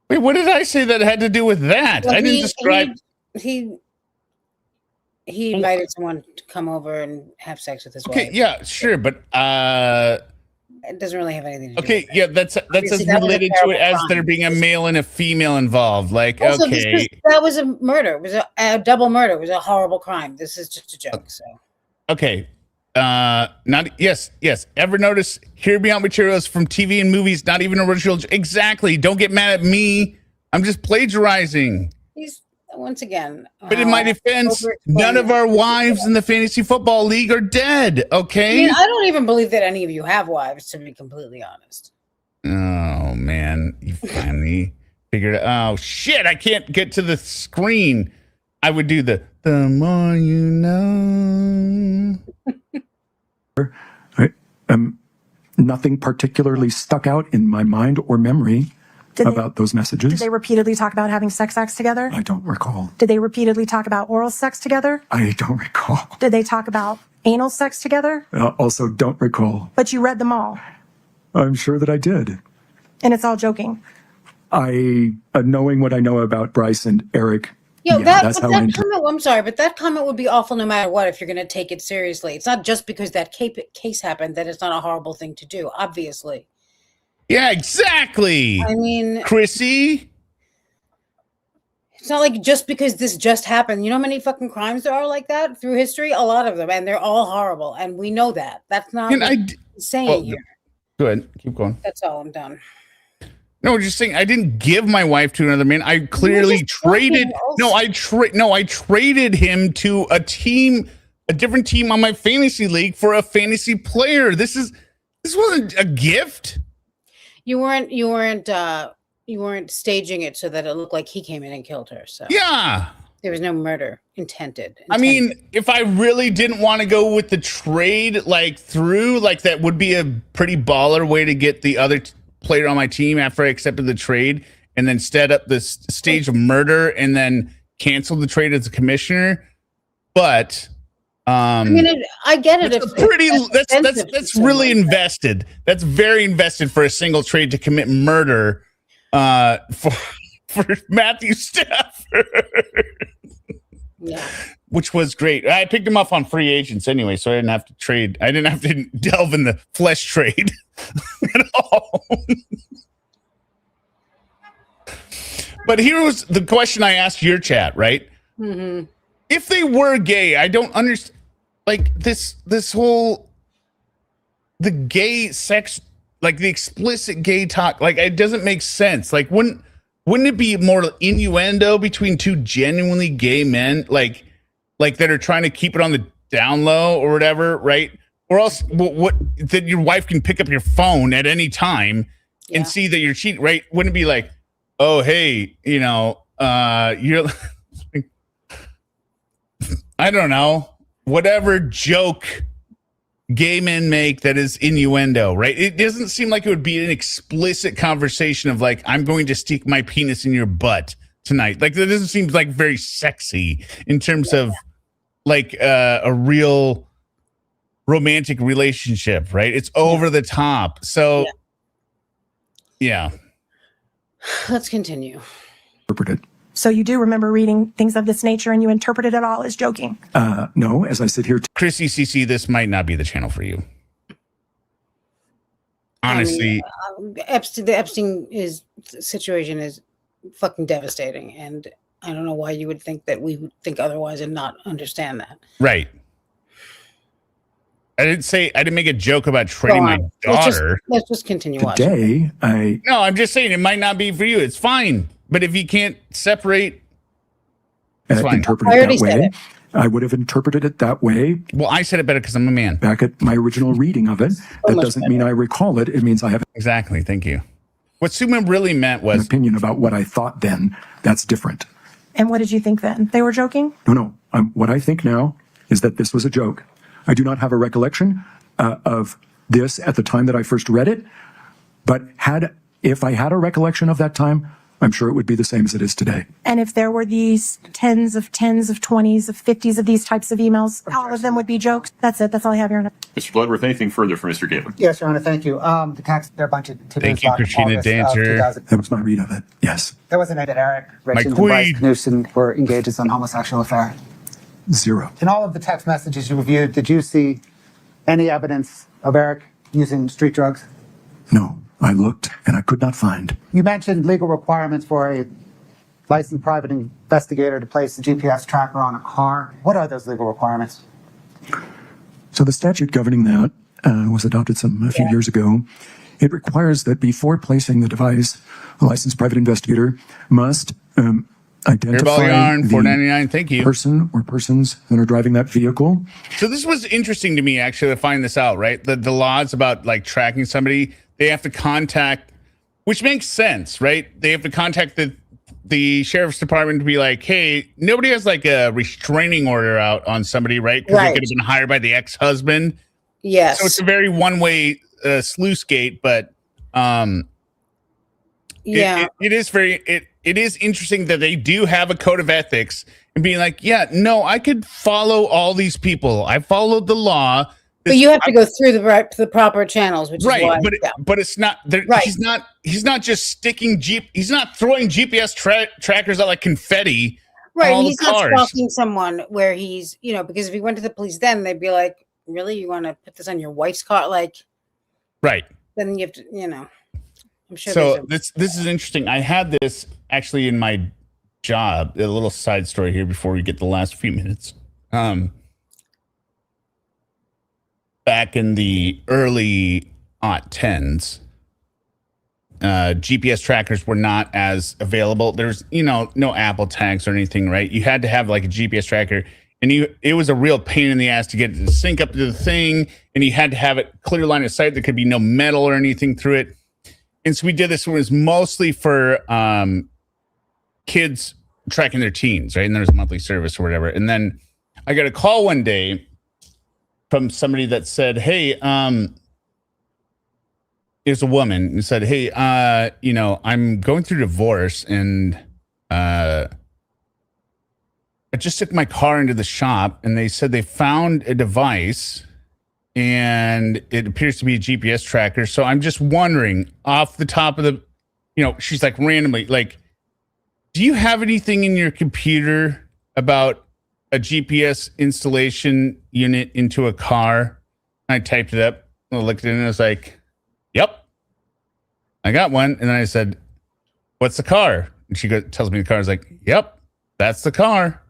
Wait, what did I say that had to do with that? Well, I didn't describe... He invited someone to come over and have sex with his wife. Okay, yeah, sure, but... It doesn't really have anything to do with it. Yeah, that's as related to it as there being a male and a female involved. Like, also, okay. That was a murder. It was a double murder. It was a horrible crime. This is just a joke, so. Okay. Yes. Ever notice Hear Me Out materials from TV and movies, not even original? Exactly. Don't get mad at me. I'm just plagiarizing. Once again. But in my defense, none of our wives in the fantasy football league are dead, okay? I don't even believe that any of you have wives, to be completely honest. Oh, man. You finally figured it out. Oh, shit. I can't get to the screen. I would do the more you know. Nothing particularly stuck out in my mind or memory about those messages. Did they repeatedly talk about having sex acts together? I don't recall. Did they repeatedly talk about oral sex together? I don't recall. Did they talk about anal sex together? Also don't recall. But you read them all. I'm sure that I did. And it's all joking. Knowing what I know about Bryce and Eric, that's how that comment, I'm sorry, but that comment would be awful no matter what if you're going to take it seriously. It's not just because that case happened that it's not a horrible thing to do, obviously. Yeah, exactly. I mean, Chrissy, it's not like just because this just happened. You know how many fucking crimes there are like that through history? A lot of them, and they're all horrible, and we know that. That's not what I'm saying here. Go ahead, keep going. That's all. I'm done. No, just saying I didn't give my wife to another man. I clearly traded. I traded him to a different team on my fantasy league for a fantasy player. This wasn't a gift. You weren't staging it so that it looked like he came in and killed her. So yeah, there was no murder intended. I mean, if I really didn't want to go with the trade, that would be a pretty baller way to get the other player on my team after I accepted the trade, and then set up this stage of murder and then cancel the trade as a commissioner. But I mean, I get it. That's really invested. That's very invested for a single trade to commit murder for Matthew Stafford. Yeah. Which was great. I picked him up on free agents anyway, so I didn't have to trade. I didn't have to delve in the flesh trade at all. But here was the question I asked your chat, right? Mm-hmm. If they were gay, I don't understand. Like this whole the gay sex, like the explicit gay talk, like it doesn't make sense. Like wouldn't it be more innuendo between two genuinely gay men, like that are trying to keep it on the down low or whatever, right? Or else what that your wife can pick up your phone at any time and see that you're cheating, right? Wouldn't it be like, oh hey, you're I don't know, whatever joke gay men make that is innuendo, right? It doesn't seem like it would be an explicit conversation of like, I'm going to stick my penis in your butt tonight. Like that doesn't seem like very sexy in terms of like a real romantic relationship, right? It's over the top. So yeah. Let's continue. Interpreted. So you do remember reading things of this nature and you interpreted it all as joking? No, as I sit here. Chrissy CC, this might not be the channel for you. Honestly. I mean, the Epstein situation is fucking devastating. And I don't know why you would think that we would think otherwise and not understand that. Right. I didn't make a joke about trading my daughter. Let's just continue watching. Today, No, I'm just saying it might not be for you. It's fine. But if you can't separate, it's fine. Interpret it that way. I would have interpreted it that way. Well, I said it better because I'm a man. Back at my original reading of it. That doesn't mean I recall it. It means I have exactly. Thank you. What Summa really meant was an opinion about what I thought then. That's different. And what did you think then? They were joking? No. What I think now is that this was a joke. I do not have a recollection of this at the time that I first read it. But if I had a recollection of that time, I'm sure it would be the same as it is today. And if there were these tens of 20s of 50s of these types of emails, all of them would be jokes. That's it. That's all I have here. Mr. Bloodworth, anything further from Mr. Galen? Yes, Your Honor, thank you. The text, there are a bunch of thank you, Christina Dancer. That was my read of it. Yes. There was a night that Eric Richins and Bryce Knudsen were engaged in some homosexual affair. 0. In all of the text messages you reviewed, did you see any evidence of Eric using street drugs? No. I looked and I could not find. You mentioned legal requirements for a licensed private investigator to place a GPS tracker on a car. What are those legal requirements? So the statute governing that was adopted a few years ago. It requires that before placing the device, a licensed private investigator must identify yarn, the $4.99. Thank you. Person or persons that are driving that vehicle. So this was interesting to me actually to find this out, right? The laws about like tracking somebody. They have to contact, which makes sense, right? They have to contact the sheriff's department to be like, hey, nobody has like a restraining order out on somebody, right? Because they could have been hired by the ex-husband. Yes. So it's a very one-way sluice gate, but it is interesting that they do have a code of ethics and being like, yeah, no, I could follow all these people. I followed the law. But you have to go through the proper channels, which is why. But it's not. He's not just sticking He's not throwing GPS trackers out like confetti. Right. On all He's the not cars. stalking someone where he's, because if he went to the police, then they'd be like, "Really, you want to put this on your wife's car?" Like, right. Then you have to, I'm sure. So this is interesting. I had this actually in my job. A little side story here before we get the last few minutes. Back in the early 10s, GPS trackers were not as available. There's, no Apple tags or anything, right? You had to have like a GPS tracker, and it was a real pain in the ass to get it to sync up to the thing, and you had to have it clear line of sight. There could be no metal or anything through it. And so we did this. It was mostly for kids tracking their teens, right? And there's a monthly service or whatever. And then I got a call one day from somebody that said, hey, is a woman and said, hey, I'm going through divorce, and I just took my car into the shop, and they said they found a device, and it appears to be a GPS tracker. So I'm just wondering, off the top of the, she's like randomly, like, do you have anything in your computer about a GPS installation unit into a car? I typed it up, I looked at it, and I was like, yep, I got one. And then I said, what's the car? And she tells me the car. I was like, yep, that's the car.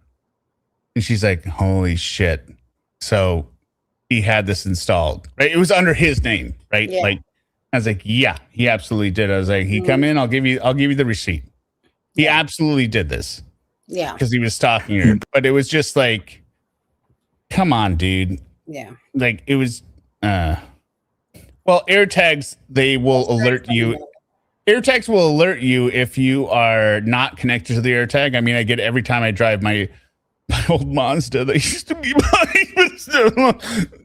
And she's like, holy shit. So he had this installed, right? It was under his name, right? Yeah. Like, I was like, yeah, he absolutely did. I was like, he come in, I'll give you the receipt. He absolutely did this. Yeah. Because he was stalking her. But it was just like, come on, dude. Yeah. Like, it was, well, AirTags, they will alert you. AirTags will alert you if you are not connected to the AirTag. I mean, I get it every time I drive my old Mazda that used to be mine, but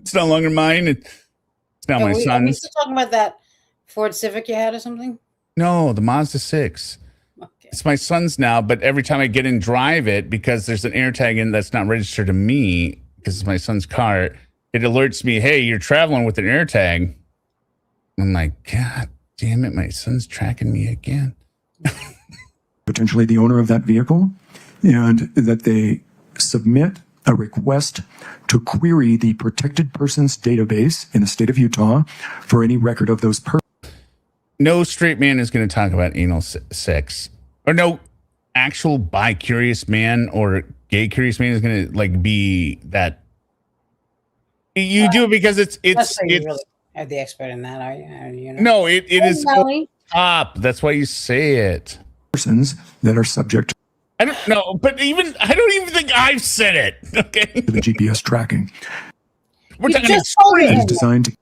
it's no longer mine. It's now my Are we son's. still talking about that Ford Civic you had or something? No, the Mazda 6. Okay. It's my son's now, but every time I get in drive it, because there's an AirTag in that's not registered to me, because it's my son's car, it alerts me, hey, you're traveling with an AirTag. I'm like, God damn it, my son's tracking me again. Potentially the owner of that vehicle, and that they submit a request to query the protected persons database in the state of Utah for any record of those persons. No straight man is going to talk about anal sex, or no actual bi-curious man or gay curious man is going to like be that. You do it because it's really are the expert in that, are you? No, it is top. That's why you say it. Persons that are subject. I don't know, but I don't even think I've said it. Okay. To the GPS tracking. We're talking extreme. Designed to.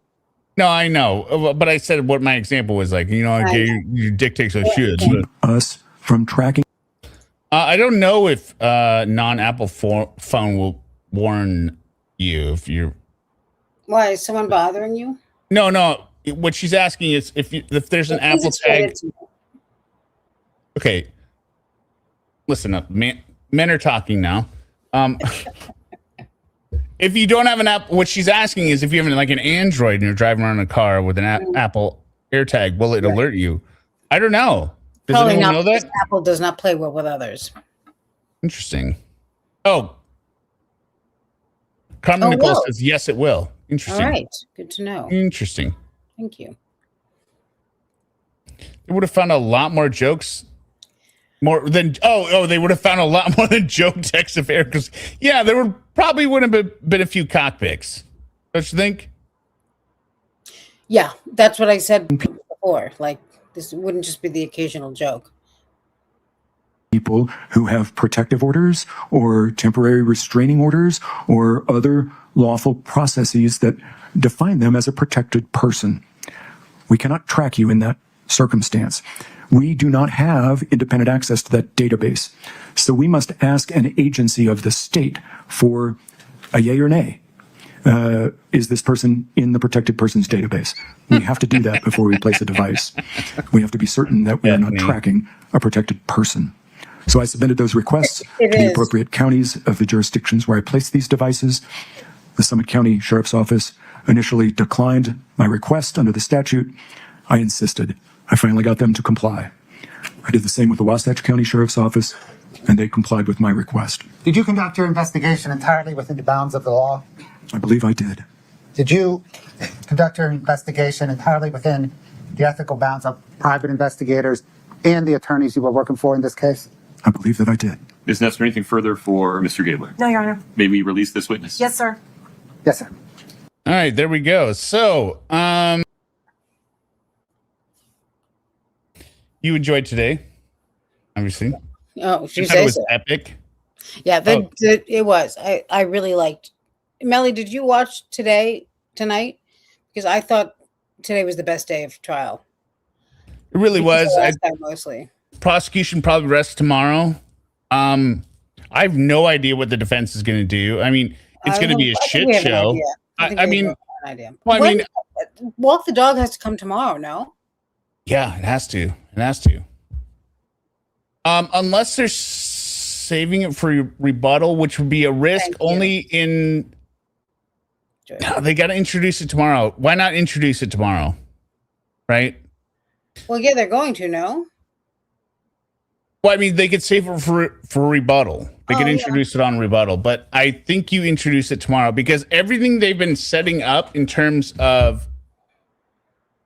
No, I know, but I said what my example was like. Your dick takes a shit. Keep us from tracking. I don't know if non-Apple phone will warn you if you're. Why is someone bothering you? No. What she's asking is if there's an Apple tag. Okay. Listen up, men are talking now. If you don't have an app, what she's asking is if you have like an Android and you're driving around in a car with an Apple AirTag, will it alert you? I don't know. Does Probably anyone not, know that? Apple does not play well with others. Interesting. Oh, Carmen Nicole says yes, it will. Interesting. All right, good to know. Interesting. Thank you. They would have found a lot more jokes. More than they would have found a lot more than joke texts of Eric. Yeah, there would have been a few cockpicks. Don't you think? Yeah, that's what I said before. Like, this wouldn't just be the occasional joke. People who have protective orders or temporary restraining orders or other lawful processes that define them as a protected person. We cannot track you in that circumstance. We do not have independent access to that database. So we must ask an agency of the state for a yay or nay. Is this person in the protected persons database? We have to do that before we place a device. We have to be certain that we are not tracking a protected person. So I submitted those requests to the appropriate counties of the jurisdictions where I placed these devices. The Summit County Sheriff's Office initially declined my request under the statute. I insisted. I finally got them to comply. I did the same with the Wasatch County Sheriff's Office, and they complied with my request. Did you conduct your investigation entirely within the bounds of the law? I believe I did. Did you conduct your investigation entirely within the ethical bounds of private investigators and the attorneys you were working for in this case? I believe that I did. Ms. Nessler, anything further for Mr. Gabler? No, Your Honor. May we release this witness? Yes, sir. Yes, sir. All right, there we go. So, you enjoyed today, obviously. Oh, she thought it was so. epic. Yeah, it was. I really liked. Melly, did you watch tonight? Because I thought today was the best day of trial. It really was. Mostly. Prosecution probably rests tomorrow. I have no idea what the defense is going to do. I mean, it's going to be a shit show. I mean, Walk the Dog has to come tomorrow. No. Yeah, it has to. It has to. Unless they're saving it for rebuttal, which would be a risk only in. They got to introduce it tomorrow. Why not introduce it tomorrow? Right. Well, yeah, they're going to. No. Well, I mean, they could save it for rebuttal. They could introduce it on rebuttal, but I think you introduce it tomorrow because everything they've been setting up in terms of,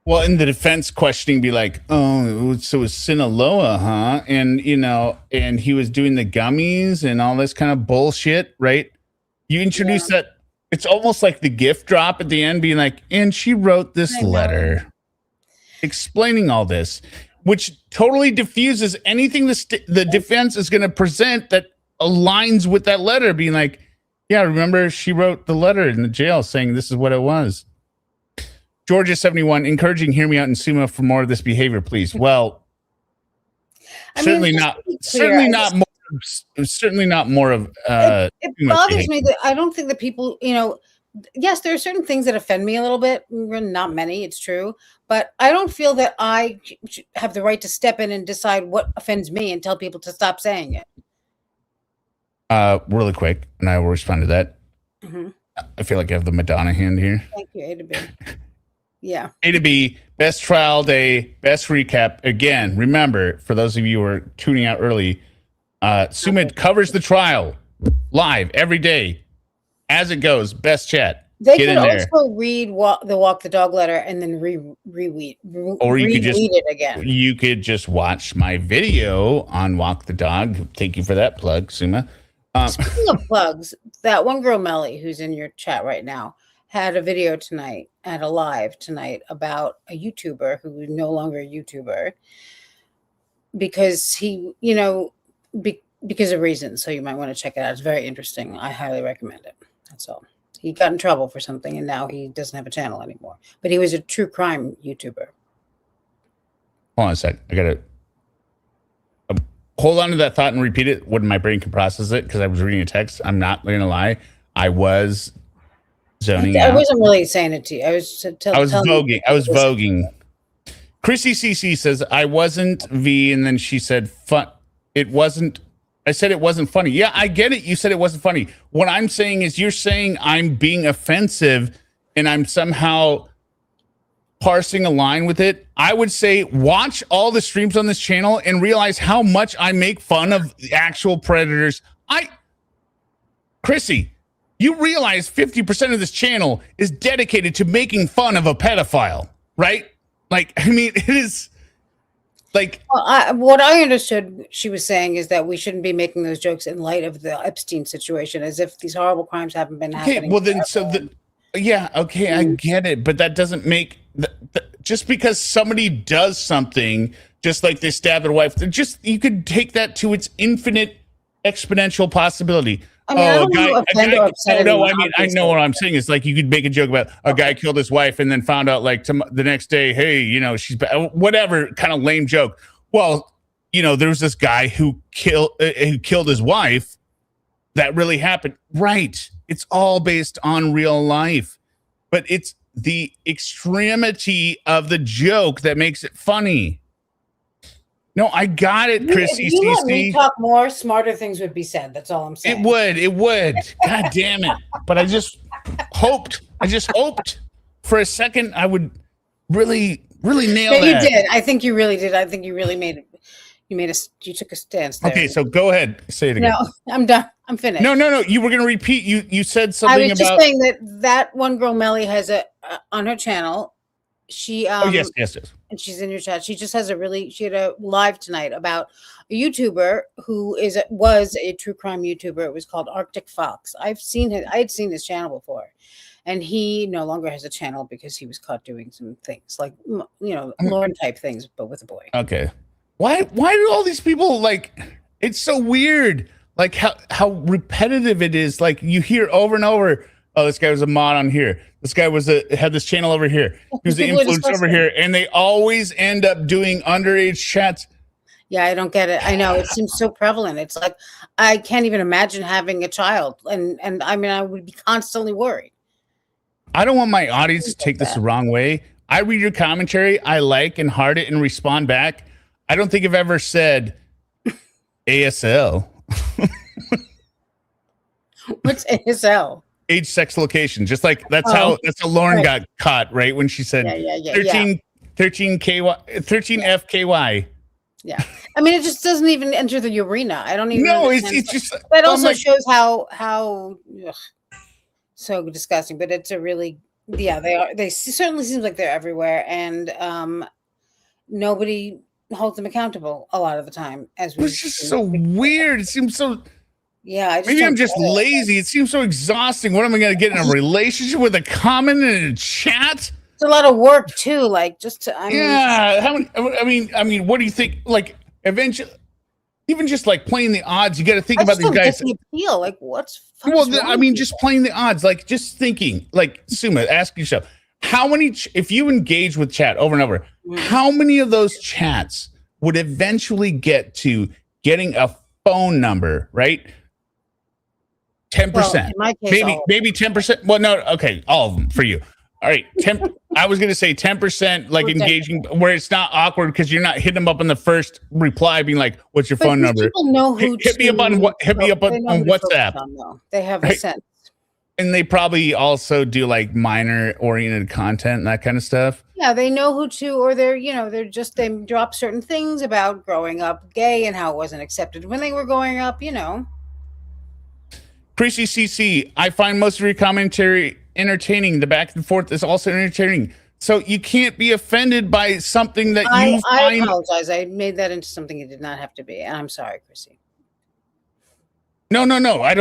well, in the defense questioning, be like, oh, so it was Sinaloa, huh? And and he was doing the gummies and all this kind of bullshit, right? You introduce that. It's almost like the gift drop at the end, being like, and she wrote this letter explaining all this, which totally diffuses anything the defense is going to present that aligns with that letter, being like, yeah, remember she wrote the letter in the jail saying this is what it was. Georgia 71, encouraging Hear Me Out and Summa for more of this behavior, please. Well, certainly not more of it bothers me that I don't think that people, yes, there are certain things that offend me a little bit. Not many, it's true. But I don't feel that I have the right to step in and decide what offends me and tell people to stop saying it. Really quick, and I will respond to that. Mm-hmm. I feel like I have the Madonna hand here. Thank you, A to B. Yeah. A to B, best trial day, best recap. Again, remember, for those of you who are tuning out early, Summa covers the trial live every day as it goes. Best chat. They could also read the Walk the Dog letter and then reread it again. You could just watch my video on Walk the Dog. Thank you for that plug, Summa. Speaking of plugs, that one girl, Melly, who's in your chat right now, had a video tonight at a live tonight about a YouTuber who is no longer a YouTuber because he, because of reasons. So you might want to check it out. It's very interesting. I highly recommend it. That's all. He got in trouble for something and now he doesn't have a channel anymore. But he was a true crime YouTuber. Hold on a sec. I got to hold on to that thought and repeat it when my brain can process it because I was reading a text. I'm not going to lie. I was zoning out. I wasn't really saying it to you. I was voguing. I was voguing. Chrissy CC says, I wasn't V, and then she said, fun. It wasn't. I said it wasn't funny. Yeah, I get it. You said it wasn't funny. What I'm saying is you're saying I'm being offensive and I'm somehow parsing a line with it. I would say watch all the streams on this channel and realize how much I make fun of the actual predators. Chrissy, you realize 50% of this channel is dedicated to making fun of a pedophile, right? Like, I mean, it is like... Well, what I understood she was saying is that we shouldn't be making those jokes in light of the Epstein situation, as if these horrible crimes haven't been happening. Okay, well then, I get it, but that doesn't make... just because somebody does something, just like they stabbed their wife, you could take that to its infinite exponential possibility. I mean, I know what I'm saying is like you could make a joke about a guy killed his wife and then found out like the next day, hey, she's whatever kind of lame joke. Well, there was this guy who killed his wife. That really happened, right? It's all based on real life, but it's the extremity of the joke that makes it funny. No, I got it, Chrissy. If you let me talk more, smarter things would be said. That's all I'm saying. It would. God damn it. But I just hoped for a second I would really nail that. You did. I think you really did. I think you really made it. You took a stance there. Okay, so go ahead. Say it again. No, I'm done. I'm finished. No. You were going to repeat. You said something about... I was just saying that one girl, Melly, has on her channel. She yes. And she's in your chat. She just has she had a live tonight about a YouTuber who was a true crime YouTuber. It was called Arctic Fox. I had seen his channel before, and he no longer has a channel because he was caught doing some things like Lauren type things, but with a boy. Okay. Why do all these people like? It's so weird. Like how repetitive it is. Like you hear over and over. Oh, this guy was a mod on here. This guy had this channel over here. He was the influencer over here, and they always end up doing underage chats. Yeah, I don't get it. I know it seems so prevalent. It's like I can't even imagine having a child, and I mean I would be constantly worried. I don't want my audience to take this the wrong way. I read your commentary, I like and heart it and respond back. I don't think I've ever said ASL. What's ASL? Age, sex, location. Just like that's how Lauren got caught, right? When she said 13 FKY. Yeah. I mean, it just doesn't even enter the arena. I don't even know. It's just that also shows how ugh, so disgusting, but it's a really they certainly seem like they're everywhere, and nobody holds them accountable a lot of the time. It's just so weird. It seems so maybe I'm just lazy. It seems so exhausting. What am I going to get in a relationship with a comment in a chat? It's a lot of work too. Like just to, I mean, what do you think? Like eventually, even just like playing the odds, you got to think about these guys. The appeal, like what's I mean, just playing the odds, like just thinking, like Summa, ask yourself, how many? If you engage with chat over and over, how many of those chats would eventually get to getting a phone number? Right. 10%, maybe 10%. Well, no, okay, all of them for you. All right, I was gonna say 10%, like engaging, where it's not awkward because you're not hitting them up on the first reply, being like, "What's your phone number?" People know who hit me up on WhatsApp. They have a sense, and they probably also do like minor-oriented content and that kind of stuff. Yeah, they know who to, or they drop certain things about growing up gay and how it wasn't accepted when they were growing up. Chrissy CC, I find most of your commentary entertaining. The back and forth is also entertaining. So you can't be offended by something that I apologize. I made that into something it did not have to be. And I'm sorry, Chrissy. No. I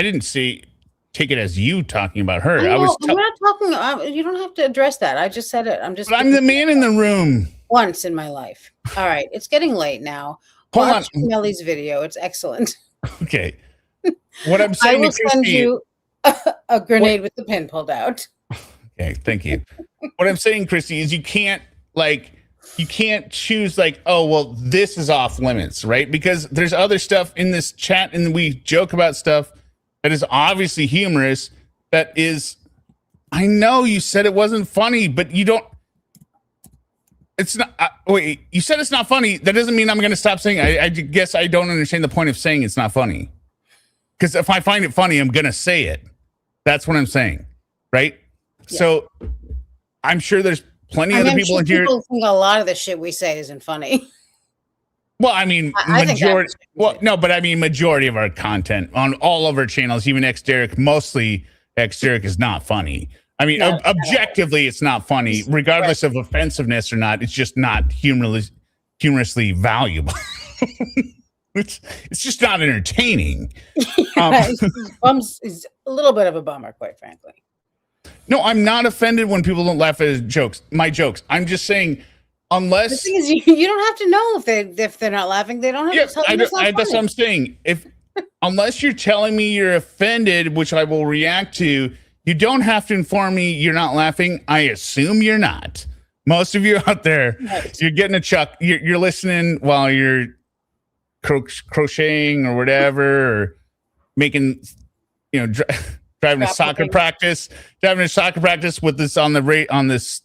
didn't take it as you talking about her. We're not talking. You don't have to address that. I just said it. I'm the man in the room. Once in my life. All right. It's getting late now. Watch Melly's video. It's excellent. Okay. What I'm saying, I will send you a grenade with the pin pulled out. Okay, thank you. What I'm saying, Christy, is you can't choose like, oh, well, this is off limits, right? Because there's other stuff in this chat, and we joke about stuff that is obviously humorous. That is, I know you said it wasn't funny, but you don't. It's not. Wait, you said it's not funny. That doesn't mean I'm going to stop saying. I guess I don't understand the point of saying it's not funny. Because if I find it funny, I'm going to say it. That's what I'm saying. Right? Yeah. So I'm sure there's plenty of other people in here. People think a lot of the shit we say isn't funny. Well, I mean, majority. Well, no, but I mean, majority of our content on all of our channels, even X-Derek, mostly X-Derek is not funny. I mean, objectively, it's not funny, regardless of offensiveness or not. It's just not humorously valuable. It's just not entertaining. It's a little bit of a bummer, quite frankly. No, I'm not offended when people don't laugh at my jokes. I'm just saying, unless the thing is, you don't have to know if they're not laughing. They don't have to tell you that's what I'm saying. Unless you're telling me you're offended, which I will react to, you don't have to inform me you're not laughing. I assume you're not. Most of you out there, you're getting a chuck. You're listening while you're crocheting or whatever, or making, driving a soccer practice with this on the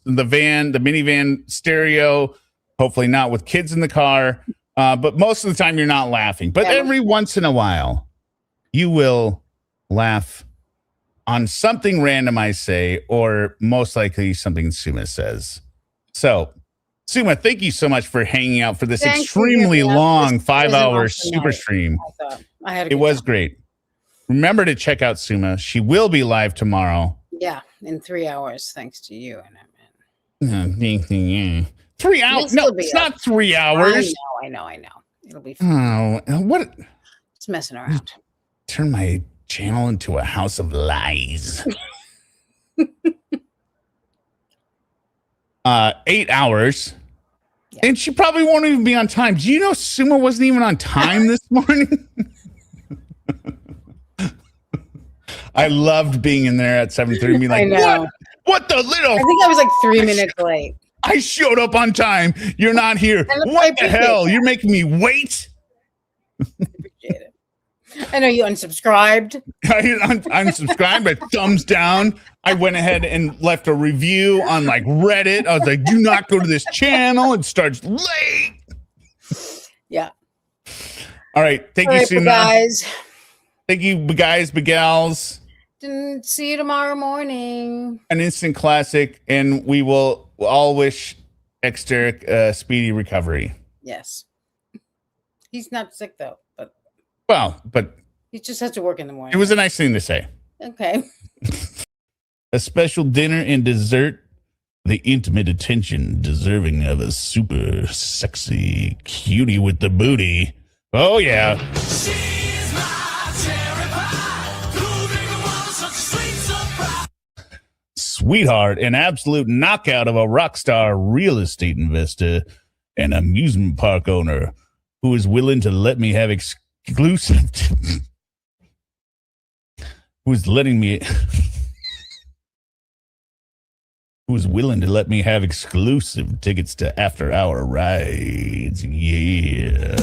minivan stereo, hopefully not with kids in the car. But most of the time you're not laughing, but every once in a while you will laugh on something random I say, or most likely something Summa says. So Summa, thank you so much for hanging out for this extremely long 5-hour super stream. It was great. Remember to check out Summa. She will be live tomorrow. Yeah, in 3 hours, thanks to you. 3 hours? No, it's not 3 hours. I know. It'll be fun. Oh, what? Just messing around. Turn my channel into a house of lies. 8 hours. And she probably won't even be on time. Do you know Summa wasn't even on time this morning? I loved being in there at 7:30 and being like, what the little? I think I was like 3 minutes late. I showed up on time. You're not here. What the hell? You're making me wait? I appreciate it. I know you unsubscribed. I unsubscribed, but thumbs down. I went ahead and left a review on like Reddit. I was like, do not go to this channel. It starts late. Yeah. All right. Thank you, Summa. Guys. Thank you, guys, gals. See you tomorrow morning. An instant classic, and we will all wish Eric a speedy recovery. Yes. He's not sick, though. But he just has to work in the morning. It was a nice thing to say. Okay. A special dinner and dessert. The intimate attention deserving of a super sexy cutie with the booty. Oh, yeah. Sweetheart, an absolute knockout of a rock star real estate investor and amusement park owner who is willing to let me have exclusive who's willing to let me have exclusive tickets to after hour rides. Yeah.